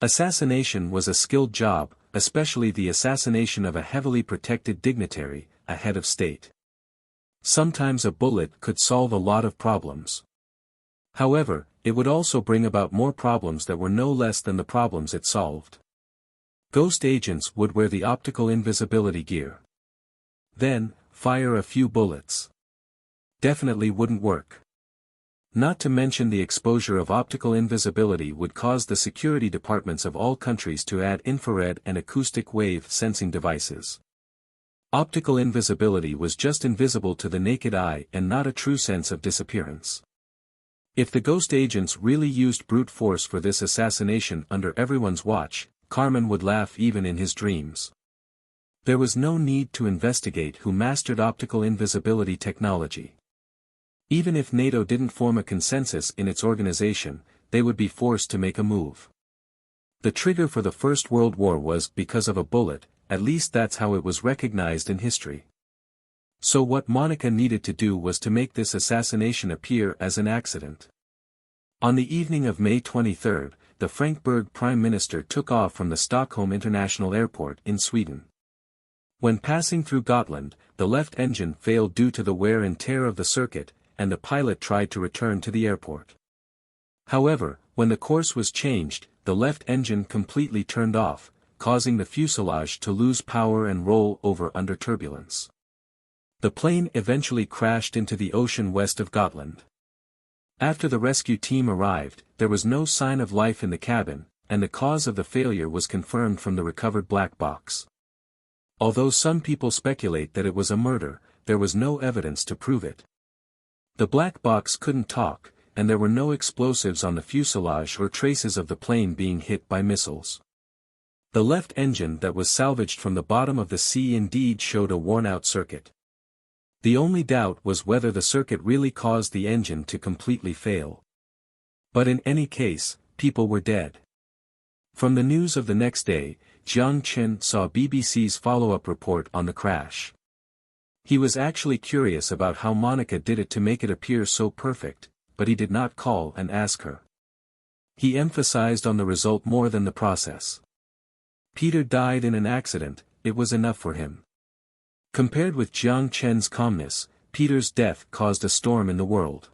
Assassination was a skilled job, especially the assassination of a heavily protected dignitary, a head of state. Sometimes a bullet could solve a lot of problems. However, it would also bring about more problems that were no less than the problems it solved. Ghost agents would wear the optical invisibility gear. Then, fire a few bullets. Definitely wouldn't work. Not to mention the exposure of optical invisibility would cause the security departments of all countries to add infrared and acoustic wave sensing devices. Optical invisibility was just invisible to the naked eye and not a true sense of disappearance. If the ghost agents really used brute force for this assassination under everyone's watch, Carmen would laugh even in his dreams. There was no need to investigate who mastered optical invisibility technology. Even if NATO didn't form a consensus in its organization, they would be forced to make a move. The trigger for the First World War was because of a bullet, at least that's how it was recognized in history. So what Monica needed to do was to make this assassination appear as an accident. On the evening of May 23, the Frankberg Prime Minister took off from the Stockholm International Airport in Sweden. When passing through Gotland, the left engine failed due to the wear and tear of the circuit, and the pilot tried to return to the airport. However, when the course was changed, the left engine completely turned off, causing the fuselage to lose power and roll over under turbulence. The plane eventually crashed into the ocean west of Gotland. After the rescue team arrived, there was no sign of life in the cabin, and the cause of the failure was confirmed from the recovered black box. Although some people speculate that it was a murder, there was no evidence to prove it. The black box couldn't talk, and there were no explosives on the fuselage or traces of the plane being hit by missiles. The left engine that was salvaged from the bottom of the sea indeed showed a worn-out circuit. The only doubt was whether the circuit really caused the engine to completely fail. But in any case, people were dead. From the news of the next day, Jiang Chen saw BBC's follow-up report on the crash. He was actually curious about how Monica did it to make it appear so perfect, but he did not call and ask her. He emphasized on the result more than the process. Peter died in an accident, it was enough for him. Compared with Jiang Chen's calmness, Peter's death caused a storm in the world.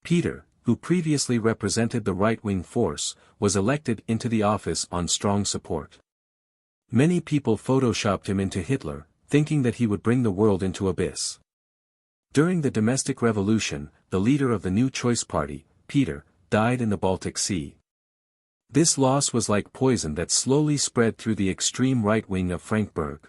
Peter, who previously represented the right-wing force, was elected into the office on strong support. Many people photoshopped him into Hitler, thinking that he would bring the world into abyss. During the domestic revolution, the leader of the New Choice Party, Peter, died in the Baltic Sea. This loss was like poison that slowly spread through the extreme right wing of Frankberg.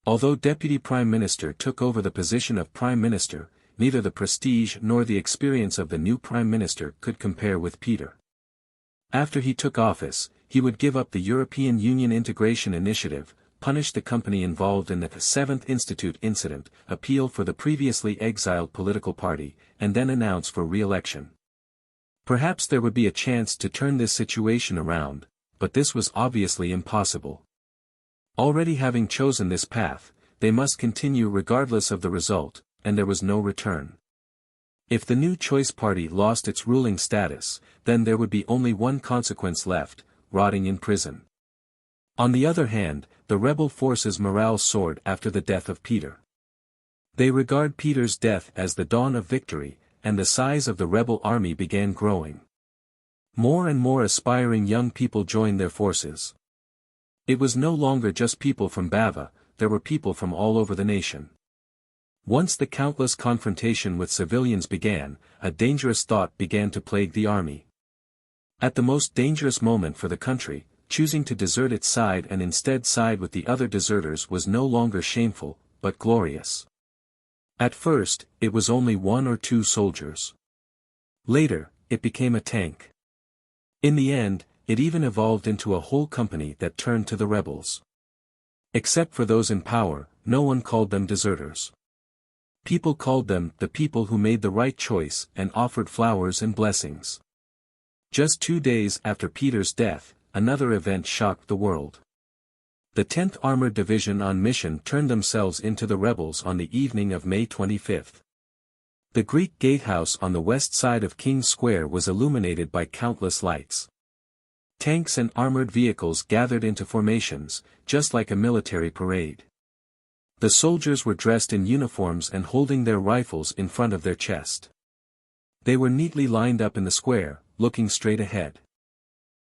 Although Deputy Prime Minister took over the position of Prime Minister, neither the prestige nor the experience of the new Prime Minister could compare with Peter. After he took office, he would give up the European Union Integration Initiative, punish the company involved in the 7th Institute incident, appeal for the previously exiled political party, and then announce for re-election. Perhaps there would be a chance to turn this situation around, but this was obviously impossible. Already having chosen this path, they must continue regardless of the result, and there was no return. If the New Choice Party lost its ruling status, then there would be only one consequence left, rotting in prison. On the other hand, the rebel forces' morale soared after the death of Peter. They regard Peter's death as the dawn of victory, and the size of the rebel army began growing. More and more aspiring young people joined their forces. It was no longer just people from Bava, there were people from all over the nation. Once the countless confrontation with civilians began, a dangerous thought began to plague the army. At the most dangerous moment for the country, choosing to desert its side and instead side with the other deserters was no longer shameful, but glorious. At first, it was only 1 or 2 soldiers. Later, it became a tank. In the end, it even evolved into a whole company that turned to the rebels. Except for those in power, no one called them deserters. People called them the people who made the right choice and offered flowers and blessings. Just 2 days after Peter's death, another event shocked the world. The 10th Armored Division on mission turned themselves into the rebels on the evening of May 25. The Greek gatehouse on the west side of King's Square was illuminated by countless lights. Tanks and armored vehicles gathered into formations, just like a military parade. The soldiers were dressed in uniforms and holding their rifles in front of their chest. They were neatly lined up in the square, looking straight ahead.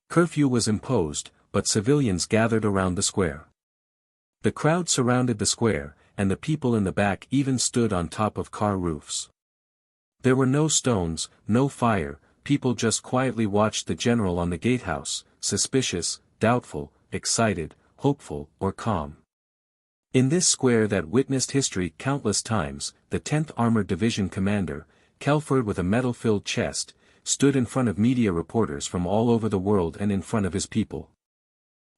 Curfew was imposed, but civilians gathered around the square. The crowd surrounded the square, and the people in the back even stood on top of car roofs. There were no stones, no fire, people just quietly watched the general on the gatehouse, suspicious, doubtful, excited, hopeful, or calm. In this square that witnessed history countless times, the 10th Armored Division commander, Kelford with a metal-filled chest, stood in front of media reporters from all over the world and in front of his people.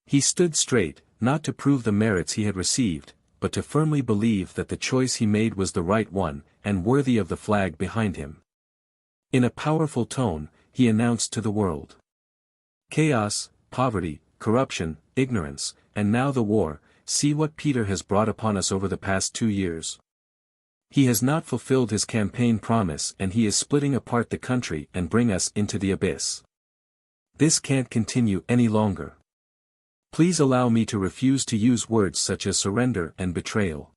He stood straight, not to prove the merits he had received, but to firmly believe that the choice he made was the right one, and worthy of the flag behind him. In a powerful tone, he announced to the world. Chaos, poverty, corruption, ignorance, and now the war, see what Peter has brought upon us over the past 2 years. He has not fulfilled his campaign promise and he is splitting apart the country and bring us into the abyss. This can't continue any longer. Please allow me to refuse to use words such as surrender and betrayal.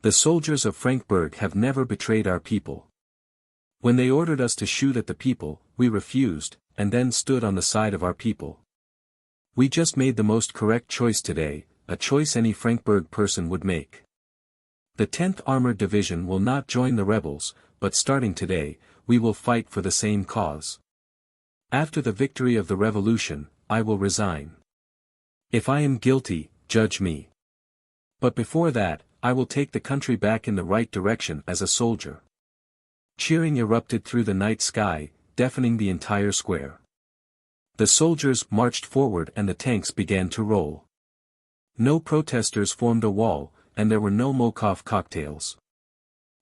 The soldiers of Frankfurt have never betrayed our people. When they ordered us to shoot at the people, we refused, and then stood on the side of our people. We just made the most correct choice today, a choice any Frankfurt person would make. The 10th Armored Division will not join the rebels, but starting today, we will fight for the same cause. After the victory of the revolution, I will resign. If I am guilty, judge me. But before that, I will take the country back in the right direction as a soldier. Cheering erupted through the night sky, deafening the entire square. The soldiers marched forward and the tanks began to roll. No protesters formed a wall, and there were no Molotov cocktails.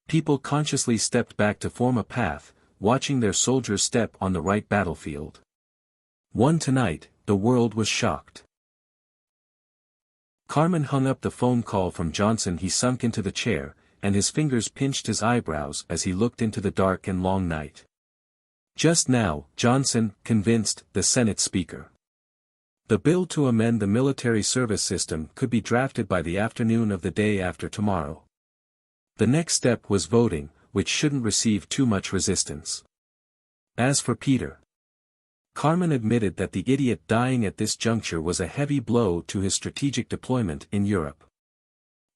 People consciously stepped back to form a path, watching their soldiers step on the right battlefield. One tonight, the world was shocked. Carmen hung up the phone call from Johnson. He sunk into the chair, and his fingers pinched his eyebrows as he looked into the dark and long night. Just now, Johnson convinced the Senate Speaker. The bill to amend the military service system could be drafted by the afternoon of the day after tomorrow. The next step was voting, which shouldn't receive too much resistance. As for Peter, Carmen admitted that the idiot dying at this juncture was a heavy blow to his strategic deployment in Europe.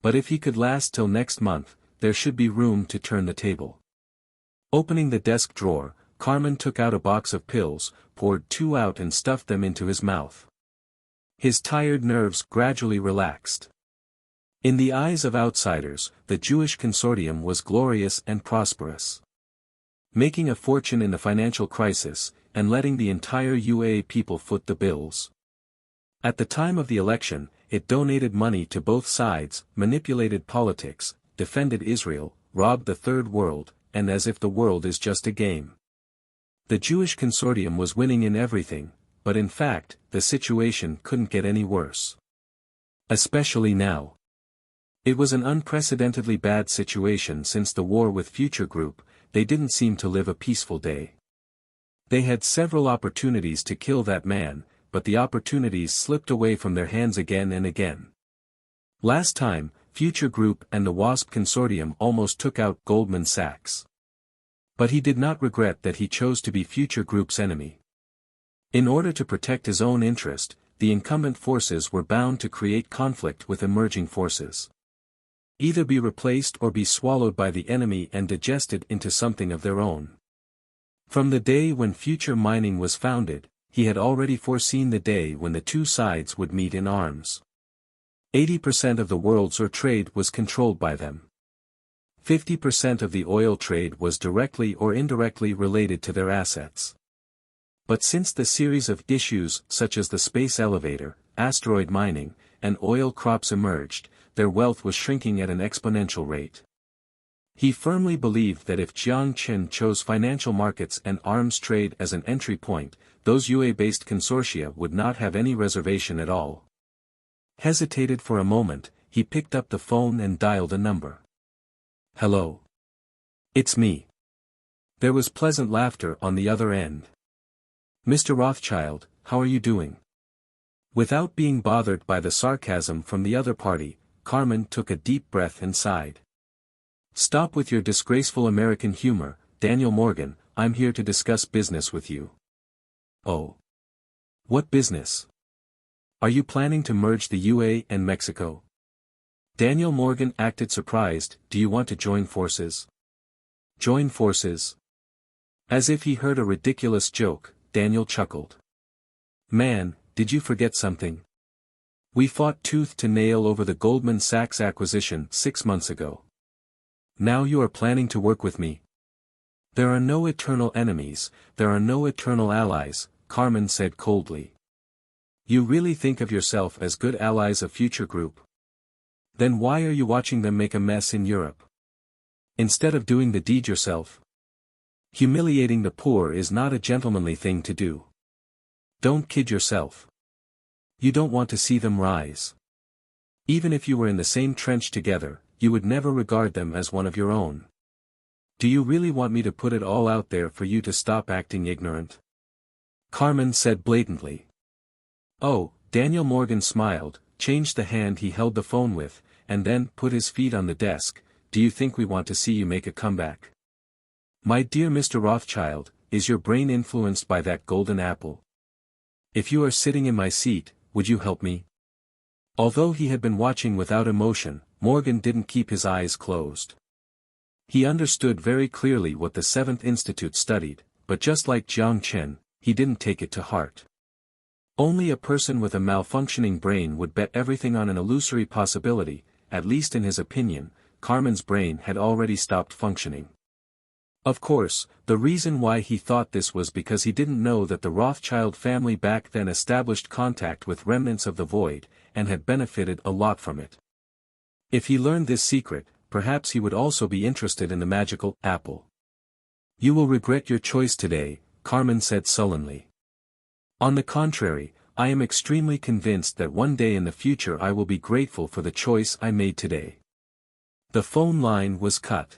But if he could last till next month, there should be room to turn the table. Opening the desk drawer, Carmen took out a box of pills, poured 2 out and stuffed them into his mouth. His tired nerves gradually relaxed. In the eyes of outsiders, the Jewish consortium was glorious and prosperous. Making a fortune in the financial crisis, and letting the entire UA people foot the bills. At the time of the election, it donated money to both sides, manipulated politics, defended Israel, robbed the Third World, and as if the world is just a game. The Jewish consortium was winning in everything, but in fact, the situation couldn't get any worse. Especially now. It was an unprecedentedly bad situation since the war with Future Group. They didn't seem to live a peaceful day. They had several opportunities to kill that man, but the opportunities slipped away from their hands again and again. Last time, Future Group and the WASP consortium almost took out Goldman Sachs. But he did not regret that he chose to be Future Group's enemy. In order to protect his own interest, the incumbent forces were bound to create conflict with emerging forces. Either be replaced or be swallowed by the enemy and digested into something of their own. From the day when Future Mining was founded, he had already foreseen the day when the two sides would meet in arms. 80% of the world's ore trade was controlled by them. 50% of the oil trade was directly or indirectly related to their assets. But since the series of issues such as the space elevator, asteroid mining, and oil crops emerged, their wealth was shrinking at an exponential rate. He firmly believed that if Jiang Chen chose financial markets and arms trade as an entry point, those UA-based consortia would not have any reservation at all. Hesitated for a moment, he picked up the phone and dialed a number. Hello. It's me. There was pleasant laughter on the other end. Mr. Rothschild, how are you doing? Without being bothered by the sarcasm from the other party, Carmen took a deep breath and sighed. Stop with your disgraceful American humor, Daniel Morgan, I'm here to discuss business with you. Oh. What business? Are you planning to merge the UA and Mexico? Daniel Morgan acted surprised. Do you want to join forces? Join forces? As if he heard a ridiculous joke, Daniel chuckled. Man, did you forget something? We fought tooth to nail over the Goldman Sachs acquisition 6 months ago. Now you are planning to work with me. There are no eternal enemies, there are no eternal allies, Carmen said coldly. You really think of yourself as good allies of Future Group? Then why are you watching them make a mess in Europe? Instead of doing the deed yourself? Humiliating the poor is not a gentlemanly thing to do. Don't kid yourself. You don't want to see them rise. Even if you were in the same trench together, you would never regard them as one of your own. Do you really want me to put it all out there for you to stop acting ignorant? Carmen said blatantly. Oh, Daniel Morgan smiled, changed the hand he held the phone with, and then put his feet on the desk. Do you think we want to see you make a comeback? My dear Mr. Rothschild, is your brain influenced by that golden apple? If you are sitting in my seat, would you help me? Although he had been watching without emotion, Morgan didn't keep his eyes closed. He understood very clearly what the Seventh Institute studied, but just like Jiang Chen, he didn't take it to heart. Only a person with a malfunctioning brain would bet everything on an illusory possibility. At least in his opinion, Carmen's brain had already stopped functioning. Of course, the reason why he thought this was because he didn't know that the Rothschild family back then established contact with remnants of the void, and had benefited a lot from it. If he learned this secret, perhaps he would also be interested in the magical apple. You will regret your choice today, Carmen said sullenly. On the contrary, I am extremely convinced that one day in the future I will be grateful for the choice I made today. The phone line was cut.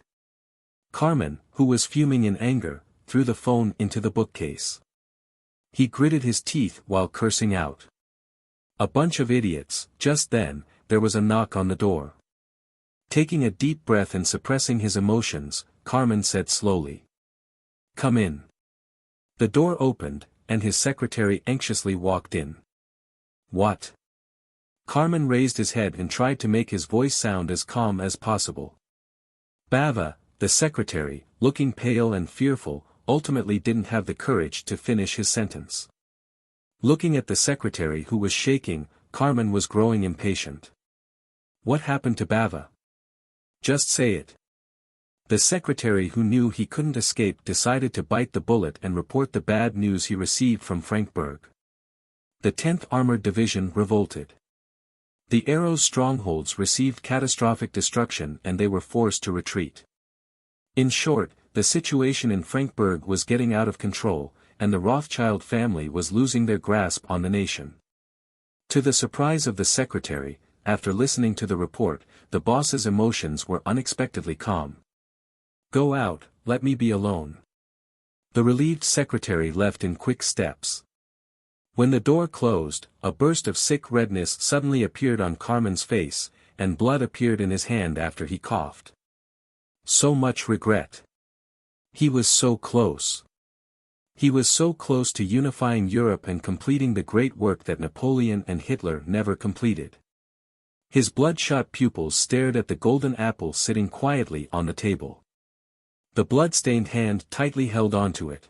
Carmen, who was fuming in anger, threw the phone into the bookcase. He gritted his teeth while cursing out. A bunch of idiots. Just then, there was a knock on the door. Taking a deep breath and suppressing his emotions, Carmen said slowly. Come in. The door opened, and his secretary anxiously walked in. What? Carmen raised his head and tried to make his voice sound as calm as possible. Bava, the secretary, looking pale and fearful, ultimately didn't have the courage to finish his sentence. Looking at the secretary who was shaking, Carmen was growing impatient. What happened to Bava? Just say it. The secretary, who knew he couldn't escape, decided to bite the bullet and report the bad news he received from Frankfurt. The 10th Armored Division revolted. The Arrow's strongholds received catastrophic destruction and they were forced to retreat. In short, the situation in Frankfurt was getting out of control, and the Rothschild family was losing their grasp on the nation. To the surprise of the secretary, after listening to the report, the boss's emotions were unexpectedly calm. Go out, let me be alone. The relieved secretary left in quick steps. When the door closed, a burst of sick redness suddenly appeared on Carmen's face, and blood appeared in his hand after he coughed. So much regret. He was so close. He was so close to unifying Europe and completing the great work that Napoleon and Hitler never completed. His bloodshot pupils stared at the golden apple sitting quietly on the table. The blood-stained hand tightly held onto it.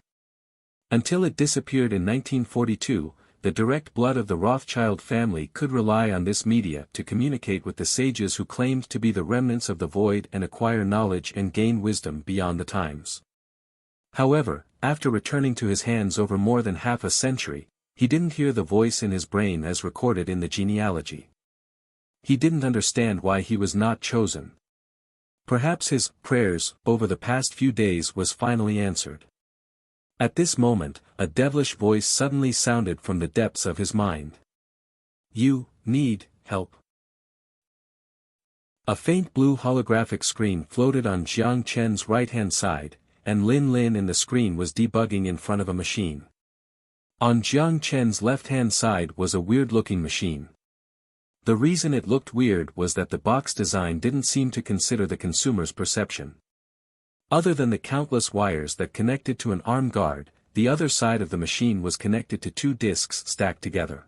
Until it disappeared in 1942, the direct blood of the Rothschild family could rely on this media to communicate with the sages who claimed to be the remnants of the void and acquire knowledge and gain wisdom beyond the times. However, after returning to his hands over more than half a century, he didn't hear the voice in his brain as recorded in the genealogy. He didn't understand why he was not chosen. Perhaps his prayers over the past few days was finally answered. At this moment, a devilish voice suddenly sounded from the depths of his mind. You need help. A faint blue holographic screen floated on Jiang Chen's right-hand side, and Lin Lin in the screen was debugging in front of a machine. On Jiang Chen's left-hand side was a weird-looking machine. The reason it looked weird was that the box design didn't seem to consider the consumer's perception. Other than the countless wires that connected to an arm guard, the other side of the machine was connected to two discs stacked together.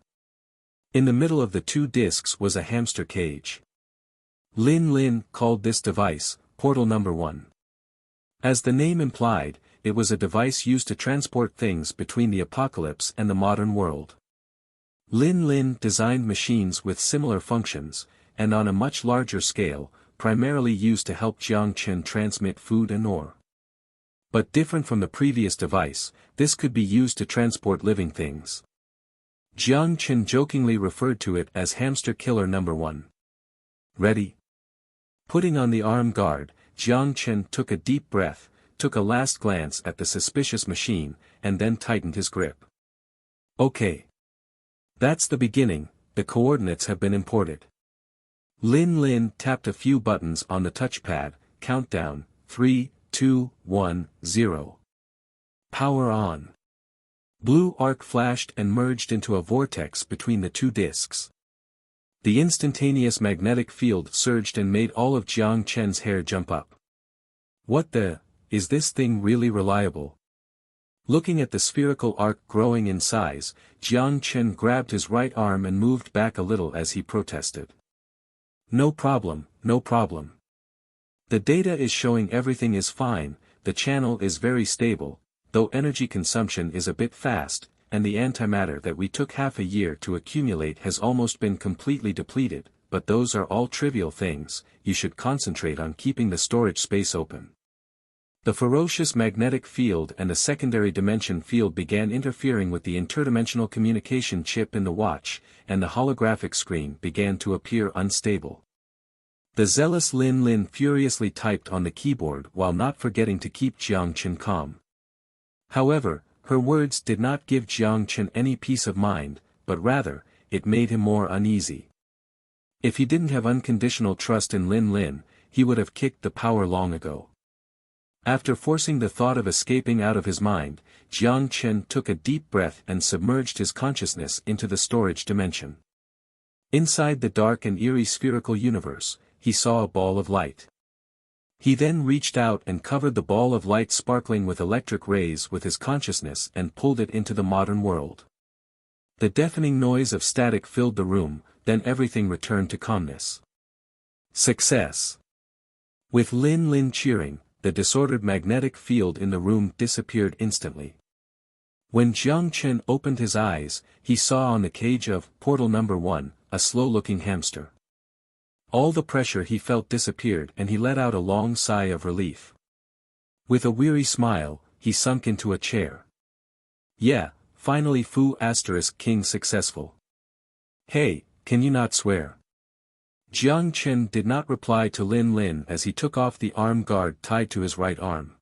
In the middle of the two discs was a hamster cage. Lin Lin called this device, Portal Number 1. As the name implied, it was a device used to transport things between the apocalypse and the modern world. Lin Lin designed machines with similar functions, and on a much larger scale, primarily used to help Jiang Chen transmit food and ore. But different from the previous device, this could be used to transport living things. Jiang Chen jokingly referred to it as Hamster Killer Number 1. Ready? Putting on the arm guard, Jiang Chen took a deep breath, took a last glance at the suspicious machine, and then tightened his grip. Okay. That's the beginning, the coordinates have been imported. Lin Lin tapped a few buttons on the touchpad, countdown, 3, 2, 1, 0. Power on. Blue arc flashed and merged into a vortex between the two discs. The instantaneous magnetic field surged and made all of Jiang Chen's hair jump up. What the? Is this thing really reliable? Looking at the spherical arc growing in size, Jiang Chen grabbed his right arm and moved back a little as he protested. No problem, no problem. The data is showing everything is fine, the channel is very stable, though energy consumption is a bit fast, and the antimatter that we took half a year to accumulate has almost been completely depleted, but those are all trivial things, you should concentrate on keeping the storage space open. The ferocious magnetic field and the secondary dimension field began interfering with the interdimensional communication chip in the watch, and the holographic screen began to appear unstable. The zealous Lin Lin furiously typed on the keyboard while not forgetting to keep Jiang Chen calm. However, her words did not give Jiang Chen any peace of mind, but rather, it made him more uneasy. If he didn't have unconditional trust in Lin Lin, he would have kicked the power long ago. After forcing the thought of escaping out of his mind, Jiang Chen took a deep breath and submerged his consciousness into the storage dimension. Inside the dark and eerie spherical universe, he saw a ball of light. He then reached out and covered the ball of light sparkling with electric rays with his consciousness and pulled it into the modern world. The deafening noise of static filled the room, then everything returned to calmness. Success! With Lin Lin cheering, the disordered magnetic field in the room disappeared instantly. When Jiang Chen opened his eyes, he saw on the cage of Portal Number 1, a slow-looking hamster. All the pressure he felt disappeared and he let out a long sigh of relief. With a weary smile, he sunk into a chair. Yeah, finally King successful. Hey, can you not swear? Jiang Chen did not reply to Lin Lin as he took off the arm guard tied to his right arm.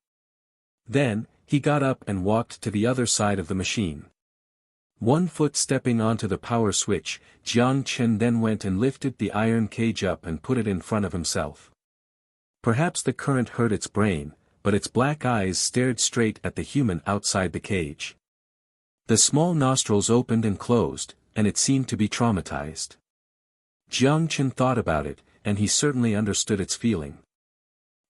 Then, he got up and walked to the other side of the machine. One foot stepping onto the power switch, Jiang Chen then went and lifted the iron cage up and put it in front of himself. Perhaps the current hurt its brain, but its black eyes stared straight at the human outside the cage. The small nostrils opened and closed, and it seemed to be traumatized. Jiang Chen thought about it, and he certainly understood its feeling.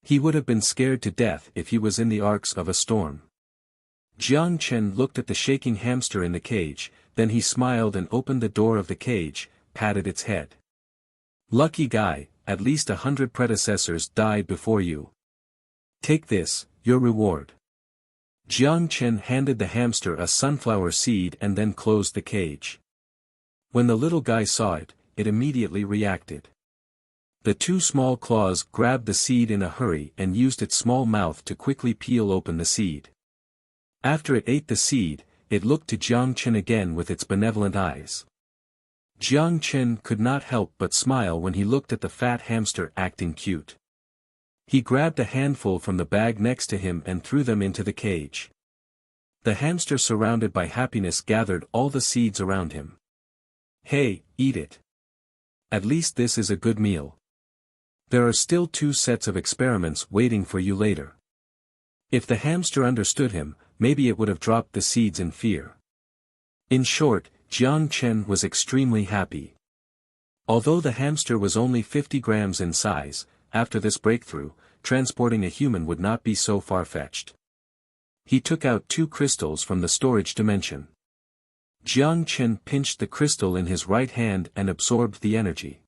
He would have been scared to death if he was in the arcs of a storm. Jiang Chen looked at the shaking hamster in the cage, then he smiled and opened the door of the cage, patted its head. Lucky guy, at least 100 predecessors died before you. Take this, your reward. Jiang Chen handed the hamster a sunflower seed and then closed the cage. When the little guy saw it, it immediately reacted. The two small claws grabbed the seed in a hurry and used its small mouth to quickly peel open the seed. After it ate the seed, it looked to Jiang Chen again with its benevolent eyes. Jiang Chen could not help but smile when he looked at the fat hamster acting cute. He grabbed a handful from the bag next to him and threw them into the cage. The hamster, surrounded by happiness, gathered all the seeds around him. Hey, eat it. At least this is a good meal. There are still 2 sets of experiments waiting for you later. If the hamster understood him, maybe it would have dropped the seeds in fear. In short, Jiang Chen was extremely happy. Although the hamster was only 50 grams in size, after this breakthrough, transporting a human would not be so far-fetched. He took out 2 crystals from the storage dimension. Jiang Chen pinched the crystal in his right hand and absorbed the energy.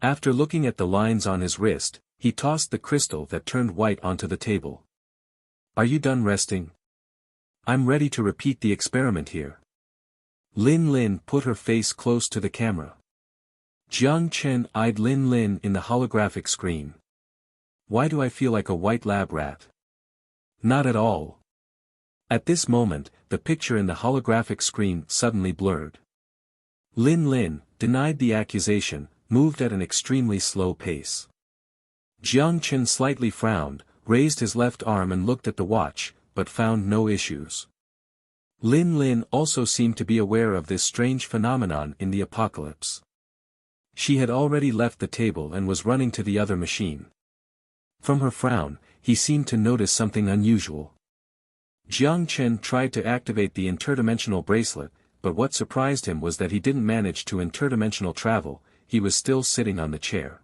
After looking at the lines on his wrist, he tossed the crystal that turned white onto the table. "Are you done resting? I'm ready to repeat the experiment here." Lin Lin put her face close to the camera. Jiang Chen eyed Lin Lin in the holographic screen. "Why do I feel like a white lab rat?" "Not at all." At this moment, the picture in the holographic screen suddenly blurred. Lin Lin, denied the accusation, moved at an extremely slow pace. Jiang Chen slightly frowned, raised his left arm and looked at the watch, but found no issues. Lin Lin also seemed to be aware of this strange phenomenon in the apocalypse. She had already left the table and was running to the other machine. From her frown, he seemed to notice something unusual. Jiang Chen tried to activate the interdimensional bracelet, but what surprised him was that he didn't manage to interdimensional travel, he was still sitting on the chair.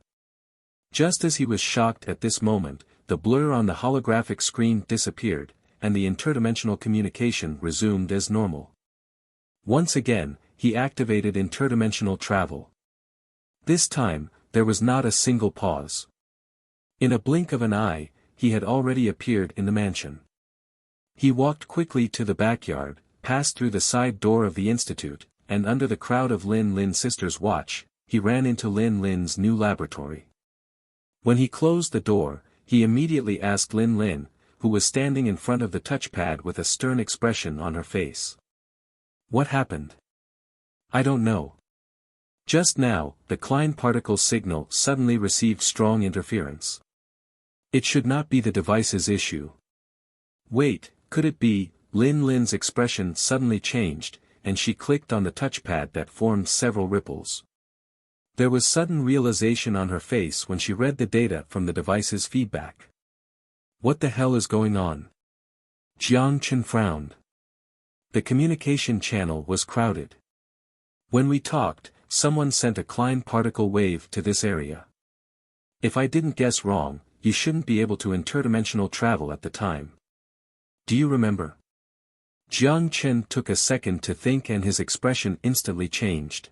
Just as he was shocked at this moment, the blur on the holographic screen disappeared, and the interdimensional communication resumed as normal. Once again, he activated interdimensional travel. This time, there was not a single pause. In a blink of an eye, he had already appeared in the mansion. He walked quickly to the backyard, passed through the side door of the institute, and under the crowd of Lin Lin's sisters' watch, he ran into Lin Lin's new laboratory. When he closed the door, he immediately asked Lin Lin, who was standing in front of the touchpad with a stern expression on her face. "What happened?" "I don't know. Just now, the Klein particle signal suddenly received strong interference. It should not be the device's issue." "Wait, could it be?" Lin Lin's expression suddenly changed, and she clicked on the touchpad that formed several ripples. There was sudden realization on her face when she read the data from the device's feedback. "What the hell is going on?" Jiang Chen frowned. The communication channel was crowded. "When we talked, someone sent a Klein particle wave to this area. If I didn't guess wrong, you shouldn't be able to interdimensional travel at the time. Do you remember?" Jiang Chen took a second to think and his expression instantly changed.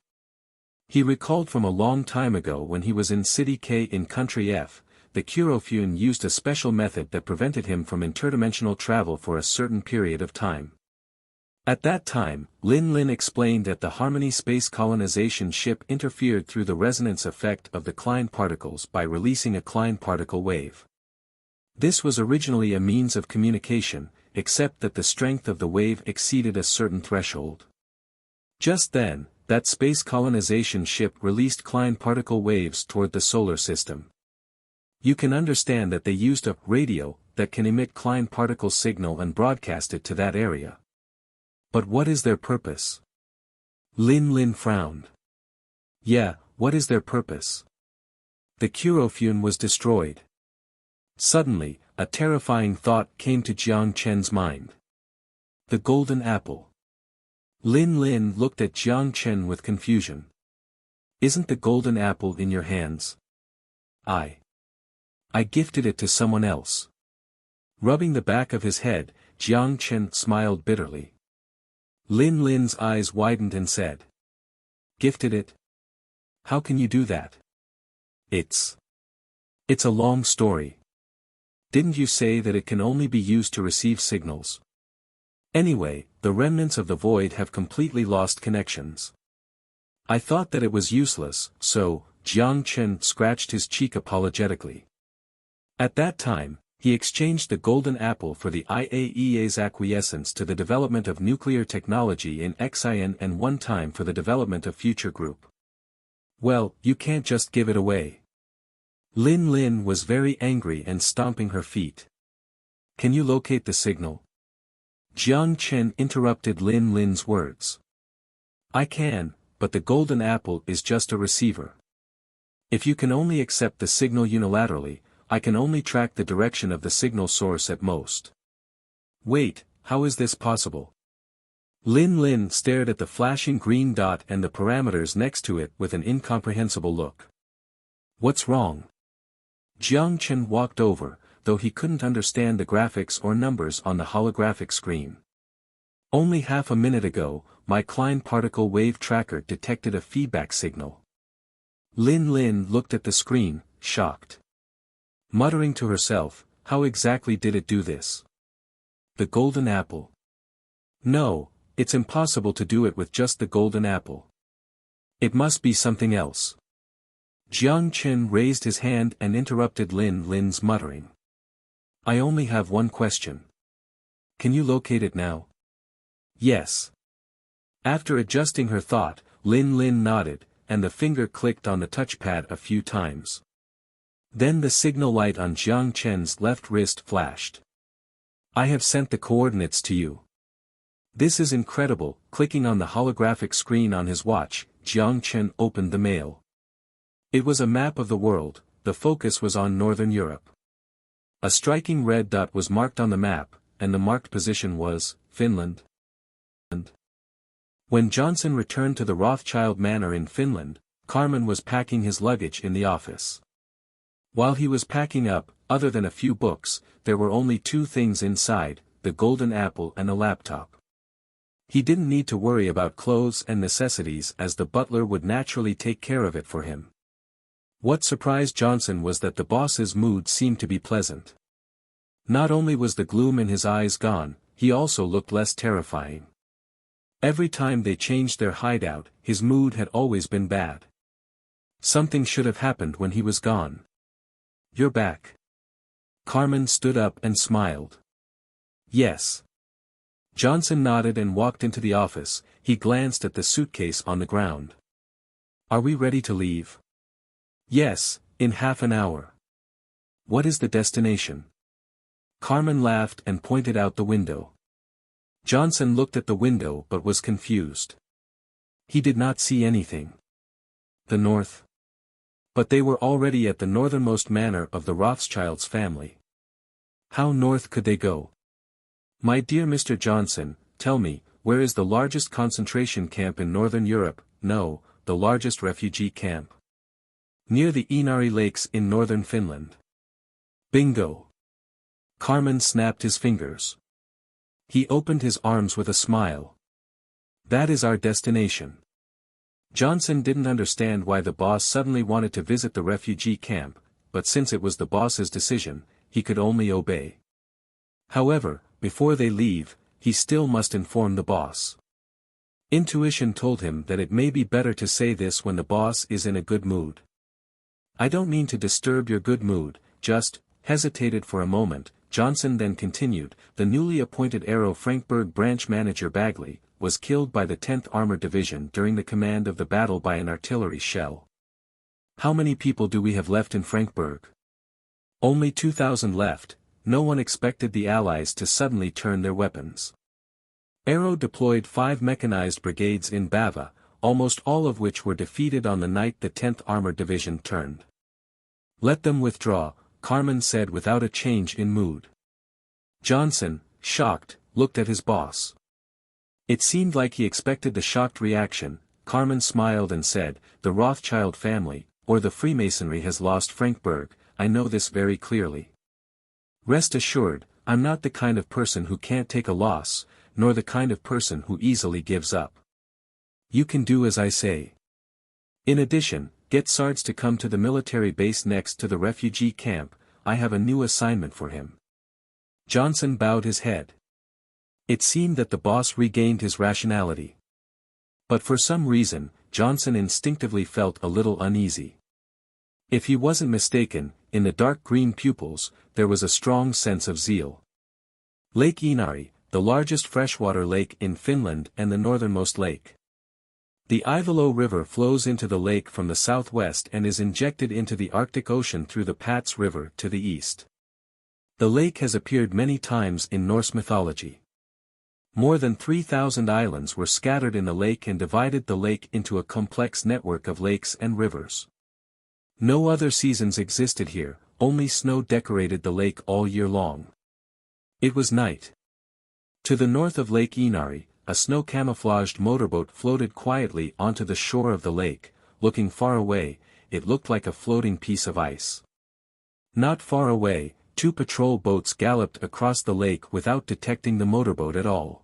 He recalled from a long time ago when he was in City K in Country F, the Kurofun used a special method that prevented him from interdimensional travel for a certain period of time. At that time, Lin Lin explained that the Harmony space colonization ship interfered through the resonance effect of the Klein particles by releasing a Klein particle wave. This was originally a means of communication, except that the strength of the wave exceeded a certain threshold. Just then, that space colonization ship released Klein particle waves toward the solar system. You can understand that they used a radio that can emit Klein particle signal and broadcast it to that area. But what is their purpose? Lin Lin frowned. Yeah, what is their purpose? The Kurofun was destroyed. Suddenly, a terrifying thought came to Jiang Chen's mind. The golden apple. Lin Lin looked at Jiang Chen with confusion. Isn't the golden apple in your hands? I gifted it to someone else. Rubbing the back of his head, Jiang Chen smiled bitterly. Lin Lin's eyes widened and said. Gifted it? How can you do that? It's a long story. Didn't you say that it can only be used to receive signals? Anyway, the remnants of the void have completely lost connections. I thought that it was useless, so, Jiang Chen scratched his cheek apologetically. At that time, he exchanged the golden apple for the IAEA's acquiescence to the development of nuclear technology in Xian and one time for the development of Future Group. Well, you can't just give it away. Lin Lin was very angry and stomping her feet. Can you locate the signal? Jiang Chen interrupted Lin Lin's words. I can, but the golden apple is just a receiver. If you can only accept the signal unilaterally, I can only track the direction of the signal source at most. Wait, how is this possible? Lin Lin stared at the flashing green dot and the parameters next to it with an incomprehensible look. What's wrong? Jiang Chen walked over, though he couldn't understand the graphics or numbers on the holographic screen. Only half a minute ago, my Klein particle wave tracker detected a feedback signal. Lin Lin looked at the screen, shocked. Muttering to herself, how exactly did it do this? The golden apple. No, it's impossible to do it with just the golden apple. It must be something else. Jiang Chen raised his hand and interrupted Lin Lin's muttering. I only have one question. Can you locate it now? Yes. After adjusting her thought, Lin Lin nodded, and the finger clicked on the touchpad a few times. Then the signal light on Jiang Chen's left wrist flashed. I have sent the coordinates to you. This is incredible. Clicking on the holographic screen on his watch, Jiang Chen opened the mail. It was a map of the world, the focus was on Northern Europe. A striking red dot was marked on the map, and the marked position was, Finland. When Johnson returned to the Rothschild Manor in Finland, Carmen was packing his luggage in the office. While he was packing up, other than a few books, there were only two things inside, the golden apple and a laptop. He didn't need to worry about clothes and necessities as the butler would naturally take care of it for him. What surprised Johnson was that the boss's mood seemed to be pleasant. Not only was the gloom in his eyes gone, he also looked less terrifying. Every time they changed their hideout, his mood had always been bad. Something should have happened when he was gone. You're back. Carmen stood up and smiled. Yes. Johnson nodded and walked into the office. He glanced at the suitcase on the ground. Are we ready to leave? Yes, in half an hour. What is the destination? Carmen laughed and pointed out the window. Johnson looked at the window but was confused. He did not see anything. The north. But they were already at the northernmost manor of the Rothschilds family. How north could they go? My dear Mr. Johnson, tell me, where is the largest concentration camp in Northern Europe? No, the largest refugee camp. Near the Inari Lakes in northern Finland. Bingo. Carmen snapped his fingers. He opened his arms with a smile. That is our destination. Johnson didn't understand why the boss suddenly wanted to visit the refugee camp, but since it was the boss's decision, he could only obey. However, before they leave, he still must inform the boss. Intuition told him that it may be better to say this when the boss is in a good mood. I don't mean to disturb your good mood, just, hesitated for a moment. Johnson then continued, the newly appointed Aero Frankfurt branch manager Bagley, was killed by the 10th Armored Division during the command of the battle by an artillery shell. How many people do we have left in Frankfurt? Only 2,000 left. No one expected the Allies to suddenly turn their weapons. Aero deployed 5 mechanized brigades in Bava, almost all of which were defeated on the night the 10th Armored Division turned. Let them withdraw, Carmen said without a change in mood. Johnson, shocked, looked at his boss. It seemed like he expected the shocked reaction. Carmen smiled and said, the Rothschild family, or the Freemasonry has lost Frankfurt, I know this very clearly. Rest assured, I'm not the kind of person who can't take a loss, nor the kind of person who easily gives up. You can do as I say. In addition, get Sards to come to the military base next to the refugee camp. I have a new assignment for him. Johnson bowed his head. It seemed that the boss regained his rationality. But for some reason, Johnson instinctively felt a little uneasy. If he wasn't mistaken, in the dark green pupils, there was a strong sense of zeal. Lake Inari, the largest freshwater lake in Finland and the northernmost lake. The Ivalo River flows into the lake from the southwest and is injected into the Arctic Ocean through the Pats River to the east. The lake has appeared many times in Norse mythology. More than 3,000 islands were scattered in the lake and divided the lake into a complex network of lakes and rivers. No other seasons existed here, only snow decorated the lake all year long. It was night. To the north of Lake Inari, a snow-camouflaged motorboat floated quietly onto the shore of the lake. Looking far away, it looked like a floating piece of ice. Not far away, two patrol boats galloped across the lake without detecting the motorboat at all.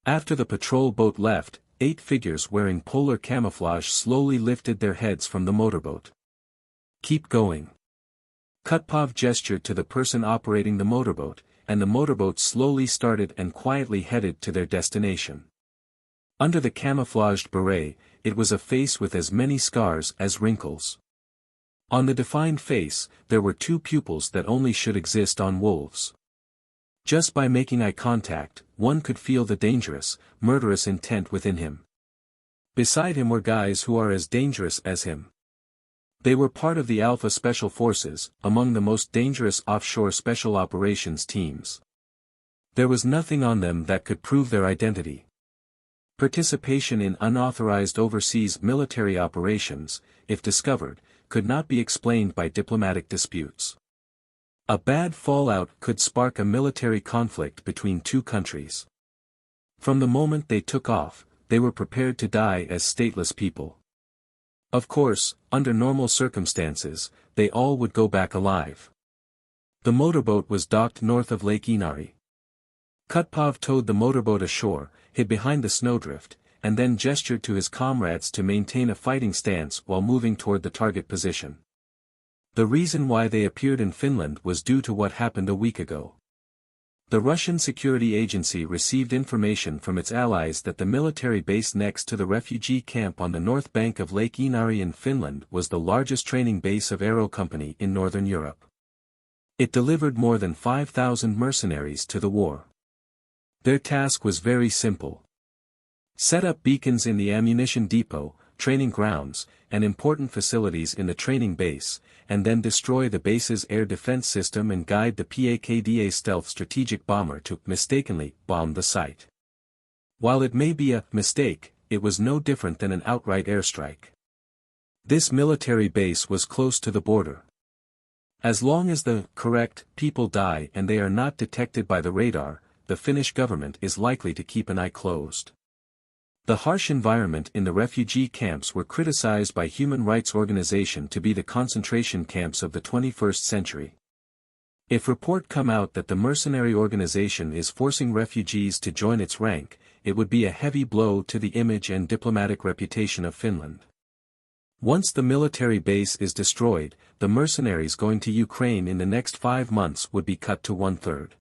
After the patrol boat left, 8 figures wearing polar camouflage slowly lifted their heads from the motorboat. "Keep going." Kutpov gestured to the person operating the motorboat, and the motorboat slowly started and quietly headed to their destination. Under the camouflaged beret, it was a face with as many scars as wrinkles. On the defined face, there were 2 pupils that only should exist on wolves. Just by making eye contact, one could feel the dangerous, murderous intent within him. Beside him were guys who are as dangerous as him. They were part of the Alpha Special Forces, among the most dangerous offshore special operations teams. There was nothing on them that could prove their identity. Participation in unauthorized overseas military operations, if discovered, could not be explained by diplomatic disputes. A bad fallout could spark a military conflict between 2 countries. From the moment they took off, they were prepared to die as stateless people. Of course, under normal circumstances, they all would go back alive. The motorboat was docked north of Lake Inari. Kutpov towed the motorboat ashore, hid behind the snowdrift, and then gestured to his comrades to maintain a fighting stance while moving toward the target position. The reason why they appeared in Finland was due to what happened a week ago. The Russian security agency received information from its allies that the military base next to the refugee camp on the north bank of Lake Inari in Finland was the largest training base of Aero Company in Northern Europe. It delivered more than 5,000 mercenaries to the war. Their task was very simple. Set up beacons in the ammunition depot, training grounds, and important facilities in the training base, and then destroy the base's air defense system and guide the PAKDA stealth strategic bomber to mistakenly bomb the site. While it may be a mistake, it was no different than an outright airstrike. This military base was close to the border. As long as the correct people die and they are not detected by the radar, the Finnish government is likely to keep an eye closed. The harsh environment in the refugee camps were criticized by human rights organizations to be the concentration camps of the 21st century. If report come out that the mercenary organization is forcing refugees to join its rank, it would be a heavy blow to the image and diplomatic reputation of Finland. Once the military base is destroyed, the mercenaries going to Ukraine in the next 5 months would be cut to 1/3.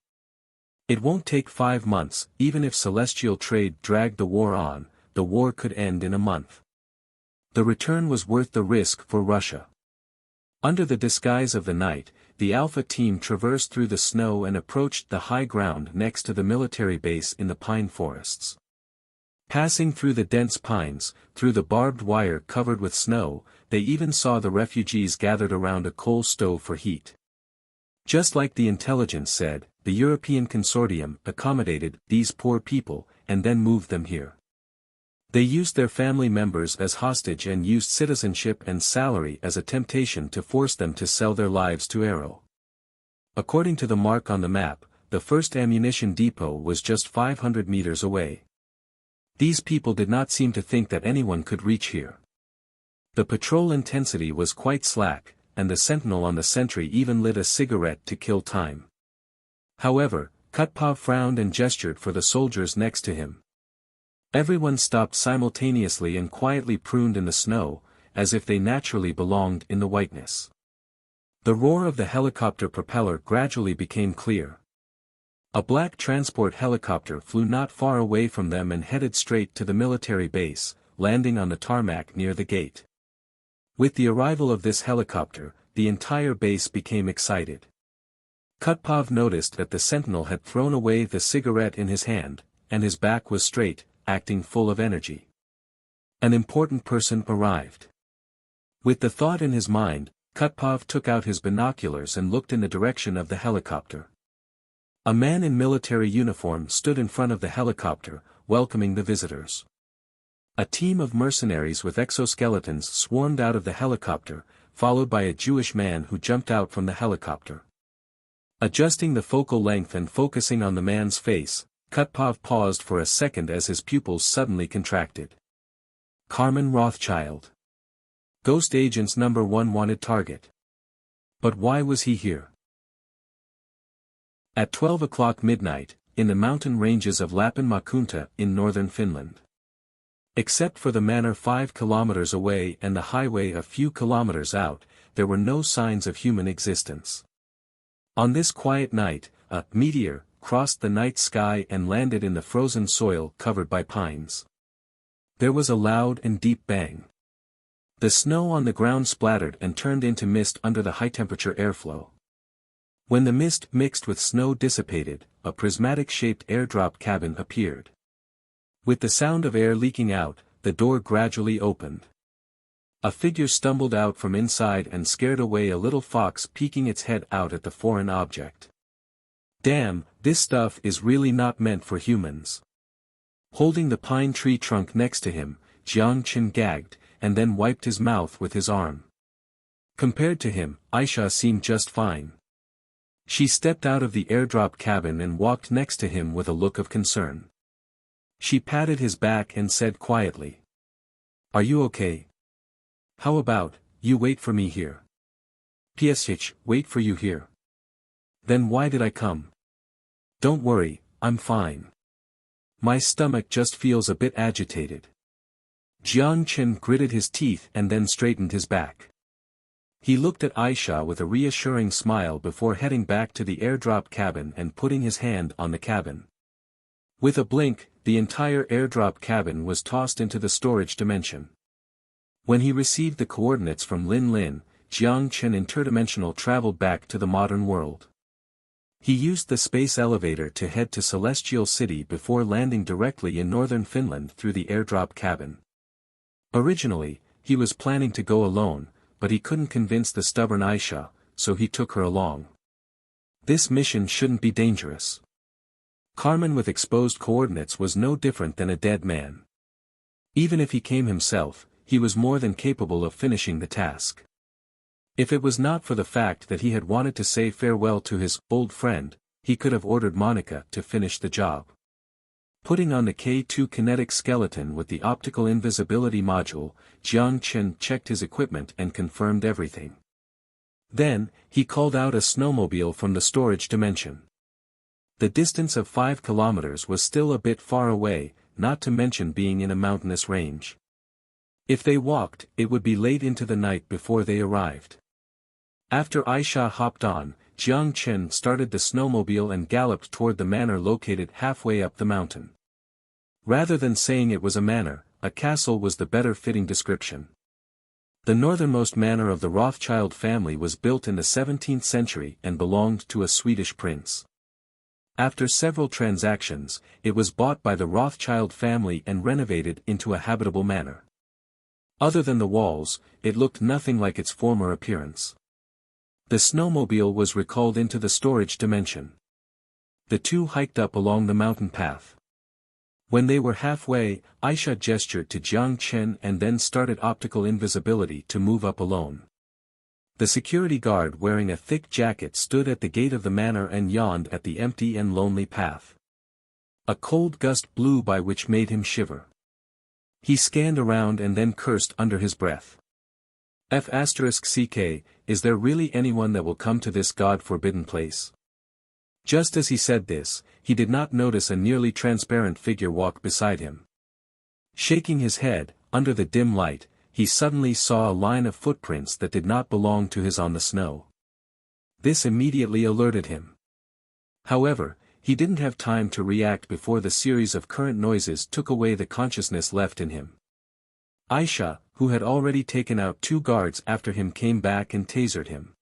It won't take 5 months, even if celestial trade dragged the war on, the war could end in a month. The return was worth the risk for Russia. Under the disguise of the night, the Alpha team traversed through the snow and approached the high ground next to the military base in the pine forests. Passing through the dense pines, through the barbed wire covered with snow, they even saw the refugees gathered around a coal stove for heat. Just like the intelligence said, the European consortium accommodated these poor people, and then moved them here. They used their family members as hostage and used citizenship and salary as a temptation to force them to sell their lives to Aero. According to the mark on the map, the first ammunition depot was just 500 meters away. These people did not seem to think that anyone could reach here. The patrol intensity was quite slack, and the sentinel on the sentry even lit a cigarette to kill time. However, Kutpov frowned and gestured for the soldiers next to him. Everyone stopped simultaneously and quietly pruned in the snow, as if they naturally belonged in the whiteness. The roar of the helicopter propeller gradually became clear. A black transport helicopter flew not far away from them and headed straight to the military base, landing on the tarmac near the gate. With the arrival of this helicopter, the entire base became excited. Kutpov noticed that the sentinel had thrown away the cigarette in his hand, and his back was straight, acting full of energy. An important person arrived. With the thought in his mind, Kutpov took out his binoculars and looked in the direction of the helicopter. A man in military uniform stood in front of the helicopter, welcoming the visitors. A team of mercenaries with exoskeletons swarmed out of the helicopter, followed by a Jewish man who jumped out from the helicopter. Adjusting the focal length and focusing on the man's face, Kutpov paused for a second as his pupils suddenly contracted. Carmen Rothschild. Ghost Agents number 1 wanted target. But why was he here? At 12 o'clock midnight, in the mountain ranges of Lapinmakunta in northern Finland. Except for the manor 5 kilometers away and the highway a few kilometers out, there were no signs of human existence. On this quiet night, a meteor crossed the night sky and landed in the frozen soil covered by pines. There was a loud and deep bang. The snow on the ground splattered and turned into mist under the high-temperature airflow. When the mist mixed with snow dissipated, a prismatic-shaped airdrop cabin appeared. With the sound of air leaking out, the door gradually opened. A figure stumbled out from inside and scared away a little fox peeking its head out at the foreign object. Damn, this stuff is really not meant for humans. Holding the pine tree trunk next to him, Jiang Chen gagged, and then wiped his mouth with his arm. Compared to him, Aisha seemed just fine. She stepped out of the airdrop cabin and walked next to him with a look of concern. She patted his back and said quietly. "Are you okay? How about, you wait for me here?" "Psh, wait for you here. Then why did I come?" "Don't worry, I'm fine. My stomach just feels a bit agitated." Jiang Chen gritted his teeth and then straightened his back. He looked at Aisha with a reassuring smile before heading back to the airdrop cabin and putting his hand on the cabin. With a blink, the entire airdrop cabin was tossed into the storage dimension. When he received the coordinates from Lin Lin, Jiang Chen interdimensional traveled back to the modern world. He used the space elevator to head to Celestial City before landing directly in northern Finland through the airdrop cabin. Originally, he was planning to go alone, but he couldn't convince the stubborn Aisha, so he took her along. This mission shouldn't be dangerous. Carmen with exposed coordinates was no different than a dead man. Even if he came himself, he was more than capable of finishing the task. If it was not for the fact that he had wanted to say farewell to his old friend, he could have ordered Monica to finish the job. Putting on the K2 kinetic skeleton with the optical invisibility module, Jiang Chen checked his equipment and confirmed everything. Then, he called out a snowmobile from the storage dimension. The distance of 5 kilometers was still a bit far away, not to mention being in a mountainous range. If they walked, it would be late into the night before they arrived. After Aisha hopped on, Jiang Chen started the snowmobile and galloped toward the manor located halfway up the mountain. Rather than saying it was a manor, a castle was the better fitting description. The northernmost manor of the Rothschild family was built in the 17th century and belonged to a Swedish prince. After several transactions, it was bought by the Rothschild family and renovated into a habitable manor. Other than the walls, it looked nothing like its former appearance. The snowmobile was recalled into the storage dimension. The two hiked up along the mountain path. When they were halfway, Aisha gestured to Jiang Chen and then started optical invisibility to move up alone. The security guard wearing a thick jacket stood at the gate of the manor and yawned at the empty and lonely path. A cold gust blew by which made him shiver. He scanned around and then cursed under his breath. F***ck, is there really anyone that will come to this God-forbidden place? Just as he said this, he did not notice a nearly transparent figure walk beside him. Shaking his head, under the dim light, he suddenly saw a line of footprints that did not belong to his on the snow. This immediately alerted him. However, he didn't have time to react before the series of current noises took away the consciousness left in him. Aisha, who had already taken out 2 guards after him, came back and tasered him.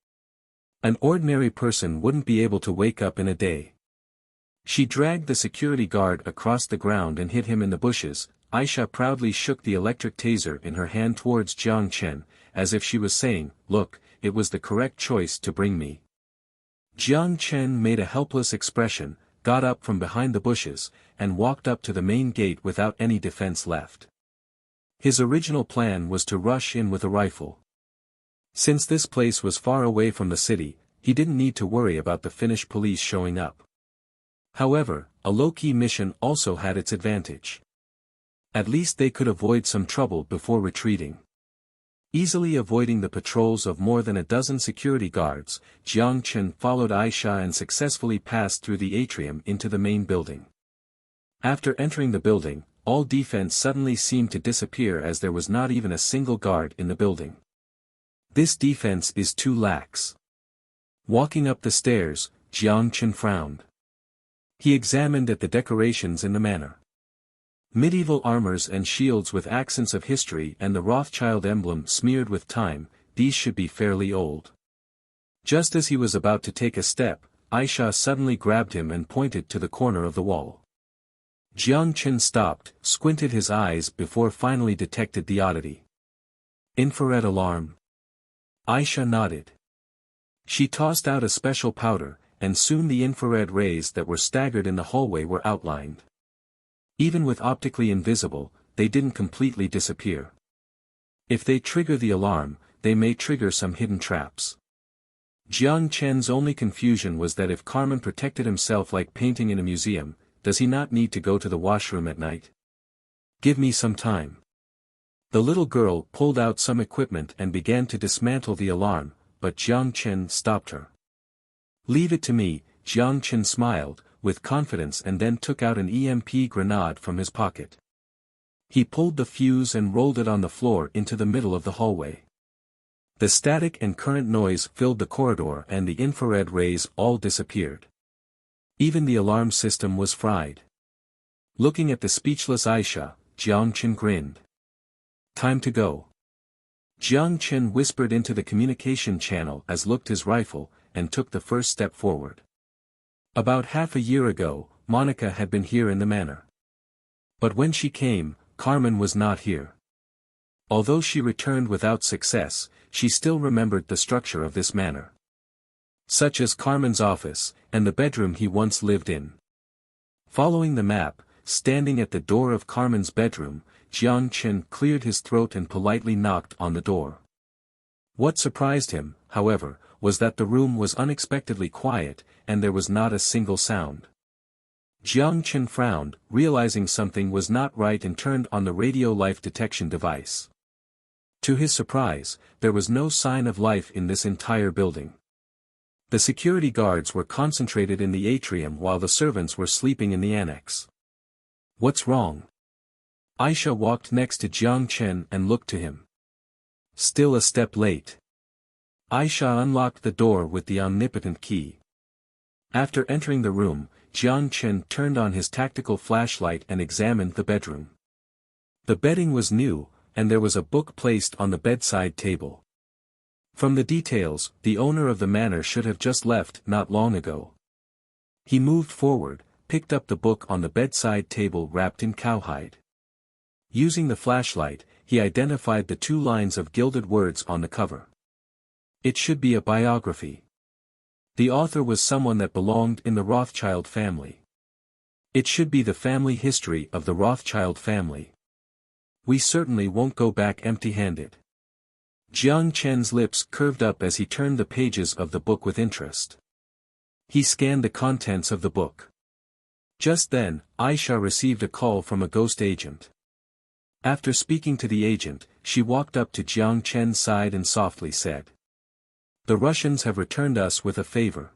An ordinary person wouldn't be able to wake up in a day. She dragged the security guard across the ground and hit him in the bushes. Aisha proudly shook the electric taser in her hand towards Jiang Chen, as if she was saying, "Look, it was the correct choice to bring me." Jiang Chen made a helpless expression, got up from behind the bushes, and walked up to the main gate without any defense left. His original plan was to rush in with a rifle. Since this place was far away from the city, he didn't need to worry about the Finnish police showing up. However, a low-key mission also had its advantage. At least they could avoid some trouble before retreating. Easily avoiding the patrols of more than a dozen security guards, Jiang Chen followed Aisha and successfully passed through the atrium into the main building. After entering the building, all defense suddenly seemed to disappear as there was not even a single guard in the building. This defense is too lax. Walking up the stairs, Jiang Chen frowned. He examined at the decorations in the manor. Medieval armors and shields with accents of history and the Rothschild emblem smeared with time, these should be fairly old. Just as he was about to take a step, Aisha suddenly grabbed him and pointed to the corner of the wall. Jiang Chen stopped, squinted his eyes before finally detected the oddity. Infrared alarm? Aisha nodded. She tossed out a special powder, and soon the infrared rays that were staggered in the hallway were outlined. Even with optically invisible, they didn't completely disappear. If they trigger the alarm, they may trigger some hidden traps. Jiang Chen's only confusion was that if Carmen protected himself like painting in a museum, does he not need to go to the washroom at night? Give me some time. The little girl pulled out some equipment and began to dismantle the alarm, but Jiang Chen stopped her. Leave it to me, Jiang Chen smiled, with confidence, and then took out an EMP grenade from his pocket. He pulled the fuse and rolled it on the floor into the middle of the hallway. The static and current noise filled the corridor and the infrared rays all disappeared. Even the alarm system was fried. Looking at the speechless Aisha, Jiang Chen grinned. Time to go. Jiang Chen whispered into the communication channel as looked his rifle, and took the first step forward. About half a year ago, Monica had been here in the manor. But when she came, Carmen was not here. Although she returned without success, she still remembered the structure of this manor. Such as Carmen's office, and the bedroom he once lived in. Following the map, standing at the door of Carmen's bedroom, Jiang Chen cleared his throat and politely knocked on the door. What surprised him, however, was that the room was unexpectedly quiet, and there was not a single sound. Jiang Chen frowned, realizing something was not right, and turned on the radio life detection device. To his surprise, there was no sign of life in this entire building. The security guards were concentrated in the atrium while the servants were sleeping in the annex. What's wrong? Aisha walked next to Jiang Chen and looked to him. Still a step late. Aisha unlocked the door with the omnipotent key. After entering the room, Jiang Chen turned on his tactical flashlight and examined the bedroom. The bedding was new, and there was a book placed on the bedside table. From the details, the owner of the manor should have just left not long ago. He moved forward, picked up the book on the bedside table wrapped in cowhide. Using the flashlight, he identified the 2 lines of gilded words on the cover. It should be a biography. The author was someone that belonged in the Rothschild family. It should be the family history of the Rothschild family. We certainly won't go back empty-handed. Jiang Chen's lips curved up as he turned the pages of the book with interest. He scanned the contents of the book. Just then, Aisha received a call from a ghost agent. After speaking to the agent, she walked up to Jiang Chen's side and softly said, "The Russians have returned us with a favor."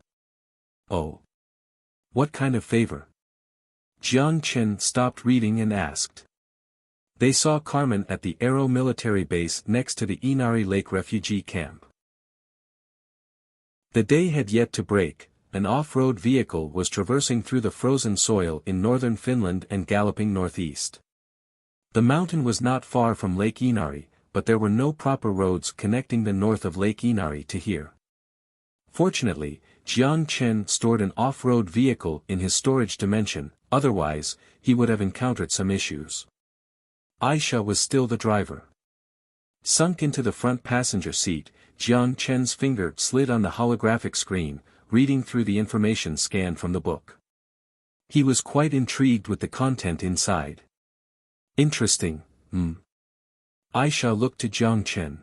"Oh. What kind of favor?" Jiang Chen stopped reading and asked. They saw Carmen at the Aero military base next to the Inari Lake refugee camp. The day had yet to break. An off-road vehicle was traversing through the frozen soil in northern Finland and galloping northeast. The mountain was not far from Lake Inari, but there were no proper roads connecting the north of Lake Inari to here. Fortunately, Jiang Chen stored an off-road vehicle in his storage dimension, otherwise, he would have encountered some issues. Aisha was still the driver. Sunk into the front passenger seat, Jiang Chen's finger slid on the holographic screen, reading through the information scanned from the book. He was quite intrigued with the content inside. Interesting, Aisha looked to Jiang Chen.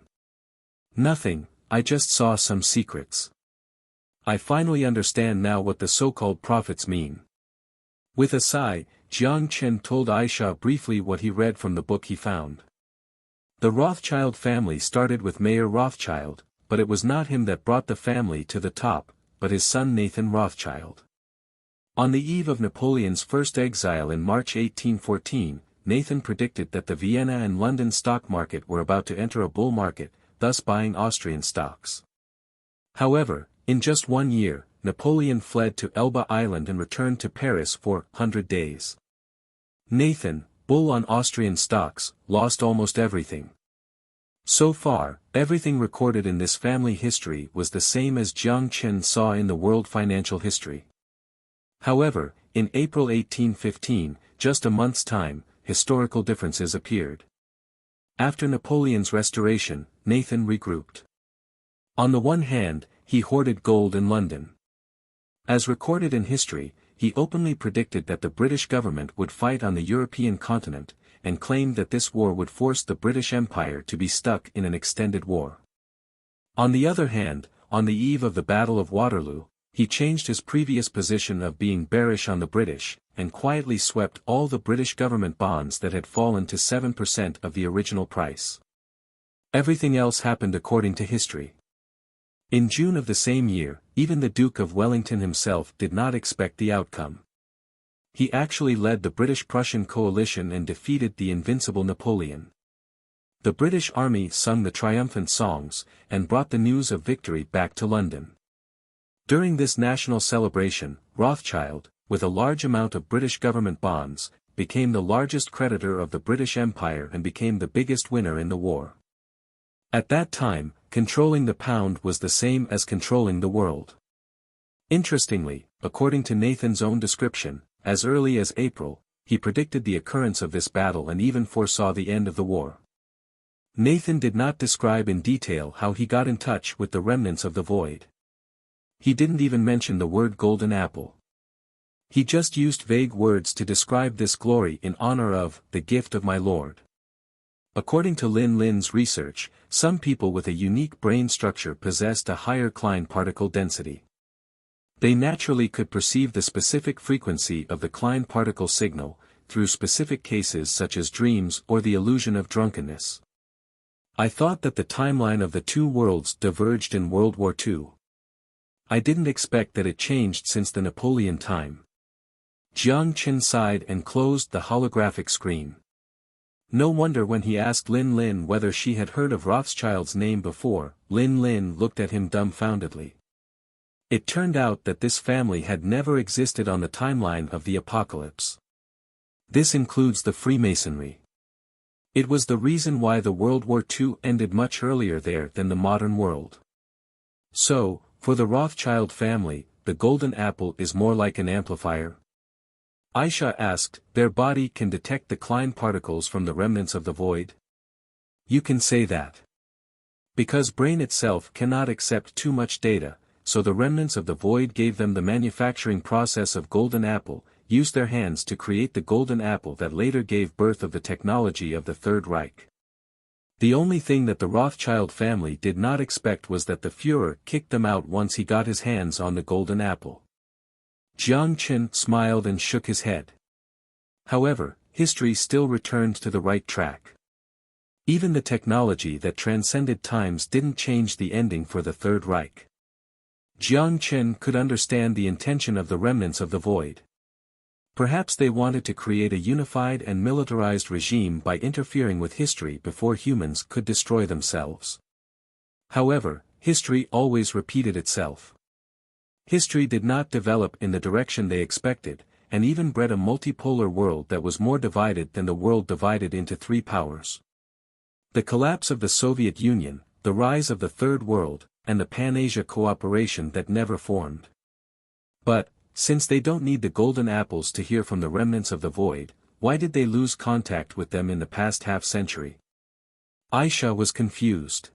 Nothing, I just saw some secrets. I finally understand now what the so-called prophets mean. With a sigh, Jiang Chen told Aisha briefly what he read from the book he found. The Rothschild family started with Mayer Rothschild, but it was not him that brought the family to the top, but his son Nathan Rothschild. On the eve of Napoleon's first exile in March 1814, Nathan predicted that the Vienna and London stock market were about to enter a bull market, thus buying Austrian stocks. However, in just 1 year, Napoleon fled to Elba Island and returned to Paris for 100 days. Nathan, bull on Austrian stocks, lost almost everything. So far, everything recorded in this family history was the same as Jiang Chen saw in the world financial history. However, in April 1815, just a month's time, historical differences appeared. After Napoleon's restoration, Nathan regrouped. On the one hand, he hoarded gold in London. As recorded in history, he openly predicted that the British government would fight on the European continent, and claimed that this war would force the British Empire to be stuck in an extended war. On the other hand, on the eve of the Battle of Waterloo, he changed his previous position of being bearish on the British, and quietly swept all the British government bonds that had fallen to 7% of the original price. Everything else happened according to history. In June of the same year, even the Duke of Wellington himself did not expect the outcome. He actually led the British-Prussian coalition and defeated the invincible Napoleon. The British army sung the triumphant songs, and brought the news of victory back to London. During this national celebration, Rothschild, with a large amount of British government bonds, became the largest creditor of the British Empire and became the biggest winner in the war. At that time, controlling the pound was the same as controlling the world. Interestingly, according to Nathan's own description, as early as April, he predicted the occurrence of this battle and even foresaw the end of the war. Nathan did not describe in detail how he got in touch with the remnants of the void. He didn't even mention the word golden apple. He just used vague words to describe this glory in honor of the gift of my Lord. According to Lin Lin's research, some people with a unique brain structure possessed a higher Klein particle density. They naturally could perceive the specific frequency of the Klein particle signal, through specific cases such as dreams or the illusion of drunkenness. I thought that the timeline of the two worlds diverged in World War II. I didn't expect that it changed since the Napoleon time. Jiang Chen sighed and closed the holographic screen. No wonder when he asked Lin Lin whether she had heard of Rothschild's name before, Lin Lin looked at him dumbfoundedly. It turned out that this family had never existed on the timeline of the apocalypse. This includes the Freemasonry. It was the reason why the World War II ended much earlier there than the modern world. So, for the Rothschild family, the golden apple is more like an amplifier? Aisha asked, their body can detect the Klein particles from the remnants of the void? You can say that. Because brain itself cannot accept too much data, so the remnants of the void gave them the manufacturing process of golden apple, used their hands to create the golden apple that later gave birth of the technology of the Third Reich. The only thing that the Rothschild family did not expect was that the Führer kicked them out once he got his hands on the golden apple. Jiang Chen smiled and shook his head. However, history still returned to the right track. Even the technology that transcended times didn't change the ending for the Third Reich. Jiang Chen could understand the intention of the remnants of the void. Perhaps they wanted to create a unified and militarized regime by interfering with history before humans could destroy themselves. However, history always repeated itself. History did not develop in the direction they expected, and even bred a multipolar world that was more divided than the world divided into three powers. The collapse of the Soviet Union, the rise of the Third World, and the Pan-Asia cooperation that never formed. But, since they don't need the golden apples to hear from the remnants of the void, why did they lose contact with them in the past half-century? Aisha was confused.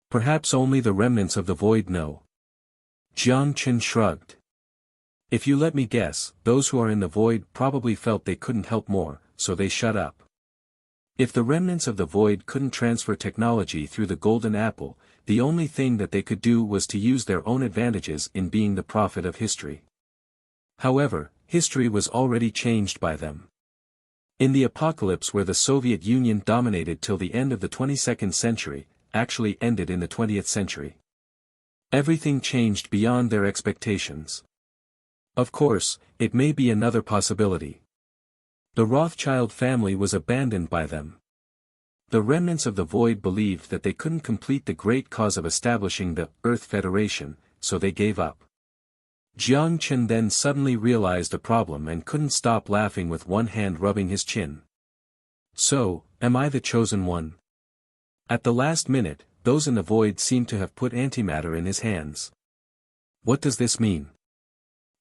Perhaps only the remnants of the void know. Jiang Chen shrugged. If you let me guess, those who are in the void probably felt they couldn't help more, so they shut up. If the remnants of the void couldn't transfer technology through the golden apple, the only thing that they could do was to use their own advantages in being the prophet of history. However, history was already changed by them. In the apocalypse where the Soviet Union dominated till the end of the 22nd century, actually ended in the 20th century. Everything changed beyond their expectations. Of course, it may be another possibility. The Rothschild family was abandoned by them. The remnants of the Void believed that they couldn't complete the great cause of establishing the Earth Federation, so they gave up. Jiang Chen then suddenly realized a problem and couldn't stop laughing with one hand rubbing his chin. So, am I the chosen one? At the last minute, those in the Void seemed to have put antimatter in his hands. What does this mean?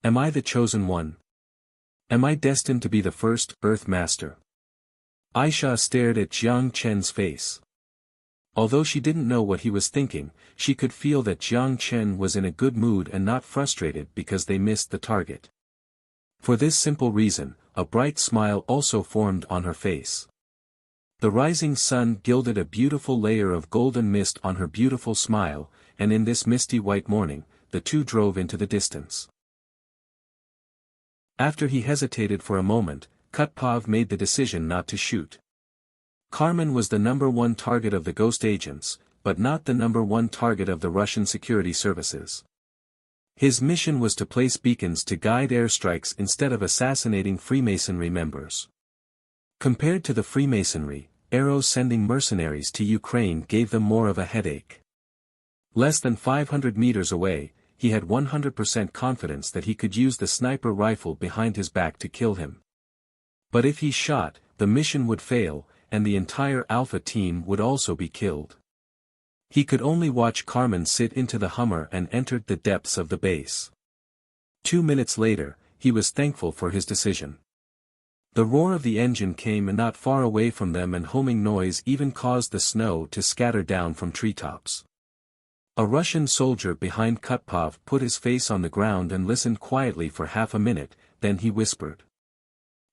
Am I the chosen one? Am I destined to be the first Earth Master? Aisha stared at Jiang Chen's face. Although she didn't know what he was thinking, she could feel that Jiang Chen was in a good mood and not frustrated because they missed the target. For this simple reason, a bright smile also formed on her face. The rising sun gilded a beautiful layer of golden mist on her beautiful smile, and in this misty white morning, the two drove into the distance. After he hesitated for a moment, Kutpov made the decision not to shoot. Carmen was the number one target of the ghost agents, but not the number one target of the Russian security services. His mission was to place beacons to guide airstrikes instead of assassinating Freemasonry members. Compared to the Freemasonry, arrows sending mercenaries to Ukraine gave them more of a headache. Less than 500 meters away, he had 100% confidence that he could use the sniper rifle behind his back to kill him. But if he shot, the mission would fail, and the entire Alpha team would also be killed. He could only watch Carmen sit into the Hummer and entered the depths of the base. 2 minutes later, he was thankful for his decision. The roar of the engine came not far away from them, and homing noise even caused the snow to scatter down from treetops. A Russian soldier behind Kutpov put his face on the ground and listened quietly for half a minute, then he whispered.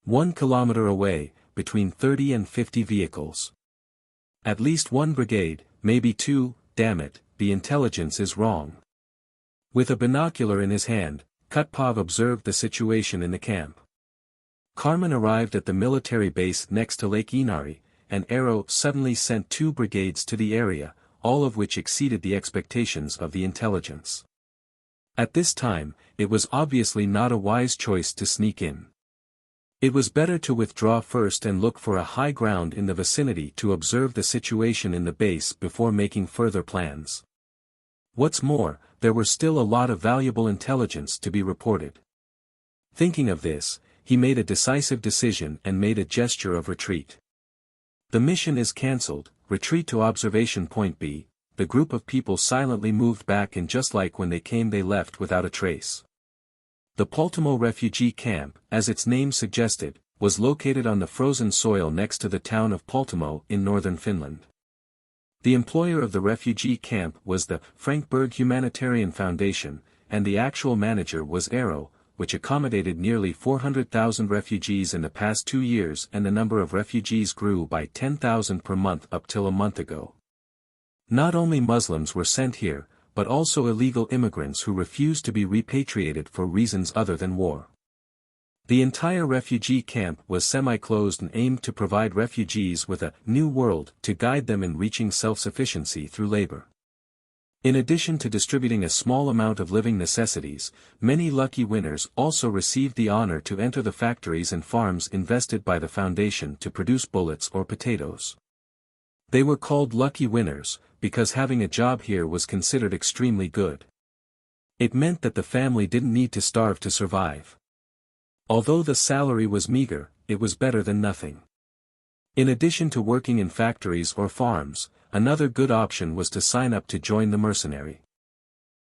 1 kilometer away, between 30 and 50 vehicles. At least 1 brigade, maybe 2, damn it, the intelligence is wrong. With a binocular in his hand, Kutpov observed the situation in the camp. Carmen arrived at the military base next to Lake Inari, and Arrow suddenly sent 2 brigades to the area, all of which exceeded the expectations of the intelligence. At this time, it was obviously not a wise choice to sneak in. It was better to withdraw first and look for a high ground in the vicinity to observe the situation in the base before making further plans. What's more, there were still a lot of valuable intelligence to be reported. Thinking of this, he made a decisive decision and made a gesture of retreat. The mission is cancelled, retreat to observation point B. The group of people silently moved back, and just like when they came they left without a trace. The Poltamo refugee camp, as its name suggested, was located on the frozen soil next to the town of Poltamo in northern Finland. The employer of the refugee camp was the Frankberg Humanitarian Foundation, and the actual manager was Arrow, which accommodated nearly 400,000 refugees in the past 2 years, and the number of refugees grew by 10,000 per month up till a month ago. Not only Muslims were sent here, but also illegal immigrants who refused to be repatriated for reasons other than war. The entire refugee camp was semi-closed and aimed to provide refugees with a new world to guide them in reaching self-sufficiency through labor. In addition to distributing a small amount of living necessities, many lucky winners also received the honor to enter the factories and farms invested by the foundation to produce bullets or potatoes. They were called lucky winners, because having a job here was considered extremely good. It meant that the family didn't need to starve to survive. Although the salary was meager, it was better than nothing. In addition to working in factories or farms, another good option was to sign up to join the mercenary.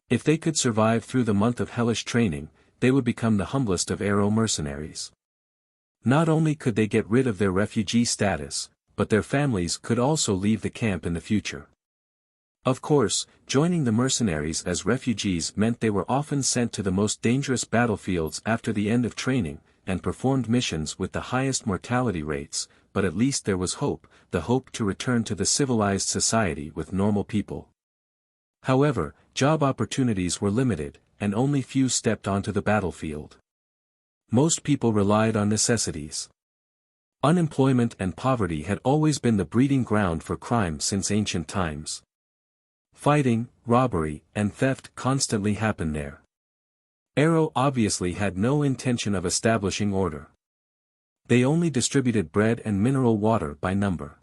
If they could survive through the month of hellish training, they would become the humblest of Arrow mercenaries. Not only could they get rid of their refugee status, but their families could also leave the camp in the future. Of course, joining the mercenaries as refugees meant they were often sent to the most dangerous battlefields after the end of training, and performed missions with the highest mortality rates, but at least there was hope, the hope to return to the civilized society with normal people. However, job opportunities were limited, and only few stepped onto the battlefield. Most people relied on necessities. Unemployment and poverty had always been the breeding ground for crime since ancient times. Fighting, robbery, and theft constantly happened there. Arrow obviously had no intention of establishing order. They only distributed bread and mineral water by number.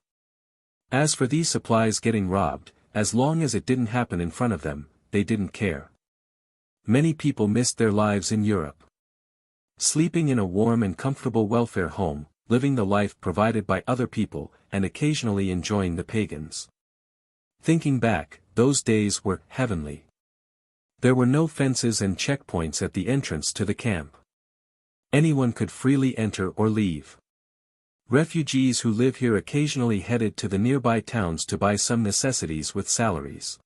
As for these supplies getting robbed, as long as it didn't happen in front of them, they didn't care. Many people missed their lives in Europe. Sleeping in a warm and comfortable welfare home, living the life provided by other people, and occasionally enjoying the pagans. Thinking back, those days were heavenly. There were no fences and checkpoints at the entrance to the camp. Anyone could freely enter or leave. Refugees who live here occasionally headed to the nearby towns to buy some necessities with salaries.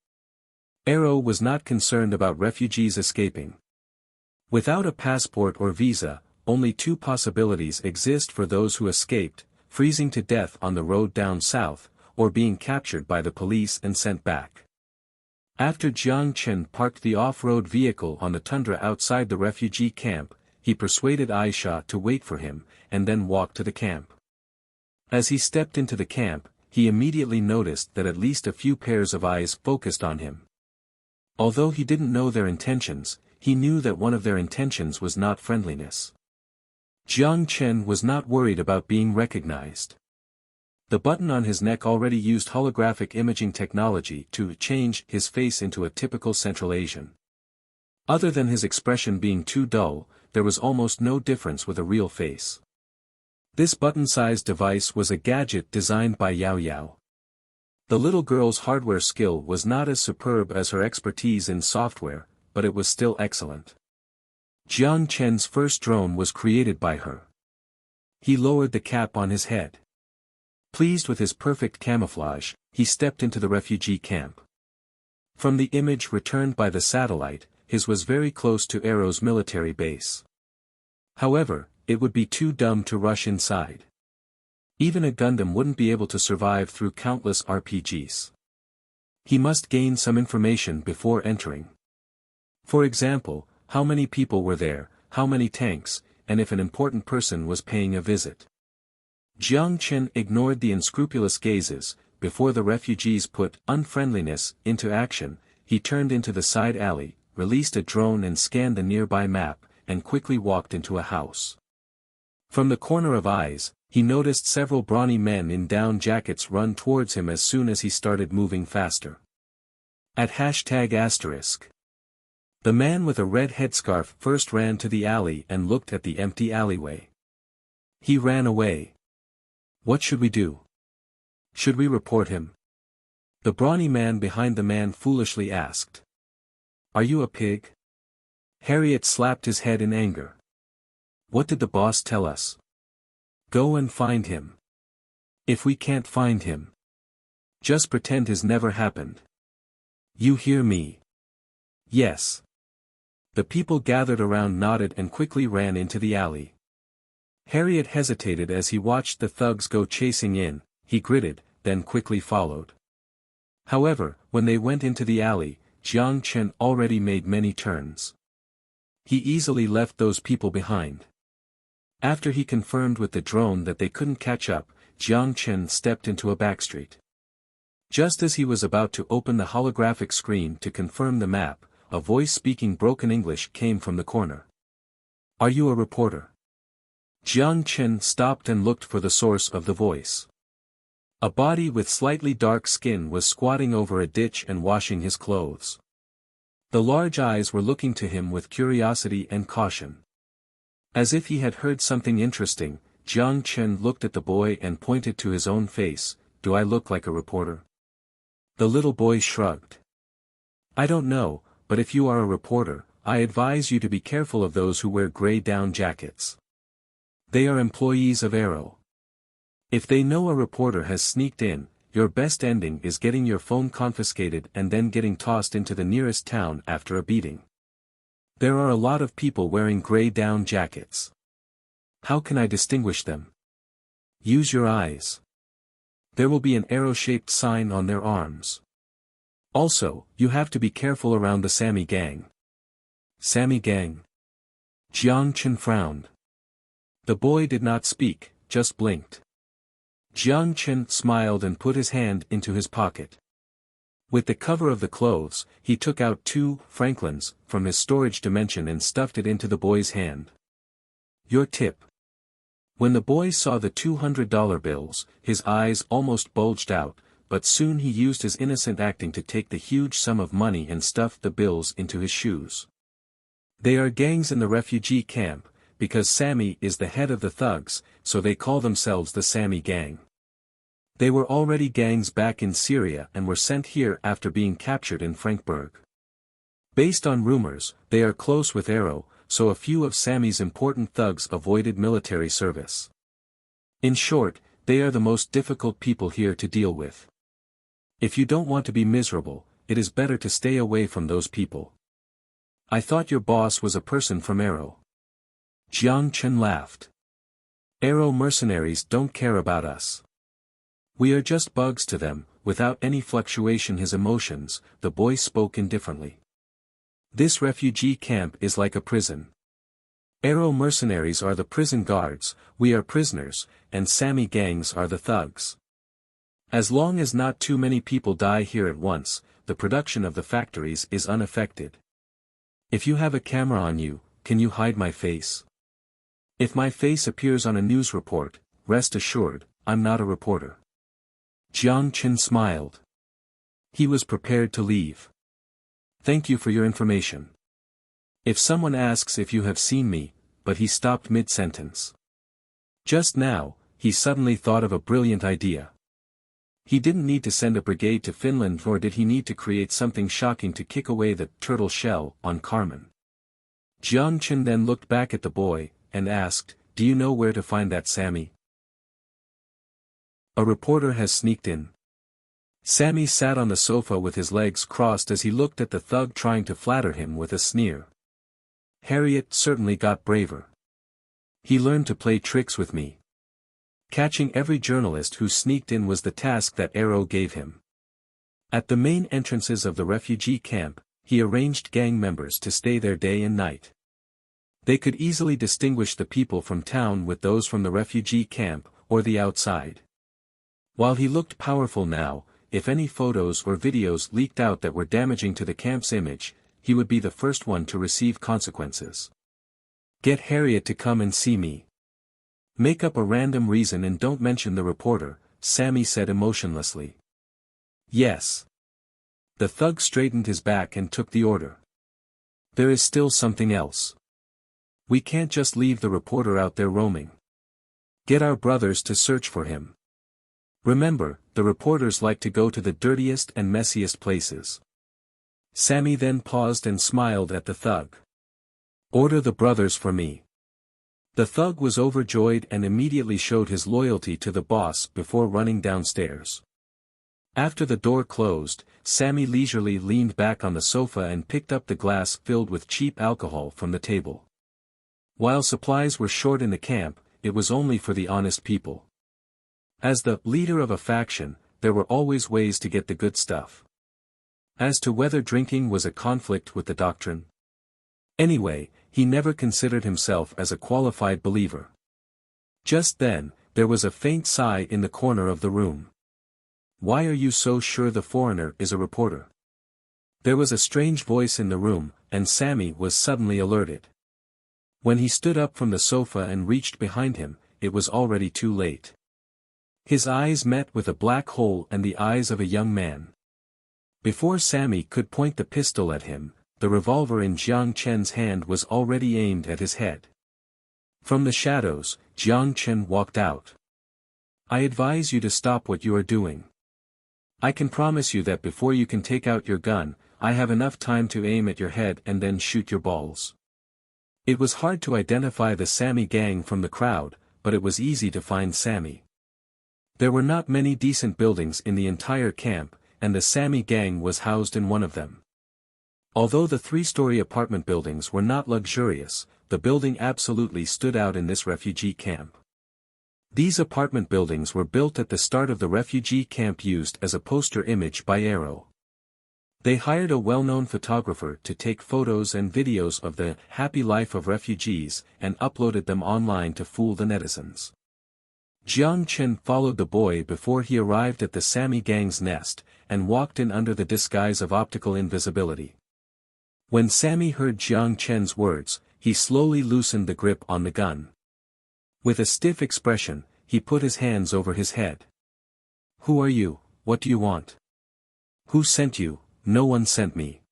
Arrow was not concerned about refugees escaping. Without a passport or visa, only two possibilities exist for those who escaped: freezing to death on the road down south, or being captured by the police and sent back. After Jiang Chen parked the off-road vehicle on the tundra outside the refugee camp, he persuaded Aisha to wait for him, and then walked to the camp. As he stepped into the camp, he immediately noticed that at least a few pairs of eyes focused on him. Although he didn't know their intentions, he knew that one of their intentions was not friendliness. Jiang Chen was not worried about being recognized. The button on his neck already used holographic imaging technology to change his face into a typical Central Asian. Other than his expression being too dull, there was almost no difference with a real face. This button-sized device was a gadget designed by Yao Yao. The little girl's hardware skill was not as superb as her expertise in software, but it was still excellent. Jiang Chen's first drone was created by her. He lowered the cap on his head. Pleased with his perfect camouflage, he stepped into the refugee camp. From the image returned by the satellite, his was very close to Arrow's military base. However, it would be too dumb to rush inside. Even a Gundam wouldn't be able to survive through countless RPGs. He must gain some information before entering. For example, how many people were there, how many tanks, and if an important person was paying a visit. Jiang Chen ignored the unscrupulous gazes. Before the refugees put unfriendliness into action, he turned into the side alley, released a drone and scanned the nearby map, and quickly walked into a house. From the corner of eyes, he noticed several brawny men in down jackets run towards him as soon as he started moving faster. At #**. The man with a red headscarf first ran to the alley and looked at the empty alleyway. He ran away. What should we do? Should we report him? The brawny man behind the man foolishly asked. Are you a pig? Harriet slapped his head in anger. What did the boss tell us? Go and find him. If we can't find him, just pretend his never happened. You hear me? Yes. The people gathered around nodded and quickly ran into the alley. Harriet hesitated as he watched the thugs go chasing in. He gritted, then quickly followed. However, when they went into the alley, Jiang Chen already made many turns. He easily left those people behind. After he confirmed with the drone that they couldn't catch up, Jiang Chen stepped into a backstreet. Just as he was about to open the holographic screen to confirm the map, a voice speaking broken English came from the corner. Are you a reporter? Jiang Chen stopped and looked for the source of the voice. A body with slightly dark skin was squatting over a ditch and washing his clothes. The large eyes were looking to him with curiosity and caution. As if he had heard something interesting, Jiang Chen looked at the boy and pointed to his own face. Do I look like a reporter? The little boy shrugged. I don't know, but if you are a reporter, I advise you to be careful of those who wear gray down jackets. They are employees of Arrow. If they know a reporter has sneaked in, your best ending is getting your phone confiscated and then getting tossed into the nearest town after a beating. There are a lot of people wearing gray down jackets. How can I distinguish them? Use your eyes. There will be an arrow-shaped sign on their arms. Also, you have to be careful around the Sami gang. Sami gang? Jiang Chen frowned. The boy did not speak, just blinked. Jiang Chen smiled and put his hand into his pocket. With the cover of the clothes, he took out 2 franklins from his storage dimension and stuffed it into the boy's hand. Your tip. When the boy saw the $200 bills, his eyes almost bulged out, but soon he used his innocent acting to take the huge sum of money and stuffed the bills into his shoes. They are gangs in the refugee camp, because Sammy is the head of the thugs, so they call themselves the Sammy Gang. They were already gangs back in Syria and were sent here after being captured in Frankfurt. Based on rumors, they are close with Arrow, so a few of Sammy's important thugs avoided military service. In short, they are the most difficult people here to deal with. If you don't want to be miserable, it is better to stay away from those people. I thought your boss was a person from Arrow. Jiang Chen laughed. Arrow mercenaries don't care about us. We are just bugs to them. Without any fluctuation his emotions, the boy spoke indifferently. This refugee camp is like a prison. Arrow mercenaries are the prison guards, we are prisoners, and Sammy gangs are the thugs. As long as not too many people die here at once, the production of the factories is unaffected. If you have a camera on you, can you hide my face? If my face appears on a news report, rest assured, I'm not a reporter. Jiang Chen smiled. He was prepared to leave. Thank you for your information. If someone asks if you have seen me, but he stopped mid-sentence. Just now, he suddenly thought of a brilliant idea. He didn't need to send a brigade to Finland nor did he need to create something shocking to kick away the turtle shell on Carmen. Jiang Chen then looked back at the boy, and asked, do you know where to find that Sammy? A reporter has sneaked in. Sammy sat on the sofa with his legs crossed as he looked at the thug trying to flatter him with a sneer. Harriet certainly got braver. He learned to play tricks with me. Catching every journalist who sneaked in was the task that Arrow gave him. At the main entrances of the refugee camp, he arranged gang members to stay there day and night. They could easily distinguish the people from town with those from the refugee camp, or the outside. While he looked powerful now, if any photos or videos leaked out that were damaging to the camp's image, he would be the first one to receive consequences. Get Harriet to come and see me. Make up a random reason and don't mention the reporter, Sammy said emotionlessly. Yes. The thug straightened his back and took the order. There is still something else. We can't just leave the reporter out there roaming. Get our brothers to search for him. Remember, the reporters like to go to the dirtiest and messiest places. Sammy then paused and smiled at the thug. Order the brothers for me. The thug was overjoyed and immediately showed his loyalty to the boss before running downstairs. After the door closed, Sammy leisurely leaned back on the sofa and picked up the glass filled with cheap alcohol from the table. While supplies were short in the camp, it was only for the honest people. As the leader of a faction, there were always ways to get the good stuff. As to whether drinking was a conflict with the doctrine. Anyway, he never considered himself as a qualified believer. Just then, there was a faint sigh in the corner of the room. Why are you so sure the foreigner is a reporter? There was a strange voice in the room, and Sammy was suddenly alerted. When he stood up from the sofa and reached behind him, it was already too late. His eyes met with a black hole and the eyes of a young man. Before Sammy could point the pistol at him, the revolver in Jiang Chen's hand was already aimed at his head. From the shadows, Jiang Chen walked out. I advise you to stop what you are doing. I can promise you that before you can take out your gun, I have enough time to aim at your head and then shoot your balls. It was hard to identify the Sammy gang from the crowd, but it was easy to find Sammy. There were not many decent buildings in the entire camp, and the Sammy gang was housed in one of them. Although the 3-story apartment buildings were not luxurious, the building absolutely stood out in this refugee camp. These apartment buildings were built at the start of the refugee camp used as a poster image by Arrow. They hired a well-known photographer to take photos and videos of the happy life of refugees and uploaded them online to fool the netizens. Jiang Chen followed the boy before he arrived at the Sammy gang's nest, and walked in under the disguise of optical invisibility. When Sammy heard Jiang Chen's words, he slowly loosened the grip on the gun. With a stiff expression, he put his hands over his head. "Who are you? What do you want?" "Who sent you?" "No one sent me."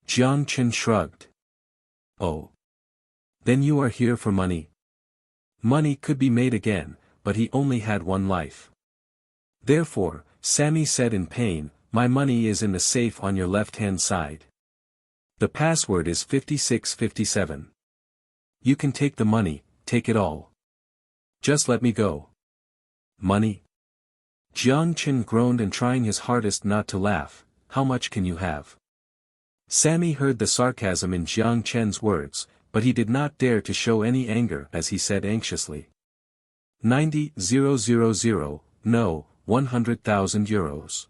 Jiang Chen shrugged. "Oh. Then you are here for money?" Money could be made again, but he only had one life. Therefore, Sammy said in pain, "My money is in the safe on your left-hand side. The password is 5657. You can take the money, take it all. Just let me go." "Money?" Jiang Chen groaned and trying his hardest not to laugh. "How much can you have?" Sammy heard the sarcasm in Jiang Chen's words, but he did not dare to show any anger as he said anxiously. 90,000, no, 100,000 euros.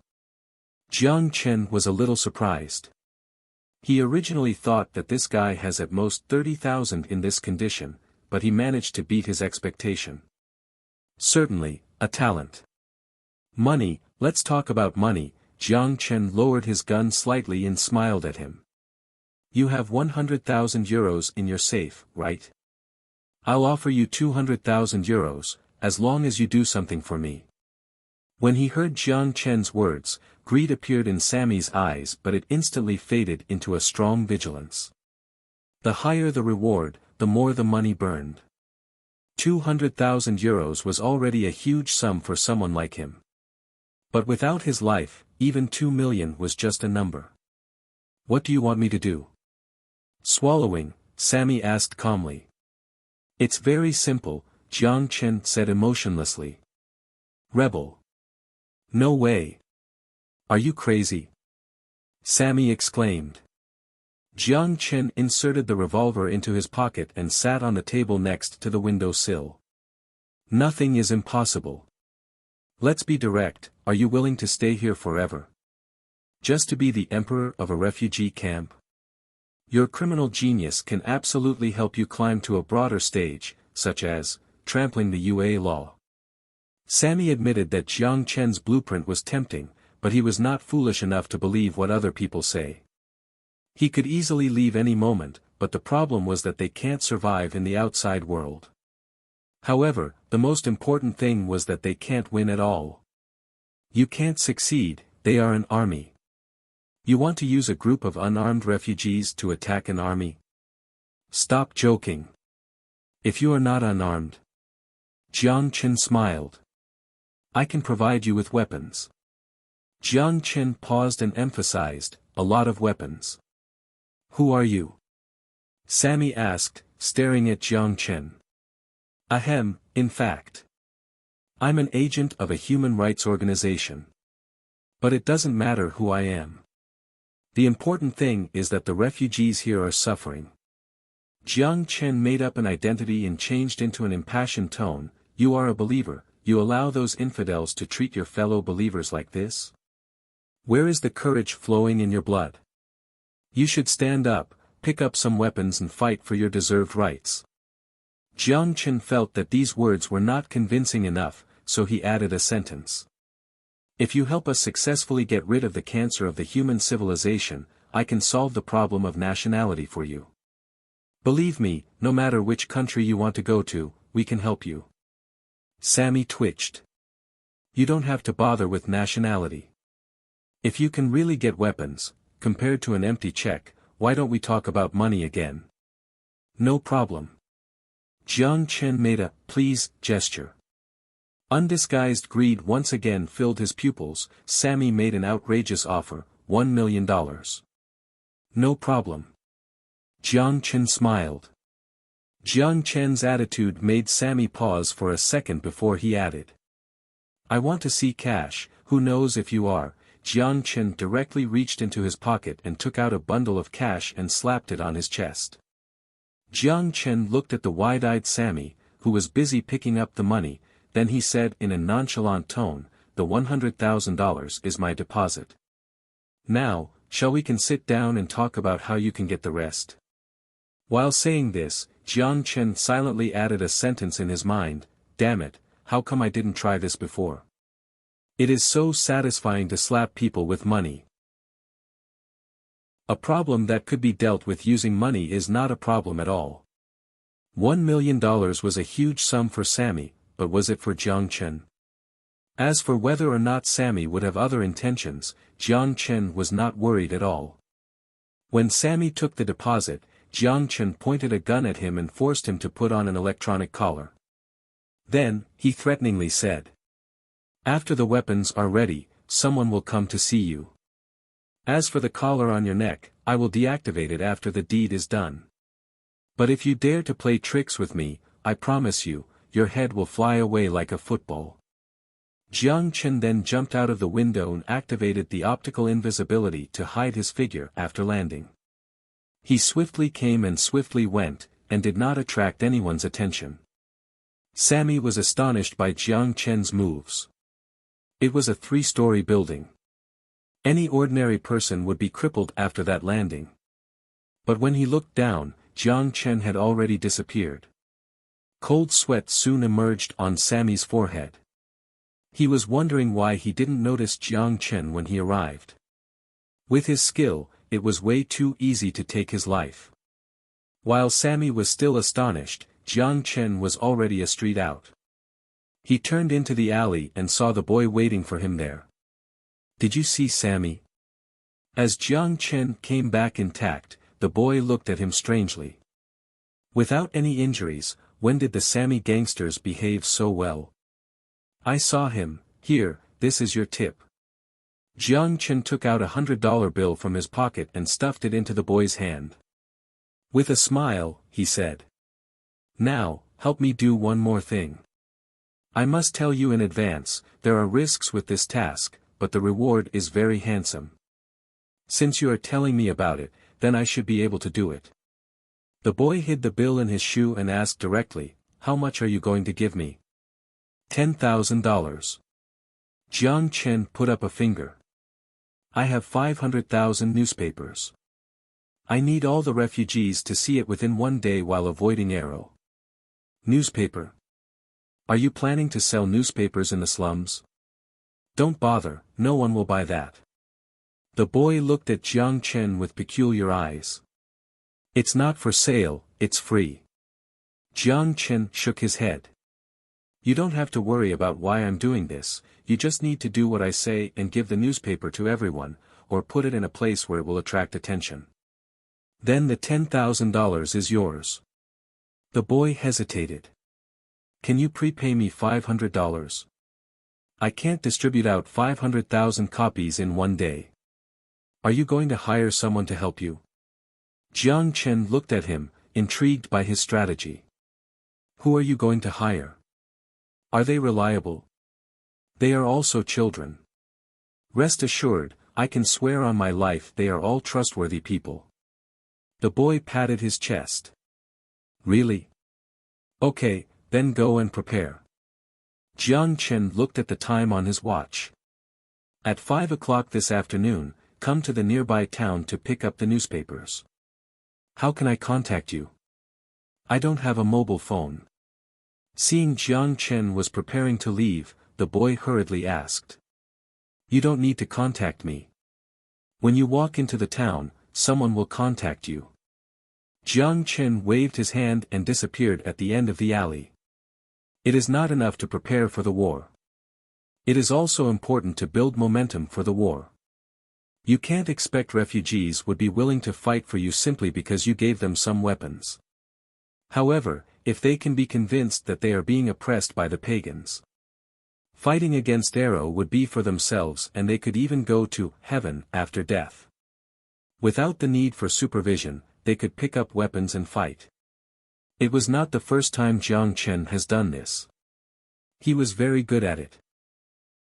Jiang Chen was a little surprised. He originally thought that this guy has at most 30,000 in this condition, but he managed to beat his expectation. Certainly, a talent. "Money, let's talk about money." Jiang Chen lowered his gun slightly and smiled at him. "You have 100,000 euros in your safe, right? I'll offer you 200,000 euros, as long as you do something for me." When he heard Jiang Chen's words, greed appeared in Sammy's eyes, but it instantly faded into a strong vigilance. The higher the reward, the more the money burned. 200,000 euros was already a huge sum for someone like him. But without his life, even 2 million was just a number. "What do you want me to do?" Swallowing, Sammy asked calmly. "It's very simple," Jiang Chen said emotionlessly. "Rebel." "No way. Are you crazy?" Sammy exclaimed. Jiang Chen inserted the revolver into his pocket and sat on the table next to the window sill. "Nothing is impossible. Let's be direct, are you willing to stay here forever? Just to be the emperor of a refugee camp? Your criminal genius can absolutely help you climb to a broader stage, such as trampling the UA law." Sammy admitted that Jiang Chen's blueprint was tempting, but he was not foolish enough to believe what other people say. He could easily leave any moment, but the problem was that they can't survive in the outside world. However, the most important thing was that they can't win at all. You can't succeed, they are an army. You want to use a group of unarmed refugees to attack an army? Stop joking. If you are not unarmed. Jiang Chen smiled. I can provide you with weapons. Jiang Chen paused and emphasized, a lot of weapons. Who are you? Sammy asked, staring at Jiang Chen. Ahem, in fact. I'm an agent of a human rights organization. But it doesn't matter who I am. The important thing is that the refugees here are suffering. Jiang Chen made up an identity and changed into an impassioned tone. You are a believer, you allow those infidels to treat your fellow believers like this? Where is the courage flowing in your blood? You should stand up, pick up some weapons and fight for your deserved rights. Jiang Chen felt that these words were not convincing enough, so he added a sentence. If you help us successfully get rid of the cancer of the human civilization, I can solve the problem of nationality for you. Believe me, no matter which country you want to go to, we can help you. Sammy twitched. You don't have to bother with nationality. If you can really get weapons, compared to an empty check, why don't we talk about money again? No problem. Jiang Chen made a please gesture. Undisguised greed once again filled his pupils. Sammy made an outrageous offer, $1 million. No problem. Jiang Chen smiled. Jiang Chen's attitude made Sammy pause for a second before he added. I want to see cash, who knows if you are. Jiang Chen directly reached into his pocket and took out a bundle of cash and slapped it on his chest. Jiang Chen looked at the wide-eyed Sammy, who was busy picking up the money, then he said in a nonchalant tone, the $100,000 is my deposit. Now, shall we can sit down and talk about how you can get the rest? While saying this, Jiang Chen silently added a sentence in his mind, damn it, how come I didn't try this before? It is so satisfying to slap people with money. A problem that could be dealt with using money is not a problem at all. $1 million was a huge sum for Sammy, but was it for Jiang Chen? As for whether or not Sammy would have other intentions, Jiang Chen was not worried at all. When Sammy took the deposit, Jiang Chen pointed a gun at him and forced him to put on an electronic collar. Then, he threateningly said, "After the weapons are ready, someone will come to see you. As for the collar on your neck, I will deactivate it after the deed is done. But if you dare to play tricks with me, I promise you, your head will fly away like a football." Jiang Chen then jumped out of the window and activated the optical invisibility to hide his figure after landing. He swiftly came and swiftly went, and did not attract anyone's attention. Sammy was astonished by Jiang Chen's moves. It was a 3-story building. Any ordinary person would be crippled after that landing. But when he looked down, Jiang Chen had already disappeared. Cold sweat soon emerged on Sammy's forehead. He was wondering why he didn't notice Jiang Chen when he arrived. With his skill, it was way too easy to take his life. While Sammy was still astonished, Jiang Chen was already a street out. He turned into the alley and saw the boy waiting for him there. "Did you see Sammy?" As Jiang Chen came back intact, the boy looked at him strangely. "Without any injuries, when did the Sammy gangsters behave so well?" "I saw him. Here, this is your tip." Jiang Chen took out a $100 bill from his pocket and stuffed it into the boy's hand. With a smile, he said, "Now, help me do one more thing. I must tell you in advance, there are risks with this task, but the reward is very handsome. Since you are telling me about it, then I should be able to do it." The boy hid the bill in his shoe and asked directly, "How much are you going to give me?" $10,000. Jiang Chen put up a finger. "I have 500,000 newspapers. I need all the refugees to see it within 1 day while avoiding Arrow." "Newspaper? Are you planning to sell newspapers in the slums?" "Don't bother, no one will buy that." The boy looked at Jiang Chen with peculiar eyes. "It's not for sale, it's free." Jiang Chen shook his head. "You don't have to worry about why I'm doing this, you just need to do what I say and give the newspaper to everyone, or put it in a place where it will attract attention. Then the $10,000 is yours." The boy hesitated. "Can you prepay me $500? I can't distribute out 500,000 copies in 1 day. Are you going to hire someone to help you?" Jiang Chen looked at him, intrigued by his strategy. "Who are you going to hire? Are they reliable? They are also children. Rest assured, I can swear on my life they are all trustworthy people." The boy patted his chest. "Really? Okay, then go and prepare." Jiang Chen looked at the time on his watch. "At 5 o'clock this afternoon, come to the nearby town to pick up the newspapers." "How can I contact you?" "I don't have a mobile phone." Seeing Jiang Chen was preparing to leave, the boy hurriedly asked. "You don't need to contact me. When you walk into the town, someone will contact you." Jiang Chen waved his hand and disappeared at the end of the alley. It is not enough to prepare for the war. It is also important to build momentum for the war. You can't expect refugees would be willing to fight for you simply because you gave them some weapons. However, if they can be convinced that they are being oppressed by the pagans, fighting against Arrow would be for themselves, and they could even go to heaven after death. Without the need for supervision, they could pick up weapons and fight. It was not the first time Jiang Chen has done this. He was very good at it.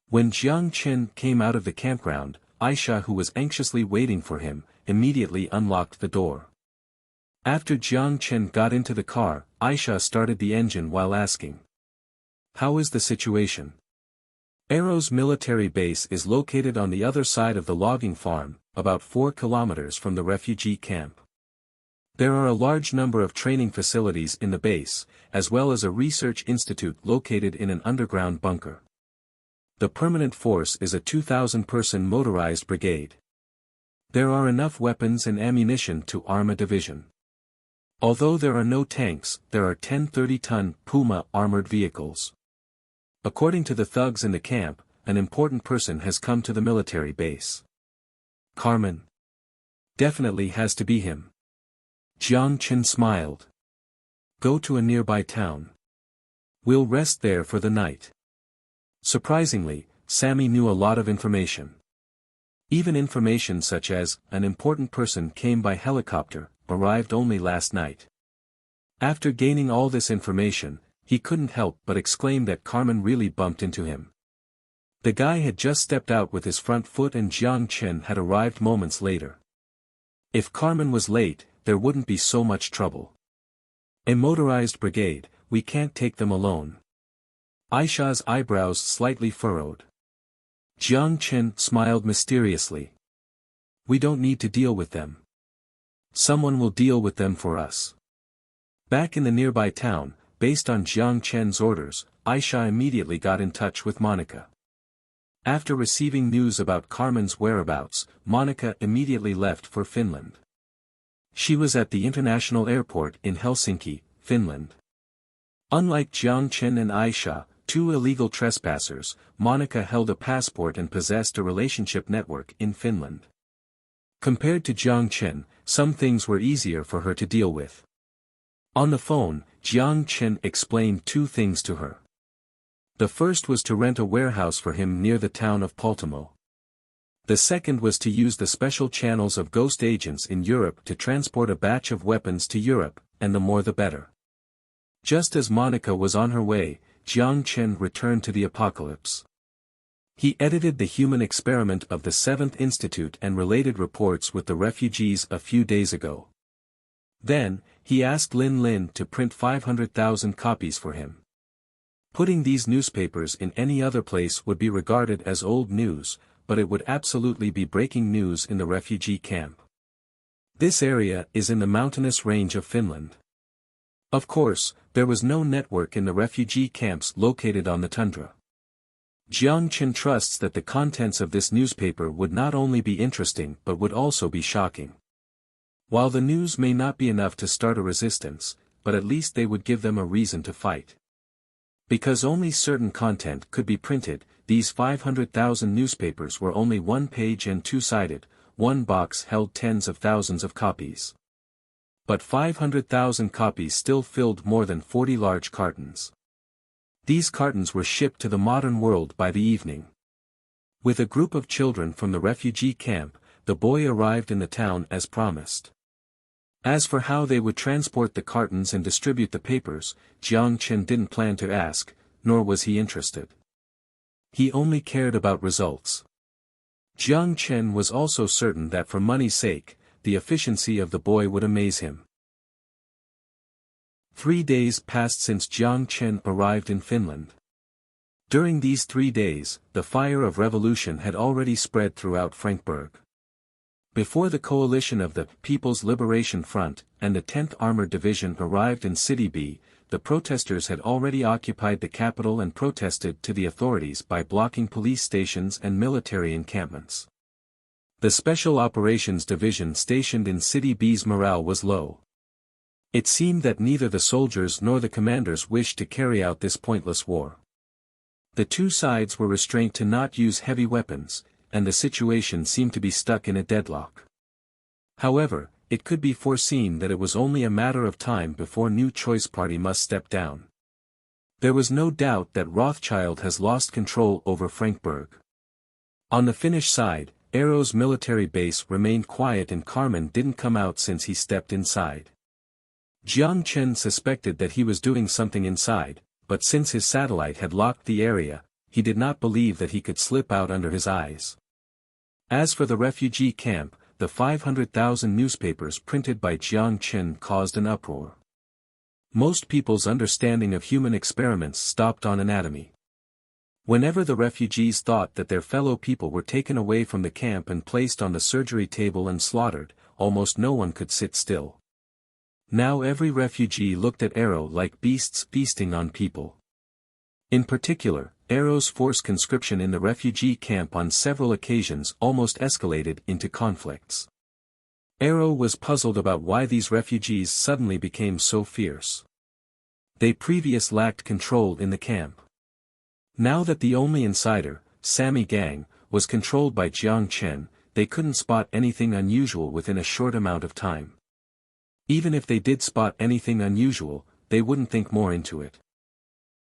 When Jiang Chen came out of the campground, Aisha, who was anxiously waiting for him, immediately unlocked the door. After Jiang Chen got into the car, Aisha started the engine while asking, "How is the situation?" Arrow's military base is located on the other side of the logging farm, about 4 kilometers from the refugee camp. There are a large number of training facilities in the base, as well as a research institute located in an underground bunker. The permanent force is a 2,000-person motorized brigade. There are enough weapons and ammunition to arm a division. Although there are no tanks, there are 10 30-ton Puma armored vehicles. According to the thugs in the camp, an important person has come to the military base. Carmen. Definitely has to be him. Jiang Chen smiled. Go to a nearby town. We'll rest there for the night. Surprisingly, Sammy knew a lot of information. Even information such as, an important person came by helicopter, arrived only last night. After gaining all this information, he couldn't help but exclaim that Carmen really bumped into him. The guy had just stepped out with his front foot and Jiang Chen had arrived moments later. If Carmen was late, there wouldn't be so much trouble. A motorized brigade, we can't take them alone. Aisha's eyebrows slightly furrowed. Jiang Chen smiled mysteriously. We don't need to deal with them. Someone will deal with them for us. Back in the nearby town, based on Jiang Chen's orders, Aisha immediately got in touch with Monica. After receiving news about Carmen's whereabouts, Monica immediately left for Finland. She was at the international airport in Helsinki, Finland. Unlike Jiang Chen and Aisha, two illegal trespassers, Monica held a passport and possessed a relationship network in Finland. Compared to Jiang Chen, some things were easier for her to deal with. On the phone, Jiang Chen explained two things to her. The first was to rent a warehouse for him near the town of Poltamo. The second was to use the special channels of ghost agents in Europe to transport a batch of weapons to Europe, and the more the better. Just as Monica was on her way, Jiang Chen returned to the apocalypse. He edited the human experiment of the 7th Institute and related reports with the refugees a few days ago. Then, he asked Lin Lin to print 500,000 copies for him. Putting these newspapers in any other place would be regarded as old news, but it would absolutely be breaking news in the refugee camp. This area is in the mountainous range of Finland. Of course, there was no network in the refugee camps located on the tundra. Jiang Chen trusts that the contents of this newspaper would not only be interesting but would also be shocking. While the news may not be enough to start a resistance, but at least they would give them a reason to fight. Because only certain content could be printed, these 500,000 newspapers were only one page and two-sided, one box held tens of thousands of copies. But 500,000 copies still filled more than 40 large cartons. These cartons were shipped to the modern world by the evening. With a group of children from the refugee camp, the boy arrived in the town as promised. As for how they would transport the cartons and distribute the papers, Jiang Chen didn't plan to ask, nor was he interested. He only cared about results. Jiang Chen was also certain that for money's sake, the efficiency of the boy would amaze him. 3 days passed since Jiang Chen arrived in Finland. During these 3 days, the fire of revolution had already spread throughout Frankfurt. Before the coalition of the People's Liberation Front and the 10th Armored Division arrived in City B, the protesters had already occupied the capital and protested to the authorities by blocking police stations and military encampments. The Special Operations Division stationed in City B's morale was low. It seemed that neither the soldiers nor the commanders wished to carry out this pointless war. The two sides were restrained to not use heavy weapons, and the situation seemed to be stuck in a deadlock. However, it could be foreseen that it was only a matter of time before new choice party must step down. There was no doubt that Rothschild has lost control over Frankfurt. On the Finnish side, Arrow's military base remained quiet and Carmen didn't come out since he stepped inside. Jiang Chen suspected that he was doing something inside, but since his satellite had locked the area, he did not believe that he could slip out under his eyes. As for the refugee camp, the 500,000 newspapers printed by Jiang Chen caused an uproar. Most people's understanding of human experiments stopped on anatomy. Whenever the refugees thought that their fellow people were taken away from the camp and placed on the surgery table and slaughtered, almost no one could sit still. Now every refugee looked at Arrow like beasts feasting on people. In particular, Arrow's forced conscription in the refugee camp on several occasions almost escalated into conflicts. Arrow was puzzled about why these refugees suddenly became so fierce. They previously lacked control in the camp. Now that the only insider, Sammy Gang, was controlled by Jiang Chen, they couldn't spot anything unusual within a short amount of time. Even if they did spot anything unusual, they wouldn't think more into it.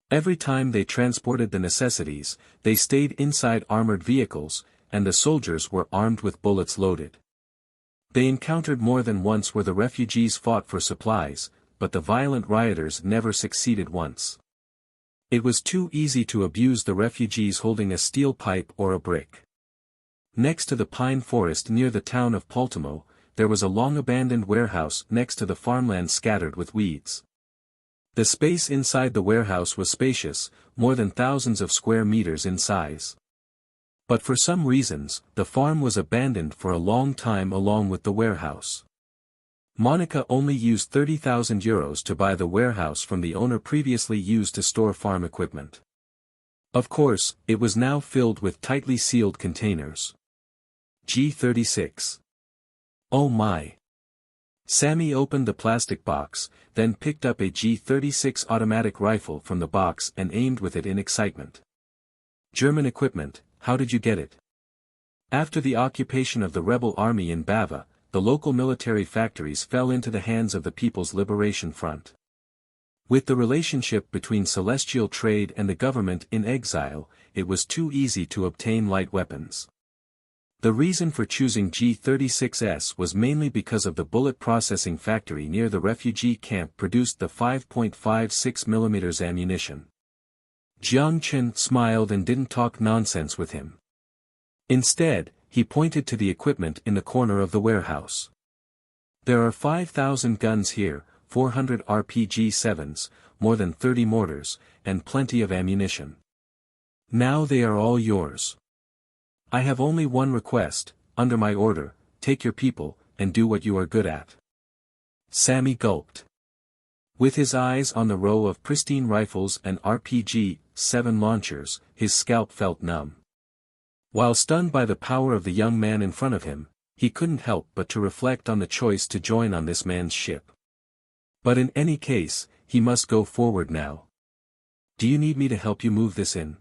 Every time they transported the necessities, they stayed inside armored vehicles, and the soldiers were armed with bullets loaded. They encountered more than once where the refugees fought for supplies, but the violent rioters never succeeded once. It was too easy to abuse the refugees holding a steel pipe or a brick. Next to the pine forest near the town of Poltamo, there was a long-abandoned warehouse next to the farmland scattered with weeds. The space inside the warehouse was spacious, more than thousands of square meters in size. But for some reasons, the farm was abandoned for a long time along with the warehouse. Monica only used €30,000 to buy the warehouse from the owner previously used to store farm equipment. Of course, it was now filled with tightly sealed containers. G36. Oh my! Sammy opened the plastic box, then picked up a G36 automatic rifle from the box and aimed with it in excitement. German equipment, how did you get it? After the occupation of the rebel army in Bava, the local military factories fell into the hands of the People's Liberation Front. With the relationship between celestial trade and the government in exile, it was too easy to obtain light weapons. The reason for choosing G36S was mainly because of the bullet processing factory near the refugee camp produced the 5.56mm ammunition. Jiang Chen smiled and didn't talk nonsense with him. Instead, he pointed to the equipment in the corner of the warehouse. There are 5,000 guns here, 400 RPG-7s, more than 30 mortars, and plenty of ammunition. Now they are all yours. I have only one request, under my order, take your people, and do what you are good at. Sammy gulped. With his eyes on the row of pristine rifles and RPG-7 launchers, his scalp felt numb. While stunned by the power of the young man in front of him, he couldn't help but to reflect on the choice to join on this man's ship. But in any case, he must go forward now. Do you need me to help you move this in?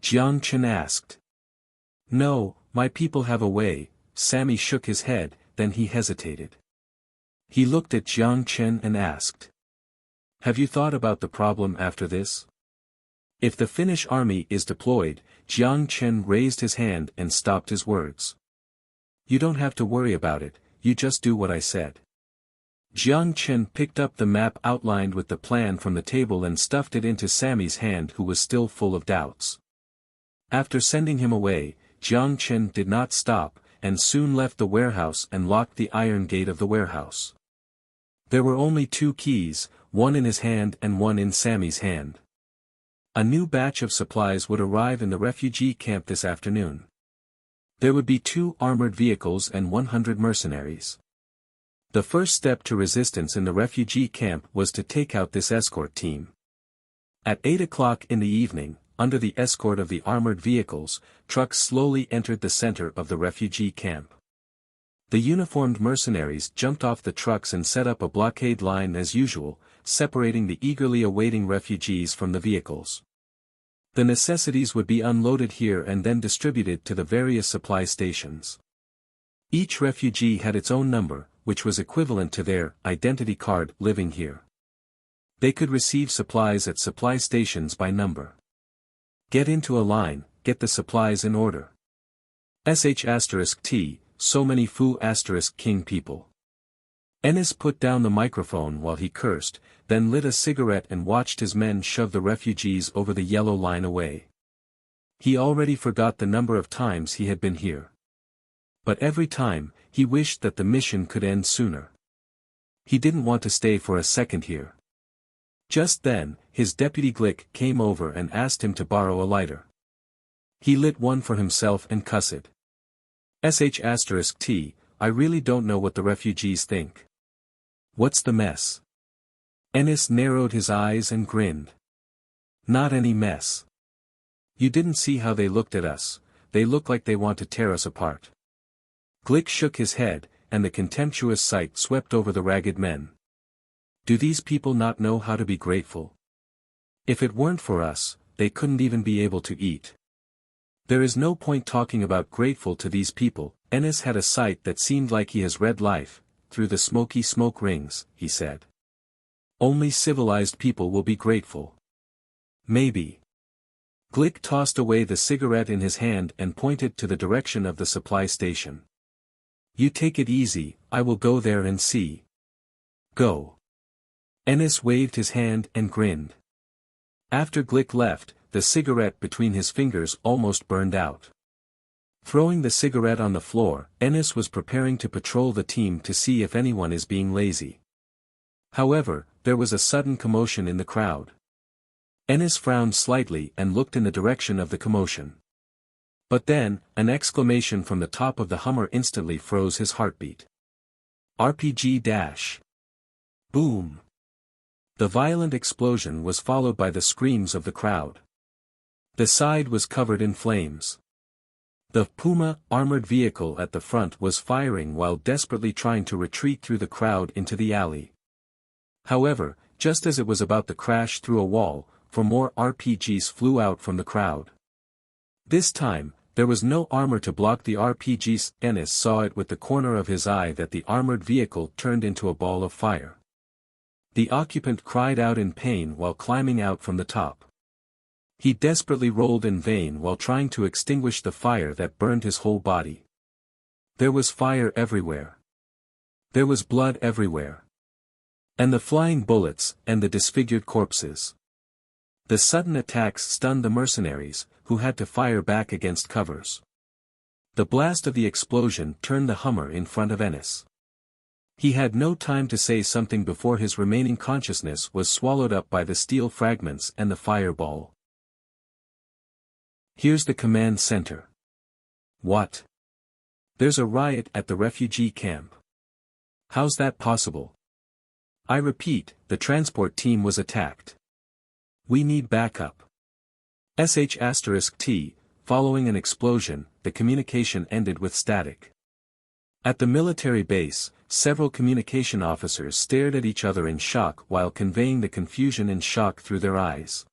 Jiang Chen asked. No, my people have a way. Sammy shook his head, then he hesitated. He looked at Jiang Chen and asked. Have you thought about the problem after this? If the Finnish army is deployed, Jiang Chen raised his hand and stopped his words. You don't have to worry about it, you just do what I said. Jiang Chen picked up the map outlined with the plan from the table and stuffed it into Sammy's hand, who was still full of doubts. After sending him away, Jiang Chen did not stop, and soon left the warehouse and locked the iron gate of the warehouse. There were only 2 keys, one in his hand and one in Sammy's hand. A new batch of supplies would arrive in the refugee camp this afternoon. There would be 2 armored vehicles and 100 mercenaries. The first step to resistance in the refugee camp was to take out this escort team. At 8 o'clock in the evening, under the escort of the armored vehicles, trucks slowly entered the center of the refugee camp. The uniformed mercenaries jumped off the trucks and set up a blockade line as usual, separating the eagerly awaiting refugees from the vehicles. The necessities would be unloaded here and then distributed to the various supply stations. Each refugee had its own number, which was equivalent to their identity card living here. They could receive supplies at supply stations by number. Get into a line, get the supplies in order. *T, so many *King people. Ennis put down the microphone while he cursed, then lit a cigarette and watched his men shove the refugees over the yellow line away. He already forgot the number of times he had been here. But every time, he wished that the mission could end sooner. He didn't want to stay for a second here. Just then, his deputy Glick came over and asked him to borrow a lighter. He lit one for himself and cussed. *T, I really don't know what the refugees think. What's the mess? Ennis narrowed his eyes and grinned. Not any mess. You didn't see how they looked at us, they look like they want to tear us apart. Glick shook his head, and the contemptuous sight swept over the ragged men. Do these people not know how to be grateful? If it weren't for us, they couldn't even be able to eat. There is no point talking about grateful to these people. Ennis had a sight that seemed like he has read life, through the smoky smoke rings, he said. Only civilized people will be grateful. Maybe. Glick tossed away the cigarette in his hand and pointed to the direction of the supply station. You take it easy, I will go there and see. Go. Ennis waved his hand and grinned. After Glick left, the cigarette between his fingers almost burned out. Throwing the cigarette on the floor, Ennis was preparing to patrol the team to see if anyone is being lazy. However, there was a sudden commotion in the crowd. Ennis frowned slightly and looked in the direction of the commotion. But then, an exclamation from the top of the Hummer instantly froze his heartbeat. RPG-. Boom! The violent explosion was followed by the screams of the crowd. The side was covered in flames. The Puma, armored vehicle at the front was firing while desperately trying to retreat through the crowd into the alley. However, just as it was about to crash through a wall, 4 more RPGs flew out from the crowd. This time, there was no armor to block the RPGs. Ennis saw it with the corner of his eye that the armored vehicle turned into a ball of fire. The occupant cried out in pain while climbing out from the top. He desperately rolled in vain while trying to extinguish the fire that burned his whole body. There was fire everywhere. There was blood everywhere. And the flying bullets, and the disfigured corpses. The sudden attacks stunned the mercenaries, who had to fire back against covers. The blast of the explosion turned the Hummer in front of Ennis. He had no time to say something before his remaining consciousness was swallowed up by the steel fragments and the fireball. Here's the command center. What? There's a riot at the refugee camp. How's that possible? I repeat, the transport team was attacked. We need backup. *T, following an explosion, the communication ended with static. At the military base, several communication officers stared at each other in shock while conveying the confusion and shock through their eyes.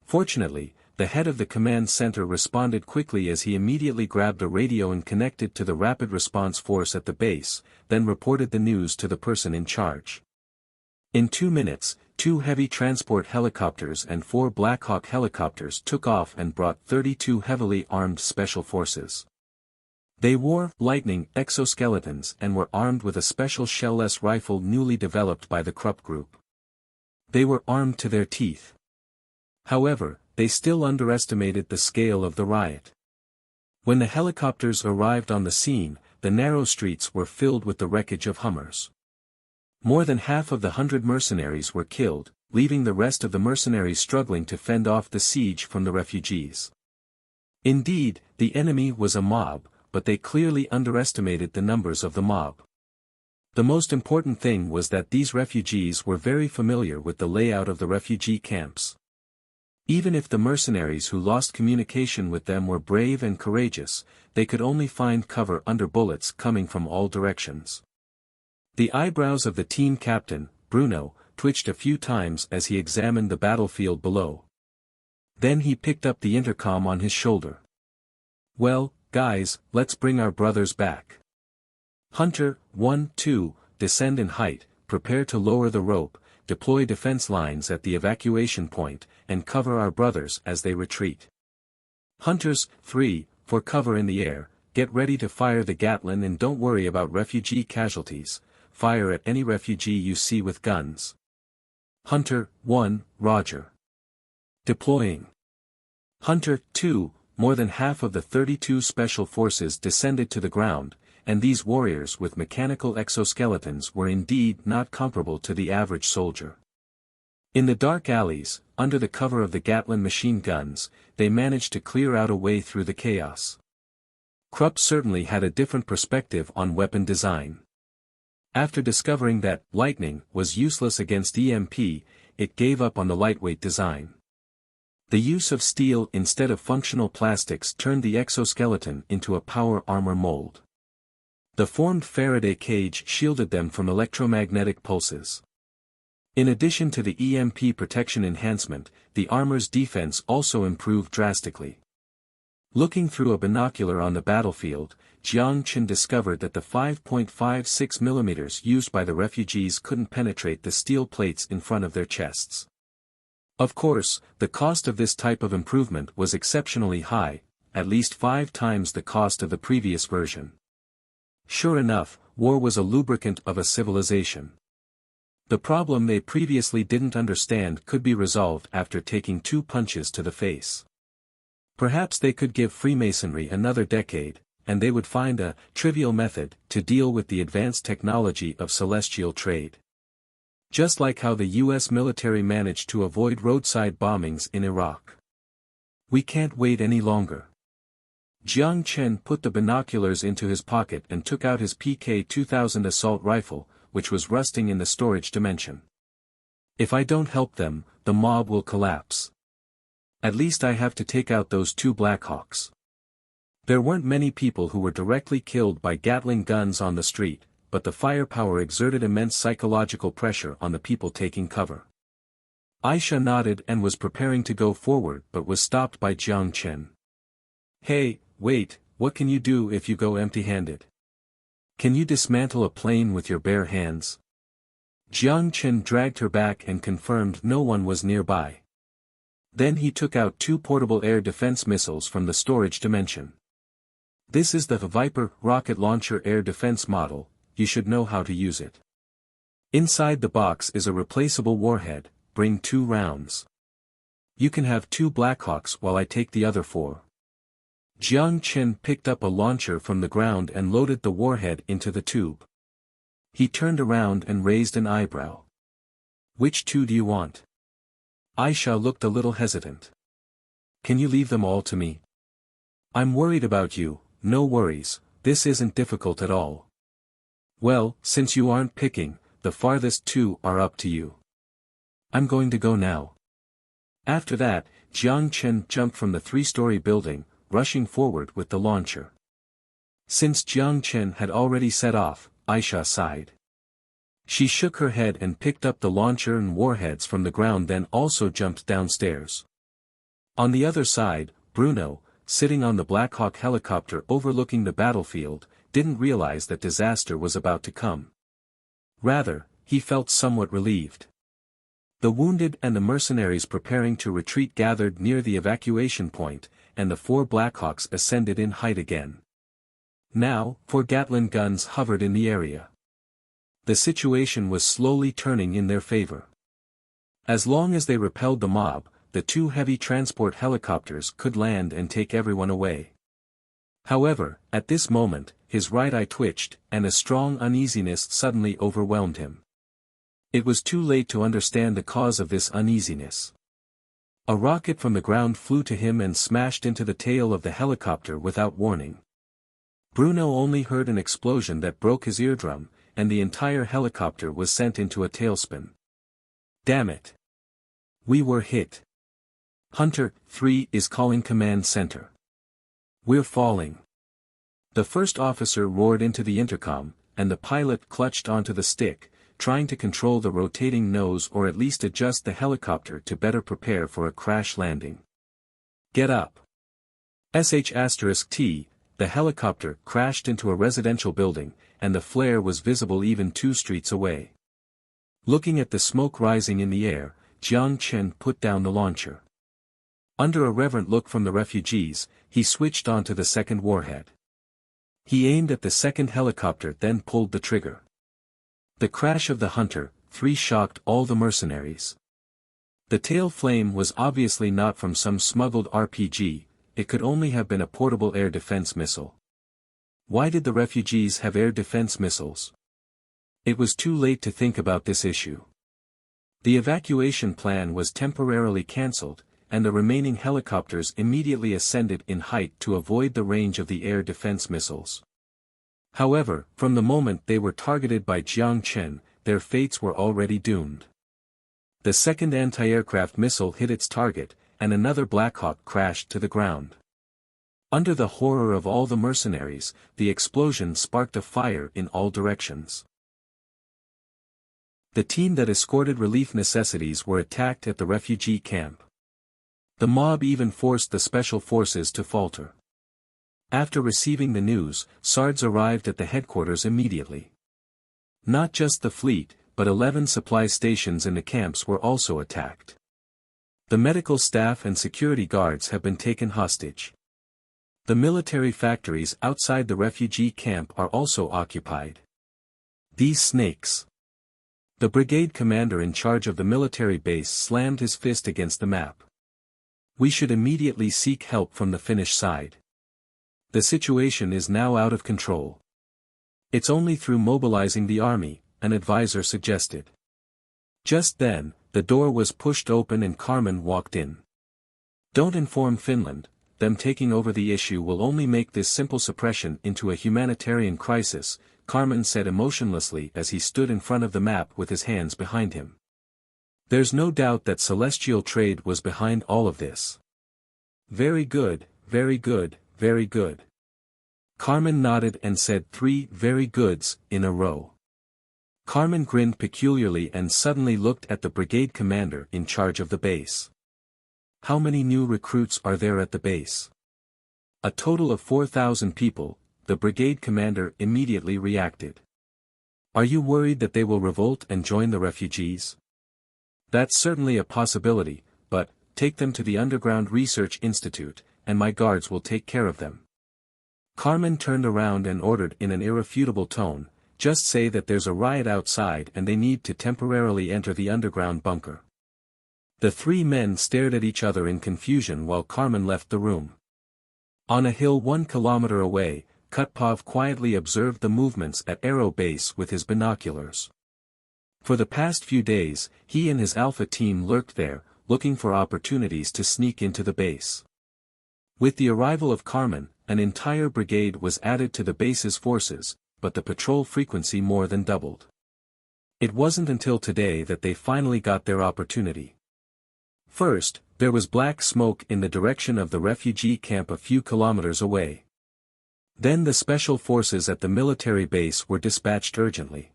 Fortunately, the head of the command center responded quickly as he immediately grabbed a radio and connected to the rapid response force at the base, then reported the news to the person in charge. In 2 minutes, 2 heavy transport helicopters and 4 Black Hawk helicopters took off and brought 32 heavily armed special forces. They wore Lightning exoskeletons and were armed with a special shell-less rifle newly developed by the Krupp Group. They were armed to their teeth. However, they still underestimated the scale of the riot. When the helicopters arrived on the scene, the narrow streets were filled with the wreckage of Hummers. More than half of the 100 mercenaries were killed, leaving the rest of the mercenaries struggling to fend off the siege from the refugees. Indeed, the enemy was a mob, but they clearly underestimated the numbers of the mob. The most important thing was that these refugees were very familiar with the layout of the refugee camps. Even if the mercenaries who lost communication with them were brave and courageous, they could only find cover under bullets coming from all directions. The eyebrows of the team captain, Bruno, twitched a few times as he examined the battlefield below. Then he picked up the intercom on his shoulder. Well, guys, let's bring our brothers back. Hunter, 1-2, descend in height, prepare to lower the rope, deploy defense lines at the evacuation point, and cover our brothers as they retreat. Hunters, 3, for cover in the air, get ready to fire the Gatling and don't worry about refugee casualties, fire at any refugee you see with guns. Hunter, 1, Roger. Deploying. Hunter, 2, more than half of the 32 special forces descended to the ground, and these warriors with mechanical exoskeletons were indeed not comparable to the average soldier. In the dark alleys, under the cover of the Gatling machine guns, they managed to clear out a way through the chaos. Krupp certainly had a different perspective on weapon design. After discovering that lightning was useless against EMP, it gave up on the lightweight design. The use of steel instead of functional plastics turned the exoskeleton into a power armor mold. The formed Faraday cage shielded them from electromagnetic pulses. In addition to the EMP protection enhancement, the armor's defense also improved drastically. Looking through a binocular on the battlefield, Jiang Chen discovered that the 5.56 mm used by the refugees couldn't penetrate the steel plates in front of their chests. Of course, the cost of this type of improvement was exceptionally high, at least 5 times the cost of the previous version. Sure enough, war was a lubricant of a civilization. The problem they previously didn't understand could be resolved after taking 2 punches to the face. Perhaps they could give Freemasonry another decade, and they would find a trivial method to deal with the advanced technology of celestial trade. Just like how the US military managed to avoid roadside bombings in Iraq. We can't wait any longer. Jiang Chen put the binoculars into his pocket and took out his PK-2000 assault rifle, which was rusting in the storage dimension. If I don't help them, the mob will collapse. At least I have to take out those 2 Blackhawks. There weren't many people who were directly killed by Gatling guns on the street, but the firepower exerted immense psychological pressure on the people taking cover. Aisha nodded and was preparing to go forward but was stopped by Jiang Chen. Hey, wait, what can you do if you go empty-handed? Can you dismantle a plane with your bare hands? Jiang Chen dragged her back and confirmed no one was nearby. Then he took out 2 portable air defense missiles from the storage dimension. This is the Viper rocket launcher air defense model, you should know how to use it. Inside the box is a replaceable warhead, bring 2 rounds. You can have 2 Blackhawks while I take the other 4. Jiang Chen picked up a launcher from the ground and loaded the warhead into the tube. He turned around and raised an eyebrow. Which 2 do you want? Aisha looked a little hesitant. Can you leave them all to me? I'm worried about you. No worries, this isn't difficult at all. Well, since you aren't picking, the farthest 2 are up to you. I'm going to go now. After that, Jiang Chen jumped from the 3-story building, rushing forward with the launcher. Since Jiang Chen had already set off, Aisha sighed. She shook her head and picked up the launcher and warheads from the ground, then also jumped downstairs. On the other side, Bruno, sitting on the Black Hawk helicopter overlooking the battlefield, didn't realize that disaster was about to come. Rather, he felt somewhat relieved. The wounded and the mercenaries preparing to retreat gathered near the evacuation point, and the 4 Blackhawks ascended in height again. Now, 4 Gatling guns hovered in the area. The situation was slowly turning in their favor. As long as they repelled the mob, the 2 heavy transport helicopters could land and take everyone away. However, at this moment, his right eye twitched, and a strong uneasiness suddenly overwhelmed him. It was too late to understand the cause of this uneasiness. A rocket from the ground flew to him and smashed into the tail of the helicopter without warning. Bruno only heard an explosion that broke his eardrum, and the entire helicopter was sent into a tailspin. Damn it! We were hit. Hunter 3 is calling command center. We're falling. The first officer roared into the intercom, and the pilot clutched onto the stick, trying to control the rotating nose or at least adjust the helicopter to better prepare for a crash landing. Get up. *T, the helicopter crashed into a residential building, and the flare was visible even 2 streets away. Looking at the smoke rising in the air, Jiang Chen put down the launcher. Under a reverent look from the refugees, he switched on to the second warhead. He aimed at the second helicopter, then pulled the trigger. The crash of the Hunter 3 shocked all the mercenaries. The tail flame was obviously not from some smuggled RPG, it could only have been a portable air defense missile. Why did the refugees have air defense missiles? It was too late to think about this issue. The evacuation plan was temporarily cancelled, and the remaining helicopters immediately ascended in height to avoid the range of the air defense missiles. However, from the moment they were targeted by Jiang Chen, their fates were already doomed. The second anti-aircraft missile hit its target, and another Black Hawk crashed to the ground. Under the horror of all the mercenaries, the explosion sparked a fire in all directions. The team that escorted relief necessities were attacked at the refugee camp. The mob even forced the special forces to falter. After receiving the news, SARDs arrived at the headquarters immediately. Not just the fleet, but 11 supply stations in the camps were also attacked. The medical staff and security guards have been taken hostage. The military factories outside the refugee camp are also occupied. These snakes. The brigade commander in charge of the military base slammed his fist against the map. We should immediately seek help from the Finnish side. The situation is now out of control. It's only through mobilizing the army, an advisor suggested. Just then, the door was pushed open and Carmen walked in. Don't inform Finland, them taking over the issue will only make this simple suppression into a humanitarian crisis, Carmen said emotionlessly as he stood in front of the map with his hands behind him. There's no doubt that celestial trade was behind all of this. Very good, very good, very good. Carmen nodded and said 3 very goods in a row. Carmen grinned peculiarly and suddenly looked at the brigade commander in charge of the base. How many new recruits are there at the base? A total of 4,000 people, the brigade commander immediately reacted. Are you worried that they will revolt and join the refugees? That's certainly a possibility, but, take them to the Underground Research Institute, and my guards will take care of them. Carmen turned around and ordered in an irrefutable tone, just say that there's a riot outside and they need to temporarily enter the underground bunker. The 3 men stared at each other in confusion while Carmen left the room. On a hill 1 kilometer away, Kutpov quietly observed the movements at Aero Base with his binoculars. For the past few days, he and his Alpha team lurked there, looking for opportunities to sneak into the base. With the arrival of Carmen, an entire brigade was added to the base's forces, but the patrol frequency more than doubled. It wasn't until today that they finally got their opportunity. First, there was black smoke in the direction of the refugee camp a few kilometers away. Then the special forces at the military base were dispatched urgently.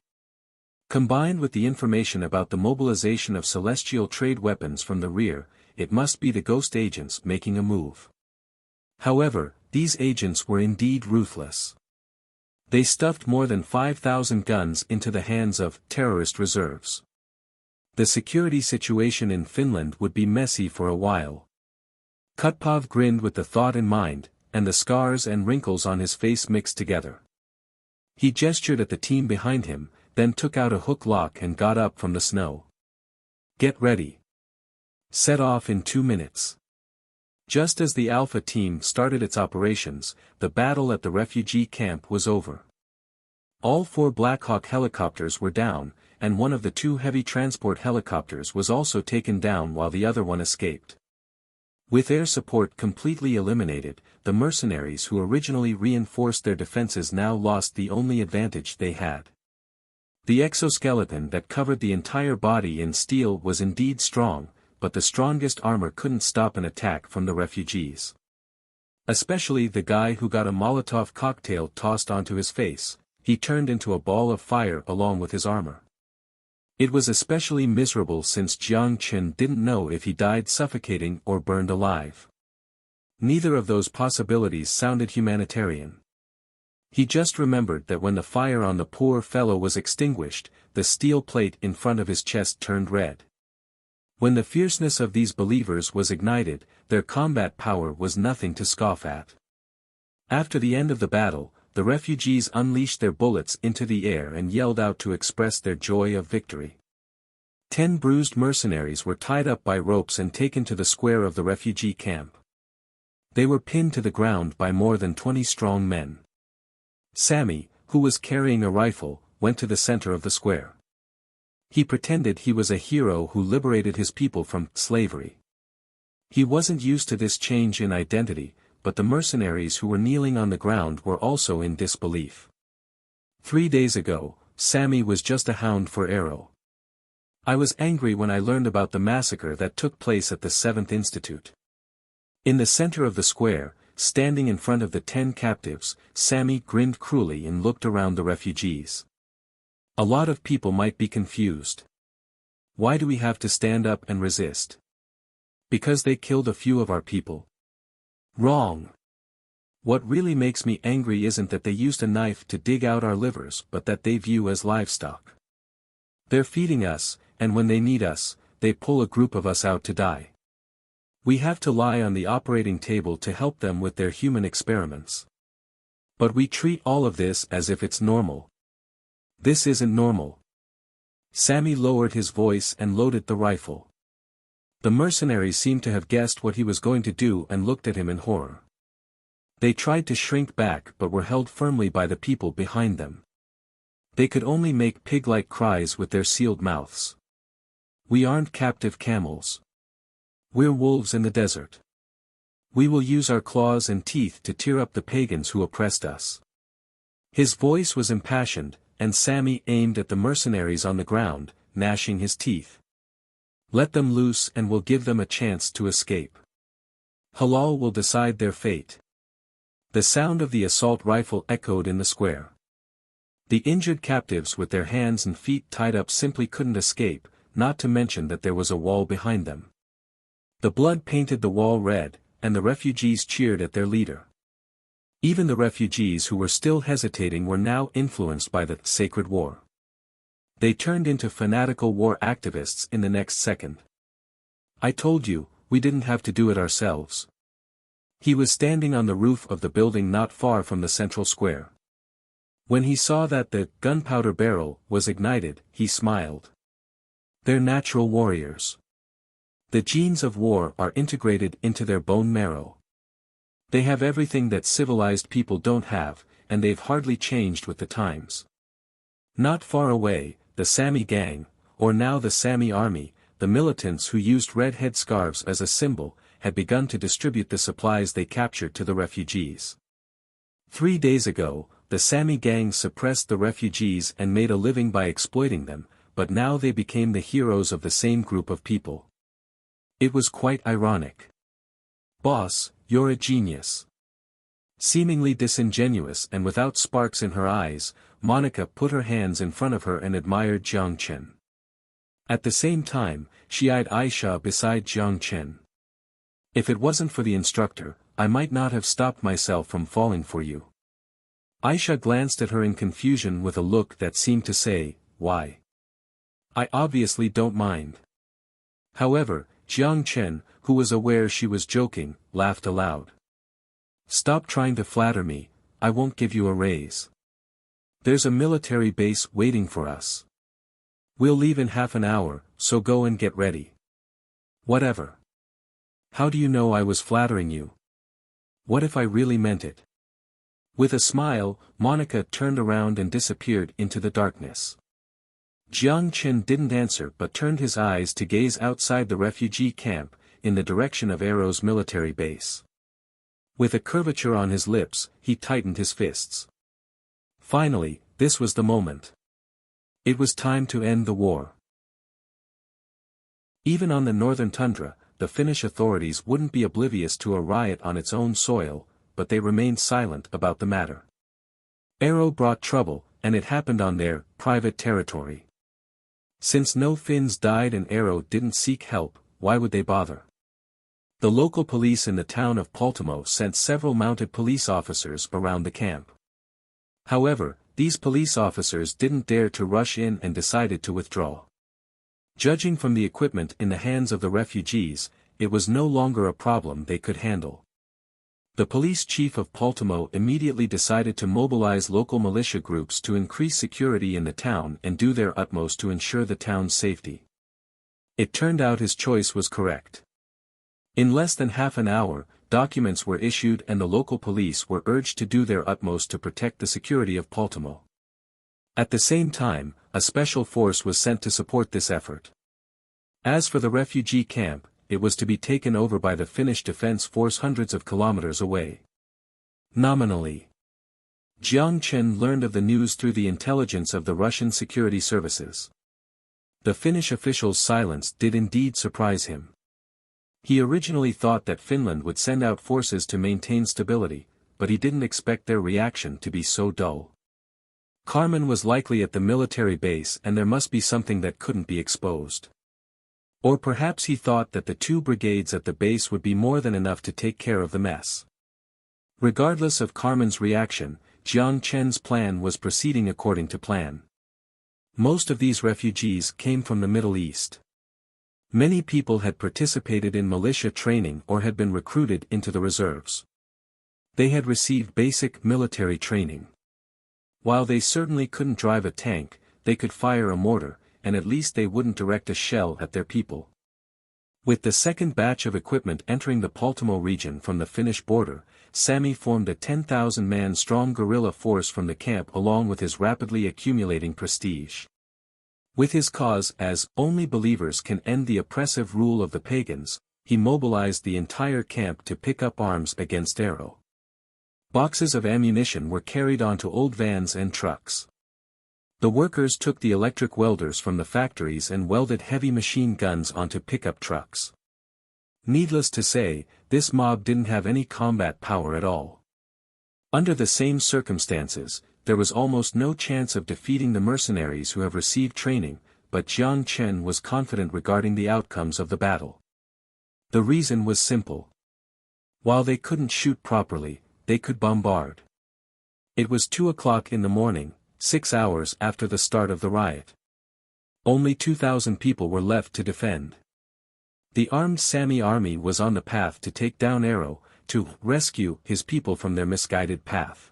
Combined with the information about the mobilization of celestial trade weapons from the rear, it must be the ghost agents making a move. However, these agents were indeed ruthless. They stuffed more than 5,000 guns into the hands of terrorist reserves. The security situation in Finland would be messy for a while. Kutpov grinned with the thought in mind, and the scars and wrinkles on his face mixed together. He gestured at the team behind him, then took out a hook lock and got up from the snow. Get ready. Set off in 2 minutes. Just as the Alpha team started its operations, the battle at the refugee camp was over. All 4 Black Hawk helicopters were down, and one of the 2 heavy transport helicopters was also taken down while the other one escaped. With air support completely eliminated, the mercenaries who originally reinforced their defenses now lost the only advantage they had. The exoskeleton that covered the entire body in steel was indeed strong, but the strongest armor couldn't stop an attack from the refugees. Especially the guy who got a Molotov cocktail tossed onto his face, he turned into a ball of fire along with his armor. It was especially miserable since Jiang Chen didn't know if he died suffocating or burned alive. Neither of those possibilities sounded humanitarian. He just remembered that when the fire on the poor fellow was extinguished, the steel plate in front of his chest turned red. When the fierceness of these believers was ignited, their combat power was nothing to scoff at. After the end of the battle, the refugees unleashed their bullets into the air and yelled out to express their joy of victory. 10 bruised mercenaries were tied up by ropes and taken to the square of the refugee camp. They were pinned to the ground by more than 20 strong men. Sammy, who was carrying a rifle, went to the center of the square. He pretended he was a hero who liberated his people from slavery. He wasn't used to this change in identity, but the mercenaries who were kneeling on the ground were also in disbelief. 3 days ago, Sammy was just a hound for Arrow. I was angry when I learned about the massacre that took place at the 7th Institute. In the center of the square, standing in front of the 10 captives, Sammy grinned cruelly and looked around the refugees. A lot of people might be confused. Why do we have to stand up and resist? Because they killed a few of our people? Wrong. What really makes me angry isn't that they used a knife to dig out our livers but that they view as livestock. They're feeding us, and when they need us, they pull a group of us out to die. We have to lie on the operating table to help them with their human experiments. But we treat all of this as if it's normal. This isn't normal. Sammy lowered his voice and loaded the rifle. The mercenaries seemed to have guessed what he was going to do and looked at him in horror. They tried to shrink back but were held firmly by the people behind them. They could only make pig-like cries with their sealed mouths. We aren't captive camels. We're wolves in the desert. We will use our claws and teeth to tear up the pagans who oppressed us. His voice was impassioned, and Sammy aimed at the mercenaries on the ground, gnashing his teeth. Let them loose and we'll give them a chance to escape. Halal will decide their fate. The sound of the assault rifle echoed in the square. The injured captives with their hands and feet tied up simply couldn't escape, not to mention that there was a wall behind them. The blood painted the wall red, and the refugees cheered at their leader. Even the refugees who were still hesitating were now influenced by the sacred war. They turned into fanatical war activists in the next second. I told you, we didn't have to do it ourselves. He was standing on the roof of the building not far from the central square. When he saw that the gunpowder barrel was ignited, he smiled. They're natural warriors. The genes of war are integrated into their bone marrow. They have everything that civilized people don't have, and they've hardly changed with the times. Not far away, the Sami gang, or now the Sami army, the militants who used red headscarves as a symbol, had begun to distribute the supplies they captured to the refugees. 3 days ago, the Sami gang suppressed the refugees and made a living by exploiting them, but now they became the heroes of the same group of people. It was quite ironic. Boss, you're a genius. Seemingly disingenuous and without sparks in her eyes, Monica put her hands in front of her and admired Jiang Chen. At the same time, she eyed Aisha beside Jiang Chen. If it wasn't for the instructor, I might not have stopped myself from falling for you. Aisha glanced at her in confusion with a look that seemed to say, why? I obviously don't mind. However, Jiang Chen, who was aware she was joking, laughed aloud. Stop trying to flatter me, I won't give you a raise. There's a military base waiting for us. We'll leave in half an hour, so go and get ready. Whatever. How do you know I was flattering you? What if I really meant it? With a smile, Monica turned around and disappeared into the darkness. Jiang Chen didn't answer but turned his eyes to gaze outside the refugee camp, in the direction of Arrow's military base. With a curvature on his lips, he tightened his fists. Finally, this was the moment. It was time to end the war. Even on the northern tundra, the Finnish authorities wouldn't be oblivious to a riot on its own soil, but they remained silent about the matter. Arrow brought trouble, and it happened on their private territory. Since no Finns died and Arrow didn't seek help, why would they bother? The local police in the town of Poltimo sent several mounted police officers around the camp. However, these police officers didn't dare to rush in and decided to withdraw. Judging from the equipment in the hands of the refugees, it was no longer a problem they could handle. The police chief of Poltimo immediately decided to mobilize local militia groups to increase security in the town and do their utmost to ensure the town's safety. It turned out his choice was correct. In less than half an hour, documents were issued and the local police were urged to do their utmost to protect the security of Poltimo. At the same time, a special force was sent to support this effort. As for the refugee camp, it was to be taken over by the Finnish defense force hundreds of kilometers away. Nominally, Jiang Chen learned of the news through the intelligence of the Russian security services. The Finnish official's silence did indeed surprise him. He originally thought that Finland would send out forces to maintain stability, but he didn't expect their reaction to be so dull. Carmen was likely at the military base and there must be something that couldn't be exposed. Or perhaps he thought that the 2 brigades at the base would be more than enough to take care of the mess. Regardless of Carmen's reaction, Jiang Chen's plan was proceeding according to plan. Most of these refugees came from the Middle East. Many people had participated in militia training or had been recruited into the reserves. They had received basic military training. While they certainly couldn't drive a tank, they could fire a mortar, and at least they wouldn't direct a shell at their people. With the second batch of equipment entering the Paltamo region from the Finnish border, Sami formed a 10,000-man strong guerrilla force from the camp along with his rapidly accumulating prestige. With his cause as only believers can end the oppressive rule of the pagans, he mobilized the entire camp to pick up arms against Arrow. Boxes of ammunition were carried onto old vans and trucks. The workers took the electric welders from the factories and welded heavy machine guns onto pickup trucks. Needless to say, this mob didn't have any combat power at all. Under the same circumstances, there was almost no chance of defeating the mercenaries who have received training, but Jiang Chen was confident regarding the outcomes of the battle. The reason was simple. While they couldn't shoot properly, they could bombard. It was 2 o'clock in the morning, 6 hours after the start of the riot. Only 2,000 people were left to defend. The armed Sami army was on the path to take down Arrow, to rescue his people from their misguided path.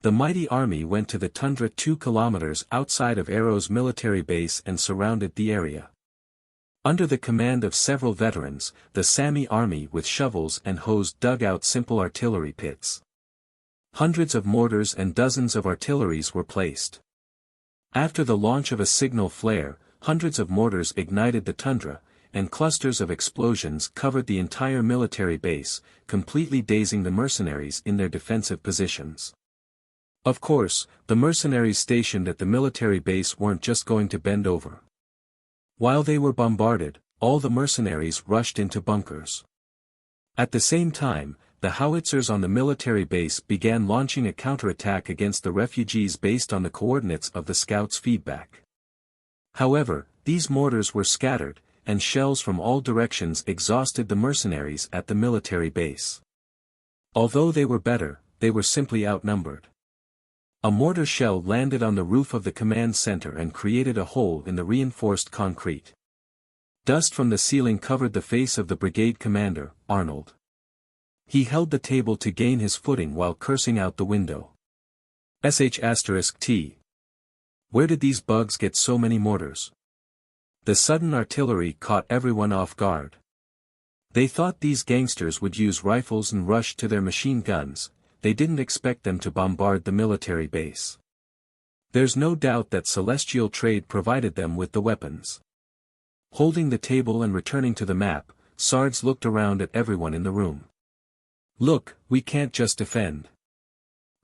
The mighty army went to the tundra 2 kilometers outside of Arrow's military base and surrounded the area. Under the command of several veterans, the Sami army with shovels and hoes dug out simple artillery pits. Hundreds of mortars and dozens of artilleries were placed. After the launch of a signal flare, hundreds of mortars ignited the tundra, and clusters of explosions covered the entire military base, completely dazing the mercenaries in their defensive positions. Of course, the mercenaries stationed at the military base weren't just going to bend over. While they were bombarded, all the mercenaries rushed into bunkers. At the same time, the howitzers on the military base began launching a counterattack against the refugees based on the coordinates of the scouts' feedback. However, these mortars were scattered, and shells from all directions exhausted the mercenaries at the military base. Although they were better, they were simply outnumbered. A mortar shell landed on the roof of the command center and created a hole in the reinforced concrete. Dust from the ceiling covered the face of the brigade commander, Arnold. He held the table to gain his footing while cursing out the window. *T. Where did these bugs get so many mortars? The sudden artillery caught everyone off guard. They thought these gangsters would use rifles and rush to their machine guns. They didn't expect them to bombard the military base. There's no doubt that Celestial Trade provided them with the weapons. Holding the table and returning to the map, Sards looked around at everyone in the room. Look, we can't just defend.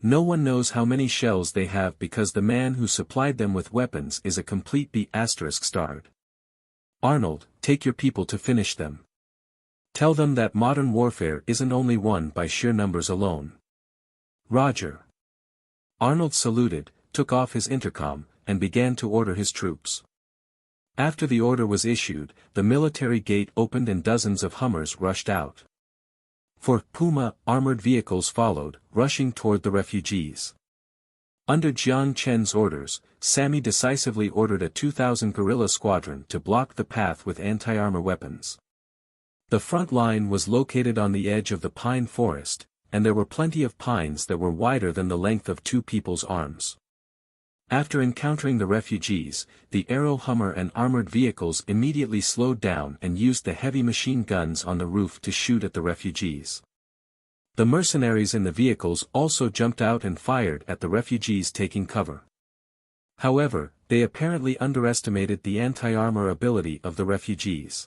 No one knows how many shells they have because the man who supplied them with weapons is a complete B*****. Arnold, take your people to finish them. Tell them that modern warfare isn't only won by sheer numbers alone. Roger. Arnold saluted, took off his intercom, and began to order his troops. After the order was issued, the military gate opened and dozens of Hummers rushed out. For Puma, armored vehicles followed, rushing toward the refugees. Under Jiang Chen's orders, Sami decisively ordered a 2,000 guerrilla squadron to block the path with anti-armor weapons. The front line was located on the edge of the pine forest, and there were plenty of pines that were wider than the length of two people's arms. After encountering the refugees, the Arrow Hummer and armored vehicles immediately slowed down and used the heavy machine guns on the roof to shoot at the refugees. The mercenaries in the vehicles also jumped out and fired at the refugees taking cover. However, they apparently underestimated the anti-armor ability of the refugees.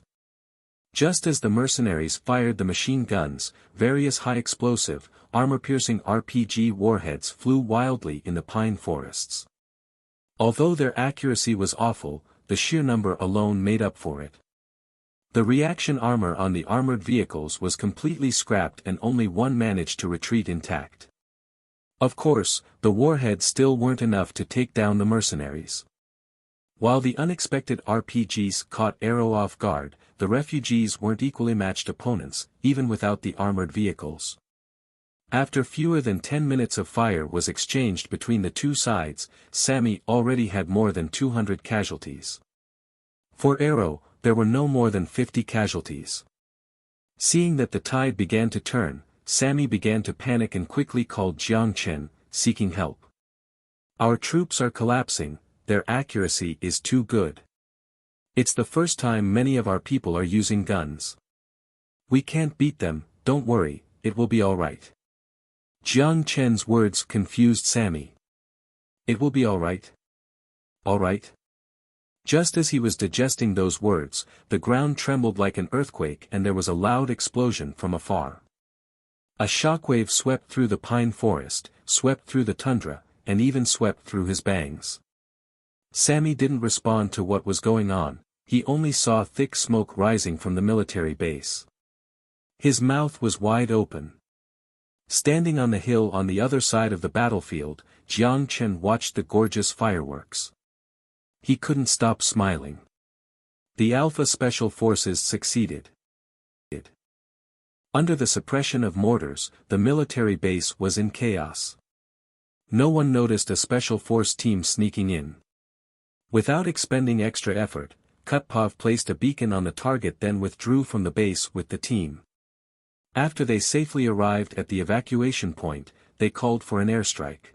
Just as the mercenaries fired the machine guns, various high-explosive, armor-piercing RPG warheads flew wildly in the pine forests. Although their accuracy was awful, the sheer number alone made up for it. The reaction armor on the armored vehicles was completely scrapped and only one managed to retreat intact. Of course, the warheads still weren't enough to take down the mercenaries. While the unexpected RPGs caught Arrow off guard, the refugees weren't equally matched opponents, even without the armored vehicles. After fewer than 10 minutes of fire was exchanged between the two sides, Sammy already had more than 200 casualties. For Arrow, there were no more than 50 casualties. Seeing that the tide began to turn, Sammy began to panic and quickly called Jiang Chen, seeking help. "Our troops are collapsing, their accuracy is too good. It's the first time many of our people are using guns. We can't beat them, don't worry, it will be alright." Jiang Chen's words confused Sammy. "It will be alright? Alright?" Just as he was digesting those words, the ground trembled like an earthquake and there was a loud explosion from afar. A shockwave swept through the pine forest, swept through the tundra, and even swept through his bangs. Sammy didn't respond to what was going on, he only saw thick smoke rising from the military base. His mouth was wide open. Standing on the hill on the other side of the battlefield, Jiang Chen watched the gorgeous fireworks. He couldn't stop smiling. The Alpha Special Forces succeeded. Under the suppression of mortars, the military base was in chaos. No one noticed a special force team sneaking in. Without expending extra effort, Kutpov placed a beacon on the target then withdrew from the base with the team. After they safely arrived at the evacuation point, they called for an airstrike.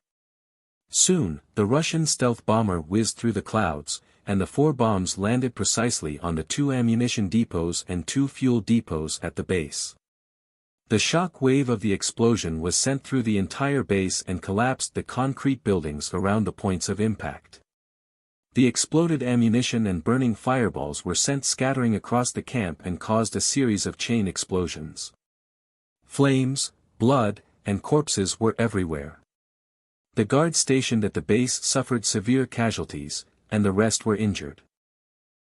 Soon, the Russian stealth bomber whizzed through the clouds, and the 4 bombs landed precisely on the 2 ammunition depots and 2 fuel depots at the base. The shock wave of the explosion was sent through the entire base and collapsed the concrete buildings around the points of impact. The exploded ammunition and burning fireballs were sent scattering across the camp and caused a series of chain explosions. Flames, blood, and corpses were everywhere. The guards stationed at the base suffered severe casualties, and the rest were injured.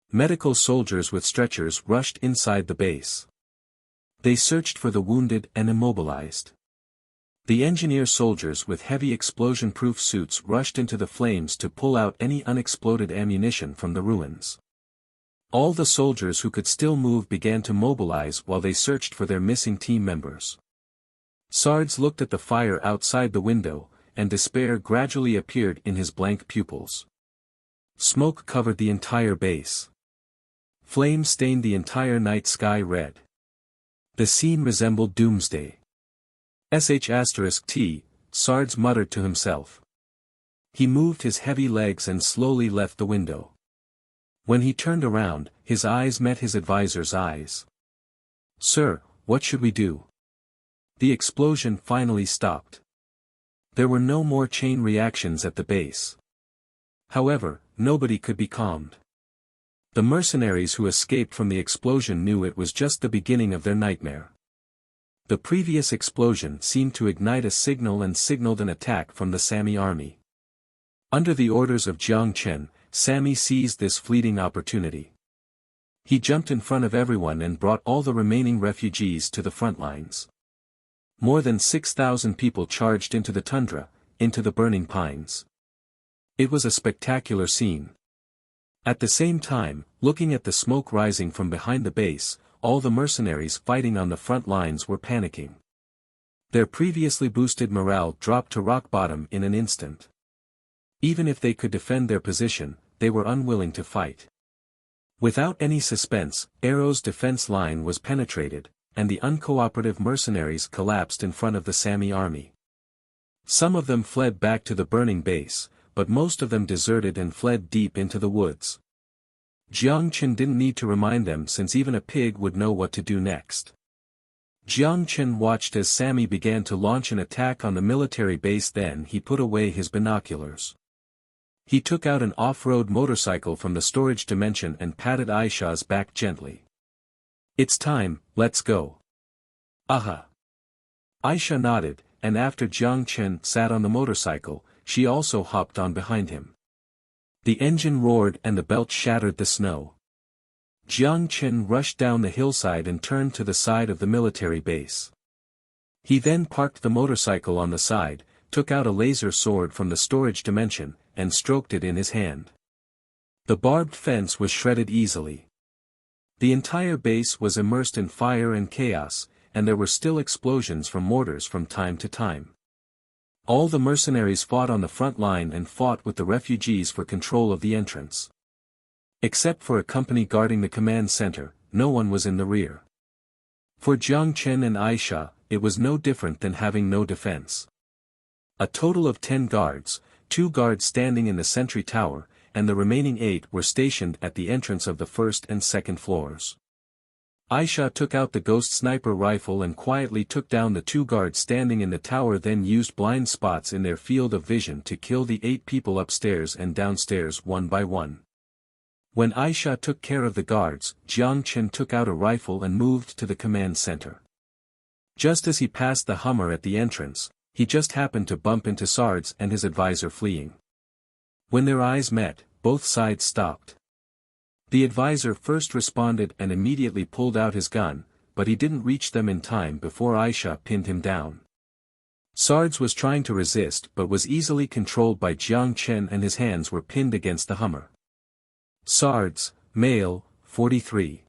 Medical soldiers with stretchers rushed inside the base. They searched for the wounded and immobilized. The engineer soldiers with heavy explosion-proof suits rushed into the flames to pull out any unexploded ammunition from the ruins. All the soldiers who could still move began to mobilize while they searched for their missing team members. Sards looked at the fire outside the window, and despair gradually appeared in his blank pupils. Smoke covered the entire base. Flames stained the entire night sky red. The scene resembled doomsday. *T, Sards muttered to himself. He moved his heavy legs and slowly left the window. When he turned around, his eyes met his advisor's eyes. "Sir, what should we do?" The explosion finally stopped. There were no more chain reactions at the base. However, nobody could be calmed. The mercenaries who escaped from the explosion knew it was just the beginning of their nightmare. The previous explosion seemed to ignite a signal and signaled an attack from the Sami army. Under the orders of Jiang Chen, Sammy seized this fleeting opportunity. He jumped in front of everyone and brought all the remaining refugees to the front lines. More than 6,000 people charged into the tundra, into the burning pines. It was a spectacular scene. At the same time, looking at the smoke rising from behind the base, all the mercenaries fighting on the front lines were panicking. Their previously boosted morale dropped to rock bottom in an instant. Even if they could defend their position, they were unwilling to fight. Without any suspense, Arrow's defense line was penetrated, and the uncooperative mercenaries collapsed in front of the Sami army. Some of them fled back to the burning base, but most of them deserted and fled deep into the woods. Jiang Chen didn't need to remind them since even a pig would know what to do next. Jiang Chen watched as Sami began to launch an attack on the military base, then he put away his binoculars. He took out an off-road motorcycle from the storage dimension and patted Aisha's back gently. "It's time, let's go." "Aha." Aisha nodded, and after Jiang Chen sat on the motorcycle, she also hopped on behind him. The engine roared and the belt shattered the snow. Jiang Chen rushed down the hillside and turned to the side of the military base. He then parked the motorcycle on the side, took out a laser sword from the storage dimension, and stroked it in his hand. The barbed fence was shredded easily. The entire base was immersed in fire and chaos, and there were still explosions from mortars from time to time. All the mercenaries fought on the front line and fought with the refugees for control of the entrance. Except for a company guarding the command center, no one was in the rear. For Jiang Chen and Aisha, it was no different than having no defense. A total of 10 guards, 2 guards standing in the sentry tower, and the remaining 8 were stationed at the entrance of the first and second floors. Aisha took out the ghost sniper rifle and quietly took down the 2 guards standing in the tower, then used blind spots in their field of vision to kill the 8 people upstairs and downstairs one by one. When Aisha took care of the guards, Jiang Chen took out a rifle and moved to the command center. Just as he passed the Hummer at the entrance, he just happened to bump into Sards and his advisor fleeing. When their eyes met, both sides stopped. The advisor first responded and immediately pulled out his gun, but he didn't reach them in time before Aisha pinned him down. Sards was trying to resist but was easily controlled by Jiang Chen and his hands were pinned against the Hummer. Sards, male, 43.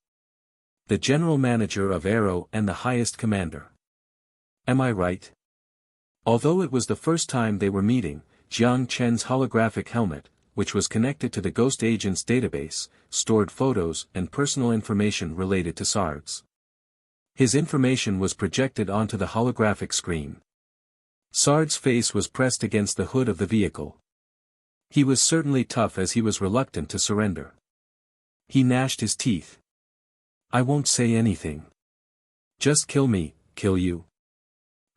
The general manager of Aero and the highest commander. Am I right? Although it was the first time they were meeting, Jiang Chen's holographic helmet, which was connected to the Ghost Agent's database, stored photos and personal information related to Sards. His information was projected onto the holographic screen. Sards' face was pressed against the hood of the vehicle. He was certainly tough as he was reluctant to surrender. He gnashed his teeth. "I won't say anything. Just kill me, kill you.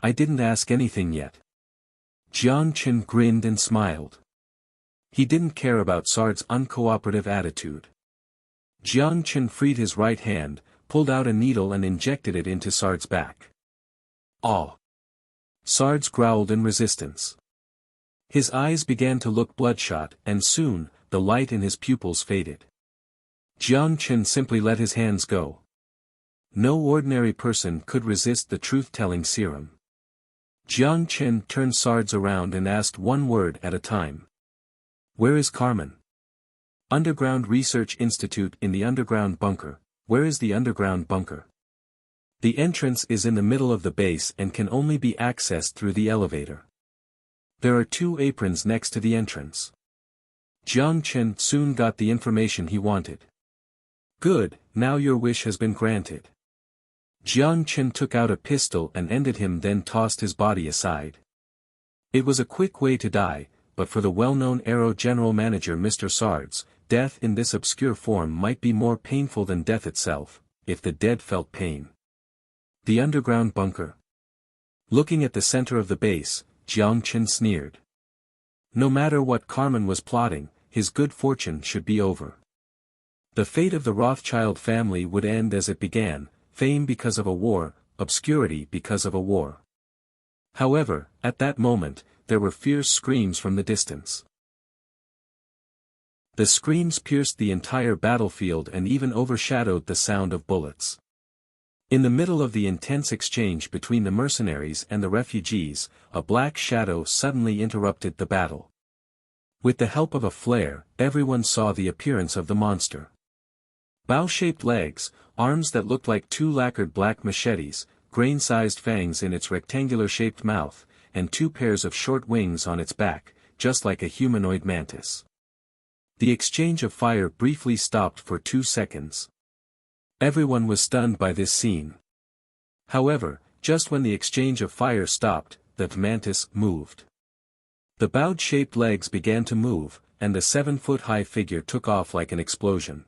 I didn't ask anything yet." Jiang Chen grinned and smiled. He didn't care about Sards' uncooperative attitude. Jiang Chen freed his right hand, pulled out a needle and injected it into Sards' back. "Aw!" Sards growled in resistance. His eyes began to look bloodshot, and soon, the light in his pupils faded. Jiang Chen simply let his hands go. No ordinary person could resist the truth-telling serum. Jiang Chen turned Sards around and asked one word at a time. "Where is Carmen?" "Underground Research Institute in the underground bunker." "Where is the underground bunker?" "The entrance is in the middle of the base and can only be accessed through the elevator. There are 2 aprons next to the entrance." Jiang Chen soon got the information he wanted. "Good, now your wish has been granted." Jiang Chen took out a pistol and ended him, then tossed his body aside. It was a quick way to die, but for the well-known Aero General Manager Mr. Sards, death in this obscure form might be more painful than death itself, if the dead felt pain. The underground bunker. Looking at the center of the base, Jiang Chen sneered. No matter what Carmen was plotting, his good fortune should be over. The fate of the Rothschild family would end as it began, fame because of a war, obscurity because of a war. However, at that moment, there were fierce screams from the distance. The screams pierced the entire battlefield and even overshadowed the sound of bullets. In the middle of the intense exchange between the mercenaries and the refugees, a black shadow suddenly interrupted the battle. With the help of a flare, everyone saw the appearance of the monster. Bow-shaped legs, arms that looked like 2 lacquered black machetes, grain-sized fangs in its rectangular-shaped mouth, and 2 pairs of short wings on its back, just like a humanoid mantis. The exchange of fire briefly stopped for 2 seconds. Everyone was stunned by this scene. However, just when the exchange of fire stopped, the mantis moved. The bowed-shaped legs began to move, and the 7-foot-high figure took off like an explosion.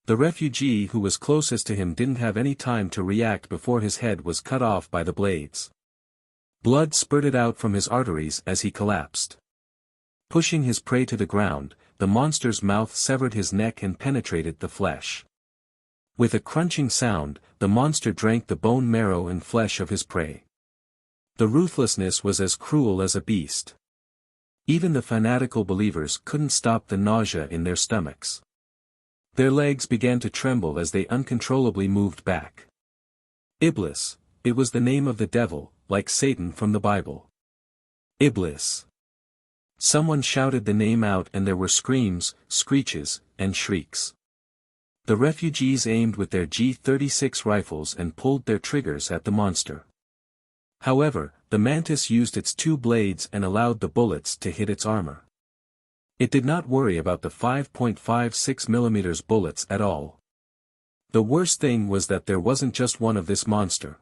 The refugee who was closest to him didn't have any time to react before his head was cut off by the blades. Blood spurted out from his arteries as he collapsed. Pushing his prey to the ground, the monster's mouth severed his neck and penetrated the flesh. With a crunching sound, the monster drank the bone marrow and flesh of his prey. The ruthlessness was as cruel as a beast. Even the fanatical believers couldn't stop the nausea in their stomachs. Their legs began to tremble as they uncontrollably moved back. Iblis, it was the name of the devil, like Satan from the Bible. Iblis. Someone shouted the name out and there were screams, screeches, and shrieks. The refugees aimed with their G-36 rifles and pulled their triggers at the monster. However, the mantis used its two blades and allowed the bullets to hit its armor. It did not worry about the 5.56 mm bullets at all. The worst thing was that there wasn't just one of this monster.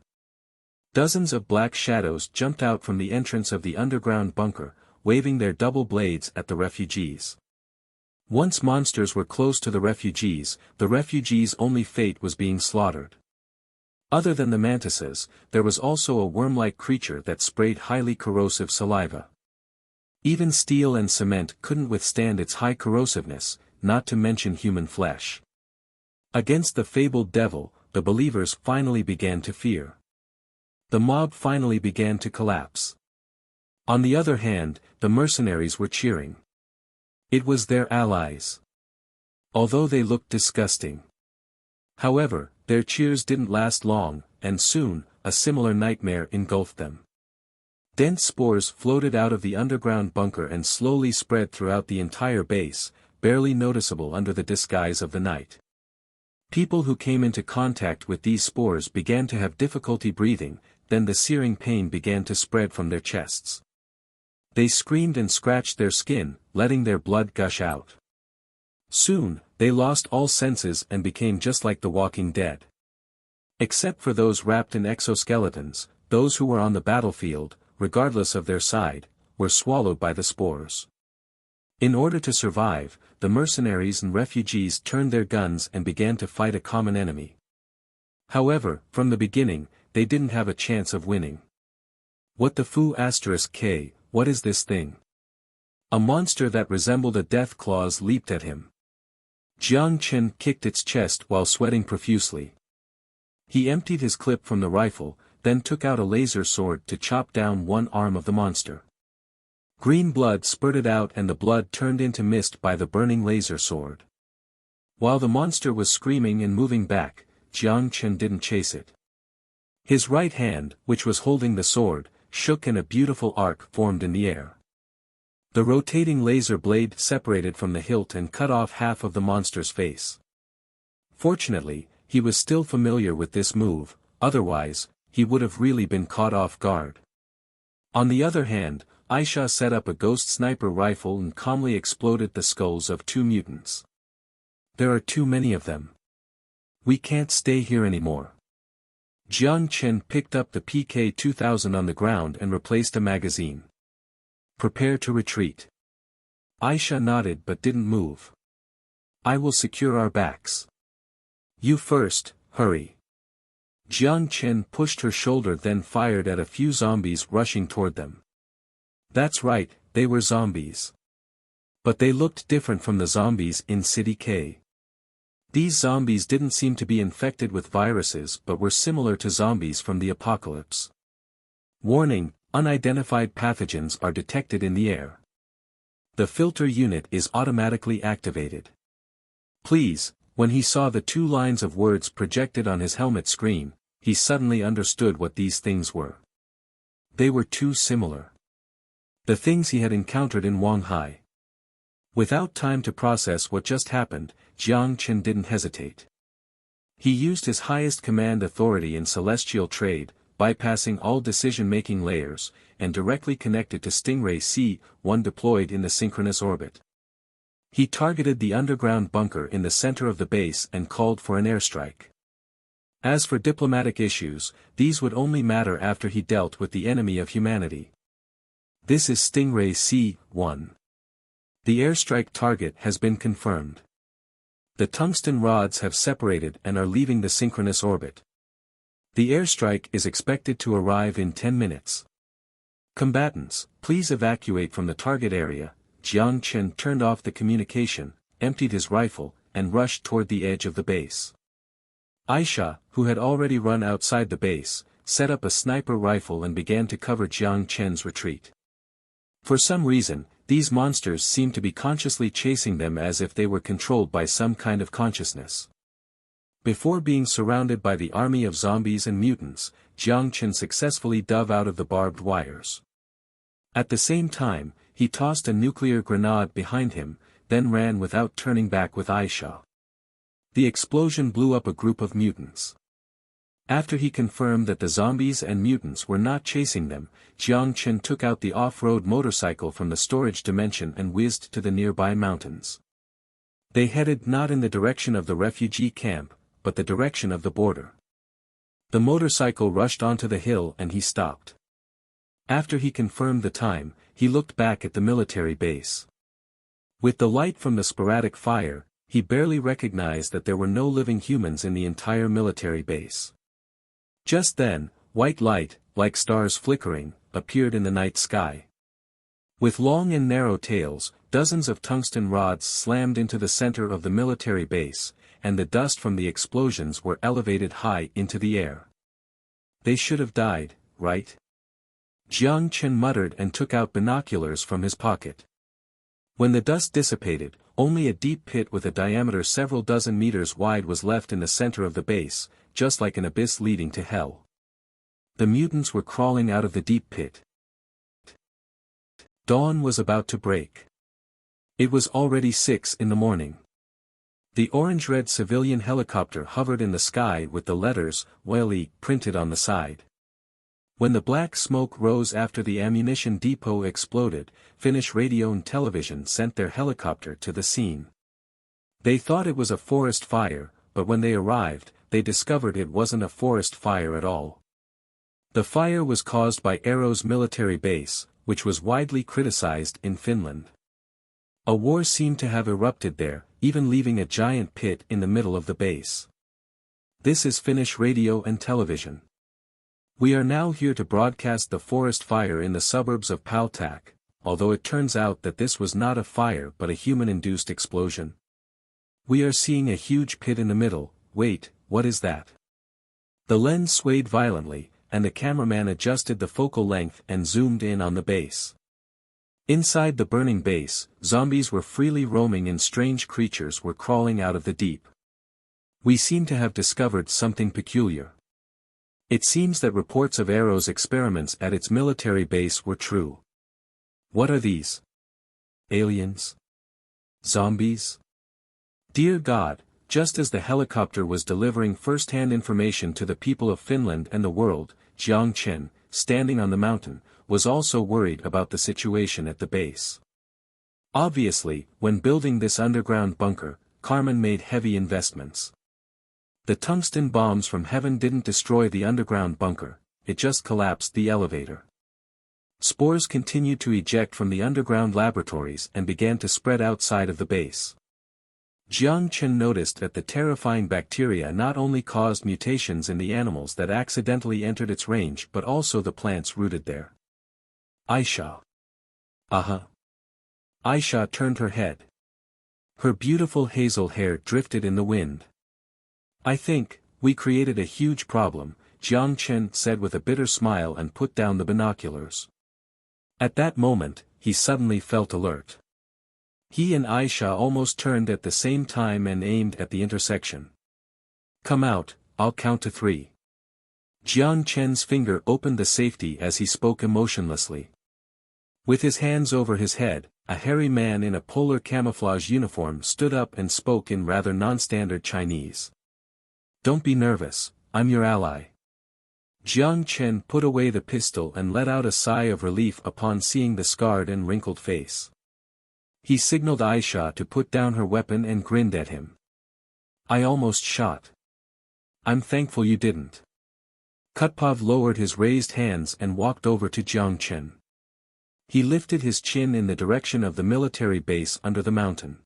Dozens of black shadows jumped out from the entrance of the underground bunker, waving their double blades at the refugees. Once monsters were close to the refugees' only fate was being slaughtered. Other than the mantises, there was also a worm-like creature that sprayed highly corrosive saliva. Even steel and cement couldn't withstand its high corrosiveness, not to mention human flesh. Against the fabled devil, the believers finally began to fear. The mob finally began to collapse. On the other hand, the mercenaries were cheering. It was their allies. Although they looked disgusting. However, their cheers didn't last long, and soon, a similar nightmare engulfed them. Dense spores floated out of the underground bunker and slowly spread throughout the entire base, barely noticeable under the disguise of the night. People who came into contact with these spores began to have difficulty breathing, then the searing pain began to spread from their chests. They screamed and scratched their skin, letting their blood gush out. Soon, they lost all senses and became just like the Walking Dead. Except for those wrapped in exoskeletons, those who were on the battlefield, regardless of their side, were swallowed by the spores. In order to survive, the mercenaries and refugees turned their guns and began to fight a common enemy. However, from the beginning, they didn't have a chance of winning. What the foo *k, what is this thing? A monster that resembled a death claws leaped at him. Jiang Chen kicked its chest while sweating profusely. He emptied his clip from the rifle, then took out a laser sword to chop down one arm of the monster. Green blood spurted out and the blood turned into mist by the burning laser sword. While the monster was screaming and moving back, Jiang Chen didn't chase it. His right hand, which was holding the sword, shook and a beautiful arc formed in the air. The rotating laser blade separated from the hilt and cut off half of the monster's face. Fortunately, he was still familiar with this move, otherwise, he would have really been caught off guard. On the other hand, Aisha set up a ghost sniper rifle and calmly exploded the skulls of two mutants. There are too many of them. We can't stay here anymore. Jiang Chen picked up the PK-2000 on the ground and replaced a magazine. Prepare to retreat. Aisha nodded but didn't move. I will secure our backs. You first, hurry. Jiang Chen pushed her shoulder then fired at a few zombies rushing toward them. That's right, they were zombies. But they looked different from the zombies in City K. These zombies didn't seem to be infected with viruses but were similar to zombies from the apocalypse. Warning, unidentified pathogens are detected in the air. The filter unit is automatically activated. Please, when he saw the two lines of words projected on his helmet screen, he suddenly understood what these things were. They were too similar. The things he had encountered in Wanghai. Without time to process what just happened, Jiang Chen didn't hesitate. He used his highest command authority in celestial trade, bypassing all decision-making layers, and directly connected to Stingray C-1 deployed in the synchronous orbit. He targeted the underground bunker in the center of the base and called for an airstrike. As for diplomatic issues, these would only matter after he dealt with the enemy of humanity. This is Stingray C-1. The airstrike target has been confirmed. The tungsten rods have separated and are leaving the synchronous orbit. The airstrike is expected to arrive in 10 minutes. Combatants, please evacuate from the target area, Jiang Chen turned off the communication, emptied his rifle, and rushed toward the edge of the base. Aisha, who had already run outside the base, set up a sniper rifle and began to cover Jiang Chen's retreat. For some reason, these monsters seemed to be consciously chasing them as if they were controlled by some kind of consciousness. Before being surrounded by the army of zombies and mutants, Jiang Chen successfully dove out of the barbed wires. At the same time, he tossed a nuclear grenade behind him, then ran without turning back with Aisha. The explosion blew up a group of mutants. After he confirmed that the zombies and mutants were not chasing them, Jiang Chen took out the off-road motorcycle from the storage dimension and whizzed to the nearby mountains. They headed not in the direction of the refugee camp, but the direction of the border. The motorcycle rushed onto the hill and he stopped. After he confirmed the time, he looked back at the military base. With the light from the sporadic fire, he barely recognized that there were no living humans in the entire military base. Just then, white light, like stars flickering, appeared in the night sky. With long and narrow tails, dozens of tungsten rods slammed into the center of the military base, and the dust from the explosions were elevated high into the air. They should have died, right? Jiang Chen muttered and took out binoculars from his pocket. When the dust dissipated, only a deep pit with a diameter several dozen meters wide was left in the center of the base, just like an abyss leading to hell. The mutants were crawling out of the deep pit. Dawn was about to break. It was already 6 in the morning. The orange-red civilian helicopter hovered in the sky with the letters, "WELI," printed on the side. When the black smoke rose after the ammunition depot exploded, Finnish radio and television sent their helicopter to the scene. They thought it was a forest fire, but when they arrived, they discovered it wasn't a forest fire at all. The fire was caused by Arrow's military base, which was widely criticized in Finland. A war seemed to have erupted there, even leaving a giant pit in the middle of the base. This is Finnish radio and television. We are now here to broadcast the forest fire in the suburbs of Paltak, although it turns out that this was not a fire but a human-induced explosion. We are seeing a huge pit in the middle. Wait, what is that? The lens swayed violently, and the cameraman adjusted the focal length and zoomed in on the base. Inside the burning base, zombies were freely roaming and strange creatures were crawling out of the deep. We seem to have discovered something peculiar. It seems that reports of Arrow's experiments at its military base were true. What are these? Aliens? Zombies? Dear God, just as the helicopter was delivering first-hand information to the people of Finland and the world, Jiang Chen, standing on the mountain, was also worried about the situation at the base. Obviously, when building this underground bunker, Carmen made heavy investments. The tungsten bombs from heaven didn't destroy the underground bunker, it just collapsed the elevator. Spores continued to eject from the underground laboratories and began to spread outside of the base. Jiang Chen noticed that the terrifying bacteria not only caused mutations in the animals that accidentally entered its range but also the plants rooted there. Aisha. Aisha turned her head. Her beautiful hazel hair drifted in the wind. I think, we created a huge problem, Jiang Chen said with a bitter smile and put down the binoculars. At that moment, he suddenly felt alert. He and Aisha almost turned at the same time and aimed at the intersection. Come out, I'll count to 3. Jiang Chen's finger opened the safety as he spoke emotionlessly. With his hands over his head, a hairy man in a polar camouflage uniform stood up and spoke in rather non-standard Chinese. Don't be nervous, I'm your ally. Jiang Chen put away the pistol and let out a sigh of relief upon seeing the scarred and wrinkled face. He signaled Aisha to put down her weapon and grinned at him. I almost shot. I'm thankful you didn't. Kutpov lowered his raised hands and walked over to Jiang Chen. He lifted his chin in the direction of the military base under the mountain.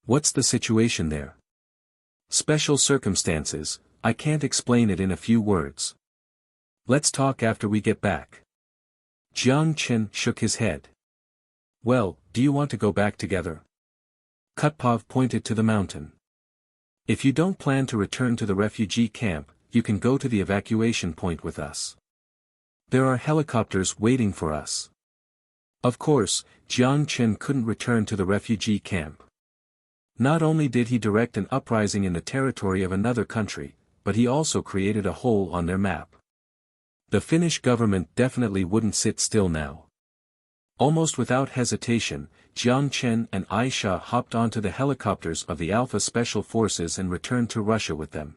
What's the situation there? Special circumstances, I can't explain it in a few words. Let's talk after we get back. Jiang Chen shook his head. Well, do you want to go back together? Kutpov pointed to the mountain. If you don't plan to return to the refugee camp, you can go to the evacuation point with us. There are helicopters waiting for us. Of course, Jiang Chen couldn't return to the refugee camp. Not only did he direct an uprising in the territory of another country, but he also created a hole on their map. The Finnish government definitely wouldn't sit still now. Almost without hesitation, Jiang Chen and Aisha hopped onto the helicopters of the Alpha Special Forces and returned to Russia with them.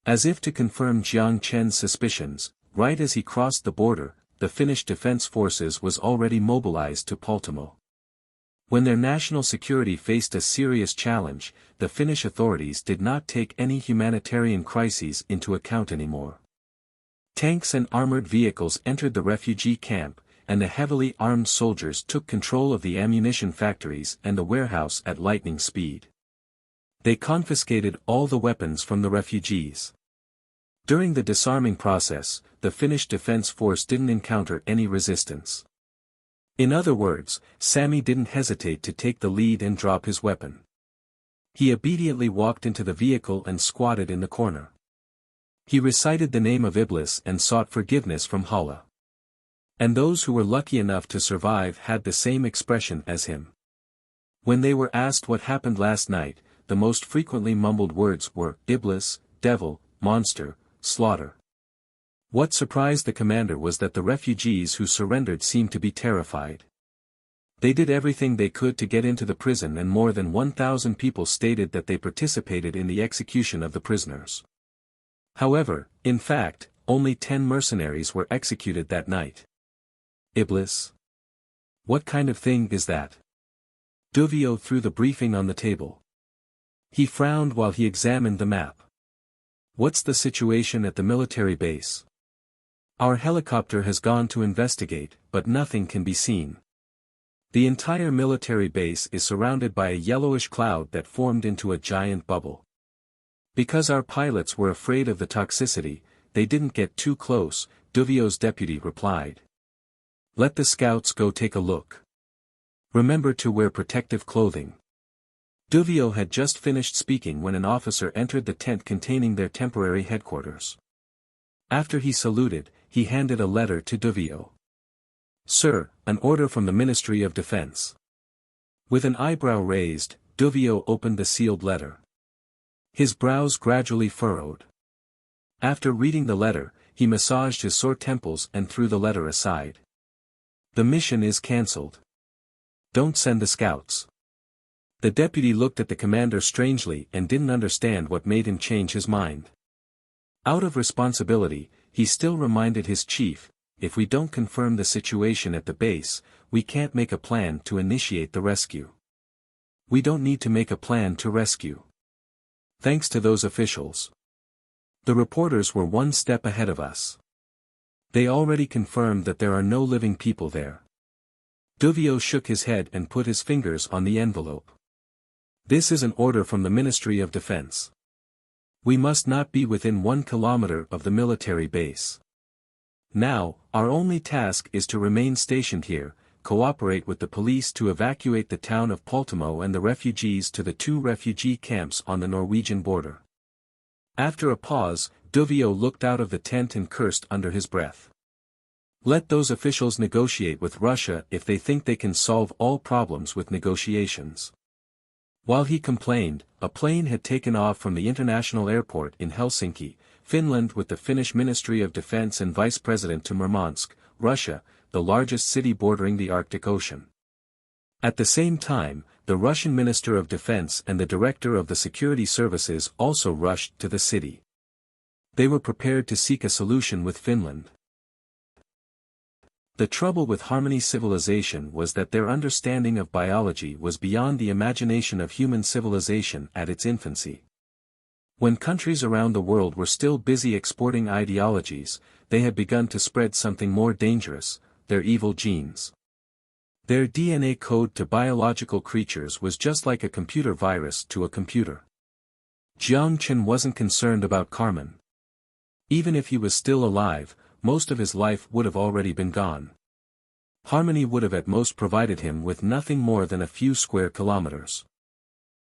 As if to confirm Jiang Chen's suspicions, right as he crossed the border, the Finnish Defense Forces was already mobilized to Poltimo. When their national security faced a serious challenge, the Finnish authorities did not take any humanitarian crises into account anymore. Tanks and armored vehicles entered the refugee camp, and the heavily armed soldiers took control of the ammunition factories and the warehouse at lightning speed. They confiscated all the weapons from the refugees. During the disarming process, the Finnish Defense Force didn't encounter any resistance. In other words, Sami didn't hesitate to take the lead and drop his weapon. He obediently walked into the vehicle and squatted in the corner. He recited the name of Iblis and sought forgiveness from Allah. And those who were lucky enough to survive had the same expression as him. When they were asked what happened last night, the most frequently mumbled words were, Iblis, devil, monster, slaughter. What surprised the commander was that the refugees who surrendered seemed to be terrified. They did everything they could to get into the prison, and more than 1,000 people stated that they participated in the execution of the prisoners. However, in fact, only 10 mercenaries were executed that night. Iblis? What kind of thing is that? Duvio threw the briefing on the table. He frowned while he examined the map. What's the situation at the military base? Our helicopter has gone to investigate, but nothing can be seen. The entire military base is surrounded by a yellowish cloud that formed into a giant bubble. Because our pilots were afraid of the toxicity, they didn't get too close, Duvio's deputy replied. Let the scouts go take a look. Remember to wear protective clothing. Duvio had just finished speaking when an officer entered the tent containing their temporary headquarters. After he saluted, he handed a letter to Duvio. Sir, an order from the Ministry of Defense. With an eyebrow raised, Duvio opened the sealed letter. His brows gradually furrowed. After reading the letter, he massaged his sore temples and threw the letter aside. The mission is cancelled. Don't send the scouts. The deputy looked at the commander strangely and didn't understand what made him change his mind. Out of responsibility, he still reminded his chief, if we don't confirm the situation at the base, we can't make a plan to initiate the rescue. We don't need to make a plan to rescue. Thanks to those officials. The reporters were one step ahead of us. They already confirmed that there are no living people there. Duvio shook his head and put his fingers on the envelope. This is an order from the Ministry of Defense. We must not be within 1 kilometer of the military base. Now, our only task is to remain stationed here, cooperate with the police to evacuate the town of Poltimo and the refugees to the 2 refugee camps on the Norwegian border. After a pause, Duvio looked out of the tent and cursed under his breath. Let those officials negotiate with Russia if they think they can solve all problems with negotiations. While he complained, a plane had taken off from the international airport in Helsinki, Finland, with the Finnish Ministry of Defense and Vice President to Murmansk, Russia, the largest city bordering the Arctic Ocean. At the same time, the Russian Minister of Defense and the Director of the Security Services also rushed to the city. They were prepared to seek a solution with Finland. The trouble with Harmony civilization was that their understanding of biology was beyond the imagination of human civilization at its infancy. When countries around the world were still busy exporting ideologies, they had begun to spread something more dangerous, their evil genes. Their DNA code to biological creatures was just like a computer virus to a computer. Jiang Chen wasn't concerned about Carmen. Even if he was still alive, most of his life would have already been gone. Harmony would have at most provided him with nothing more than a few square kilometers.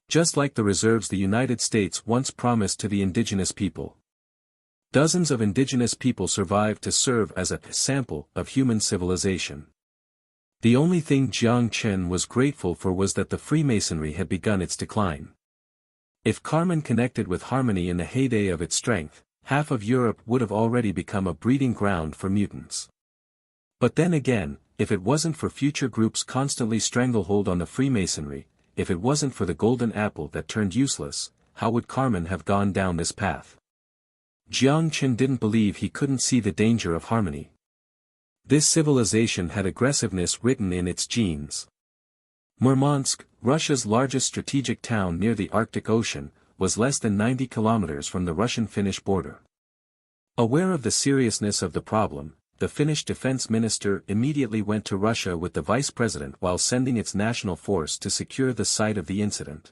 Just like the reserves the United States once promised to the indigenous people. Dozens of indigenous people survived to serve as a sample of human civilization. The only thing Jiang Chen was grateful for was that the Freemasonry had begun its decline. If Carmen connected with Harmony in the heyday of its strength, half of Europe would have already become a breeding ground for mutants. But then again, if it wasn't for future groups constantly stranglehold on the Freemasonry, if it wasn't for the golden apple that turned useless, how would Carmen have gone down this path? Jiang Chen didn't believe he couldn't see the danger of Harmony. This civilization had aggressiveness written in its genes. Murmansk, Russia's largest strategic town near the Arctic Ocean, was less than 90 kilometers from the Russian-Finnish border. Aware of the seriousness of the problem, the Finnish defense minister immediately went to Russia with the vice president while sending its national force to secure the site of the incident.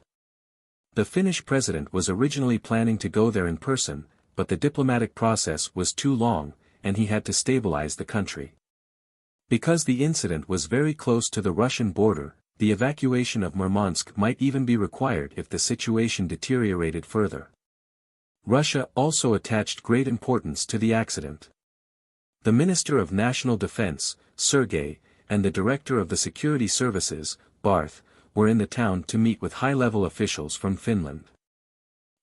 The Finnish president was originally planning to go there in person, but the diplomatic process was too long, and he had to stabilize the country. Because the incident was very close to the Russian border, the evacuation of Murmansk might even be required if the situation deteriorated further. Russia also attached great importance to the accident. The Minister of National Defense, Sergei, and the Director of the Security Services, Barth, were in the town to meet with high-level officials from Finland.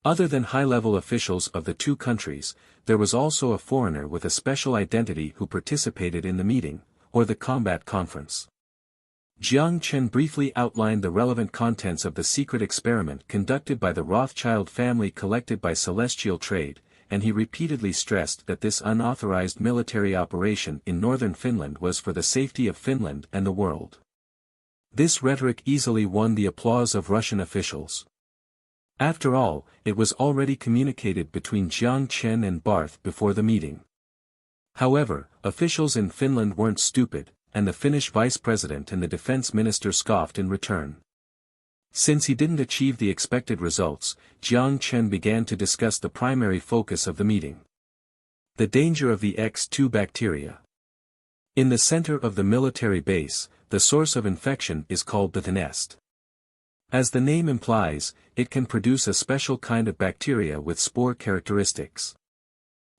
Other than high-level officials of the two countries, there was also a foreigner with a special identity who participated in the meeting, or the combat conference. Jiang Chen briefly outlined the relevant contents of the secret experiment conducted by the Rothschild family collected by celestial trade, and he repeatedly stressed that this unauthorized military operation in northern Finland was for the safety of Finland and the world. This rhetoric easily won the applause of Russian officials. After all, it was already communicated between Jiang Chen and Barth before the meeting. However, officials in Finland weren't stupid, and the Finnish vice president and the defense minister scoffed in return. Since he didn't achieve the expected results, Jiang Chen began to discuss the primary focus of the meeting. The danger of the X2 bacteria. In the center of the military base, the source of infection is called the nest. As the name implies, it can produce a special kind of bacteria with spore characteristics.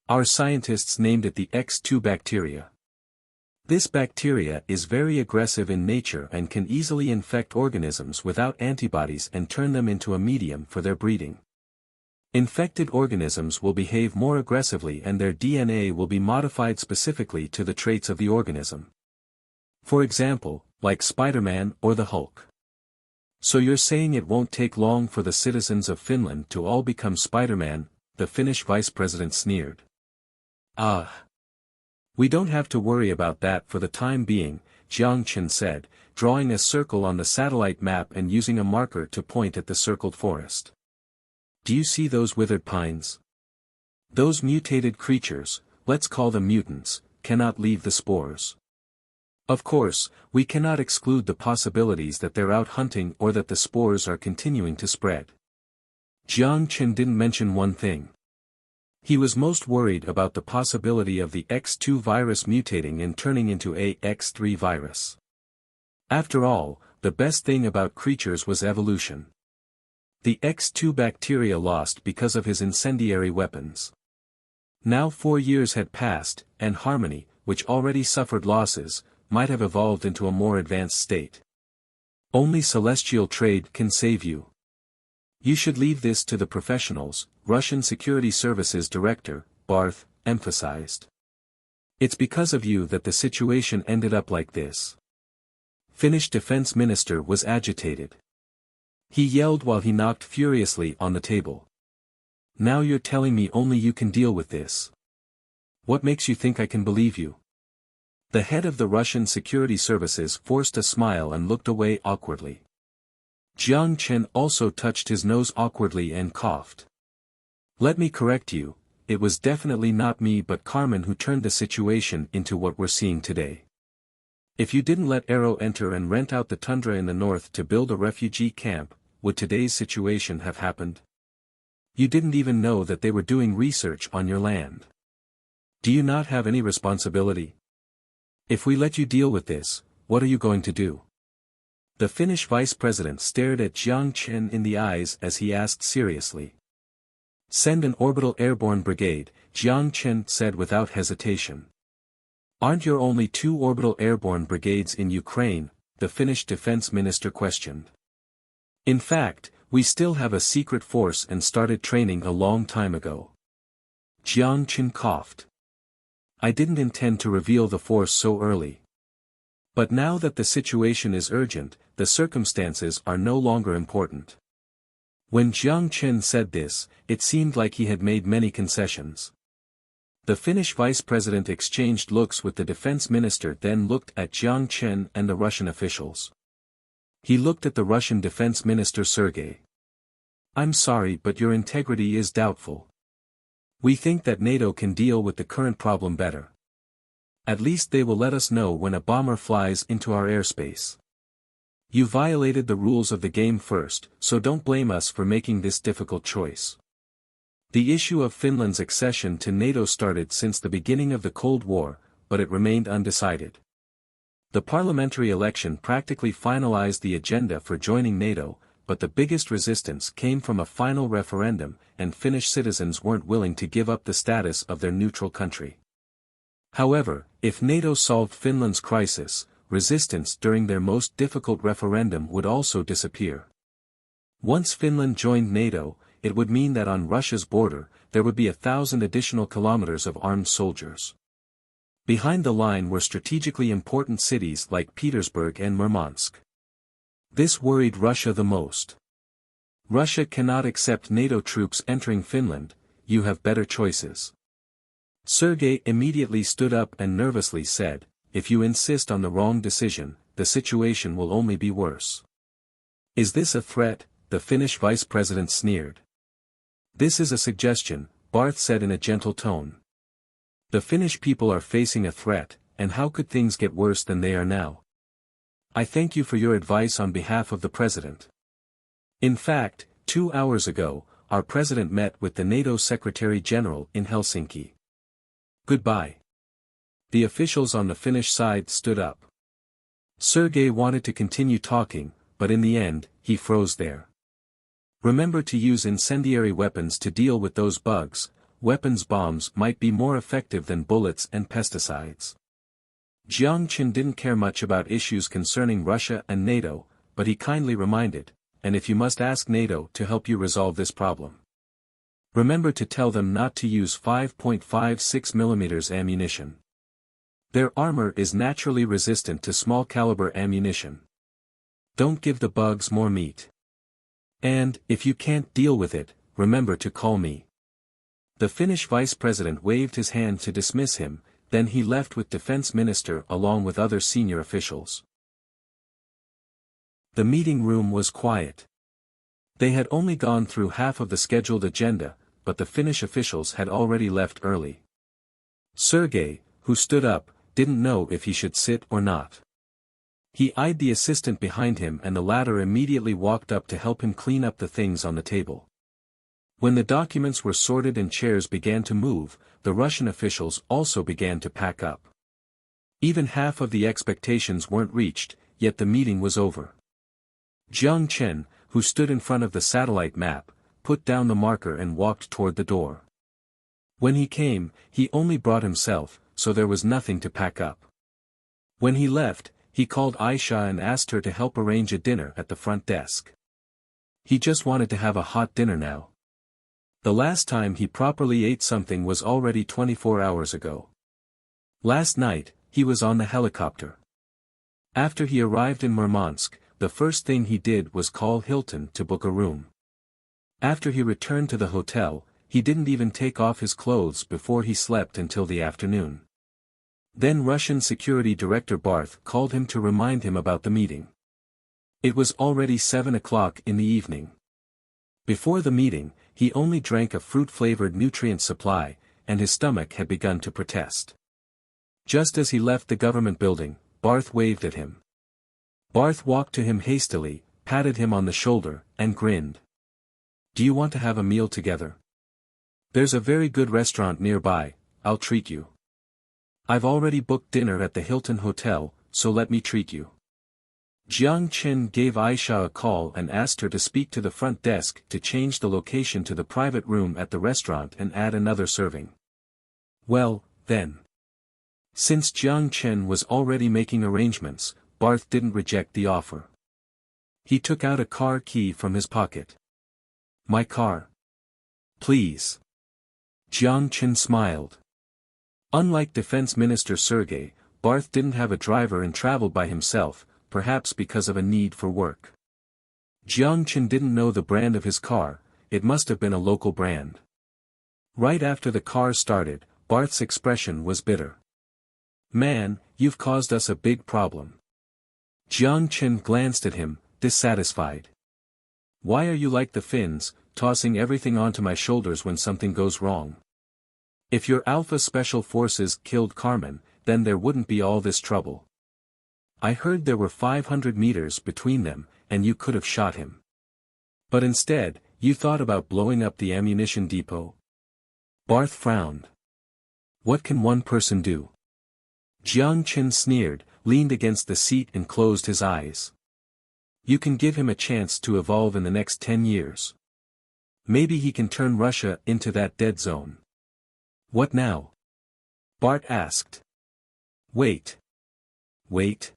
Our scientists named it the X2 bacteria. This bacteria is very aggressive in nature and can easily infect organisms without antibodies and turn them into a medium for their breeding. Infected organisms will behave more aggressively and their DNA will be modified specifically to the traits of the organism. For example, like Spider-Man or the Hulk. So you're saying it won't take long for the citizens of Finland to all become Spider-Man, the Finnish vice president sneered. We don't have to worry about that for the time being, Jiang Chen said, drawing a circle on the satellite map and using a marker to point at the circled forest. Do you see those withered pines? Those mutated creatures, let's call them mutants, cannot leave the spores. Of course, we cannot exclude the possibilities that they're out hunting or that the spores are continuing to spread. Jiang Chen didn't mention one thing. He was most worried about the possibility of the X2 virus mutating and turning into a X3 virus. After all, the best thing about creatures was evolution. The X2 bacteria lost because of his incendiary weapons. Now 4 years had passed, and Harmony, which already suffered losses, might have evolved into a more advanced state. Only celestial trade can save you. You should leave this to the professionals, Russian Security Services Director, Barth, emphasized. It's because of you that the situation ended up like this. Finnish Defense Minister was agitated. He yelled while he knocked furiously on the table. Now you're telling me only you can deal with this. What makes you think I can believe you? The head of the Russian Security Services forced a smile and looked away awkwardly. Jiang Chen also touched his nose awkwardly and coughed. Let me correct you, it was definitely not me but Carmen who turned the situation into what we're seeing today. If you didn't let Arrow enter and rent out the tundra in the north to build a refugee camp, would today's situation have happened? You didn't even know that they were doing research on your land. Do you not have any responsibility? If we let you deal with this, what are you going to do? The Finnish vice president stared at Jiang Chen in the eyes as he asked seriously. Send an orbital airborne brigade, Jiang Chen said without hesitation. Aren't your only 2 orbital airborne brigades in Ukraine? The Finnish defense minister questioned. In fact, we still have a secret force and started training a long time ago. Jiang Chen coughed. I didn't intend to reveal the force so early. But now that the situation is urgent, the circumstances are no longer important. When Jiang Chen said this, it seemed like he had made many concessions. The Finnish vice president exchanged looks with the defense minister, then looked at Jiang Chen and the Russian officials. He looked at the Russian defense minister Sergei. I'm sorry, but your integrity is doubtful. We think that NATO can deal with the current problem better. At least they will let us know when a bomber flies into our airspace. You violated the rules of the game first, so don't blame us for making this difficult choice. The issue of Finland's accession to NATO started since the beginning of the Cold War, but it remained undecided. The parliamentary election practically finalized the agenda for joining NATO, but the biggest resistance came from a final referendum, and Finnish citizens weren't willing to give up the status of their neutral country. However, if NATO solved Finland's crisis, resistance during their most difficult referendum would also disappear. Once Finland joined NATO, it would mean that on Russia's border, there would be 1,000 additional kilometers of armed soldiers. Behind the line were strategically important cities like Petersburg and Murmansk. This worried Russia the most. Russia cannot accept NATO troops entering Finland, you have better choices. Sergei immediately stood up and nervously said, if you insist on the wrong decision, the situation will only be worse. Is this a threat? The Finnish vice president sneered. This is a suggestion, Barth said in a gentle tone. The Finnish people are facing a threat, and how could things get worse than they are now? I thank you for your advice on behalf of the president. In fact, 2 hours ago, our president met with the NATO Secretary General in Helsinki. Goodbye. The officials on the Finnish side stood up. Sergei wanted to continue talking, but in the end, he froze there. Remember to use incendiary weapons to deal with those bugs. Weapons bombs might be more effective than bullets and pesticides. Jiang Chen didn't care much about issues concerning Russia and NATO, but he kindly reminded, and if you must ask NATO to help you resolve this problem. Remember to tell them not to use 5.56 mm ammunition. Their armor is naturally resistant to small caliber ammunition. Don't give the bugs more meat. And, if you can't deal with it, remember to call me. The Finnish vice president waved his hand to dismiss him, then he left with defense minister along with other senior officials. The meeting room was quiet. They had only gone through half of the scheduled agenda, but the Finnish officials had already left early. Sergei, who stood up, didn't know if he should sit or not. He eyed the assistant behind him and the latter immediately walked up to help him clean up the things on the table. When the documents were sorted and chairs began to move, the Russian officials also began to pack up. Even half of the expectations weren't reached, yet the meeting was over. Jiang Chen, who stood in front of the satellite map, put down the marker and walked toward the door. When he came, he only brought himself, so there was nothing to pack up. When he left, he called Aisha and asked her to help arrange a dinner at the front desk. He just wanted to have a hot dinner now. The last time he properly ate something was already 24 hours ago. Last night, he was on the helicopter. After he arrived in Murmansk, the first thing he did was call Hilton to book a room. After he returned to the hotel, he didn't even take off his clothes before he slept until the afternoon. Then Russian Security Director Barth called him to remind him about the meeting. It was already 7 o'clock in the evening. Before the meeting, he only drank a fruit-flavored nutrient supply, and his stomach had begun to protest. Just as he left the government building, Barth waved at him. Barth walked to him hastily, patted him on the shoulder, and grinned. Do you want to have a meal together? There's a very good restaurant nearby, I'll treat you. I've already booked dinner at the Hilton Hotel, so let me treat you. Jiang Chen gave Aisha a call and asked her to speak to the front desk to change the location to the private room at the restaurant and add another serving. Well, then. Since Jiang Chen was already making arrangements, Barth didn't reject the offer. He took out a car key from his pocket. My car. Please. Jiang Chen smiled. Unlike Defense Minister Sergei, Barth didn't have a driver and traveled by himself, perhaps because of a need for work. Jiang Chen didn't know the brand of his car, it must have been a local brand. Right after the car started, Barth's expression was bitter. Man, you've caused us a big problem. Jiang Chen glanced at him, dissatisfied. Why are you like the Finns, tossing everything onto my shoulders when something goes wrong? If your Alpha Special Forces killed Carmen, then there wouldn't be all this trouble. I heard there were 500 meters between them, and you could have shot him. But instead, you thought about blowing up the ammunition depot? Barth frowned. What can one person do? Jiang Chen sneered, leaned against the seat and closed his eyes. You can give him a chance to evolve in the next 10 years. Maybe he can turn Russia into that dead zone. What now? Bart asked. Wait. Wait.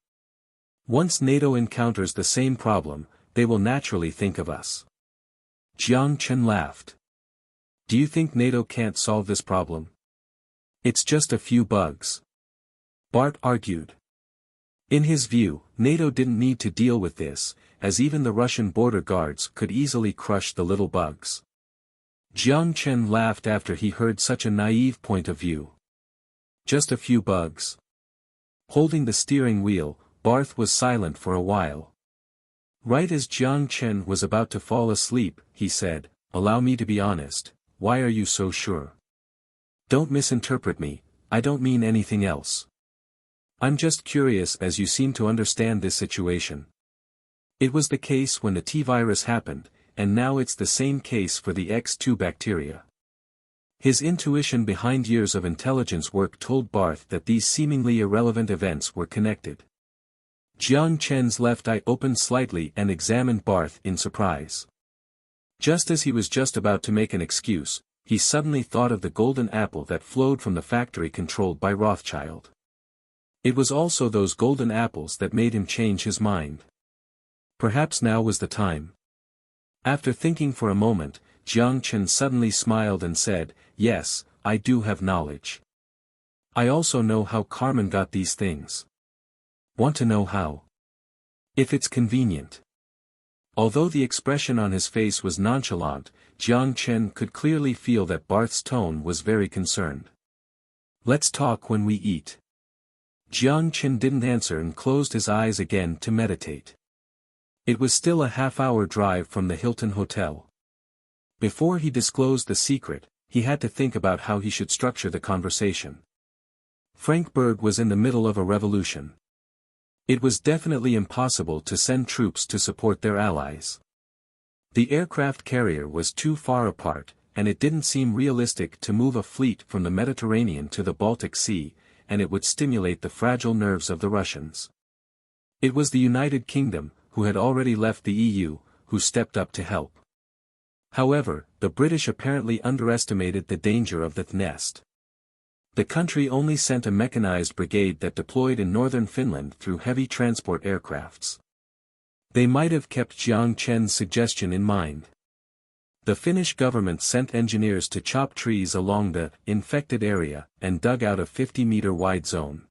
Once NATO encounters the same problem, they will naturally think of us. Jiang Chen laughed. Do you think NATO can't solve this problem? It's just a few bugs. Bart argued. In his view, NATO didn't need to deal with this, as even the Russian border guards could easily crush the little bugs. Jiang Chen laughed after he heard such a naive point of view. Just a few bugs. Holding the steering wheel, Barth was silent for a while. Right as Jiang Chen was about to fall asleep, he said, Allow me to be honest, why are you so sure? Don't misinterpret me, I don't mean anything else. I'm just curious as you seem to understand this situation. It was the case when the T-virus happened, and now it's the same case for the X2 bacteria. His intuition behind years of intelligence work told Barth that these seemingly irrelevant events were connected. Jiang Chen's left eye opened slightly and examined Barth in surprise. Just as he was just about to make an excuse, he suddenly thought of the golden apple that flowed from the factory controlled by Rothschild. It was also those golden apples that made him change his mind. Perhaps now was the time. After thinking for a moment, Jiang Chen suddenly smiled and said, Yes, I do have knowledge. I also know how Carmen got these things. Want to know how? If it's convenient. Although the expression on his face was nonchalant, Jiang Chen could clearly feel that Barth's tone was very concerned. Let's talk when we eat. Jiang Chen didn't answer and closed his eyes again to meditate. It was still a half-hour drive from the Hilton Hotel. Before he disclosed the secret, he had to think about how he should structure the conversation. Frankfurt was in the middle of a revolution. It was definitely impossible to send troops to support their allies. The aircraft carrier was too far apart, and it didn't seem realistic to move a fleet from the Mediterranean to the Baltic Sea, and it would stimulate the fragile nerves of the Russians. It was the United Kingdom, who had already left the EU, who stepped up to help. However, the British apparently underestimated the danger of the nest. The country only sent a mechanized brigade that deployed in northern Finland through heavy transport aircrafts. They might have kept Jiang Chen's suggestion in mind. The Finnish government sent engineers to chop trees along the infected area and dug out a 50-meter-wide zone.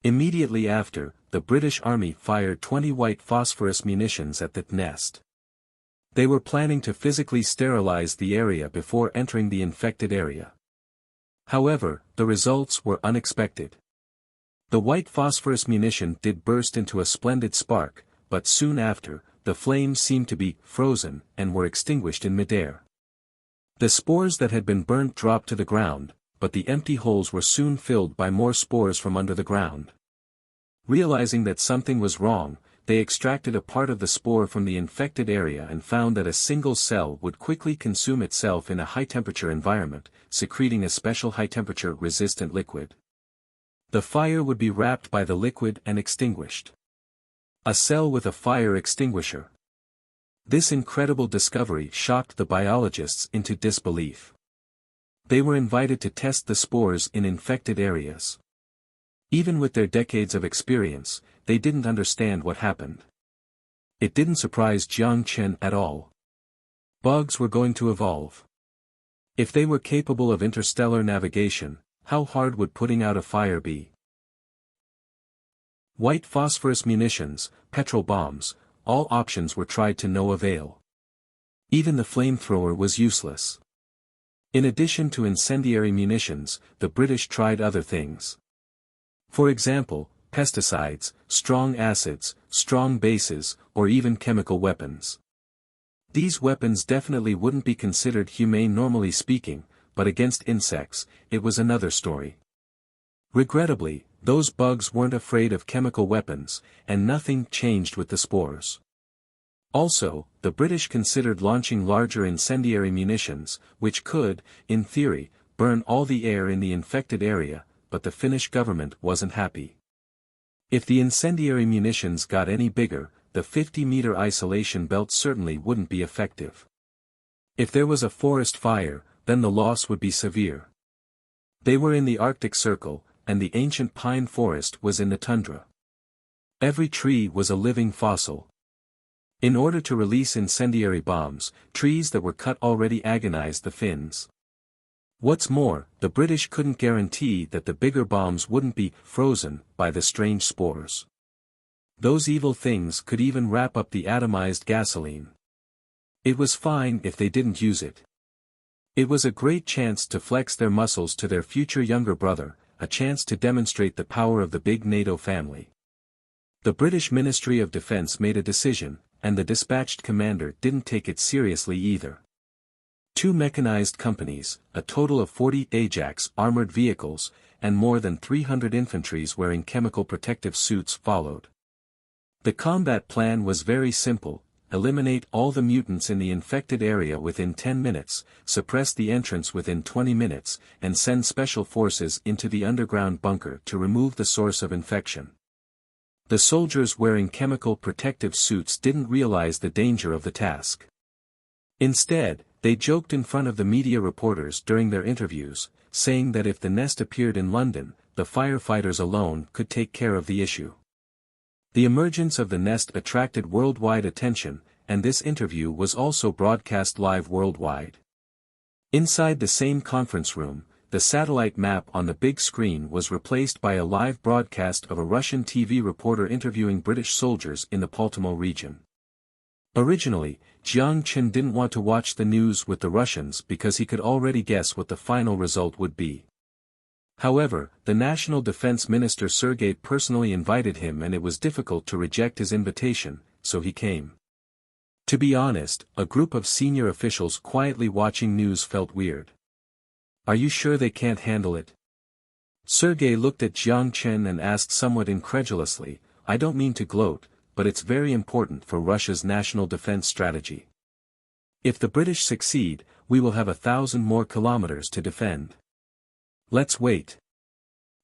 Immediately after, the British Army fired 20 white phosphorus munitions at the nest. They were planning to physically sterilize the area before entering the infected area. However, the results were unexpected. The white phosphorus munition did burst into a splendid spark, but soon after, the flames seemed to be frozen and were extinguished in midair. The spores that had been burnt dropped to the ground, but the empty holes were soon filled by more spores from under the ground. Realizing that something was wrong, they extracted a part of the spore from the infected area and found that a single cell would quickly consume itself in a high-temperature environment, secreting a special high-temperature resistant liquid. The fire would be wrapped by the liquid and extinguished. A cell with a fire extinguisher. This incredible discovery shocked the biologists into disbelief. They were invited to test the spores in infected areas. Even with their decades of experience, they didn't understand what happened. It didn't surprise Jiang Chen at all. Bugs were going to evolve. If they were capable of interstellar navigation, how hard would putting out a fire be? White phosphorus munitions, petrol bombs, all options were tried to no avail. Even the flamethrower was useless. In addition to incendiary munitions, the British tried other things. For example, pesticides, strong acids, strong bases, or even chemical weapons. These weapons definitely wouldn't be considered humane normally speaking, but against insects, it was another story. Regrettably, those bugs weren't afraid of chemical weapons, and nothing changed with the spores. Also, the British considered launching larger incendiary munitions, which could, in theory, burn all the air in the infected area, but the Finnish government wasn't happy. If the incendiary munitions got any bigger, the 50-meter isolation belt certainly wouldn't be effective. If there was a forest fire, then the loss would be severe. They were in the Arctic Circle, and the ancient pine forest was in the tundra. Every tree was a living fossil. In order to release incendiary bombs, trees that were cut already agonized the Finns. What's more, the British couldn't guarantee that the bigger bombs wouldn't be frozen by the strange spores. Those evil things could even wrap up the atomized gasoline. It was fine if they didn't use it. It was a great chance to flex their muscles to their future younger brother, a chance to demonstrate the power of the big NATO family. The British Ministry of Defense made a decision, and the dispatched commander didn't take it seriously either. 2 mechanized companies, a total of 40 Ajax armored vehicles, and more than 300 infantries wearing chemical protective suits followed. The combat plan was very simple: eliminate all the mutants in the infected area within 10 minutes, suppress the entrance within 20 minutes, and send special forces into the underground bunker to remove the source of infection. The soldiers wearing chemical protective suits didn't realize the danger of the task. Instead, they joked in front of the media reporters during their interviews, saying that if the nest appeared in London, the firefighters alone could take care of the issue. The emergence of the nest attracted worldwide attention, and this interview was also broadcast live worldwide. Inside the same conference room, the satellite map on the big screen was replaced by a live broadcast of a Russian TV reporter interviewing British soldiers in the Baltimore region. Originally, Jiang Chen didn't want to watch the news with the Russians because he could already guess what the final result would be. However, the National Defense Minister Sergei personally invited him, and it was difficult to reject his invitation, so he came. To be honest, a group of senior officials quietly watching news felt weird. Are you sure they can't handle it? Sergei looked at Jiang Chen and asked somewhat incredulously, I don't mean to gloat, but it's very important for Russia's national defense strategy. If the British succeed, we will have 1,000 more kilometers to defend. Let's wait.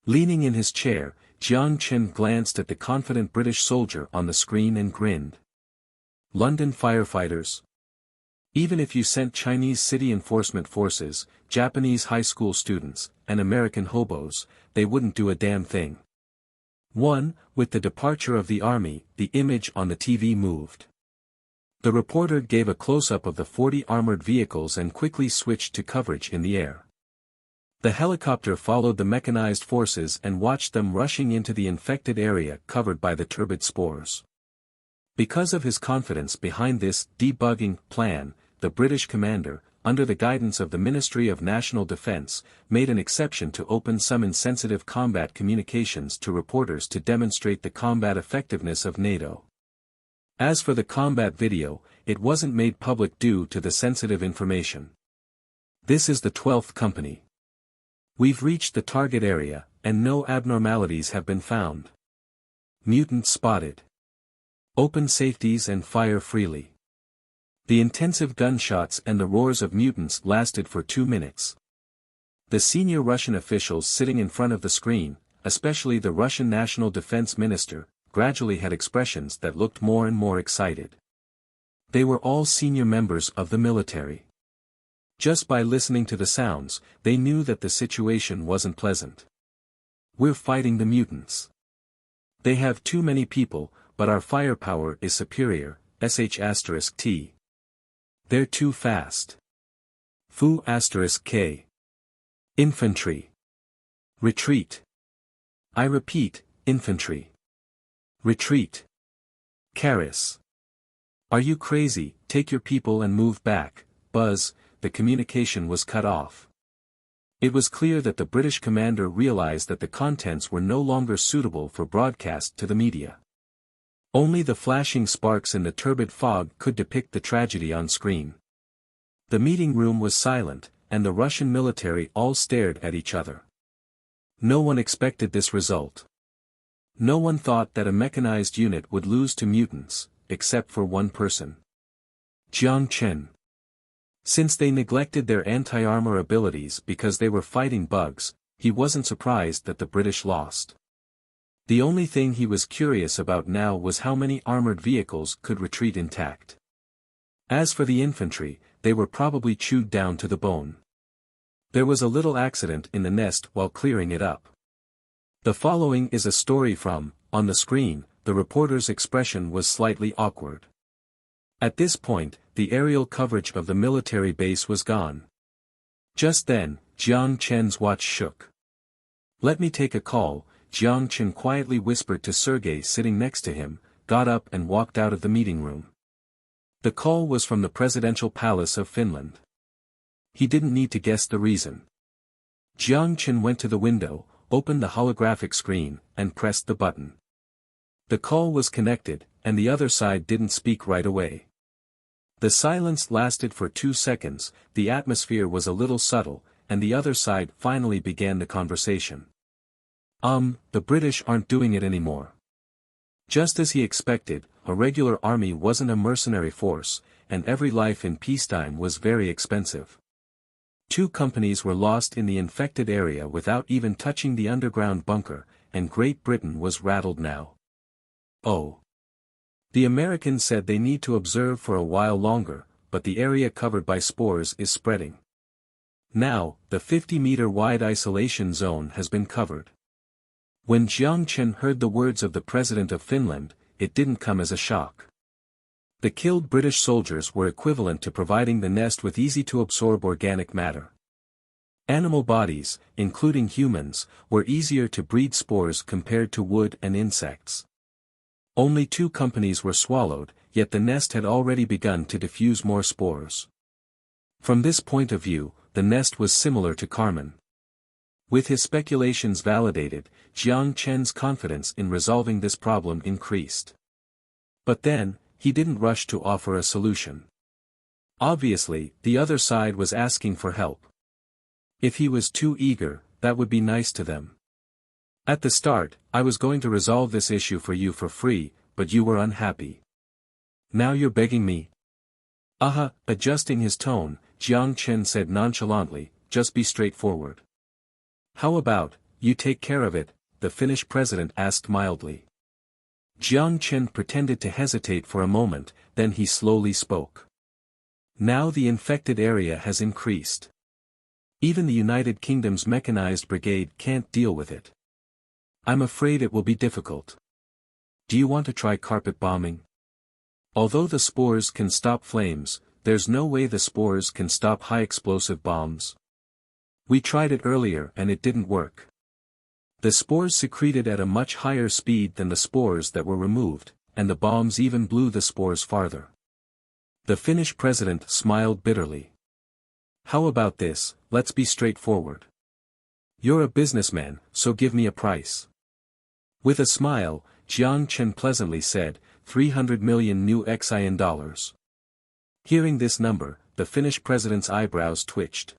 Leaning in his chair, Jiang Chen glanced at the confident British soldier on the screen and grinned. London firefighters. Even if you sent Chinese city enforcement forces, Japanese high school students, and American hobos, they wouldn't do a damn thing. With the departure of the army, the image on the TV moved. The reporter gave a close-up of the 40 armored vehicles and quickly switched to coverage in the air. The helicopter followed the mechanized forces and watched them rushing into the infected area covered by the turbid spores. Because of his confidence behind this debugging plan, the British commander, under the guidance of the Ministry of National Defense, made an exception to open some insensitive combat communications to reporters to demonstrate the combat effectiveness of NATO. As for the combat video, it wasn't made public due to the sensitive information. This is the 12th company. We've reached the target area, and no abnormalities have been found. Mutant spotted. Open safeties and fire freely. The intensive gunshots and the roars of mutants lasted for 2 minutes. The senior Russian officials sitting in front of the screen, especially the Russian National Defense Minister, gradually had expressions that looked more and more excited. They were all senior members of the military. Just by listening to the sounds, they knew that the situation wasn't pleasant. "We're fighting the mutants. They have too many people, but our firepower is superior, sh*t. They're too fast. Fu*k. Infantry. Retreat. I repeat, infantry. Retreat. Karis. Are you crazy? Take your people and move back." Buzz, the communication was cut off. It was clear that the British commander realized that the contents were no longer suitable for broadcast to the media. Only the flashing sparks in the turbid fog could depict the tragedy on screen. The meeting room was silent, and the Russian military all stared at each other. No one expected this result. No one thought that a mechanized unit would lose to mutants, except for one person. Jiang Chen. Since they neglected their anti-armor abilities because they were fighting bugs, he wasn't surprised that the British lost. The only thing he was curious about now was how many armored vehicles could retreat intact. As for the infantry, they were probably chewed down to the bone. There was a little accident in the nest while clearing it up. The following is a story from, on the screen, the reporter's expression was slightly awkward. At this point, the aerial coverage of the military base was gone. Just then, Jiang Chen's watch shook. "Let me take a call," Jiang Chen quietly whispered to Sergei sitting next to him, got up and walked out of the meeting room. The call was from the presidential palace of Finland. He didn't need to guess the reason. Jiang Chen went to the window, opened the holographic screen, and pressed the button. The call was connected, and the other side didn't speak right away. The silence lasted for 2 seconds, the atmosphere was a little subtle, and the other side finally began the conversation. The British aren't doing it anymore." Just as he expected, a regular army wasn't a mercenary force, and every life in peacetime was very expensive. 2 companies were lost in the infected area without even touching the underground bunker, and Great Britain was rattled now. "Oh. The Americans said they need to observe for a while longer, but the area covered by spores is spreading. Now, the 50-meter-wide isolation zone has been covered." When Jiang Chen heard the words of the President of Finland, it didn't come as a shock. The killed British soldiers were equivalent to providing the nest with easy-to-absorb organic matter. Animal bodies, including humans, were easier to breed spores compared to wood and insects. Only 2 companies were swallowed, yet the nest had already begun to diffuse more spores. From this point of view, the nest was similar to Carmen. With his speculations validated, Jiang Chen's confidence in resolving this problem increased. But then, he didn't rush to offer a solution. Obviously, the other side was asking for help. If he was too eager, that would be nice to them. "At the start, I was going to resolve this issue for you for free, but you were unhappy. Now you're begging me?" Adjusting his tone, Jiang Chen said nonchalantly, "Just be straightforward." "How about, you take care of it?" the Finnish president asked mildly. Jiang Chen pretended to hesitate for a moment, then he slowly spoke. "Now the infected area has increased. Even the United Kingdom's mechanized brigade can't deal with it. I'm afraid it will be difficult. Do you want to try carpet bombing? Although the spores can stop flames, there's no way the spores can stop high-explosive bombs. We tried it earlier and it didn't work. The spores secreted at a much higher speed than the spores that were removed, and the bombs even blew the spores farther." The Finnish president smiled bitterly. "How about this, let's be straightforward. You're a businessman, so give me a price." With a smile, Jiang Chen pleasantly said, 300 million new XIN dollars. Hearing this number, the Finnish president's eyebrows twitched.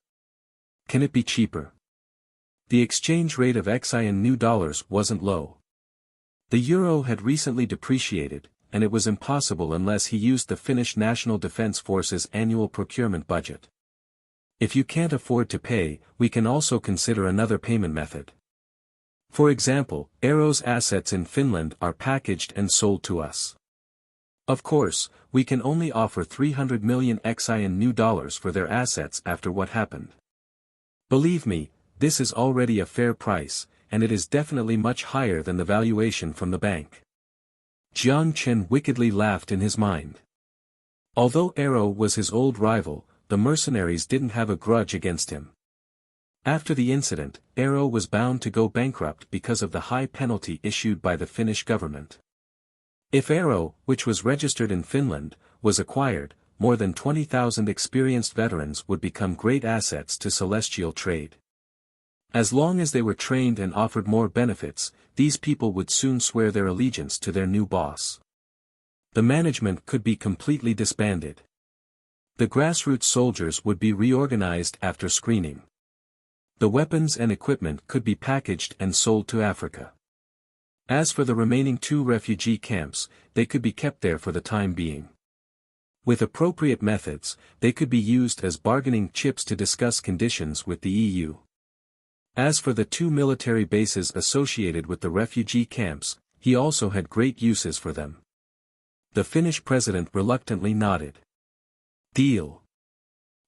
Can it be cheaper? The exchange rate of XIN new dollars wasn't low. The euro had recently depreciated, and it was impossible unless he used the Finnish National Defense Force's annual procurement budget. "If you can't afford to pay, we can also consider another payment method." For example, Arrow's assets in Finland are packaged and sold to us. Of course, we can only offer 300 million XI in new dollars for their assets after what happened. Believe me, this is already a fair price, and it is definitely much higher than the valuation from the bank. Jiang Chen wickedly laughed in his mind. Although Arrow was his old rival, the mercenaries didn't have a grudge against him. After the incident, Arrow was bound to go bankrupt because of the high penalty issued by the Finnish government. If Arrow, which was registered in Finland, was acquired, more than 20,000 experienced veterans would become great assets to celestial trade. As long as they were trained and offered more benefits, these people would soon swear their allegiance to their new boss. The management could be completely disbanded. The grassroots soldiers would be reorganized after screening. The weapons and equipment could be packaged and sold to Africa. As for the remaining 2 refugee camps, they could be kept there for the time being. With appropriate methods, they could be used as bargaining chips to discuss conditions with the EU. As for the 2 military bases associated with the refugee camps, he also had great uses for them. The Finnish president reluctantly nodded. Deal.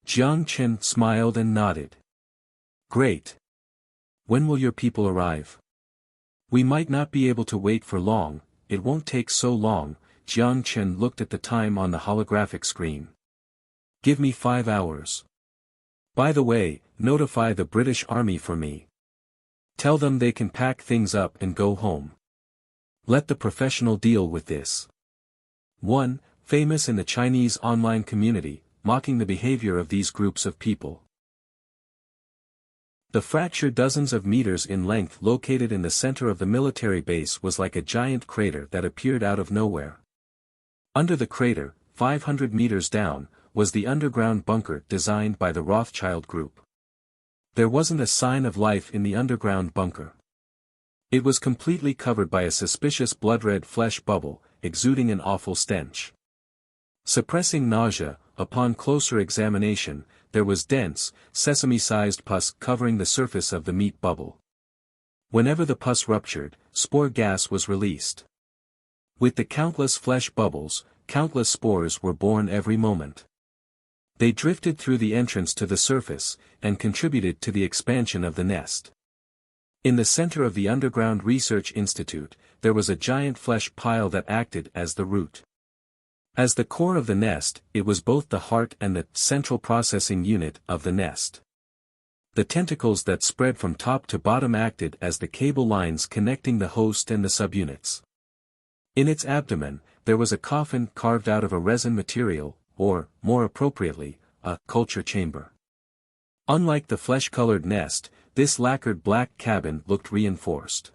Jiang Chen smiled and nodded. Great. When will your people arrive? We might not be able to wait for long. It won't take so long. Jiang Chen looked at the time on the holographic screen. Give me 5 hours. By the way, notify the British Army for me. Tell them they can pack things up and go home. Let the professional deal with this. 1. Famous in the Chinese online community, mocking the behavior of these groups of people. The fracture dozens of meters in length located in the center of the military base was like a giant crater that appeared out of nowhere. Under the crater, 500 meters down, was the underground bunker designed by the Rothschild Group. There wasn't a sign of life in the underground bunker. It was completely covered by a suspicious blood-red flesh bubble, exuding an awful stench. Suppressing nausea, upon closer examination, there was dense, sesame-sized pus covering the surface of the meat bubble. Whenever the pus ruptured, spore gas was released. With the countless flesh bubbles, countless spores were born every moment. They drifted through the entrance to the surface, and contributed to the expansion of the nest. In the center of the Underground Research Institute, there was a giant flesh pile that acted as the root. As the core of the nest, it was both the heart and the central processing unit of the nest. The tentacles that spread from top to bottom acted as the cable lines connecting the host and the subunits. In its abdomen, there was a coffin carved out of a resin material, or, more appropriately, a culture chamber. Unlike the flesh-colored nest, this lacquered black cabin looked reinforced.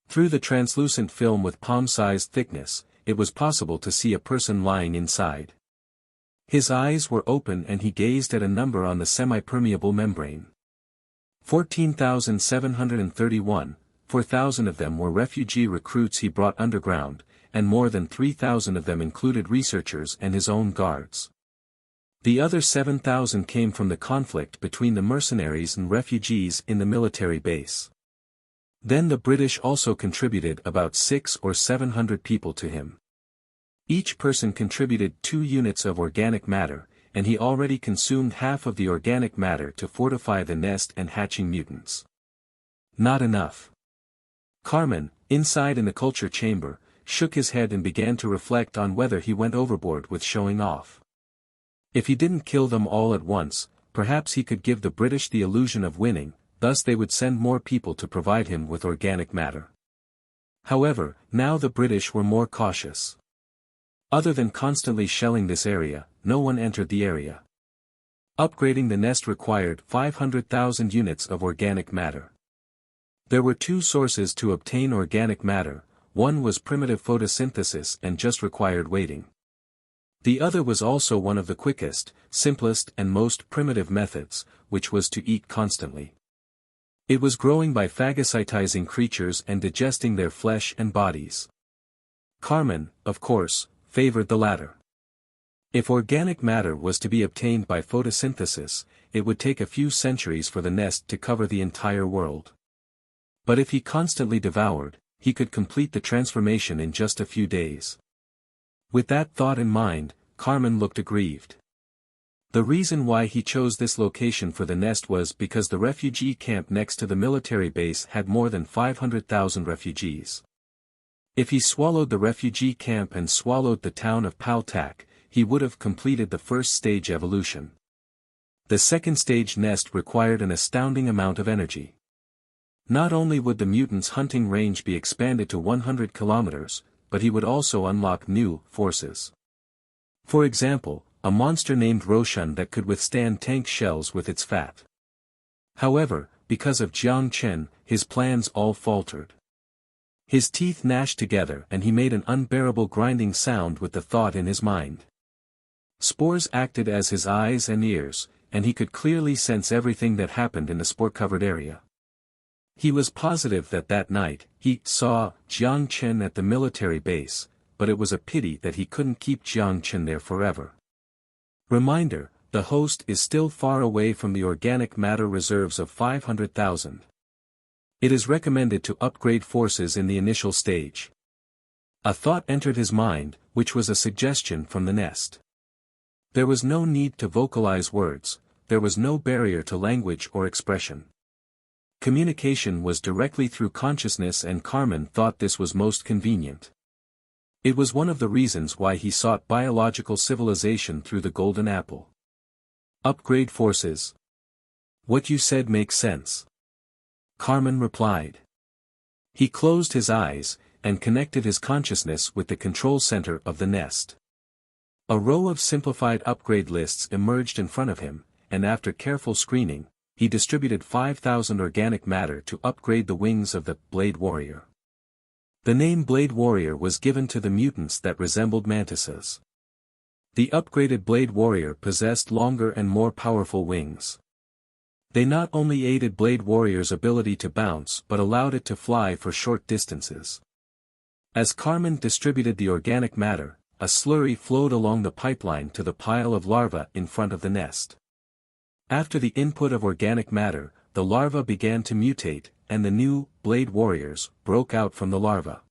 Through the translucent film with palm-sized thickness, it was possible to see a person lying inside. His eyes were open and he gazed at a number on the semi-permeable membrane. 14,731, 4,000 of them were refugee recruits he brought underground, and more than 3,000 of them included researchers and his own guards. The other 7,000 came from the conflict between the mercenaries and refugees in the military base. Then the British also contributed about 600 or 700 people to him. Each person contributed 2 units of organic matter, and he already consumed half of the organic matter to fortify the nest and hatching mutants. Not enough. Carmen, inside in the culture chamber, shook his head and began to reflect on whether he went overboard with showing off. If he didn't kill them all at once, perhaps he could give the British the illusion of winning. Thus they would send more people to provide him with organic matter. However, now the British were more cautious. Other than constantly shelling this area, no one entered the area. Upgrading the nest required 500,000 units of organic matter. There were 2 sources to obtain organic matter, one was primitive photosynthesis and just required waiting. The other was also one of the quickest, simplest and most primitive methods, which was to eat constantly. It was growing by phagocytizing creatures and digesting their flesh and bodies. Carmen, of course, favored the latter. If organic matter was to be obtained by photosynthesis, it would take a few centuries for the nest to cover the entire world. But if he constantly devoured, he could complete the transformation in just a few days. With that thought in mind, Carmen looked aggrieved. The reason why he chose this location for the nest was because the refugee camp next to the military base had more than 500,000 refugees. If he swallowed the refugee camp and swallowed the town of Paltak, he would have completed the first stage evolution. The second stage nest required an astounding amount of energy. Not only would the mutant's hunting range be expanded to 100 kilometers, but he would also unlock new forces. For example, a monster named Roshan that could withstand tank shells with its fat. However, because of Jiang Chen, his plans all faltered. His teeth gnashed together and he made an unbearable grinding sound with the thought in his mind. Spores acted as his eyes and ears, and he could clearly sense everything that happened in the spore-covered area. He was positive that night, he saw Jiang Chen at the military base, but it was a pity that he couldn't keep Jiang Chen there forever. Reminder, the host is still far away from the organic matter reserves of 500,000. It is recommended to upgrade forces in the initial stage. A thought entered his mind, which was a suggestion from the nest. There was no need to vocalize words, there was no barrier to language or expression. Communication was directly through consciousness, and Carmen thought this was most convenient. It was one of the reasons why he sought biological civilization through the Golden Apple. Upgrade forces. What you said makes sense. Carmen replied. He closed his eyes, and connected his consciousness with the control center of the nest. A row of simplified upgrade lists emerged in front of him, and after careful screening, he distributed 5,000 organic matter to upgrade the wings of the Blade Warrior. The name Blade Warrior was given to the mutants that resembled mantises. The upgraded Blade Warrior possessed longer and more powerful wings. They not only aided Blade Warrior's ability to bounce but allowed it to fly for short distances. As Carmen distributed the organic matter, a slurry flowed along the pipeline to the pile of larvae in front of the nest. After the input of organic matter, the larvae began to mutate, and the new Blade Warriors broke out from the larva.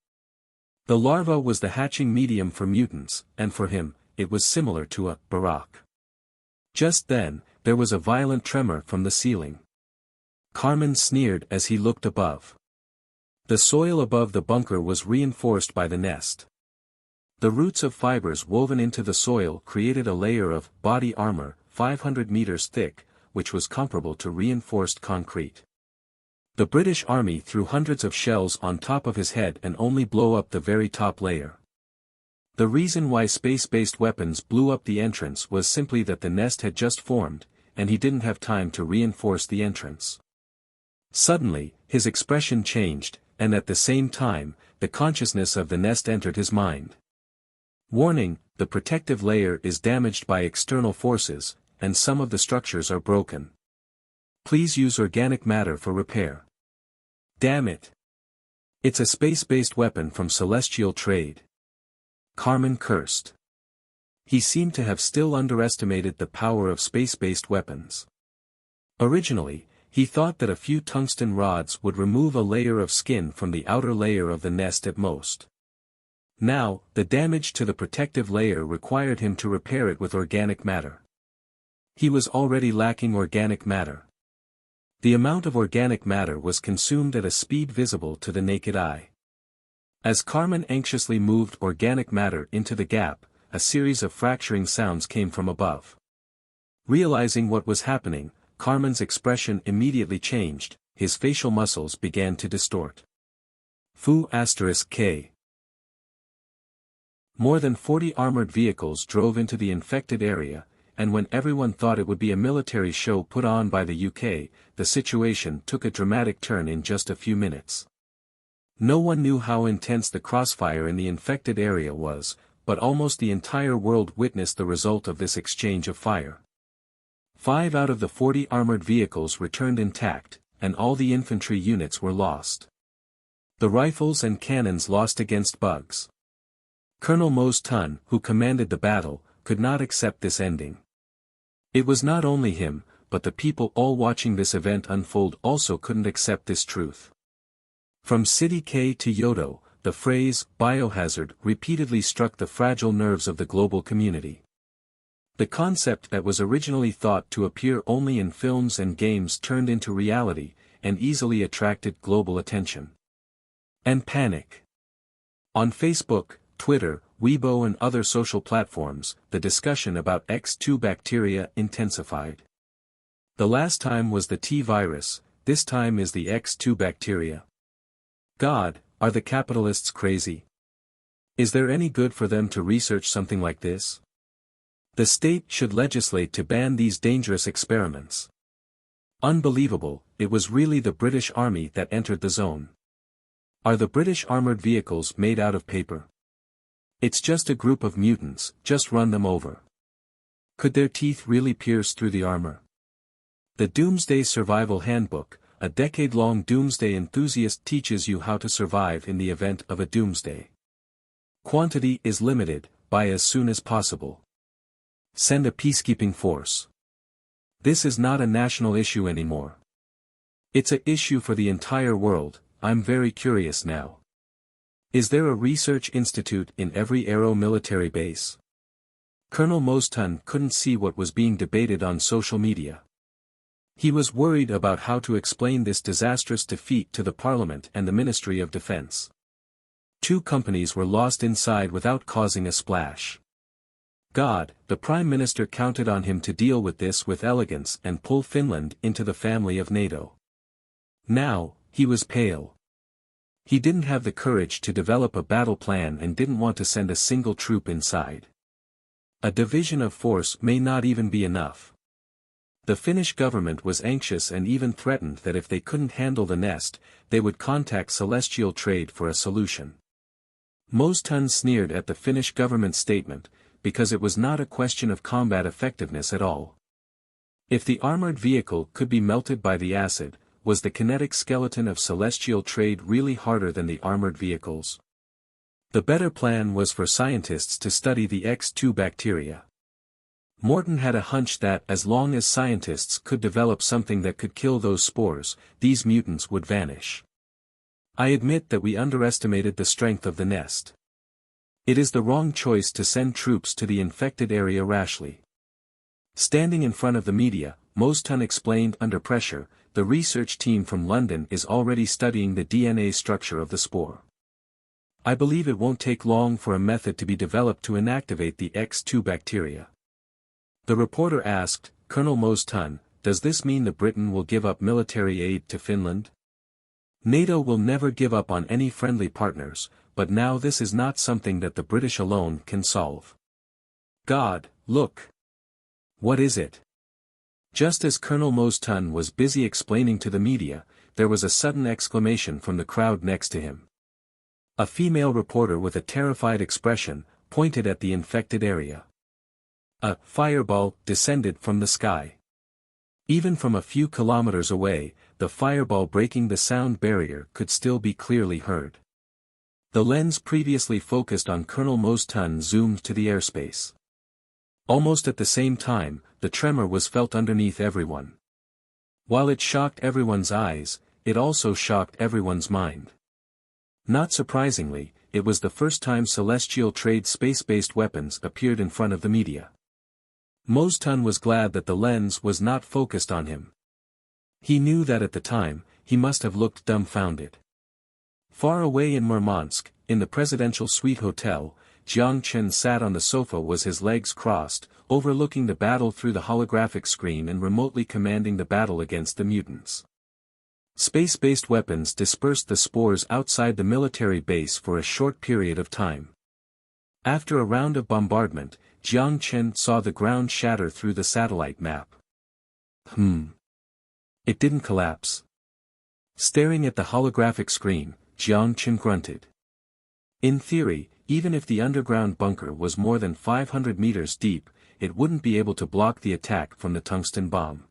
The larva was the hatching medium for mutants, and for him, it was similar to a barack. Just then, there was a violent tremor from the ceiling. Carmen sneered as he looked above. The soil above the bunker was reinforced by the nest. The roots of fibers woven into the soil created a layer of body armor, 500 meters thick, which was comparable to reinforced concrete. The British Army threw hundreds of shells on top of his head and only blew up the very top layer. The reason why space-based weapons blew up the entrance was simply that the nest had just formed, and he didn't have time to reinforce the entrance. Suddenly, his expression changed, and at the same time, the consciousness of the nest entered his mind. Warning, the protective layer is damaged by external forces, and some of the structures are broken. Please use organic matter for repair. Damn it! It's a space-based weapon from celestial trade. Carmen cursed. He seemed to have still underestimated the power of space-based weapons. Originally, he thought that a few tungsten rods would remove a layer of skin from the outer layer of the nest at most. Now, the damage to the protective layer required him to repair it with organic matter. He was already lacking organic matter. The amount of organic matter was consumed at a speed visible to the naked eye. As Carmen anxiously moved organic matter into the gap, a series of fracturing sounds came from above. Realizing what was happening, Carmen's expression immediately changed, his facial muscles began to distort. Fu*K. More than 40 armored vehicles drove into the infected area, and when everyone thought it would be a military show put on by the UK, the situation took a dramatic turn in just a few minutes. No one knew how intense the crossfire in the infected area was, but almost the entire world witnessed the result of this exchange of fire. 5 out of the 40 armored vehicles returned intact, and all the infantry units were lost. The rifles and cannons lost against bugs. Colonel Mose Tun, who commanded the battle, could not accept this ending. It was not only him, but the people all watching this event unfold also couldn't accept this truth. From City K to Yodo, the phrase, biohazard, repeatedly struck the fragile nerves of the global community. The concept that was originally thought to appear only in films and games turned into reality, and easily attracted global attention. And panic. On Facebook, Twitter, Weibo and other social platforms, the discussion about X2 bacteria intensified. The last time was the T virus, this time is the X2 bacteria. God, are the capitalists crazy? Is there any good for them to research something like this? The state should legislate to ban these dangerous experiments. Unbelievable, it was really the British Army that entered the zone. Are the British armored vehicles made out of paper? It's just a group of mutants, just run them over. Could their teeth really pierce through the armor? The Doomsday Survival Handbook, a decade-long doomsday enthusiast teaches you how to survive in the event of a doomsday. Quantity is limited, buy as soon as possible. Send a peacekeeping force. This is not a national issue anymore. It's an issue for the entire world. I'm very curious now. Is there a research institute in every Aero military base? Colonel Moston couldn't see what was being debated on social media. He was worried about how to explain this disastrous defeat to the Parliament and the Ministry of Defense. 2 companies were lost inside without causing a splash. God, the Prime Minister counted on him to deal with this with elegance and pull Finland into the family of NATO. Now, he was pale. He didn't have the courage to develop a battle plan and didn't want to send a single troop inside. A division of force may not even be enough. The Finnish government was anxious and even threatened that if they couldn't handle the nest, they would contact Celestial Trade for a solution. Moston sneered at the Finnish government statement, because it was not a question of combat effectiveness at all. If the armored vehicle could be melted by the acid, was the kinetic skeleton of Celestial Trade really harder than the armored vehicles? The better plan was for scientists to study the X2 bacteria. Morton had a hunch that as long as scientists could develop something that could kill those spores, these mutants would vanish. I admit that we underestimated the strength of the nest. It is the wrong choice to send troops to the infected area rashly. Standing in front of the media, Moston explained under pressure, the research team from London is already studying the DNA structure of the spore. I believe it won't take long for a method to be developed to inactivate the X2 bacteria. The reporter asked, Colonel Moston, does this mean that Britain will give up military aid to Finland? NATO will never give up on any friendly partners, but now this is not something that the British alone can solve. God, look! What is it? Just as Colonel Moston was busy explaining to the media, there was a sudden exclamation from the crowd next to him. A female reporter with a terrified expression, pointed at the infected area. A fireball descended from the sky. Even from a few kilometers away, the fireball breaking the sound barrier could still be clearly heard. The lens previously focused on Colonel Moston zoomed to the airspace. Almost at the same time, the tremor was felt underneath everyone. While it shocked everyone's eyes, it also shocked everyone's mind. Not surprisingly, it was the first time Celestial Trade space-based weapons appeared in front of the media. Moston was glad that the lens was not focused on him. He knew that at the time, he must have looked dumbfounded. Far away in Murmansk, in the presidential suite hotel, Jiang Chen sat on the sofa with his legs crossed, overlooking the battle through the holographic screen and remotely commanding the battle against the mutants. Space-based weapons dispersed the spores outside the military base for a short period of time. After a round of bombardment, Jiang Chen saw the ground shatter through the satellite map. It didn't collapse. Staring at the holographic screen, Jiang Chen grunted. In theory, even if the underground bunker was more than 500 meters deep, it wouldn't be able to block the attack from the tungsten bomb.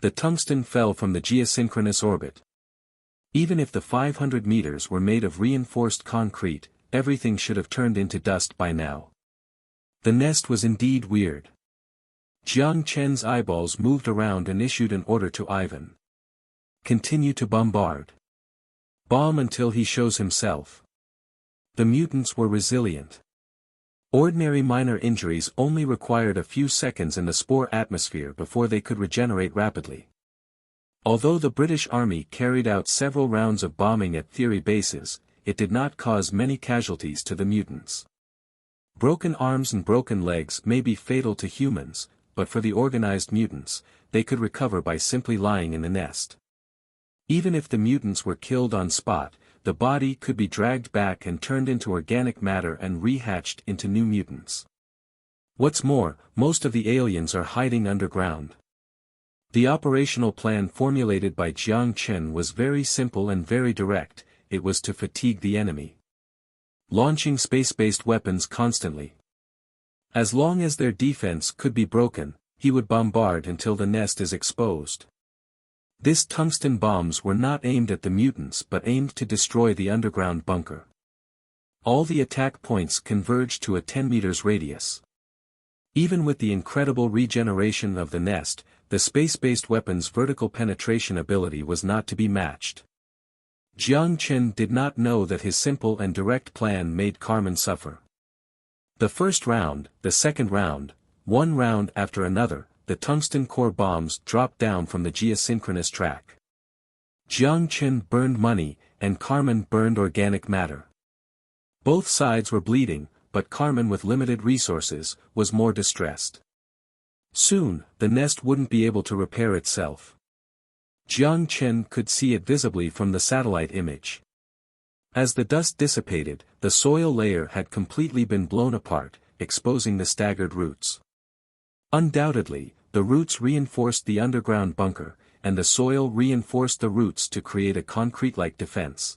The tungsten fell from the geosynchronous orbit. Even if the 500 meters were made of reinforced concrete, everything should have turned into dust by now. The nest was indeed weird. Jiang Chen's eyeballs moved around and issued an order to Ivan. Continue to bombard. Bomb until he shows himself. The mutants were resilient. Ordinary minor injuries only required a few seconds in the spore atmosphere before they could regenerate rapidly. Although the British Army carried out several rounds of bombing at theory bases, it did not cause many casualties to the mutants. Broken arms and broken legs may be fatal to humans, but for the organized mutants, they could recover by simply lying in the nest. Even if the mutants were killed on spot, the body could be dragged back and turned into organic matter and rehatched into new mutants. What's more, most of the aliens are hiding underground. The operational plan formulated by Jiang Chen was very simple and very direct. It was to fatigue the enemy. Launching space-based weapons constantly. As long as their defense could be broken, he would bombard until the nest is exposed. These tungsten bombs were not aimed at the mutants but aimed to destroy the underground bunker. All the attack points converged to a 10 meters radius. Even with the incredible regeneration of the nest, the space-based weapon's vertical penetration ability was not to be matched. Jiang Chen did not know that his simple and direct plan made Carmen suffer. The first round, the second round, one round after another, the tungsten core bombs dropped down from the geosynchronous track. Jiang Chen burned money, and Carmen burned organic matter. Both sides were bleeding, but Carmen with limited resources, was more distressed. Soon, the nest wouldn't be able to repair itself. Jiang Chen could see it visibly from the satellite image. As the dust dissipated, the soil layer had completely been blown apart, exposing the staggered roots. Undoubtedly, the roots reinforced the underground bunker, and the soil reinforced the roots to create a concrete-like defense.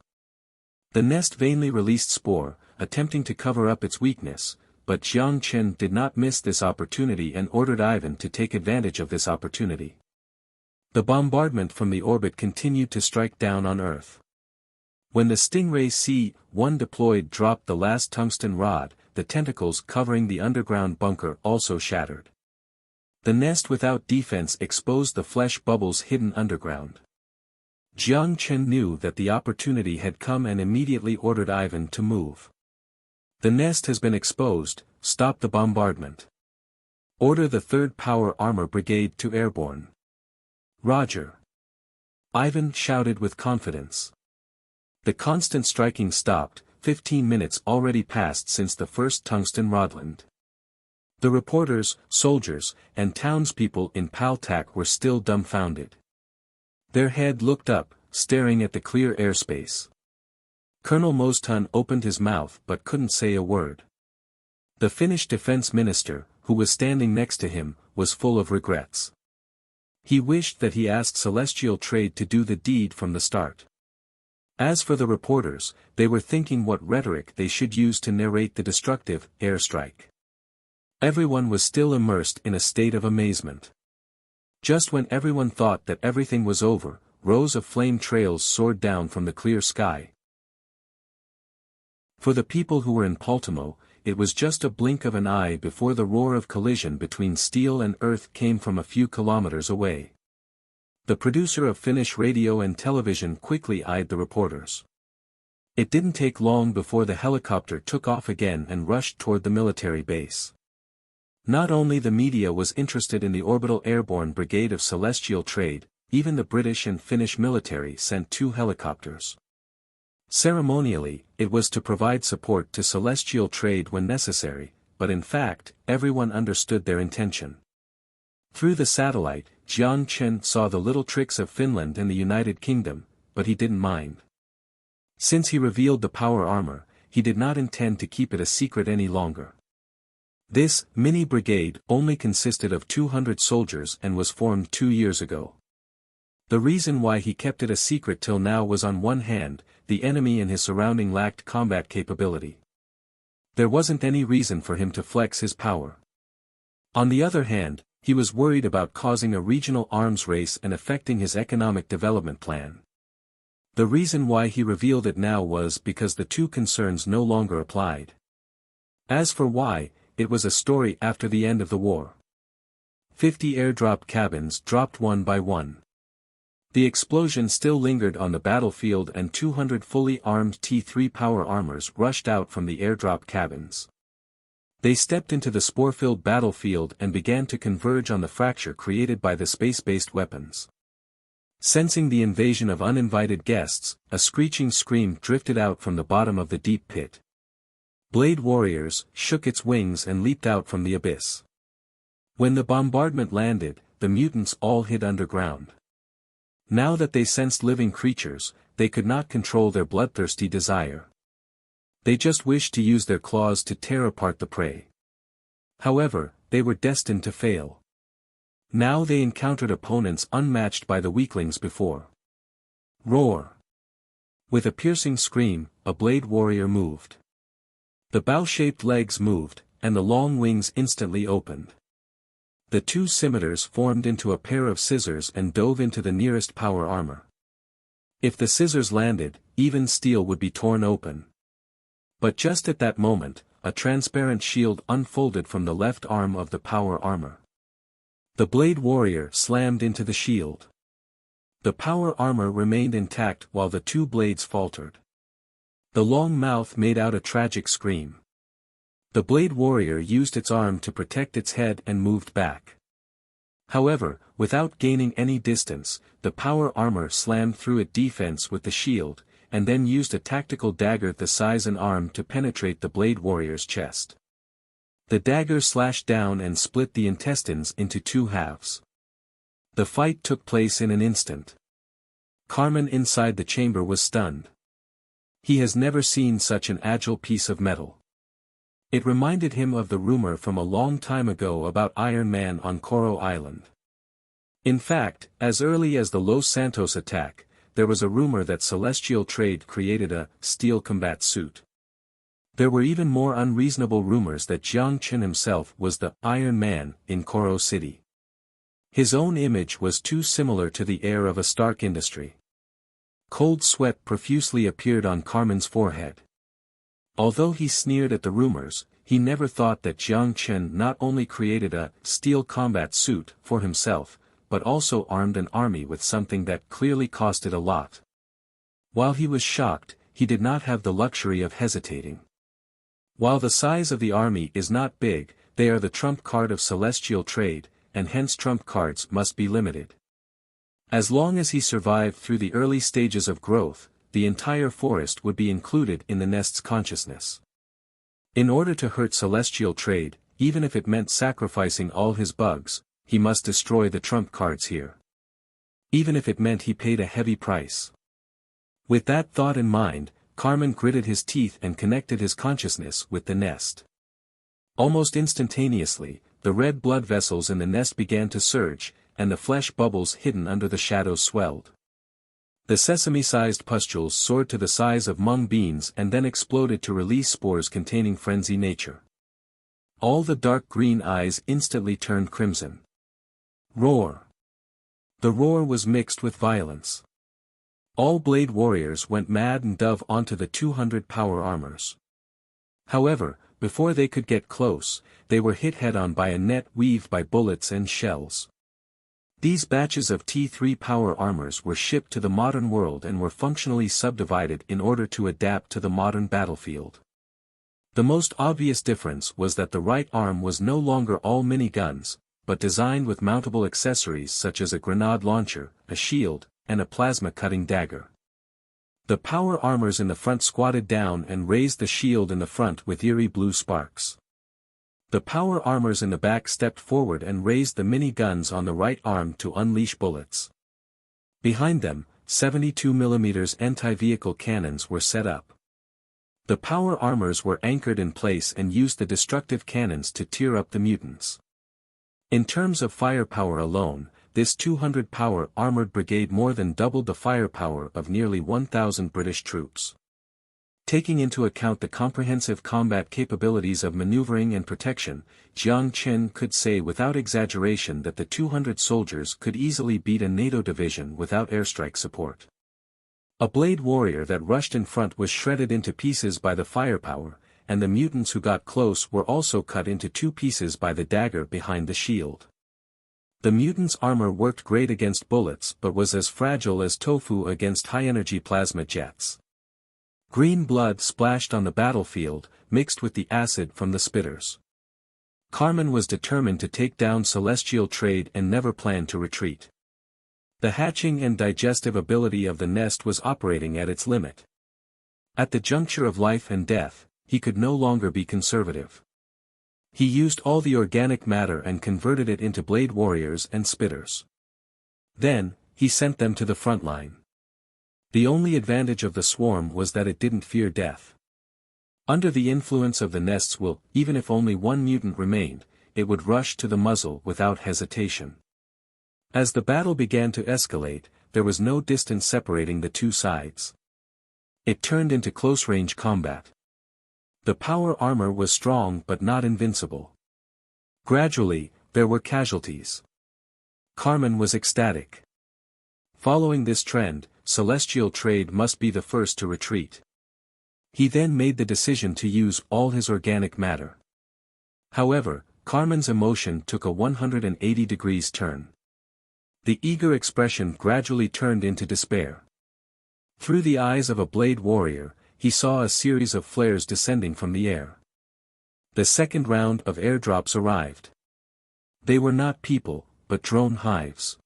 The nest vainly released spore, attempting to cover up its weakness, but Jiang Chen did not miss this opportunity and ordered Ivan to take advantage of this opportunity. The bombardment from the orbit continued to strike down on Earth. When the Stingray C-1 deployed dropped the last tungsten rod, the tentacles covering the underground bunker also shattered. The nest without defense exposed the flesh bubbles hidden underground. Jiang Chen knew that the opportunity had come and immediately ordered Ivan to move. The nest has been exposed, stop the bombardment. Order the 3rd Power Armor Brigade to airborne. Roger. Ivan shouted with confidence. The constant striking stopped, 15 minutes already passed since the first tungsten rodland. The reporters, soldiers, and townspeople in Paltak were still dumbfounded. Their head looked up, staring at the clear airspace. Colonel Mostun opened his mouth but couldn't say a word. The Finnish defense minister, who was standing next to him, was full of regrets. He wished that he asked Celestial Trade to do the deed from the start. As for the reporters, they were thinking what rhetoric they should use to narrate the destructive airstrike. Everyone was still immersed in a state of amazement. Just when everyone thought that everything was over, rows of flame trails soared down from the clear sky. For the people who were in Baltimore, it was just a blink of an eye before the roar of collision between steel and earth came from a few kilometers away. The producer of Finnish radio and television quickly eyed the reporters. It didn't take long before the helicopter took off again and rushed toward the military base. Not only the media was interested in the orbital airborne brigade of Celestial Trade, even the British and Finnish military sent 2 helicopters. Ceremonially, it was to provide support to Celestial Trade when necessary, but in fact, everyone understood their intention. Through the satellite, Jiang Chen saw the little tricks of Finland and the United Kingdom, but he didn't mind. Since he revealed the power armor, he did not intend to keep it a secret any longer. This mini brigade only consisted of 200 soldiers and was formed 2 years ago. The reason why he kept it a secret till now was on one hand, the enemy and his surrounding lacked combat capability. There wasn't any reason for him to flex his power. On the other hand, he was worried about causing a regional arms race and affecting his economic development plan. The reason why he revealed it now was because the 2 concerns no longer applied. As for why, it was a story after the end of the war. 50 airdrop cabins dropped one by one. The explosion still lingered on the battlefield and 200 fully armed T-3 power armors rushed out from the airdrop cabins. They stepped into the spore-filled battlefield and began to converge on the fracture created by the space-based weapons. Sensing the invasion of uninvited guests, a screeching scream drifted out from the bottom of the deep pit. Blade Warriors shook its wings and leaped out from the abyss. When the bombardment landed, the mutants all hid underground. Now that they sensed living creatures, they could not control their bloodthirsty desire. They just wished to use their claws to tear apart the prey. However, they were destined to fail. Now they encountered opponents unmatched by the weaklings before. Roar! With a piercing scream, a Blade Warrior moved. The bow-shaped legs moved, and the long wings instantly opened. The two scimitars formed into a pair of scissors and dove into the nearest power armor. If the scissors landed, even steel would be torn open. But just at that moment, a transparent shield unfolded from the left arm of the power armor. The Blade Warrior slammed into the shield. The power armor remained intact while the two blades faltered. The long mouth made out a tragic scream. The Blade Warrior used its arm to protect its head and moved back. However, without gaining any distance, the power armor slammed through its defense with the shield, and then used a tactical dagger the size an arm to penetrate the Blade Warrior's chest. The dagger slashed down and split the intestines into two halves. The fight took place in an instant. Carmen inside the chamber was stunned. He has never seen such an agile piece of metal. It reminded him of the rumor from a long time ago about Iron Man on Coral Island. In fact, as early as the Los Santos attack, there was a rumor that Celestial Trade created a steel combat suit. There were even more unreasonable rumors that Jiang Chen himself was the Iron Man in Coral City. His own image was too similar to the heir of a Stark industry. Cold sweat profusely appeared on Carmen's forehead. Although he sneered at the rumors, he never thought that Jiang Chen not only created a steel combat suit for himself, but also armed an army with something that clearly costed a lot. While he was shocked, he did not have the luxury of hesitating. While the size of the army is not big, they are the trump card of celestial trade, and hence trump cards must be limited. As long as he survived through the early stages of growth, the entire forest would be included in the nest's consciousness. In order to hurt celestial trade, even if it meant sacrificing all his bugs, he must destroy the trump cards here. Even if it meant he paid a heavy price. With that thought in mind, Carmen gritted his teeth and connected his consciousness with the nest. Almost instantaneously, the red blood vessels in the nest began to surge, and the flesh bubbles hidden under the shadows swelled. The sesame-sized pustules soared to the size of mung beans and then exploded to release spores containing frenzy nature. All the dark green eyes instantly turned crimson. Roar! The roar was mixed with violence. All Blade Warriors went mad and dove onto the 200 power armors. However, before they could get close, they were hit head-on by a net weaved by bullets and shells. These batches of T3 power armors were shipped to the modern world and were functionally subdivided in order to adapt to the modern battlefield. The most obvious difference was that the right arm was no longer all miniguns, but designed with mountable accessories such as a grenade launcher, a shield, and a plasma-cutting dagger. The power armors in the front squatted down and raised the shield in the front with eerie blue sparks. The power armors in the back stepped forward and raised the mini-guns on the right arm to unleash bullets. Behind them, 72mm anti-vehicle cannons were set up. The power armors were anchored in place and used the destructive cannons to tear up the mutants. In terms of firepower alone, this 200-power armored brigade more than doubled the firepower of nearly 1,000 British troops. Taking into account the comprehensive combat capabilities of maneuvering and protection, Jiang Chen could say without exaggeration that the 200 soldiers could easily beat a NATO division without airstrike support. A Blade Warrior that rushed in front was shredded into pieces by the firepower, and the mutants who got close were also cut into two pieces by the dagger behind the shield. The mutant's armor worked great against bullets but was as fragile as tofu against high-energy plasma jets. Green blood splashed on the battlefield, mixed with the acid from the spitters. Carmen was determined to take down celestial trade and never planned to retreat. The hatching and digestive ability of the nest was operating at its limit. At the juncture of life and death, he could no longer be conservative. He used all the organic matter and converted it into blade warriors and spitters. Then, he sent them to the front line. The only advantage of the swarm was that it didn't fear death. Under the influence of the nest's will, even if only one mutant remained, it would rush to the muzzle without hesitation. As the battle began to escalate, there was no distance separating the two sides. It turned into close-range combat. The power armor was strong but not invincible. Gradually, there were casualties. Carmen was ecstatic. Following this trend, celestial trade must be the first to retreat. He then made the decision to use all his organic matter. However, Carmen's emotion took a 180 degrees turn. The eager expression gradually turned into despair. Through the eyes of a blade warrior, he saw a series of flares descending from the air. The second round of airdrops arrived. They were not people, but drone hives.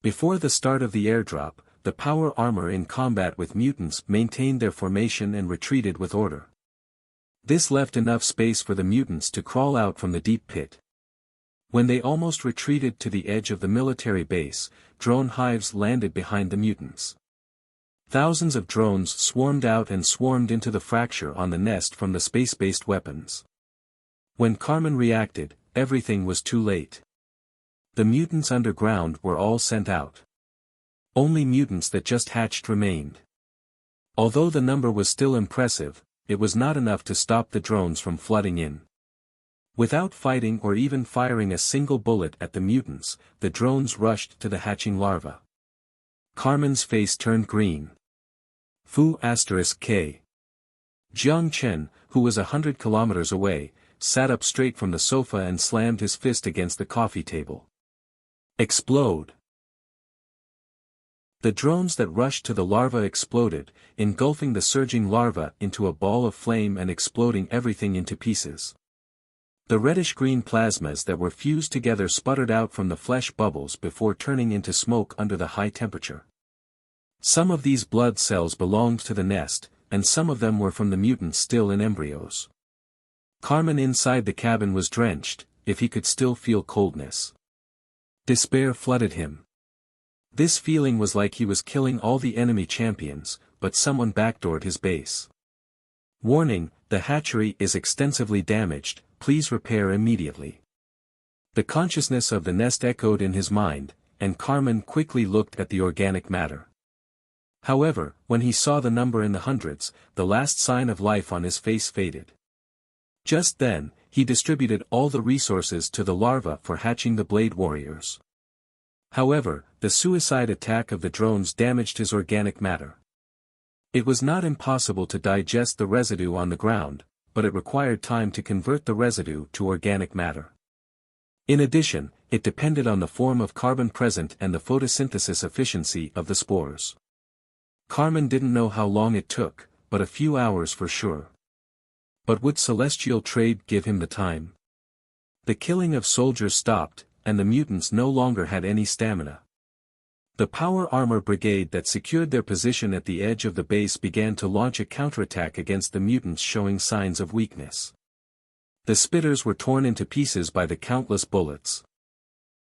Before the start of the airdrop, the power armor in combat with mutants maintained their formation and retreated with order. This left enough space for the mutants to crawl out from the deep pit. When they almost retreated to the edge of the military base, drone hives landed behind the mutants. Thousands of drones swarmed out and swarmed into the fracture on the nest from the space-based weapons. When Carmen reacted, everything was too late. The mutants underground were all sent out. Only mutants that just hatched remained. Although the number was still impressive, it was not enough to stop the drones from flooding in. Without fighting or even firing a single bullet at the mutants, the drones rushed to the hatching larva. Carmen's face turned green. Fu*K. Jiang Chen, who was 100 kilometers away, sat up straight from the sofa and slammed his fist against the coffee table. Explode! The drones that rushed to the larva exploded, engulfing the surging larva into a ball of flame and exploding everything into pieces. The reddish-green plasmas that were fused together sputtered out from the flesh bubbles before turning into smoke under the high temperature. Some of these blood cells belonged to the nest, and some of them were from the mutants still in embryos. Carmen inside the cabin was drenched, if he could still feel coldness. Despair flooded him. This feeling was like he was killing all the enemy champions, but someone backdoored his base. Warning, the hatchery is extensively damaged, please repair immediately. The consciousness of the nest echoed in his mind, and Carmen quickly looked at the organic matter. However, when he saw the number in the hundreds, the last sign of life on his face faded. Just then, he distributed all the resources to the larva for hatching the blade warriors. However, the suicide attack of the drones damaged his organic matter. It was not impossible to digest the residue on the ground, but it required time to convert the residue to organic matter. In addition, it depended on the form of carbon present and the photosynthesis efficiency of the spores. Carmen didn't know how long it took, but a few hours for sure. But would celestial trade give him the time? The killing of soldiers stopped, and the mutants no longer had any stamina. The power armor brigade that secured their position at the edge of the base began to launch a counterattack against the mutants showing signs of weakness. The spitters were torn into pieces by the countless bullets.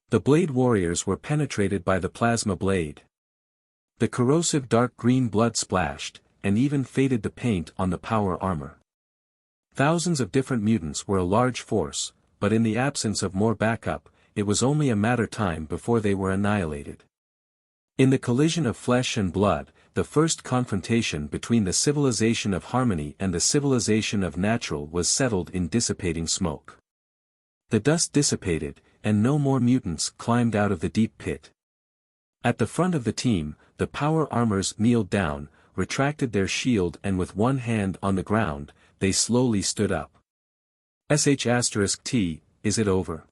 The blade warriors were penetrated by the plasma blade. The corrosive dark green blood splashed, and even faded the paint on the power armor. Thousands of different mutants were a large force, but in the absence of more backup, it was only a matter of time before they were annihilated. In the collision of flesh and blood, the first confrontation between the civilization of harmony and the civilization of natural was settled in dissipating smoke. The dust dissipated, and no more mutants climbed out of the deep pit. At the front of the team, the power armors kneeled down, retracted their shield and with one hand on the ground, they slowly stood up. *T, is it over?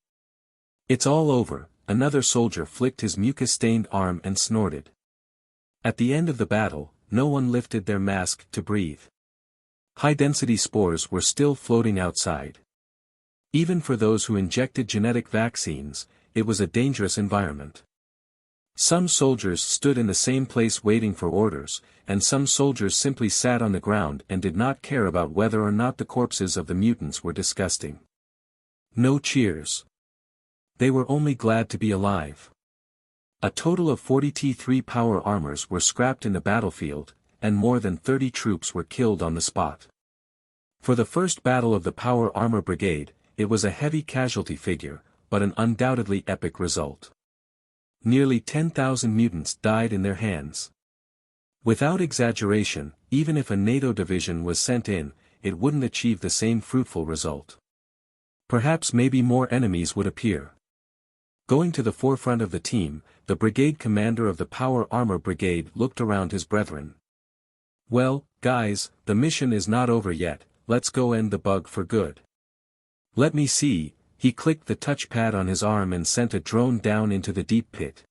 It's all over, another soldier flicked his mucus-stained arm and snorted. At the end of the battle, no one lifted their mask to breathe. High-density spores were still floating outside. Even for those who injected genetic vaccines, it was a dangerous environment. Some soldiers stood in the same place waiting for orders, and some soldiers simply sat on the ground and did not care about whether or not the corpses of the mutants were disgusting. No cheers. They were only glad to be alive. A total of 40 T3 power armors were scrapped in the battlefield, and more than 30 troops were killed on the spot. For the first battle of the Power Armor Brigade, it was a heavy casualty figure, but an undoubtedly epic result. Nearly 10,000 mutants died in their hands. Without exaggeration, even if a NATO division was sent in, it wouldn't achieve the same fruitful result. Perhaps maybe more enemies would appear. Going to the forefront of the team, the brigade commander of the Power Armor Brigade looked around his brethren. "Well, guys, the mission is not over yet, let's go end the bug for good. Let me see." He clicked the touchpad on his arm and sent a drone down into the deep pit.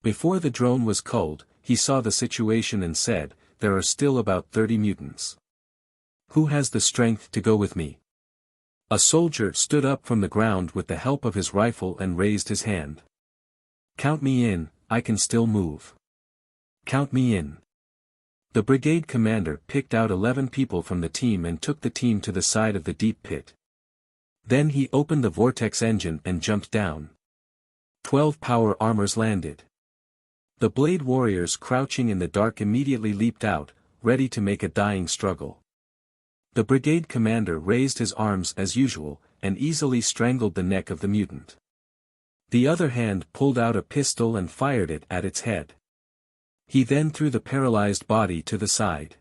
Before the drone was culled, he saw the situation and said, "There are still about 30 mutants. Who has the strength to go with me?" A soldier stood up from the ground with the help of his rifle and raised his hand. "Count me in, I can still move. Count me in." The brigade commander picked out 11 people from the team and took the team to the side of the deep pit. Then he opened the vortex engine and jumped down. 12 power armors landed. The blade warriors crouching in the dark immediately leaped out, ready to make a dying struggle. The brigade commander raised his arms as usual, and easily strangled the neck of the mutant. The other hand pulled out a pistol and fired it at its head. He then threw the paralyzed body to the side.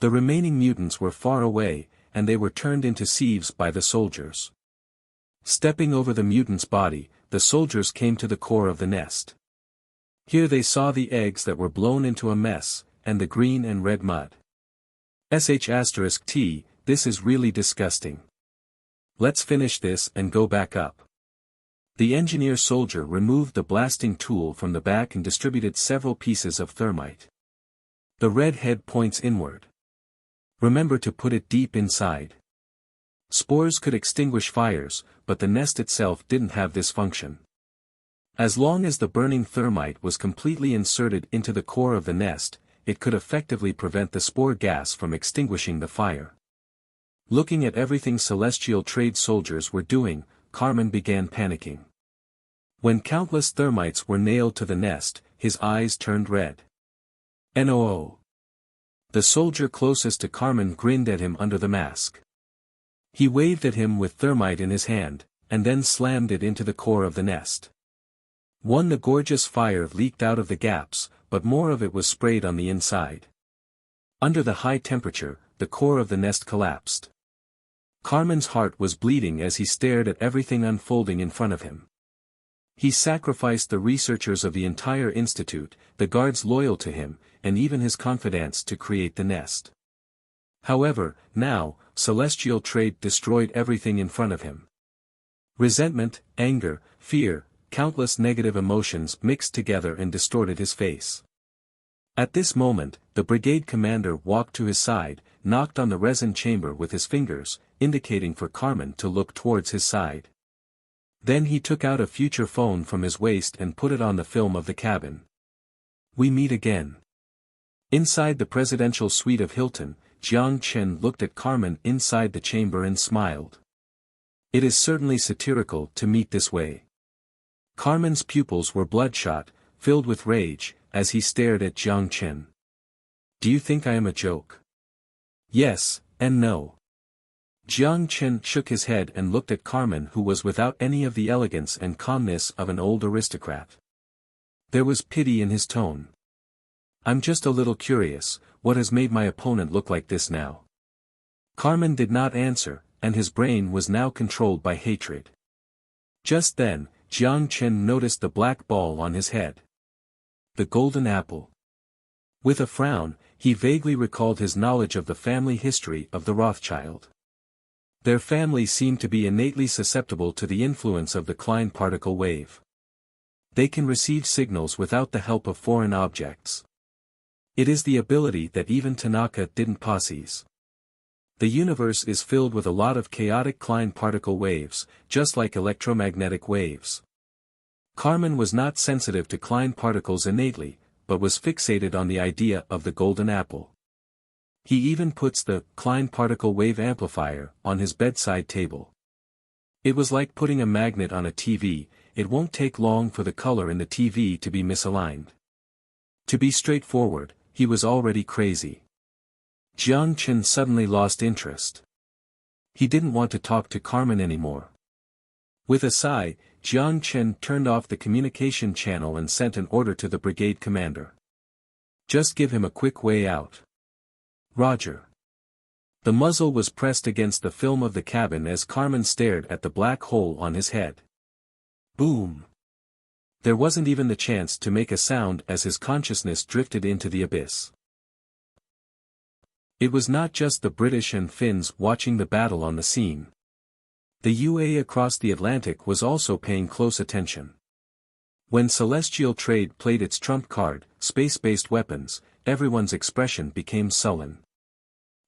The remaining mutants were far away, and they were turned into sieves by the soldiers. Stepping over the mutant's body, the soldiers came to the core of the nest. Here they saw the eggs that were blown into a mess, and the green and red mud. *T, this is really disgusting. Let's finish this and go back up. The engineer soldier removed the blasting tool from the back and distributed several pieces of thermite. The red head points inward. Remember to put it deep inside. Spores could extinguish fires, but the nest itself didn't have this function. As long as the burning thermite was completely inserted into the core of the nest, it could effectively prevent the spore gas from extinguishing the fire. Looking at everything celestial trade soldiers were doing, Carmen began panicking. When countless thermites were nailed to the nest, his eyes turned red. "No." The soldier closest to Carmen grinned at him under the mask. He waved at him with thermite in his hand, and then slammed it into the core of the nest. The gorgeous fire leaked out of the gaps, but more of it was sprayed on the inside. Under the high temperature, the core of the nest collapsed. Carmen's heart was bleeding as he stared at everything unfolding in front of him. He sacrificed the researchers of the entire institute, the guards loyal to him, and even his confidants to create the nest. However, now, celestial trade destroyed everything in front of him. Resentment, anger, fear, countless negative emotions mixed together and distorted his face. At this moment, the brigade commander walked to his side, knocked on the resin chamber with his fingers, indicating for Carmen to look towards his side. Then he took out a future phone from his waist and put it on the film of the cabin. "We meet again." Inside the presidential suite of Hilton, Jiang Chen looked at Carmen inside the chamber and smiled. "It is certainly satirical to meet this way." Carmen's pupils were bloodshot, filled with rage, as he stared at Jiang Chen. "Do you think I am a joke?" "Yes, and no." Jiang Chen shook his head and looked at Carmen, who was without any of the elegance and calmness of an old aristocrat. There was pity in his tone. "I'm just a little curious, what has made my opponent look like this now?" Carmen did not answer, and his brain was now controlled by hatred. Just then, Jiang Chen noticed the black ball on his head. The golden apple. With a frown, he vaguely recalled his knowledge of the family history of the Rothschild. Their family seemed to be innately susceptible to the influence of the Klein particle wave. They can receive signals without the help of foreign objects. It is the ability that even Tanaka didn't possess. The universe is filled with a lot of chaotic Klein particle waves, just like electromagnetic waves. Carmen was not sensitive to Klein particles innately, but was fixated on the idea of the golden apple. He even puts the Klein particle wave amplifier on his bedside table. It was like putting a magnet on a TV. It won't take long for the color in the TV to be misaligned. To be straightforward, he was already crazy. Jiang Chen suddenly lost interest. He didn't want to talk to Carmen anymore. With a sigh, Jiang Chen turned off the communication channel and sent an order to the brigade commander. Just give him a quick way out. Roger. The muzzle was pressed against the film of the cabin as Carmen stared at the black hole on his head. Boom. There wasn't even the chance to make a sound as his consciousness drifted into the abyss. It was not just the British and Finns watching the battle on the scene. The UA across the Atlantic was also paying close attention. When celestial trade played its trump card, space-based weapons, everyone's expression became sullen.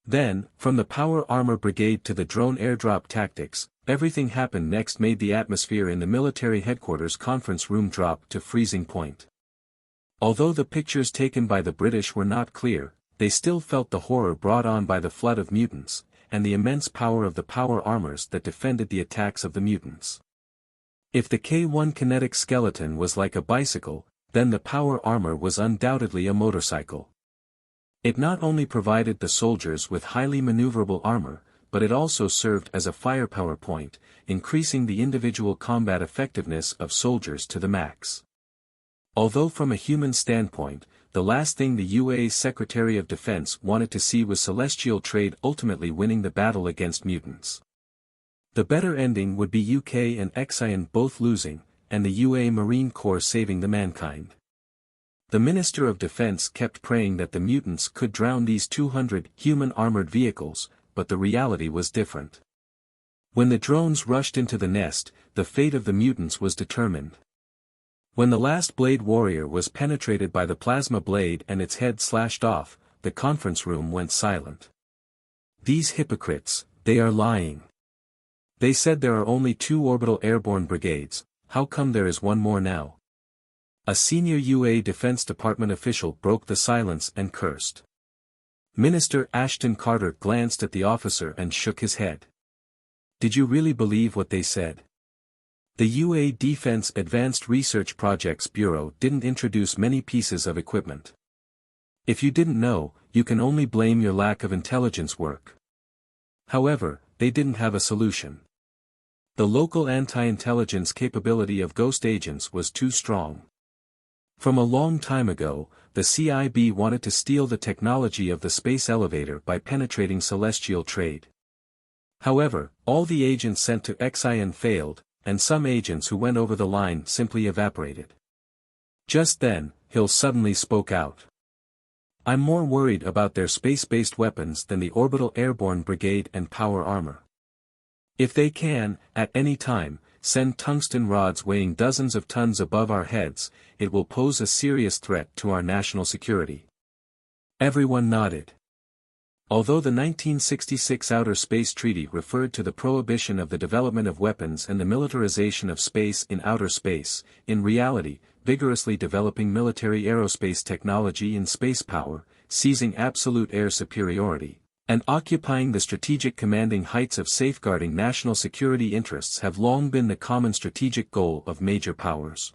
Then, from the power armor brigade to the drone airdrop tactics, everything happened next made the atmosphere in the military headquarters conference room drop to freezing point. Although the pictures taken by the British were not clear, they still felt the horror brought on by the flood of mutants, and the immense power of the power armors that defended the attacks of the mutants. If the K-1 kinetic skeleton was like a bicycle, then the power armor was undoubtedly a motorcycle. It not only provided the soldiers with highly maneuverable armor, but it also served as a firepower point, increasing the individual combat effectiveness of soldiers to the max. Although from a human standpoint, the last thing the UAE's Secretary of Defense wanted to see was celestial trade ultimately winning the battle against mutants. The better ending would be UK and Xi'an both losing, and the UA Marine Corps saving the mankind. The Minister of Defense kept praying that the mutants could drown these 200 human armored vehicles, but the reality was different. When the drones rushed into the nest, the fate of the mutants was determined. When the last Blade Warrior was penetrated by the plasma blade and its head slashed off, the conference room went silent. These hypocrites, they are lying. They said there are only 2 orbital airborne brigades, how come there is one more now? A senior UA Defense Department official broke the silence and cursed. Minister Ashton Carter glanced at the officer and shook his head. Did you really believe what they said? The UA Defense Advanced Research Projects Bureau didn't introduce many pieces of equipment. If you didn't know, you can only blame your lack of intelligence work. However, they didn't have a solution. The local anti-intelligence capability of ghost agents was too strong. From a long time ago, the CIB wanted to steal the technology of the space elevator by penetrating celestial trade. However, all the agents sent to Xi'an failed, and some agents who went over the line simply evaporated. Just then, Hill suddenly spoke out. I'm more worried about their space-based weapons than the orbital airborne brigade and power armor. If they can, at any time, send tungsten rods weighing dozens of tons above our heads, it will pose a serious threat to our national security. Everyone nodded. Although the 1966 Outer Space Treaty referred to the prohibition of the development of weapons and the militarization of space in outer space, in reality, vigorously developing military aerospace technology and space power, seizing absolute air superiority, and occupying the strategic commanding heights of safeguarding national security interests have long been the common strategic goal of major powers.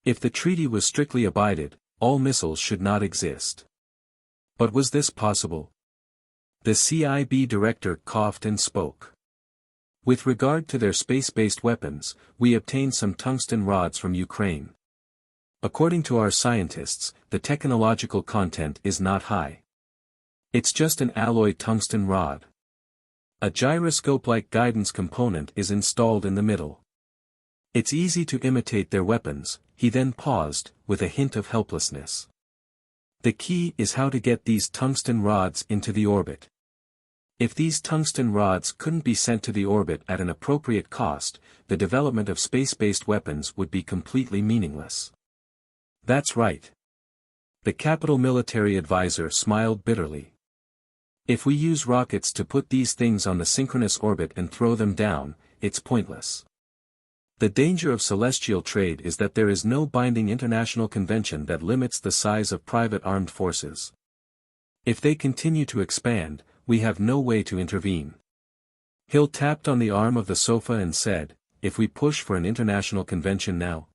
If the treaty was strictly abided, all missiles should not exist. But was this possible? The CIB director coughed and spoke. With regard to their space-based weapons, we obtained some tungsten rods from Ukraine. According to our scientists, the technological content is not high. It's just an alloy tungsten rod. A gyroscope-like guidance component is installed in the middle. It's easy to imitate their weapons. He then paused, with a hint of helplessness. The key is how to get these tungsten rods into the orbit. If these tungsten rods couldn't be sent to the orbit at an appropriate cost, the development of space-based weapons would be completely meaningless. That's right. The Capitol military advisor smiled bitterly. If we use rockets to put these things on the synchronous orbit and throw them down, it's pointless. The danger of celestial trade is that there is no binding international convention that limits the size of private armed forces. If they continue to expand, we have no way to intervene. Hill tapped on the arm of the sofa and said, if we push for an international convention now,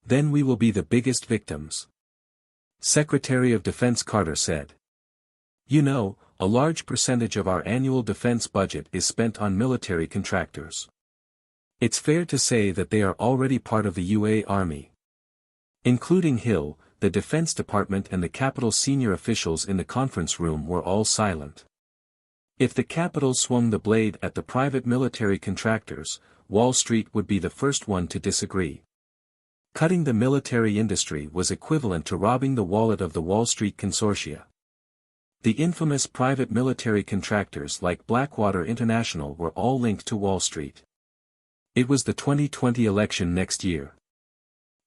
then we will be the biggest victims. Secretary of Defense Carter said. You know, a large percentage of our annual defense budget is spent on military contractors. It's fair to say that they are already part of the UA Army. Including Hill, the Defense Department and the Capitol senior officials in the conference room were all silent. If the Capitol swung the blade at the private military contractors, Wall Street would be the first one to disagree. Cutting the military industry was equivalent to robbing the wallet of the Wall Street consortia. The infamous private military contractors like Blackwater International were all linked to Wall Street. It was the 2020 election next year.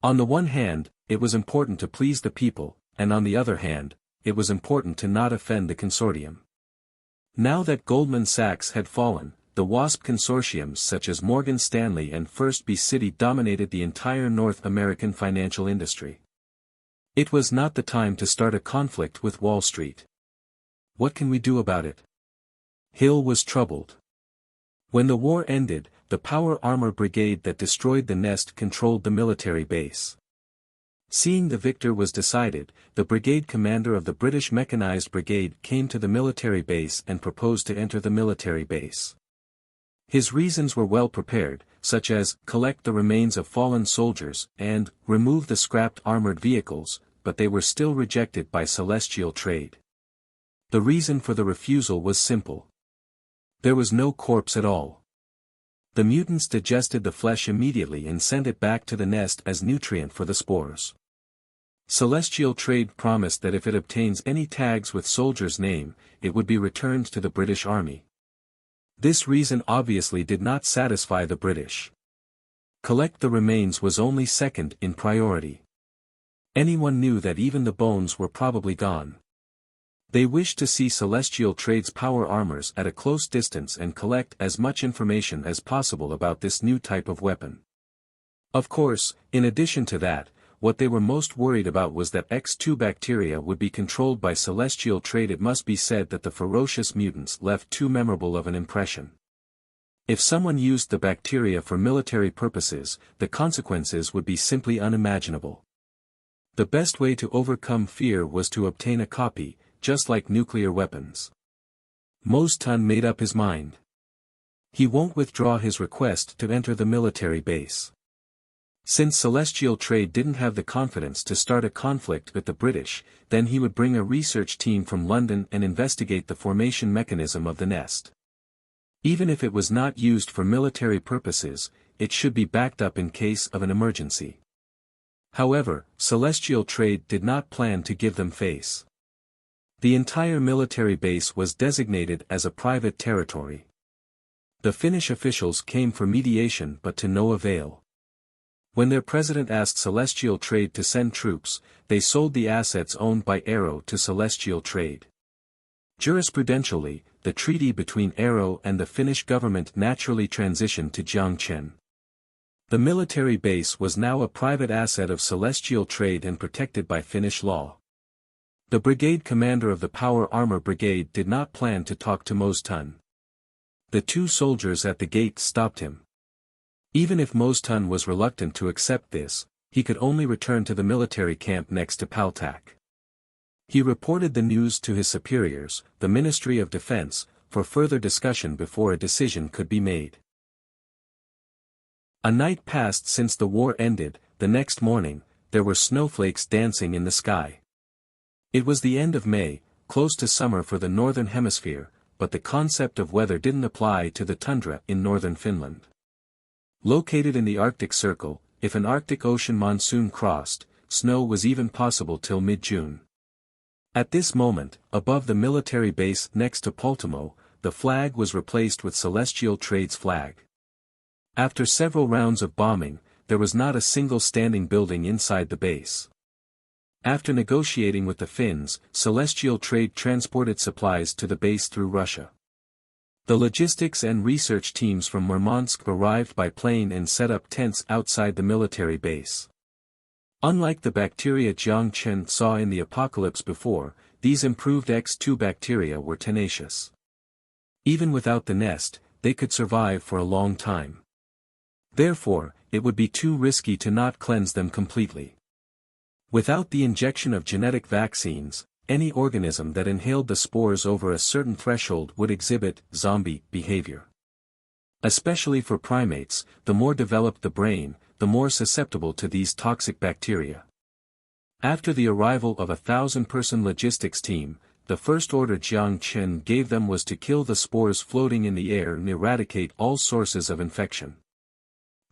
On the one hand, it was important to please the people, and on the other hand, it was important to not offend the consortium. Now that Goldman Sachs had fallen, the WASP consortiums such as Morgan Stanley and First B. City dominated the entire North American financial industry. It was not the time to start a conflict with Wall Street. What can we do about it? Hill was troubled. When the war ended, the Power Armor Brigade that destroyed the nest controlled the military base. Seeing the victor was decided, the brigade commander of the British Mechanized Brigade came to the military base and proposed to enter the military base. His reasons were well prepared, such as, collect the remains of fallen soldiers, and, remove the scrapped armored vehicles, but they were still rejected by celestial trade. The reason for the refusal was simple. There was no corpse at all. The mutants digested the flesh immediately and sent it back to the nest as nutrient for the spores. Celestial trade promised that if it obtains any tags with soldier's name, it would be returned to the British Army. This reason obviously did not satisfy the British. Collect the remains was only second in priority. Anyone knew that even the bones were probably gone. They wished to see Celestial Trade's power armors at a close distance and collect as much information as possible about this new type of weapon. Of course, in addition to that, what they were most worried about was that X2 bacteria would be controlled by Celestial Trade. It must be said that the ferocious mutants left too memorable of an impression. If someone used the bacteria for military purposes, the consequences would be simply unimaginable. The best way to overcome fear was to obtain a copy, just like nuclear weapons. Moston made up his mind. He won't withdraw his request to enter the military base. Since Celestial Trade didn't have the confidence to start a conflict with the British, then he would bring a research team from London and investigate the formation mechanism of the nest. Even if it was not used for military purposes, it should be backed up in case of an emergency. However, Celestial Trade did not plan to give them face. The entire military base was designated as a private territory. The Finnish officials came for mediation but to no avail. When their president asked Celestial Trade to send troops, they sold the assets owned by Aero to Celestial Trade. Jurisprudentially, the treaty between Aero and the Finnish government naturally transitioned to Jiang Chen. The military base was now a private asset of Celestial Trade and protected by Finnish law. The brigade commander of the Power Armor Brigade did not plan to talk to Moston. The two soldiers at the gate stopped him. Even if Moston was reluctant to accept this, he could only return to the military camp next to Paltak. He reported the news to his superiors, the Ministry of Defense, for further discussion before a decision could be made. A night passed since the war ended. The next morning, there were snowflakes dancing in the sky. It was the end of May, close to summer for the northern hemisphere, but the concept of weather didn't apply to the tundra in northern Finland. Located in the Arctic Circle, if an Arctic Ocean monsoon crossed, snow was even possible till mid-June. At this moment, above the military base next to Poltamo, the flag was replaced with Celestial Trade's flag. After several rounds of bombing, there was not a single standing building inside the base. After negotiating with the Finns, Celestial Trade transported supplies to the base through Russia. The logistics and research teams from Murmansk arrived by plane and set up tents outside the military base. Unlike the bacteria Jiang Chen saw in the apocalypse before, these improved X2 bacteria were tenacious. Even without the nest, they could survive for a long time. Therefore, it would be too risky to not cleanse them completely. Without the injection of genetic vaccines, any organism that inhaled the spores over a certain threshold would exhibit zombie behavior. Especially for primates, the more developed the brain, the more susceptible to these toxic bacteria. After the arrival of a 1,000-person logistics team, the first order Jiang Chen gave them was to kill the spores floating in the air and eradicate all sources of infection.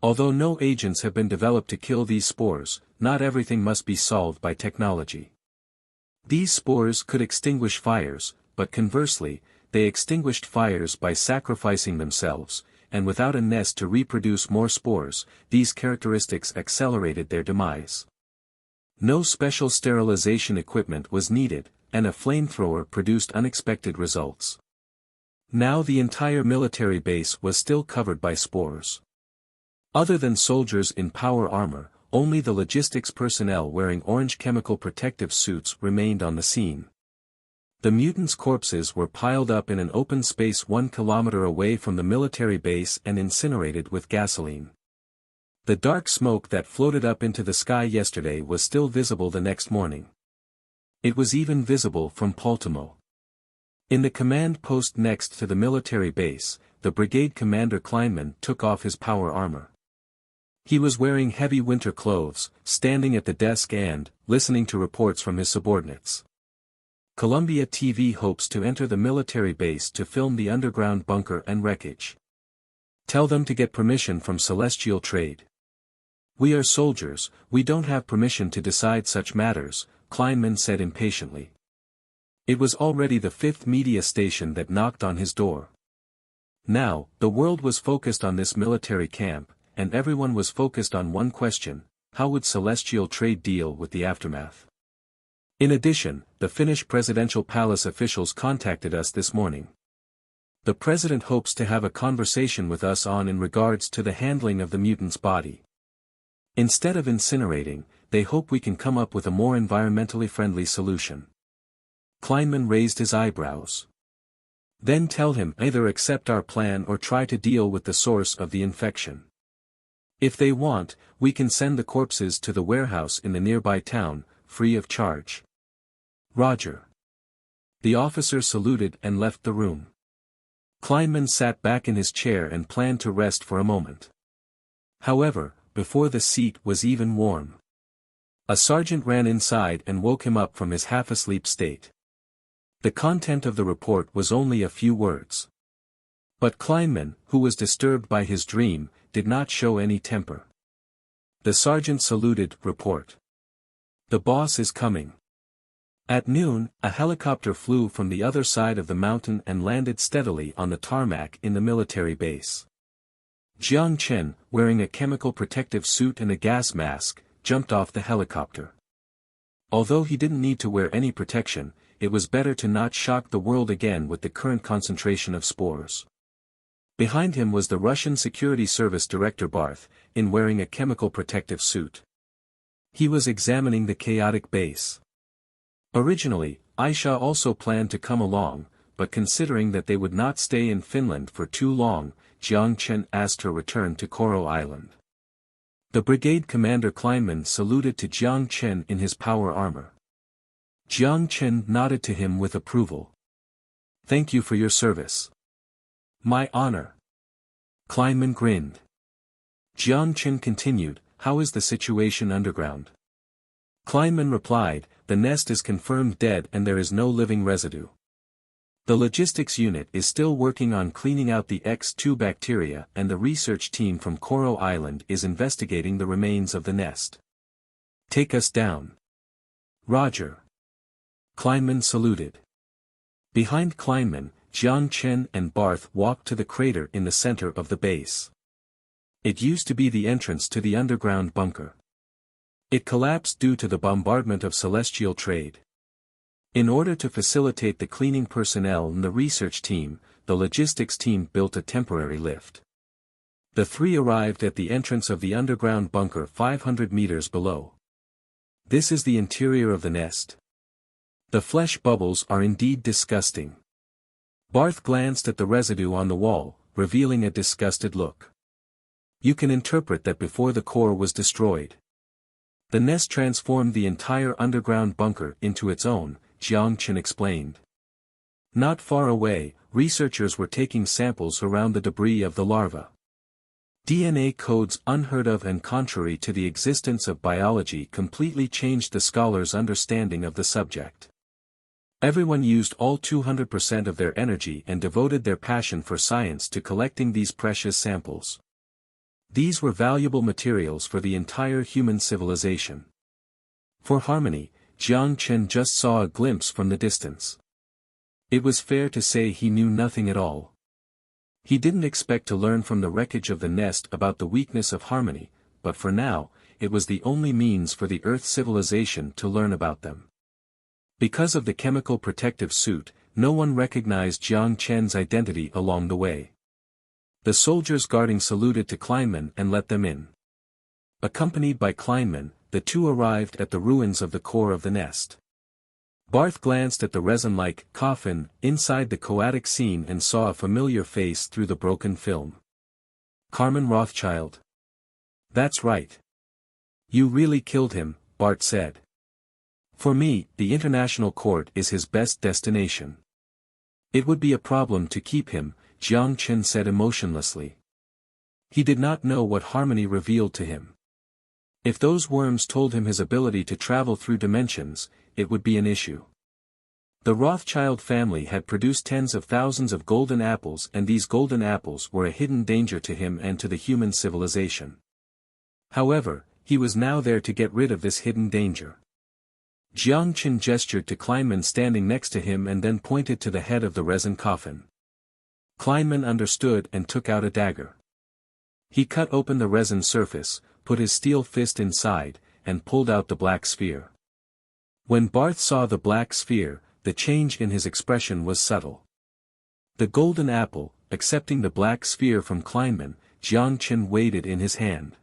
Although no agents have been developed to kill these spores, not everything must be solved by technology. These spores could extinguish fires, but conversely, they extinguished fires by sacrificing themselves, and without a nest to reproduce more spores, these characteristics accelerated their demise. No special sterilization equipment was needed, and a flamethrower produced unexpected results. Now the entire military base was still covered by spores. Other than soldiers in power armor, only the logistics personnel wearing orange chemical protective suits remained on the scene. The mutants' corpses were piled up in an open space 1 kilometer away from the military base and incinerated with gasoline. The dark smoke that floated up into the sky yesterday was still visible the next morning. It was even visible from Baltimore. In the command post next to the military base, the brigade commander Kleinman took off his power armor. He was wearing heavy winter clothes, standing at the desk and listening to reports from his subordinates. Columbia TV hopes to enter the military base to film the underground bunker and wreckage. Tell them to get permission from Celestial Trade. We are soldiers, we don't have permission to decide such matters, Kleinman said impatiently. It was already the 5th media station that knocked on his door. Now, the world was focused on this military camp, and everyone was focused on one question: how would Celestial Trade deal with the aftermath? In addition, the Finnish presidential palace officials contacted us this morning. The president hopes to have a conversation with us in regards to the handling of the mutant's body. Instead of incinerating, they hope we can come up with a more environmentally friendly solution. Kleinman raised his eyebrows. Then tell him either accept our plan or try to deal with the source of the infection. If they want, we can send the corpses to the warehouse in the nearby town, free of charge. Roger. The officer saluted and left the room. Kleinman sat back in his chair and planned to rest for a moment. However, before the seat was even warm, a sergeant ran inside and woke him up from his half-asleep state. The content of the report was only a few words. But Kleinman, who was disturbed by his dream, did not show any temper. The sergeant saluted. Report. The boss is coming. At noon, a helicopter flew from the other side of the mountain and landed steadily on the tarmac in the military base. Jiang Chen, wearing a chemical protective suit and a gas mask, jumped off the helicopter. Although he didn't need to wear any protection, it was better to not shock the world again with the current concentration of spores. Behind him was the Russian Security Service Director Barth, in wearing a chemical protective suit. He was examining the chaotic base. Originally, Aisha also planned to come along, but considering that they would not stay in Finland for too long, Jiang Chen asked her return to Koro Island. The brigade commander Kleinman saluted to Jiang Chen in his power armor. Jiang Chen nodded to him with approval. Thank you for your service. My honor. Kleinman grinned. Jiang Chen continued, how is the situation underground? Kleinman replied, the nest is confirmed dead and there is no living residue. The logistics unit is still working on cleaning out the X2 bacteria and the research team from Koro Island is investigating the remains of the nest. Take us down. Roger. Kleinman saluted. Behind Kleinman, Jiang Chen and Barth walked to the crater in the center of the base. It used to be the entrance to the underground bunker. It collapsed due to the bombardment of celestial trade. In order to facilitate the cleaning personnel and the research team, the logistics team built a temporary lift. The three arrived at the entrance of the underground bunker 500 meters below. This is the interior of the nest. The flesh bubbles are indeed disgusting. Barth glanced at the residue on the wall, revealing a disgusted look. You can interpret that before the core was destroyed. The nest transformed the entire underground bunker into its own, Jiang Chen explained. Not far away, researchers were taking samples around the debris of the larva. DNA codes unheard of and contrary to the existence of biology completely changed the scholars' understanding of the subject. Everyone used all 200% of their energy and devoted their passion for science to collecting these precious samples. These were valuable materials for the entire human civilization. For Harmony, Jiang Chen just saw a glimpse from the distance. It was fair to say he knew nothing at all. He didn't expect to learn from the wreckage of the nest about the weakness of Harmony, but for now, it was the only means for the Earth civilization to learn about them. Because of the chemical protective suit, no one recognized Jiang Chen's identity along the way. The soldiers guarding saluted to Kleinman and let them in. Accompanied by Kleinman, the two arrived at the ruins of the core of the nest. Barth glanced at the resin-like coffin inside the coatic scene and saw a familiar face through the broken film. Carmen Rothschild. That's right. You really killed him, Bart said. For me, the international court is his best destination. It would be a problem to keep him, Jiang Chen said emotionlessly. He did not know what Harmony revealed to him. If those worms told him his ability to travel through dimensions, it would be an issue. The Rothschild family had produced tens of thousands of golden apples, and these golden apples were a hidden danger to him and to the human civilization. However, he was now there to get rid of this hidden danger. Jiang Chen gestured to Kleinman standing next to him and then pointed to the head of the resin coffin. Kleinman understood and took out a dagger. He cut open the resin surface, put his steel fist inside, and pulled out the black sphere. When Barth saw the black sphere, the change in his expression was subtle. The golden apple, accepting the black sphere from Kleinman, Jiang Chen weighed it in his hand.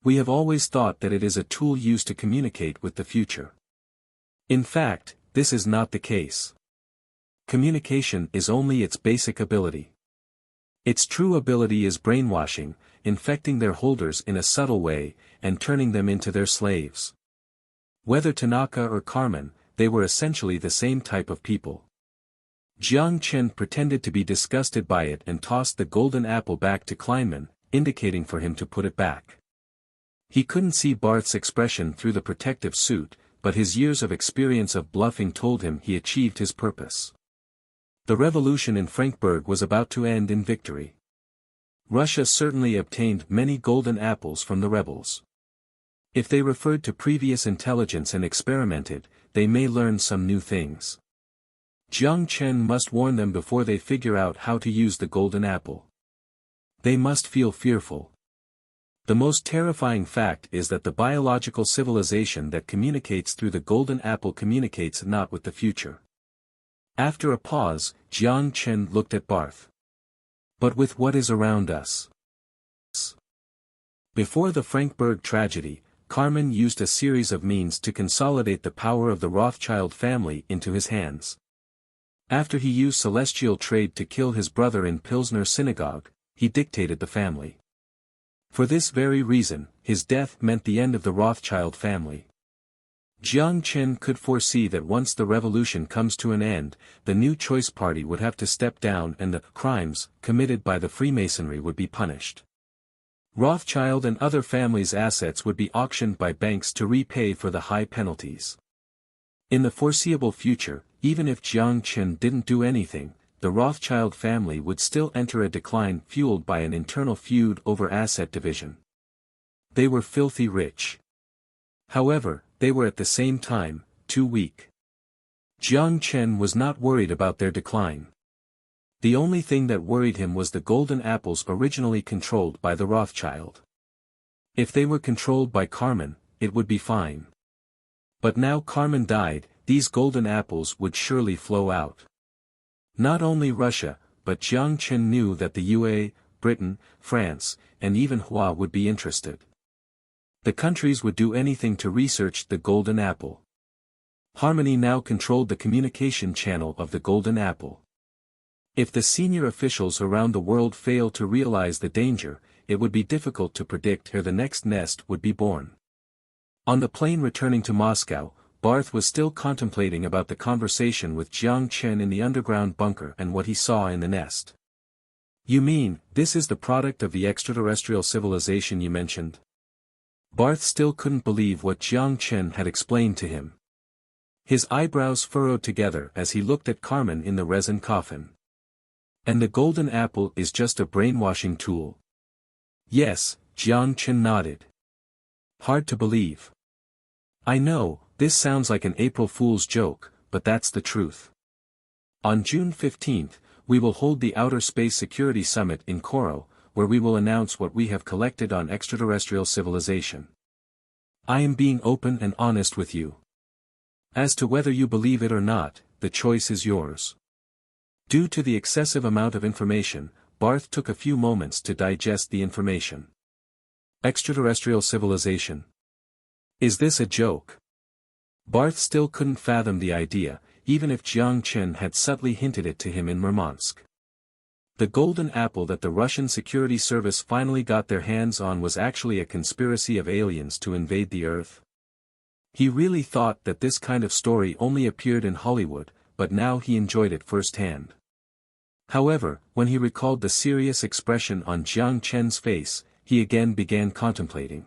We have always thought that it is a tool used to communicate with the future. In fact, this is not the case. Communication is only its basic ability. Its true ability is brainwashing, infecting their holders in a subtle way, and turning them into their slaves. Whether Tanaka or Carmen, they were essentially the same type of people. Jiang Chen pretended to be disgusted by it and tossed the golden apple back to Kleinman, indicating for him to put it back. He couldn't see Barth's expression through the protective suit, but his years of experience of bluffing told him he achieved his purpose. The revolution in Frankfurt was about to end in victory. Russia certainly obtained many golden apples from the rebels. If they referred to previous intelligence and experimented, they may learn some new things. Jiang Chen must warn them before they figure out how to use the golden apple. They must feel fearful. The most terrifying fact is that the biological civilization that communicates through the golden apple communicates not with the future. After a pause, Jiang Chen looked at Barth. But with what is around us? Before the Frankfurt tragedy, Carmen used a series of means to consolidate the power of the Rothschild family into his hands. After he used celestial trade to kill his brother in Pilsner Synagogue, he dictated the family. For this very reason, his death meant the end of the Rothschild family. Jiang Chen could foresee that once the revolution comes to an end, the new Choice Party would have to step down and the crimes committed by the Freemasonry would be punished. Rothschild and other families' assets would be auctioned by banks to repay for the high penalties. In the foreseeable future, even if Jiang Chen didn't do anything, the Rothschild family would still enter a decline fueled by an internal feud over asset division. They were filthy rich. However, they were at the same time, too weak. Jiang Chen was not worried about their decline. The only thing that worried him was the golden apples originally controlled by the Rothschild. If they were controlled by Carmen, it would be fine. But now Carmen died, these golden apples would surely flow out. Not only Russia, but Jiang Chen knew that the UA, Britain, France, and even Hua would be interested. The countries would do anything to research the golden apple. Harmony now controlled the communication channel of the golden apple. If the senior officials around the world failed to realize the danger, it would be difficult to predict where the next nest would be born. On the plane returning to Moscow, Barth was still contemplating about the conversation with Jiang Chen in the underground bunker and what he saw in the nest. "You mean, this is the product of the extraterrestrial civilization you mentioned?" Barth still couldn't believe what Jiang Chen had explained to him. His eyebrows furrowed together as he looked at Carmen in the resin coffin. "And the golden apple is just a brainwashing tool?" "Yes," Jiang Chen nodded. "Hard to believe. I know, this sounds like an April Fool's joke, but that's the truth. On June 15th, we will hold the Outer Space Security Summit in Kourou, where we will announce what we have collected on extraterrestrial civilization. I am being open and honest with you. As to whether you believe it or not, the choice is yours." Due to the excessive amount of information, Barth took a few moments to digest the information. Extraterrestrial civilization. Is this a joke? Barth still couldn't fathom the idea, even if Jiang Chen had subtly hinted it to him in Murmansk. The golden apple that the Russian security service finally got their hands on was actually a conspiracy of aliens to invade the Earth. He really thought that this kind of story only appeared in Hollywood, but now he enjoyed it firsthand. However, when he recalled the serious expression on Jiang Chen's face, he again began contemplating.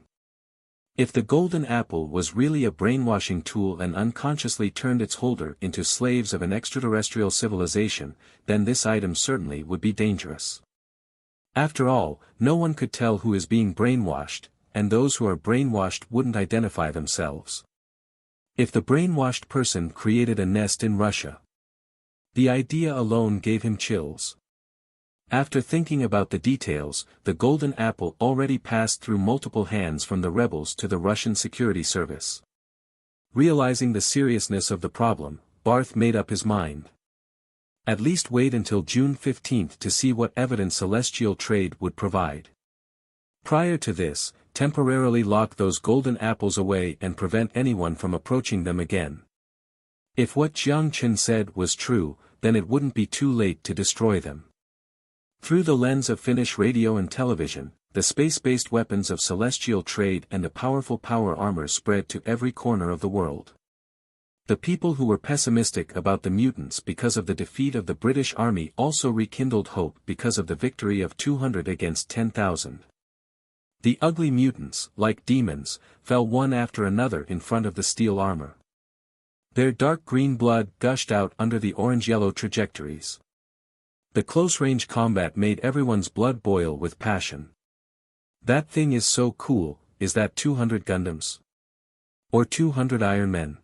If the golden apple was really a brainwashing tool and unconsciously turned its holder into slaves of an extraterrestrial civilization, then this item certainly would be dangerous. After all, no one could tell who is being brainwashed, and those who are brainwashed wouldn't identify themselves. If the brainwashed person created a nest in Russia. The idea alone gave him chills. After thinking about the details, the golden apple already passed through multiple hands from the rebels to the Russian security service. Realizing the seriousness of the problem, Barth made up his mind. At least wait until June 15th to see what evidence celestial trade would provide. Prior to this, temporarily lock those golden apples away and prevent anyone from approaching them again. If what Jiang Chen said was true, then it wouldn't be too late to destroy them. Through the lens of Finnish radio and television, the space-based weapons of celestial trade and the powerful power armor spread to every corner of the world. The people who were pessimistic about the mutants because of the defeat of the British Army also rekindled hope because of the victory of 200 against 10,000. The ugly mutants, like demons, fell one after another in front of the steel armor. Their dark green blood gushed out under the orange-yellow trajectories. The close-range combat made everyone's blood boil with passion. That thing is so cool, is that 200 Gundams? Or 200 Iron Men?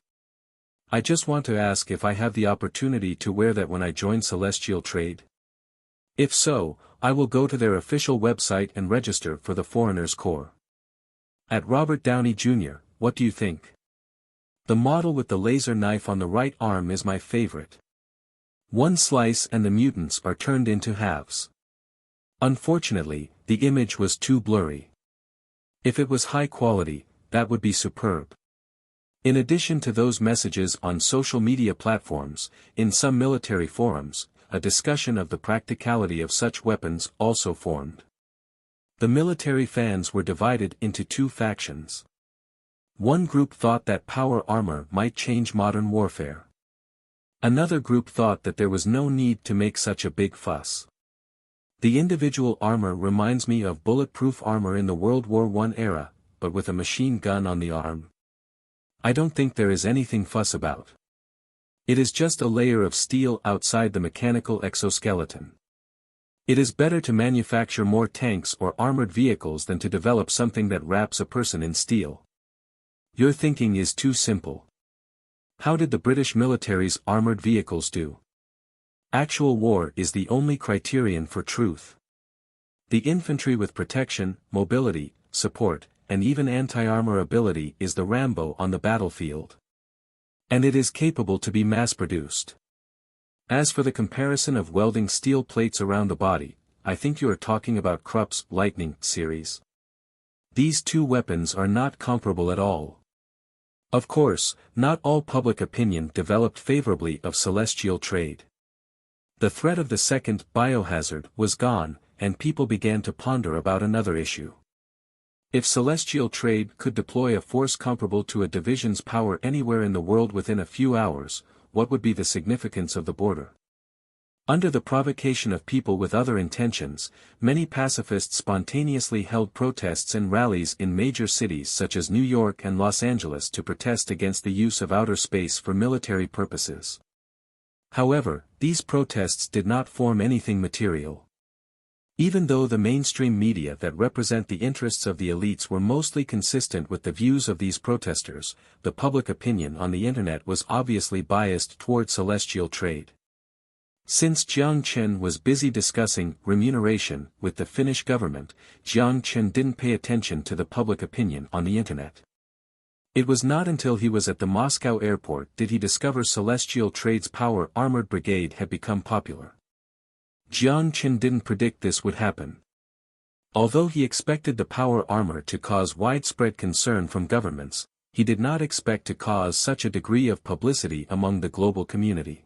I just want to ask if I have the opportunity to wear that when I join Celestial Trade. If so, I will go to their official website and register for the Foreigners Corps. At Robert Downey Jr., what do you think? The model with the laser knife on the right arm is my favorite. One slice and the mutants are turned into halves. Unfortunately, the image was too blurry. If it was high quality, that would be superb. In addition to those messages on social media platforms, in some military forums, a discussion of the practicality of such weapons also formed. The military fans were divided into two factions. One group thought that power armor might change modern warfare. Another group thought that there was no need to make such a big fuss. The individual armor reminds me of bulletproof armor in the World War I era, but with a machine gun on the arm. I don't think there is anything fuss about. It is just a layer of steel outside the mechanical exoskeleton. It is better to manufacture more tanks or armored vehicles than to develop something that wraps a person in steel. Your thinking is too simple. How did the British military's armored vehicles do? Actual war is the only criterion for truth. The infantry with protection, mobility, support, and even anti-armor ability is the Rambo on the battlefield. And it is capable to be mass-produced. As for the comparison of welding steel plates around the body, I think you are talking about Krupp's Lightning series. These two weapons are not comparable at all. Of course, not all public opinion developed favorably of celestial trade. The threat of the second biohazard was gone, and people began to ponder about another issue. If celestial trade could deploy a force comparable to a division's power anywhere in the world within a few hours, what would be the significance of the border? Under the provocation of people with other intentions, many pacifists spontaneously held protests and rallies in major cities such as New York and Los Angeles to protest against the use of outer space for military purposes. However, these protests did not form anything material. Even though the mainstream media that represent the interests of the elites were mostly consistent with the views of these protesters, the public opinion on the internet was obviously biased toward celestial trade. Since Jiang Chen was busy discussing remuneration with the Finnish government, Jiang Chen didn't pay attention to the public opinion on the internet. It was not until he was at the Moscow airport did he discover celestial trade's power armored brigade had become popular. Jiang Chen didn't predict this would happen. Although he expected the power armor to cause widespread concern from governments, he did not expect to cause such a degree of publicity among the global community.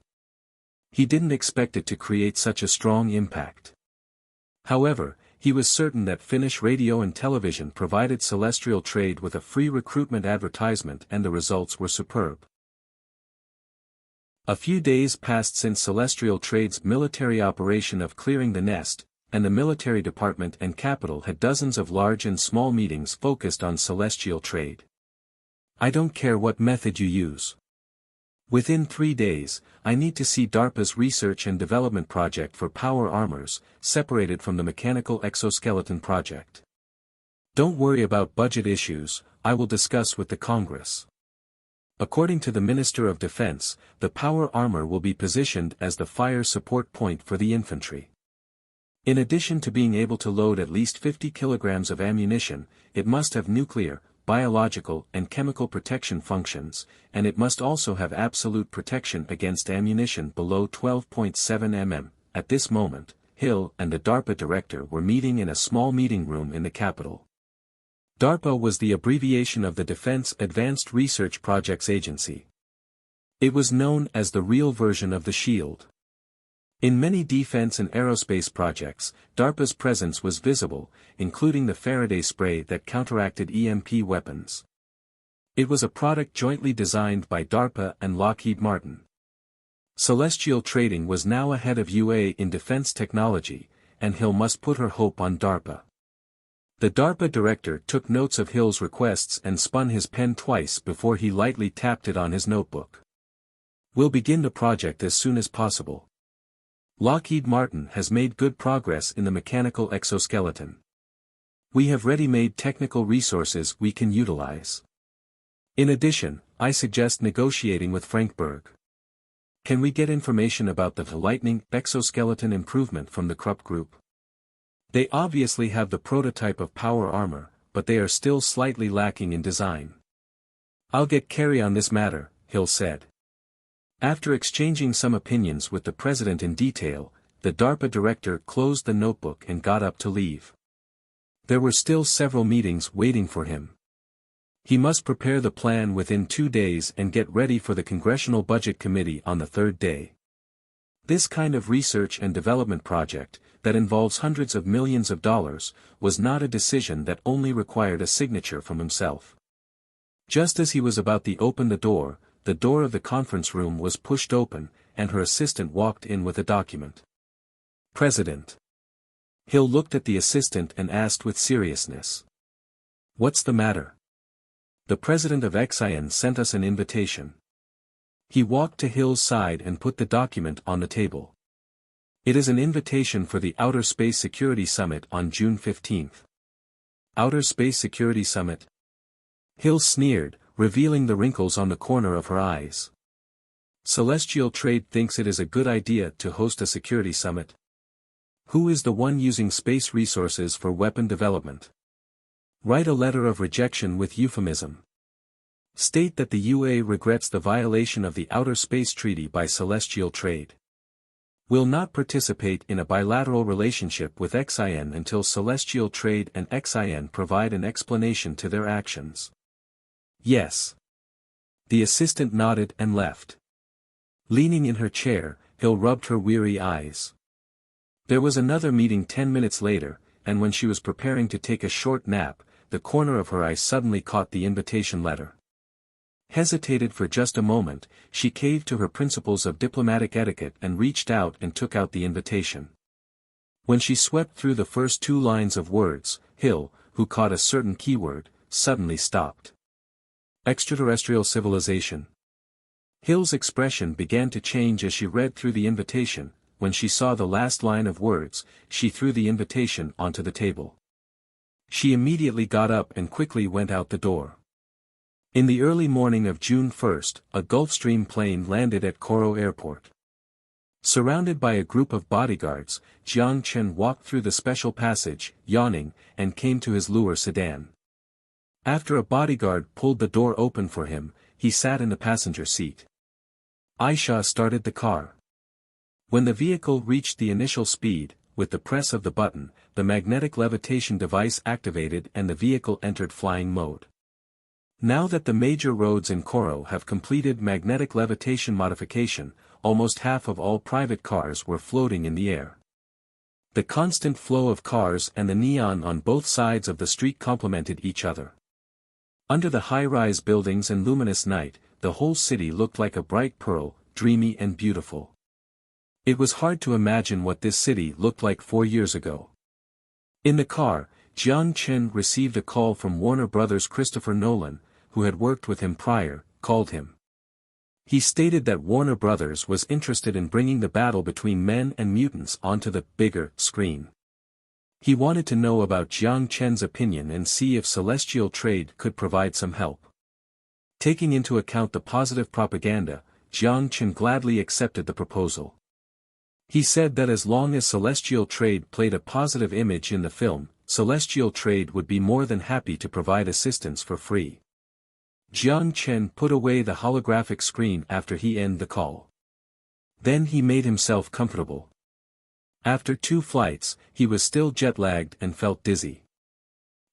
He didn't expect it to create such a strong impact. However, he was certain that Finnish radio and television provided celestial trade with a free recruitment advertisement and the results were superb. A few days passed since celestial trade's military operation of clearing the nest, and the military department and capital had dozens of large and small meetings focused on celestial trade. I don't care what method you use. Within 3 days, I need to see DARPA's research and development project for power armors, separated from the mechanical exoskeleton project. Don't worry about budget issues, I will discuss with the Congress. According to the Minister of Defense, the power armor will be positioned as the fire support point for the infantry. In addition to being able to load at least 50 kilograms of ammunition, it must have nuclear, biological and chemical protection functions, and it must also have absolute protection against ammunition below 12.7 mm. At this moment, Hill and the DARPA director were meeting in a small meeting room in the Capitol. DARPA was the abbreviation of the Defense Advanced Research Projects Agency. It was known as the real version of the SHIELD. In many defense and aerospace projects, DARPA's presence was visible, including the Faraday spray that counteracted EMP weapons. It was a product jointly designed by DARPA and Lockheed Martin. Celestial Trading was now ahead of UA in defense technology, and Hill must put her hope on DARPA. The DARPA director took notes of Hill's requests and spun his pen twice before he lightly tapped it on his notebook. We'll begin the project as soon as possible. Lockheed Martin has made good progress in the mechanical exoskeleton. We have ready-made technical resources we can utilize. In addition, I suggest negotiating with Frankberg. Can we get information about the Lightning exoskeleton improvement from the Krupp Group? They obviously have the prototype of power armor, but they are still slightly lacking in design. I'll get Kerry on this matter, Hill said. After exchanging some opinions with the president in detail, the DARPA director closed the notebook and got up to leave. There were still several meetings waiting for him. He must prepare the plan within 2 days and get ready for the Congressional Budget Committee on the 3rd day. This kind of research and development project, that involves hundreds of millions of dollars, was not a decision that only required a signature from himself. Just as he was about to open the door of the conference room was pushed open, and her assistant walked in with a document. President. Hill looked at the assistant and asked with seriousness. What's the matter? The president of Xi'an sent us an invitation. He walked to Hill's side and put the document on the table. It is an invitation for the Outer Space Security Summit on June 15. Outer Space Security Summit? Hill sneered, revealing the wrinkles on the corner of her eyes. Celestial Trade thinks it is a good idea to host a security summit. Who is the one using space resources for weapon development? Write a letter of rejection with euphemism. State that the UA regrets the violation of the Outer Space Treaty by Celestial Trade. Will not participate in a bilateral relationship with XIN until Celestial Trade and XIN provide an explanation to their actions. Yes. The assistant nodded and left. Leaning in her chair, Hill rubbed her weary eyes. There was another meeting 10 minutes later, and when she was preparing to take a short nap, the corner of her eye suddenly caught the invitation letter. Hesitated for just a moment, she caved to her principles of diplomatic etiquette and reached out and took out the invitation. When she swept through the first 2 lines of words, Hill, who caught a certain keyword, suddenly stopped. Extraterrestrial civilization. Hill's expression began to change as she read through the invitation. When she saw the last line of words, she threw the invitation onto the table. She immediately got up and quickly went out the door. In the early morning of June 1st, a Gulfstream plane landed at Coro Airport. Surrounded by a group of bodyguards, Jiang Chen walked through the special passage, yawning, and came to his Lure sedan. After a bodyguard pulled the door open for him, he sat in the passenger seat. Aisha started the car. When the vehicle reached the initial speed, with the press of the button, the magnetic levitation device activated and the vehicle entered flying mode. Now that the major roads in Coro have completed magnetic levitation modification, almost half of all private cars were floating in the air. The constant flow of cars and the neon on both sides of the street complemented each other. Under the high-rise buildings and luminous night, the whole city looked like a bright pearl, dreamy and beautiful. It was hard to imagine what this city looked like 4 years ago. In the car, Jiang Chen received a call from Warner Brothers' Christopher Nolan, who had worked with him prior, called him. He stated that Warner Brothers was interested in bringing the battle between men and mutants onto the bigger screen. He wanted to know about Jiang Chen's opinion and see if Celestial Trade could provide some help. Taking into account the positive propaganda, Jiang Chen gladly accepted the proposal. He said that as long as Celestial Trade played a positive image in the film, Celestial Trade would be more than happy to provide assistance for free. Jiang Chen put away the holographic screen after he ended the call. Then he made himself comfortable. After 2 flights, he was still jet-lagged and felt dizzy.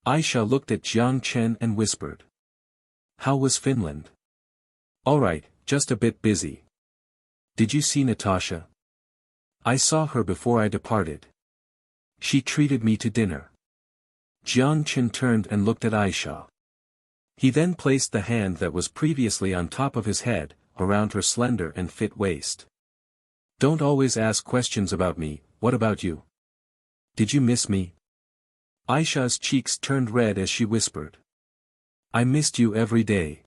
Aisha looked at Jiang Chen and whispered. "How was Finland?" "All right, just a bit busy." "Did you see Natasha?" "I saw her before I departed. She treated me to dinner." Jiang Chen turned and looked at Aisha. He then placed the hand that was previously on top of his head, around her slender and fit waist. "Don't always ask questions about me, what about you? Did you miss me?" Aisha's cheeks turned red as she whispered. "I missed you every day."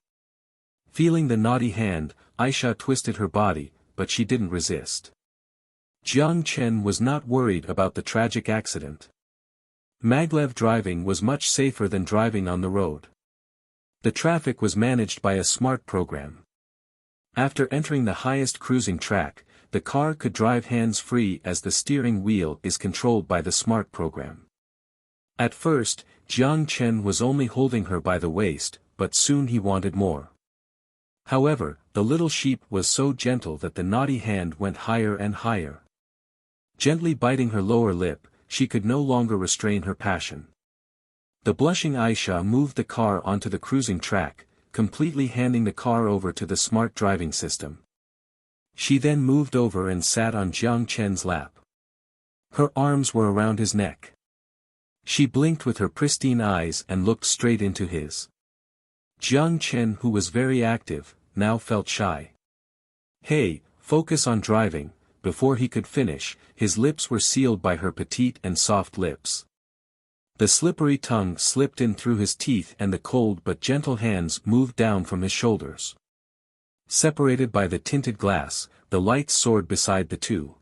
Feeling the naughty hand, Aisha twisted her body, but she didn't resist. Jiang Chen was not worried about the tragic accident. Maglev driving was much safer than driving on the road. The traffic was managed by a smart program. After entering the highest cruising track, the car could drive hands-free as the steering wheel is controlled by the smart program. At first, Jiang Chen was only holding her by the waist, but soon he wanted more. However, the little sheep was so gentle that the naughty hand went higher and higher. Gently biting her lower lip, she could no longer restrain her passion. The blushing Aisha moved the car onto the cruising track, completely handing the car over to the smart driving system. She then moved over and sat on Jiang Chen's lap. Her arms were around his neck. She blinked with her pristine eyes and looked straight into his. Jiang Chen, who was very active, now felt shy. "Hey, focus on driving." Before he could finish, his lips were sealed by her petite and soft lips. The slippery tongue slipped in through his teeth and the cold but gentle hands moved down from his shoulders. Separated by the tinted glass, the lights soared beside the two.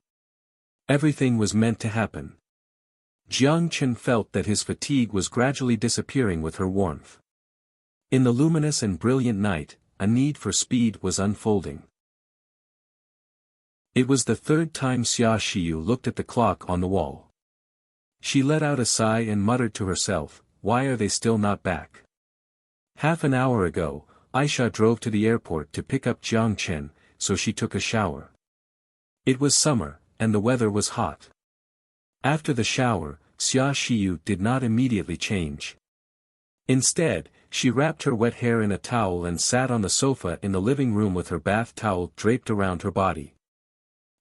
Everything was meant to happen. Jiang Chen felt that his fatigue was gradually disappearing with her warmth. In the luminous and brilliant night, a need for speed was unfolding. It was the third time Xia Xiyu looked at the clock on the wall. She let out a sigh and muttered to herself, "Why are they still not back?" Half an hour ago, Aisha drove to the airport to pick up Jiang Chen, so she took a shower. It was summer, and the weather was hot. After the shower, Xia Xiyu did not immediately change. Instead, she wrapped her wet hair in a towel and sat on the sofa in the living room with her bath towel draped around her body.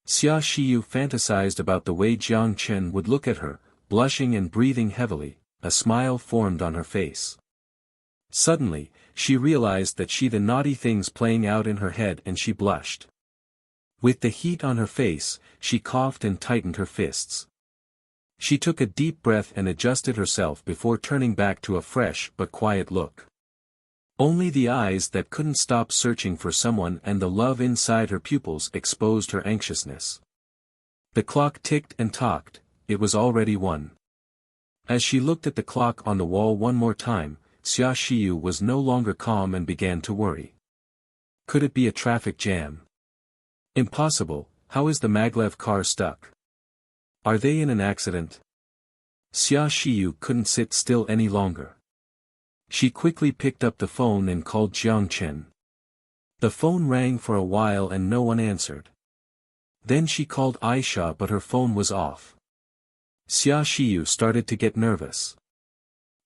Xia Xiyu fantasized about the way Jiang Chen would look at her, blushing and breathing heavily. A smile formed on her face. Suddenly, she realized that she had the naughty things playing out in her head and she blushed. With the heat on her face, she coughed and tightened her fists. She took a deep breath and adjusted herself before turning back to a fresh but quiet look. Only the eyes that couldn't stop searching for someone and the love inside her pupils exposed her anxiousness. The clock ticked and tocked, it was already 1. As she looked at the clock on the wall one more time, Xia Xiyu was no longer calm and began to worry. Could it be a traffic jam? Impossible, how is the maglev car stuck? Are they in an accident? Xia Xiyu couldn't sit still any longer. She quickly picked up the phone and called Jiang Chen. The phone rang for a while and no one answered. Then she called Aisha but her phone was off. Xia Xiyu started to get nervous.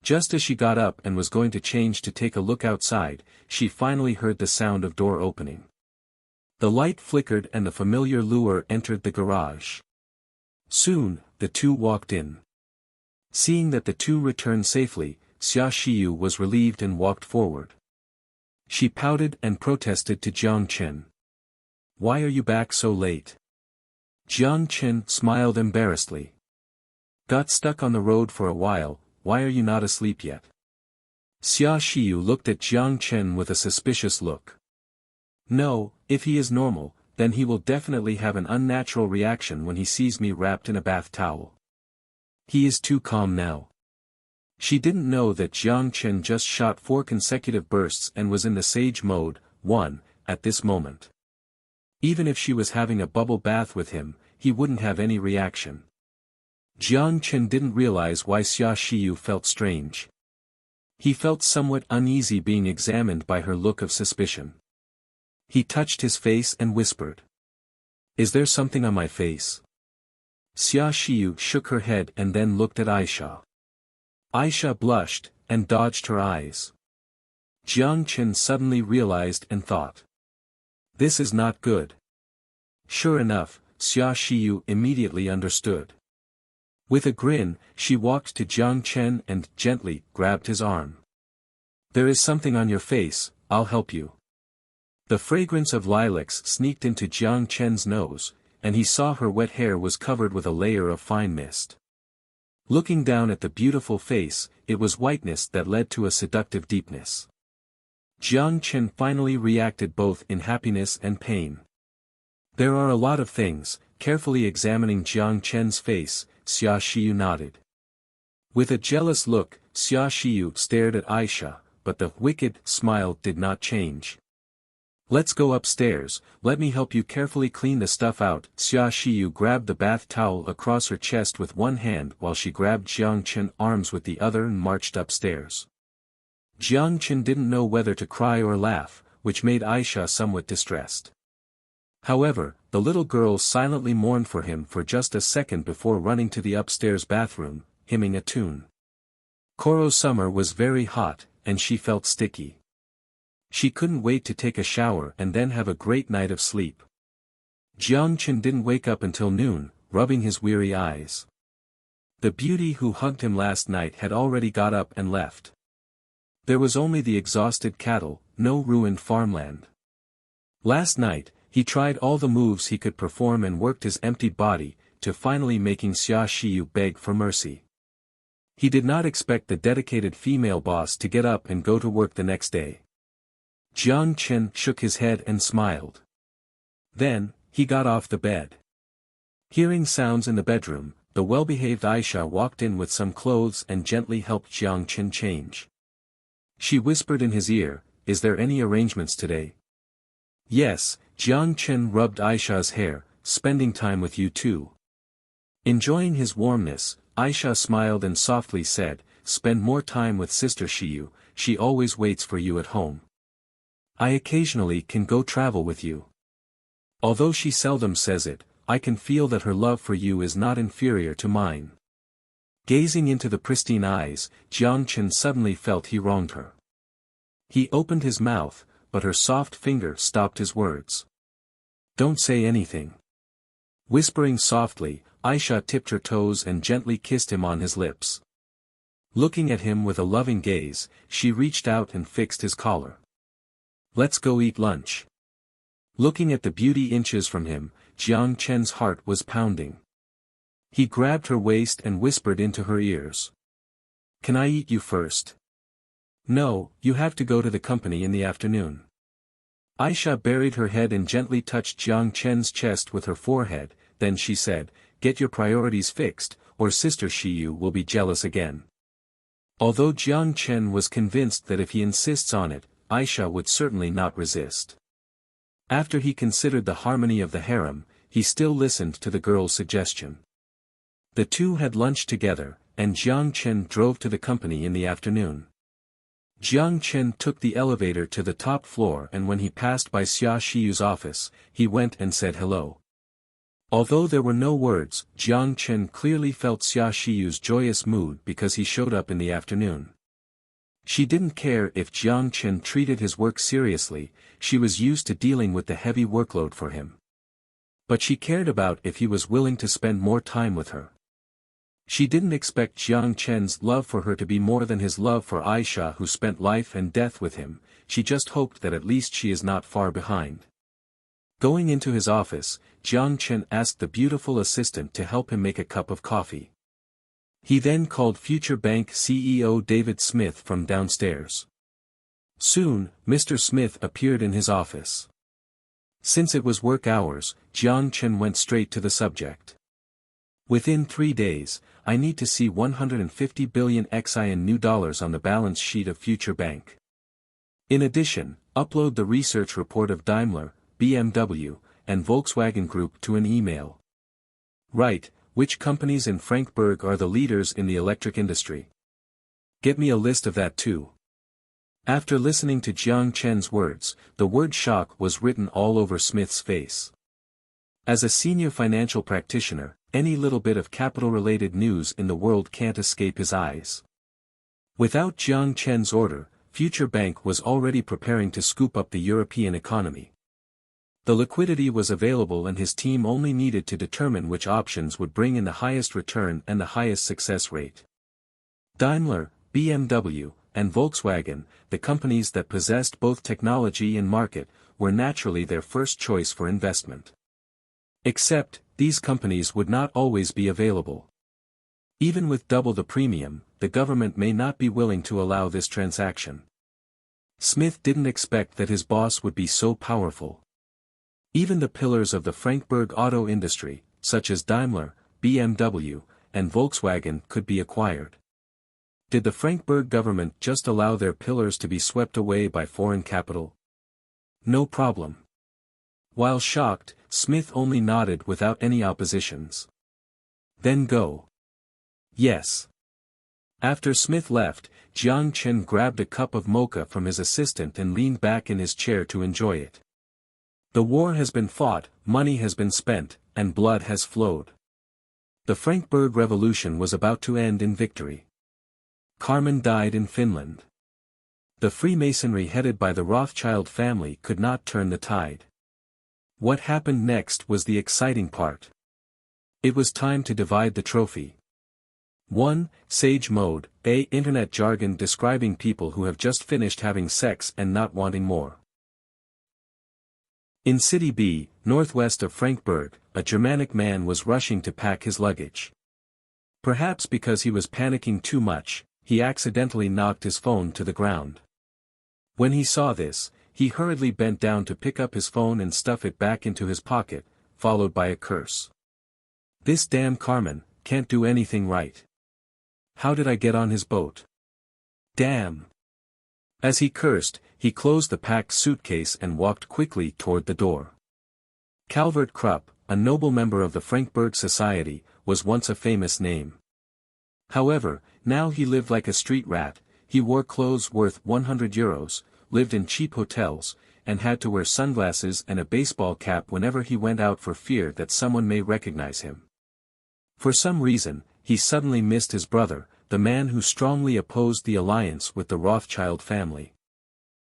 Just as she got up and was going to change to take a look outside, she finally heard the sound of door opening. The light flickered and the familiar lure entered the garage. Soon, the two walked in. Seeing that the two returned safely, Xia Xiyu was relieved and walked forward. She pouted and protested to Jiang Chen. "Why are you back so late?" Jiang Chen smiled embarrassedly. "Got stuck on the road for a while, why are you not asleep yet?" Xia Xiyu looked at Jiang Chen with a suspicious look. "No, if he is normal, then he will definitely have an unnatural reaction when he sees me wrapped in a bath towel. He is too calm now." She didn't know that Jiang Chen just shot 4 consecutive bursts and was in the sage mode, 1, at this moment. Even if she was having a bubble bath with him, he wouldn't have any reaction. Jiang Chen didn't realize why Xia Xiyu felt strange. He felt somewhat uneasy being examined by her look of suspicion. He touched his face and whispered. "Is there something on my face?" Xia Xiyu shook her head and then looked at Aisha. Aisha blushed, and dodged her eyes. Jiang Chen suddenly realized and thought. This is not good. Sure enough, Xia Xiyu immediately understood. With a grin, she walked to Jiang Chen and gently grabbed his arm. "There is something on your face, I'll help you." The fragrance of lilacs sneaked into Jiang Chen's nose, and he saw her wet hair was covered with a layer of fine mist. Looking down at the beautiful face, it was whiteness that led to a seductive deepness. Jiang Chen finally reacted both in happiness and pain. "There are a lot of things," carefully examining Jiang Chen's face, Xia Xiyu nodded. With a jealous look, Xia Xiyu stared at Aisha, but the wicked smile did not change. "Let's go upstairs, let me help you carefully clean the stuff out." Xia Xiyu grabbed the bath towel across her chest with one hand while she grabbed Jiang Chen's arms with the other and marched upstairs. Jiang Chen didn't know whether to cry or laugh, which made Aisha somewhat distressed. However, the little girl silently mourned for him for just a second before running to the upstairs bathroom, humming a tune. Koro's summer was very hot, and she felt sticky. She couldn't wait to take a shower and then have a great night of sleep. Jiang Chen didn't wake up until noon, rubbing his weary eyes. The beauty who hugged him last night had already got up and left. There was only the exhausted cattle, no ruined farmland. Last night, he tried all the moves he could perform and worked his empty body, to finally making Xia Xiyu beg for mercy. He did not expect the dedicated female boss to get up and go to work the next day. Jiang Chen shook his head and smiled. Then, he got off the bed. Hearing sounds in the bedroom, the well-behaved Aisha walked in with some clothes and gently helped Jiang Chen change. She whispered in his ear, "Is there any arrangements today?" "Yes." Jiang Chen rubbed Aisha's hair, spending time with you too. Enjoying his warmness, Aisha smiled and softly said, spend more time with Sister Shiyu, she always waits for you at home. I occasionally can go travel with you. Although she seldom says it, I can feel that her love for you is not inferior to mine. Gazing into the pristine eyes, Jiang Chen suddenly felt he wronged her. He opened his mouth, but her soft finger stopped his words. Don't say anything. Whispering softly, Aisha tipped her toes and gently kissed him on his lips. Looking at him with a loving gaze, she reached out and fixed his collar. Let's go eat lunch. Looking at the beauty inches from him, Jiang Chen's heart was pounding. He grabbed her waist and whispered into her ears. Can I eat you first? No, you have to go to the company in the afternoon. Aisha buried her head and gently touched Jiang Chen's chest with her forehead, then she said, get your priorities fixed, or Sister Shiyu will be jealous again. Although Jiang Chen was convinced that if he insists on it, Aisha would certainly not resist. After he considered the harmony of the harem, he still listened to the girl's suggestion. The two had lunch together, and Jiang Chen drove to the company in the afternoon. Jiang Chen took the elevator to the top floor, and when he passed by Xia Shiyu's office, he went and said hello. Although there were no words, Jiang Chen clearly felt Xia Shiyu's joyous mood because he showed up in the afternoon. She didn't care if Jiang Chen treated his work seriously, she was used to dealing with the heavy workload for him. But she cared about if he was willing to spend more time with her. She didn't expect Jiang Chen's love for her to be more than his love for Aisha, who spent life and death with him, she just hoped that at least she is not far behind. Going into his office, Jiang Chen asked the beautiful assistant to help him make a cup of coffee. He then called Future Bank CEO David Smith from downstairs. Soon, Mr. Smith appeared in his office. Since it was work hours, Jiang Chen went straight to the subject. Within 3 days, I need to see 150 billion XI in new dollars on the balance sheet of Future Bank. In addition, upload the research report of Daimler, BMW, and Volkswagen Group to an email. Write, which companies in Frankfurt are the leaders in the electric industry? Get me a list of that too. After listening to Jiang Chen's words, the word shock was written all over Smith's face. As a senior financial practitioner, any little bit of capital-related news in the world can't escape his eyes. Without Jiang Chen's order, Future Bank was already preparing to scoop up the European economy. The liquidity was available and his team only needed to determine which options would bring in the highest return and the highest success rate. Daimler, BMW, and Volkswagen, the companies that possessed both technology and market, were naturally their first choice for investment. Except, these companies would not always be available. Even with double the premium, the government may not be willing to allow this transaction. Smith didn't expect that his boss would be so powerful. Even the pillars of the Frankfurt auto industry, such as Daimler, BMW, and Volkswagen, could be acquired. Did the Frankfurt government just allow their pillars to be swept away by foreign capital? No problem. While shocked, Smith only nodded without any oppositions. Then go. Yes. After Smith left, Jiang Chen grabbed a cup of mocha from his assistant and leaned back in his chair to enjoy it. The war has been fought, money has been spent, and blood has flowed. The Frankfurt Revolution was about to end in victory. Carmen died in Finland. The Freemasonry headed by the Rothschild family could not turn the tide. What happened next was the exciting part. It was time to divide the trophy. 1. Sage mode, A. Internet jargon describing people who have just finished having sex and not wanting more. In City B, northwest of Frankfurt, a Germanic man was rushing to pack his luggage. Perhaps because he was panicking too much, he accidentally knocked his phone to the ground. When he saw this, he hurriedly bent down to pick up his phone and stuff it back into his pocket, followed by a curse. This damn Carmen can't do anything right. How did I get on his boat? Damn. As he cursed, he closed the packed suitcase and walked quickly toward the door. Calvert Krupp, a noble member of the Frankfurt Society, was once a famous name. However, now he lived like a street rat. He wore clothes worth €100, lived in cheap hotels, and had to wear sunglasses and a baseball cap whenever he went out for fear that someone may recognize him. For some reason, he suddenly missed his brother, the man who strongly opposed the alliance with the Rothschild family.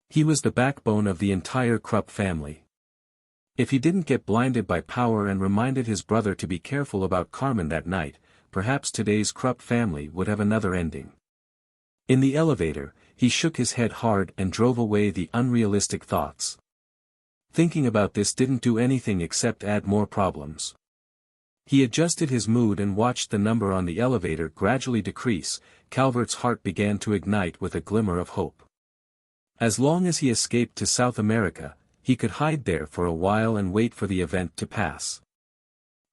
He was the backbone of the entire Krupp family. If he didn't get blinded by power and reminded his brother to be careful about Carmen that night, perhaps today's Krupp family would have another ending. In the elevator, he shook his head hard and drove away the unrealistic thoughts. Thinking about this didn't do anything except add more problems. He adjusted his mood and watched the number on the elevator gradually decrease. Calvert's heart began to ignite with a glimmer of hope. As long as he escaped to South America, he could hide there for a while and wait for the event to pass.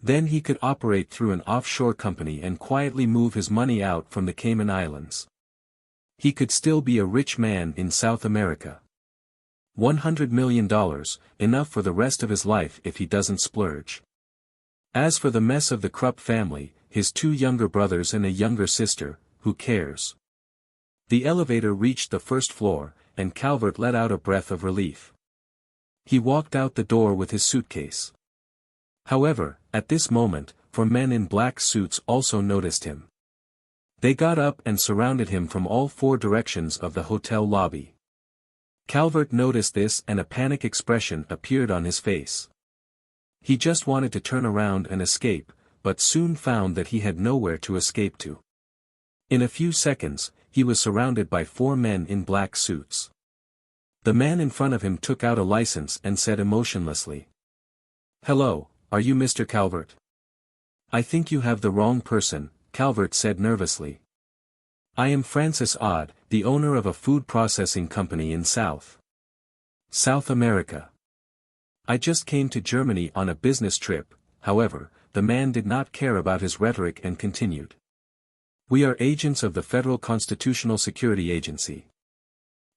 Then he could operate through an offshore company and quietly move his money out from the Cayman Islands. He could still be a rich man in South America. $100 million, enough for the rest of his life if he doesn't splurge. As for the mess of the Krupp family, his 2 younger brothers and a younger sister, who cares? The elevator reached the first floor, and Calvert let out a breath of relief. He walked out the door with his suitcase. However, at this moment, 4 men in black suits also noticed him. They got up and surrounded him from all 4 directions of the hotel lobby. Calvert noticed this and a panic expression appeared on his face. He just wanted to turn around and escape, but soon found that he had nowhere to escape to. In a few seconds, he was surrounded by 4 men in black suits. The man in front of him took out a license and said emotionlessly, "Hello, are you Mr. Calvert?" "I think you have the wrong person," Calvert said nervously. "I am Francis Odd, the owner of a food processing company in South America. I just came to Germany on a business trip." However, the man did not care about his rhetoric and continued. "We are agents of the Federal Constitutional Security Agency.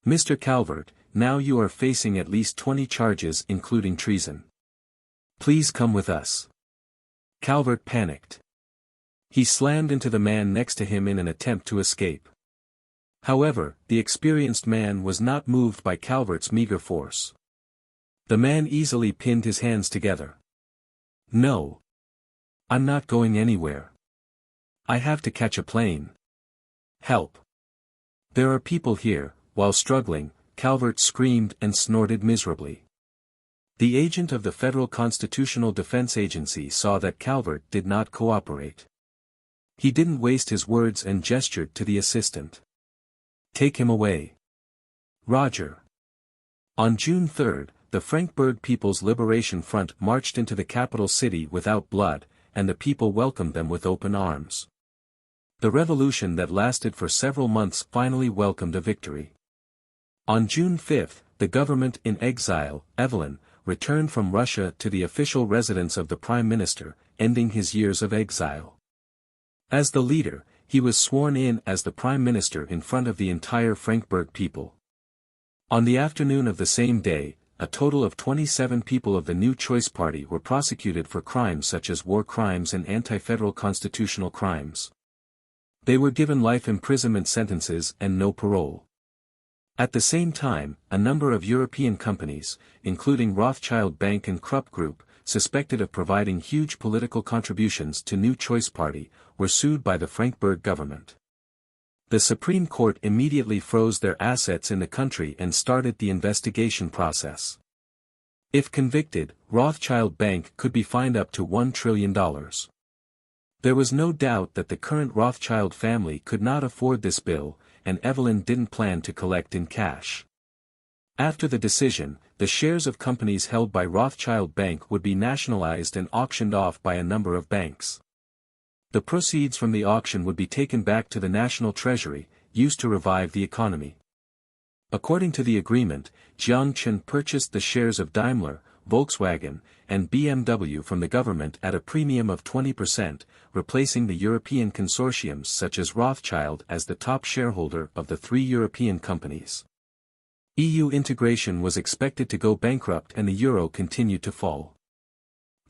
Mr. Calvert, now you are facing at least 20 charges including treason. Please come with us." Calvert panicked. He slammed into the man next to him in an attempt to escape. However, the experienced man was not moved by Calvert's meager force. The man easily pinned his hands together. "No. I'm not going anywhere. I have to catch a plane. Help. There are people here." While struggling, Calvert screamed and snorted miserably. The agent of the Federal Constitutional Defense Agency saw that Calvert did not cooperate. He didn't waste his words and gestured to the assistant. "Take him away." "Roger." On June 3, the Frankfurt People's Liberation Front marched into the capital city without blood, and the people welcomed them with open arms. The revolution that lasted for several months finally welcomed a victory. On June 5, the government in exile, Evelyn, returned from Russia to the official residence of the Prime Minister, ending his years of exile. As the leader, he was sworn in as the Prime Minister in front of the entire Frankfurt people. On the afternoon of the same day, a total of 27 people of the New Choice Party were prosecuted for crimes such as war crimes and anti-federal constitutional crimes. They were given life imprisonment sentences and no parole. At the same time, a number of European companies, including Rothschild Bank and Krupp Group, suspected of providing huge political contributions to New Choice Party, were sued by the Frankfurt government. The Supreme Court immediately froze their assets in the country and started the investigation process. If convicted, Rothschild Bank could be fined up to $1 trillion. There was no doubt that the current Rothschild family could not afford this bill, and Evelyn didn't plan to collect in cash. After the decision, the shares of companies held by Rothschild Bank would be nationalized and auctioned off by a number of banks. The proceeds from the auction would be taken back to the national treasury, used to revive the economy. According to the agreement, Jiang Chen purchased the shares of Daimler, Volkswagen, and BMW from the government at a premium of 20%, replacing the European consortiums such as Rothschild as the top shareholder of the 3 European companies. EU integration was expected to go bankrupt and the euro continued to fall.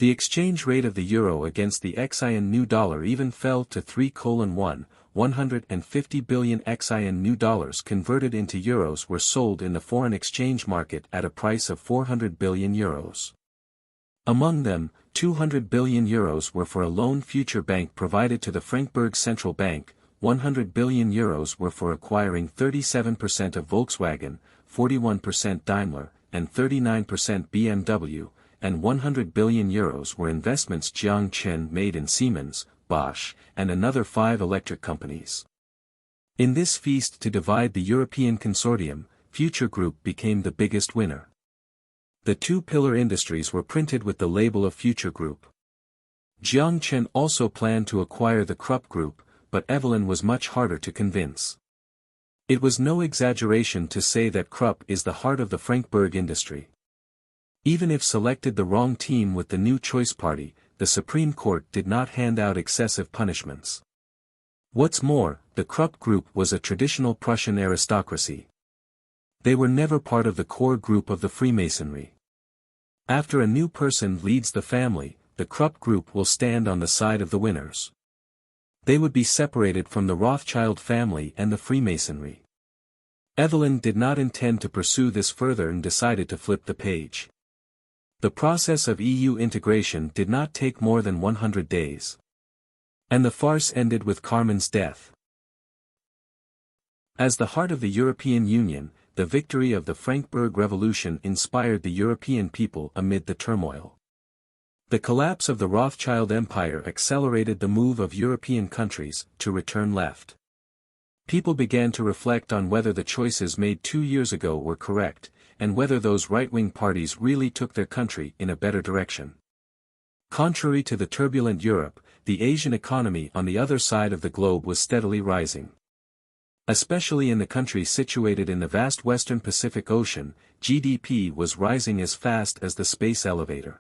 The exchange rate of the euro against the XIN new dollar even fell to 3:1. 150 billion XIN new dollars converted into euros were sold in the foreign exchange market at a price of 400 billion euros. Among them, 200 billion euros were for a loan future bank provided to the Frankfurt Central Bank, 100 billion euros were for acquiring 37% of Volkswagen, 41% Daimler, and 39% BMW, and 100 billion euros were investments Jiang Chen made in Siemens, Bosch, and another 5 electric companies. In this feast to divide the European consortium, Future Group became the biggest winner. The two pillar industries were printed with the label of Future Group. Jiang Chen also planned to acquire the Krupp Group, but Evelyn was much harder to convince. It was no exaggeration to say that Krupp is the heart of the Frankfurt industry. Even if selected the wrong team with the new choice party, the Supreme Court did not hand out excessive punishments. What's more, the Krupp Group was a traditional Prussian aristocracy. They were never part of the core group of the Freemasonry. After a new person leads the family, the Krupp Group will stand on the side of the winners. They would be separated from the Rothschild family and the Freemasonry. Evelyn did not intend to pursue this further and decided to flip the page. The process of EU integration did not take more than 100 days. And the farce ended with Carmen's death. As the heart of the European Union, the victory of the Frankfurt Revolution inspired the European people amid the turmoil. The collapse of the Rothschild Empire accelerated the move of European countries to return left. People began to reflect on whether the choices made 2 years ago were correct, and whether those right-wing parties really took their country in a better direction. Contrary to the turbulent Europe, the Asian economy on the other side of the globe was steadily rising. Especially in the countries situated in the vast western Pacific Ocean, GDP was rising as fast as the space elevator.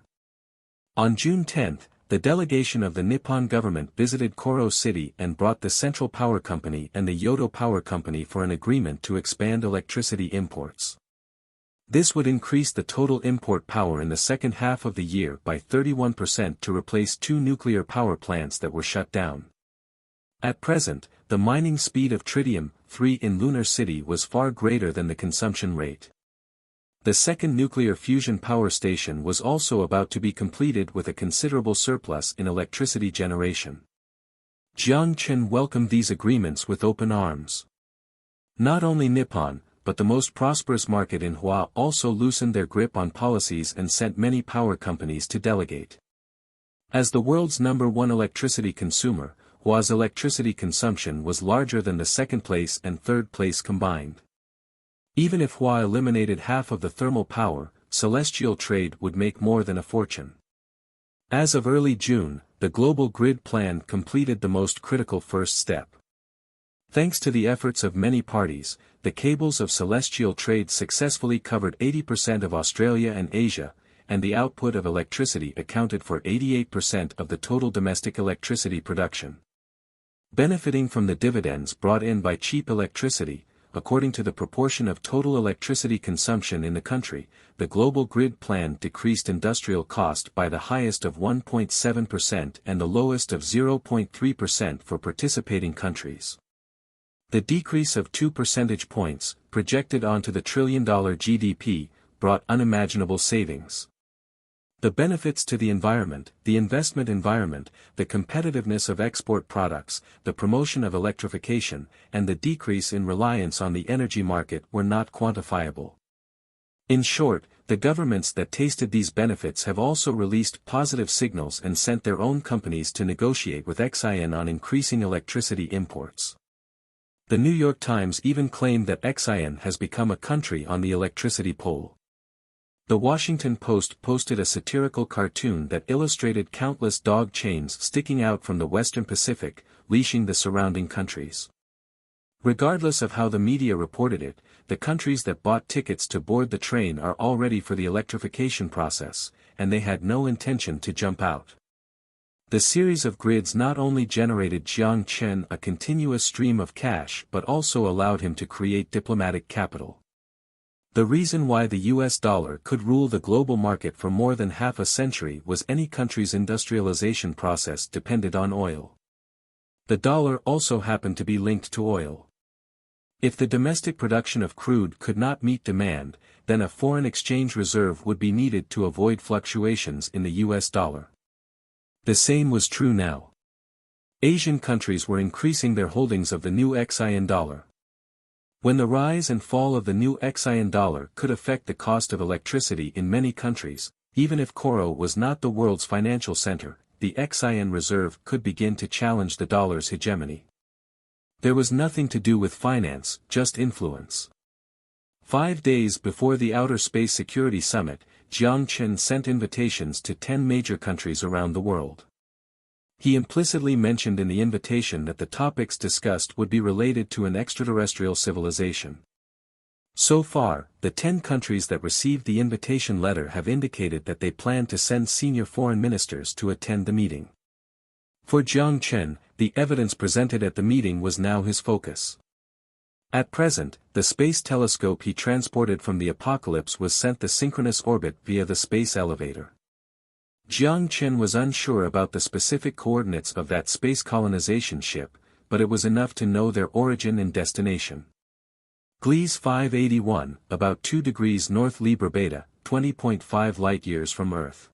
On June 10, the delegation of the Nippon government visited Koro City and brought the Central Power Company and the Yodo Power Company for an agreement to expand electricity imports. This would increase the total import power in the second half of the year by 31% to replace 2 nuclear power plants that were shut down. At present, the mining speed of tritium-3 in Lunar City was far greater than the consumption rate. The second nuclear fusion power station was also about to be completed with a considerable surplus in electricity generation. Jiang Chen welcomed these agreements with open arms. Not only Nippon, but the most prosperous market in Hua also loosened their grip on policies and sent many power companies to delegate. As the world's #1 electricity consumer, Hua's electricity consumption was larger than the second place and third place combined. Even if Hua eliminated half of the thermal power, celestial trade would make more than a fortune. As of early June, the global grid plan completed the most critical first step. Thanks to the efforts of many parties, the cables of celestial trade successfully covered 80% of Australia and Asia, and the output of electricity accounted for 88% of the total domestic electricity production. Benefiting from the dividends brought in by cheap electricity, according to the proportion of total electricity consumption in the country, the global grid plan decreased industrial cost by the highest of 1.7% and the lowest of 0.3% for participating countries. The decrease of 2 percentage points, projected onto the trillion-dollar GDP, brought unimaginable savings. The benefits to the environment, the investment environment, the competitiveness of export products, the promotion of electrification, and the decrease in reliance on the energy market were not quantifiable. In short, the governments that tasted these benefits have also released positive signals and sent their own companies to negotiate with XIN on increasing electricity imports. The New York Times even claimed that XIN has become a country on the electricity pole. The Washington Post posted a satirical cartoon that illustrated countless dog chains sticking out from the Western Pacific, leashing the surrounding countries. Regardless of how the media reported it, the countries that bought tickets to board the train are all ready for the electrification process, and they had no intention to jump out. The series of grids not only generated Jiang Chen a continuous stream of cash but also allowed him to create diplomatic capital. The reason why the US dollar could rule the global market for more than half a century was any country's industrialization process depended on oil. The dollar also happened to be linked to oil. If the domestic production of crude could not meet demand, then a foreign exchange reserve would be needed to avoid fluctuations in the US dollar. The same was true now. Asian countries were increasing their holdings of the new XIN dollar. When the rise and fall of the new XIN dollar could affect the cost of electricity in many countries, even if Coro was not the world's financial center, the XIN reserve could begin to challenge the dollar's hegemony. There was nothing to do with finance, just influence. 5 days before the Outer Space Security Summit, Jiang Chen sent invitations to 10 major countries around the world. He implicitly mentioned in the invitation that the topics discussed would be related to an extraterrestrial civilization. So far, the 10 countries that received the invitation letter have indicated that they plan to send senior foreign ministers to attend the meeting. For Jiang Chen, the evidence presented at the meeting was now his focus. At present, the space telescope he transported from the apocalypse was sent the synchronous orbit via the space elevator. Jiang Chen was unsure about the specific coordinates of that space colonization ship, but it was enough to know their origin and destination. Gliese 581, about 2 degrees north Libra Beta, 20.5 light-years from Earth.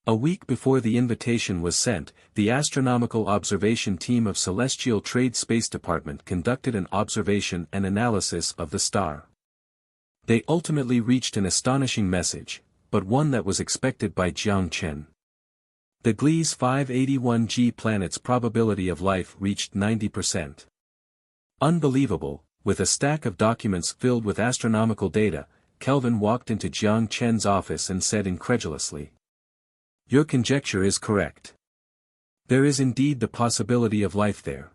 A week before the invitation was sent, the Astronomical Observation Team of Celestial Trade Space Department conducted an observation and analysis of the star. They ultimately reached an astonishing message, but one that was expected by Jiang Chen. The Gliese 581g planet's probability of life reached 90%. Unbelievable, with a stack of documents filled with astronomical data, Kelvin walked into Jiang Chen's office and said incredulously, "Your conjecture is correct. There is indeed the possibility of life there.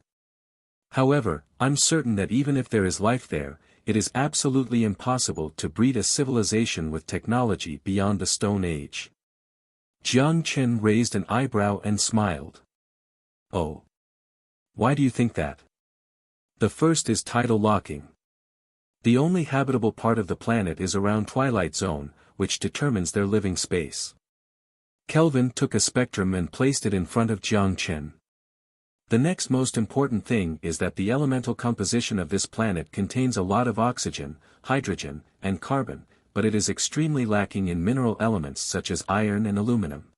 However, I'm certain that even if there is life there, it is absolutely impossible to breed a civilization with technology beyond the Stone Age." Jiang Chen raised an eyebrow and smiled. "Oh. Why do you think that?" "The first is tidal locking. The only habitable part of the planet is around twilight zone, which determines their living space." Kelvin took a spectrum and placed it in front of Jiang Chen. "The next most important thing is that the elemental composition of this planet contains a lot of oxygen, hydrogen, and carbon, but it is extremely lacking in mineral elements such as iron and aluminum.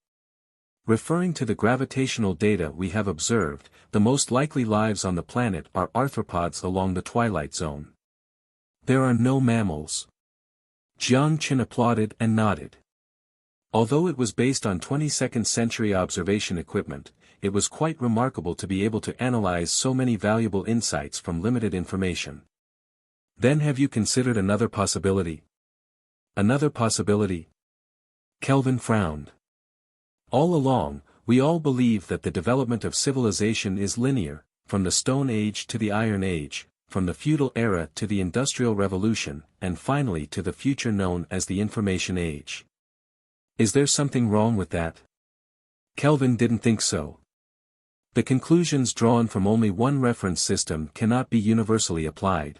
Referring to the gravitational data we have observed, the most likely lives on the planet are arthropods along the twilight zone. There are no mammals." Jiang Chen applauded and nodded. Although it was based on 22nd century observation equipment, it was quite remarkable to be able to analyze so many valuable insights from limited information. "Then have you considered another possibility?" "Another possibility?" Kelvin frowned. "All along, we all believe that the development of civilization is linear, from the Stone Age to the Iron Age, from the feudal era to the Industrial Revolution, and finally to the future known as the Information Age. Is there something wrong with that?" Kelvin didn't think so. The conclusions drawn from only one reference system cannot be universally applied.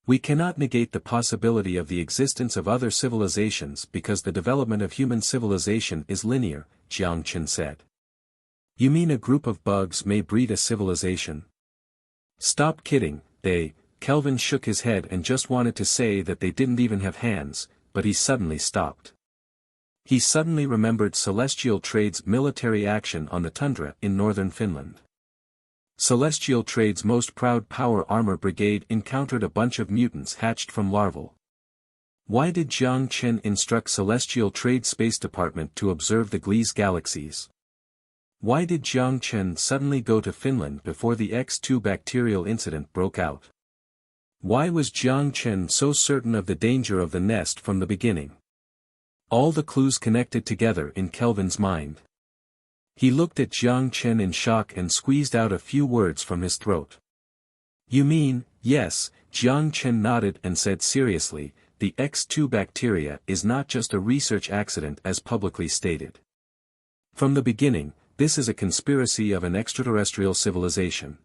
We cannot negate the possibility of the existence of other civilizations because the development of human civilization is linear, Jiang Chen said. "You mean a group of bugs may breed a civilization?" "Stop kidding, Kelvin shook his head and just wanted to say that they didn't even have hands, but he suddenly stopped. He suddenly remembered Celestial Trade's military action on the tundra in northern Finland. Celestial Trade's most proud power armor brigade encountered a bunch of mutants hatched from larval. Why did Jiang Chen instruct Celestial Trade Space Department to observe the Gliese galaxies? Why did Jiang Chen suddenly go to Finland before the X2 bacterial incident broke out? Why was Jiang Chen so certain of the danger of the nest from the beginning? All the clues connected together in Kelvin's mind. He looked at Jiang Chen in shock and squeezed out a few words from his throat. "You mean, yes," Jiang Chen nodded and said seriously, "the X2 bacteria is not just a research accident as publicly stated. From the beginning, this is a conspiracy of an extraterrestrial civilization."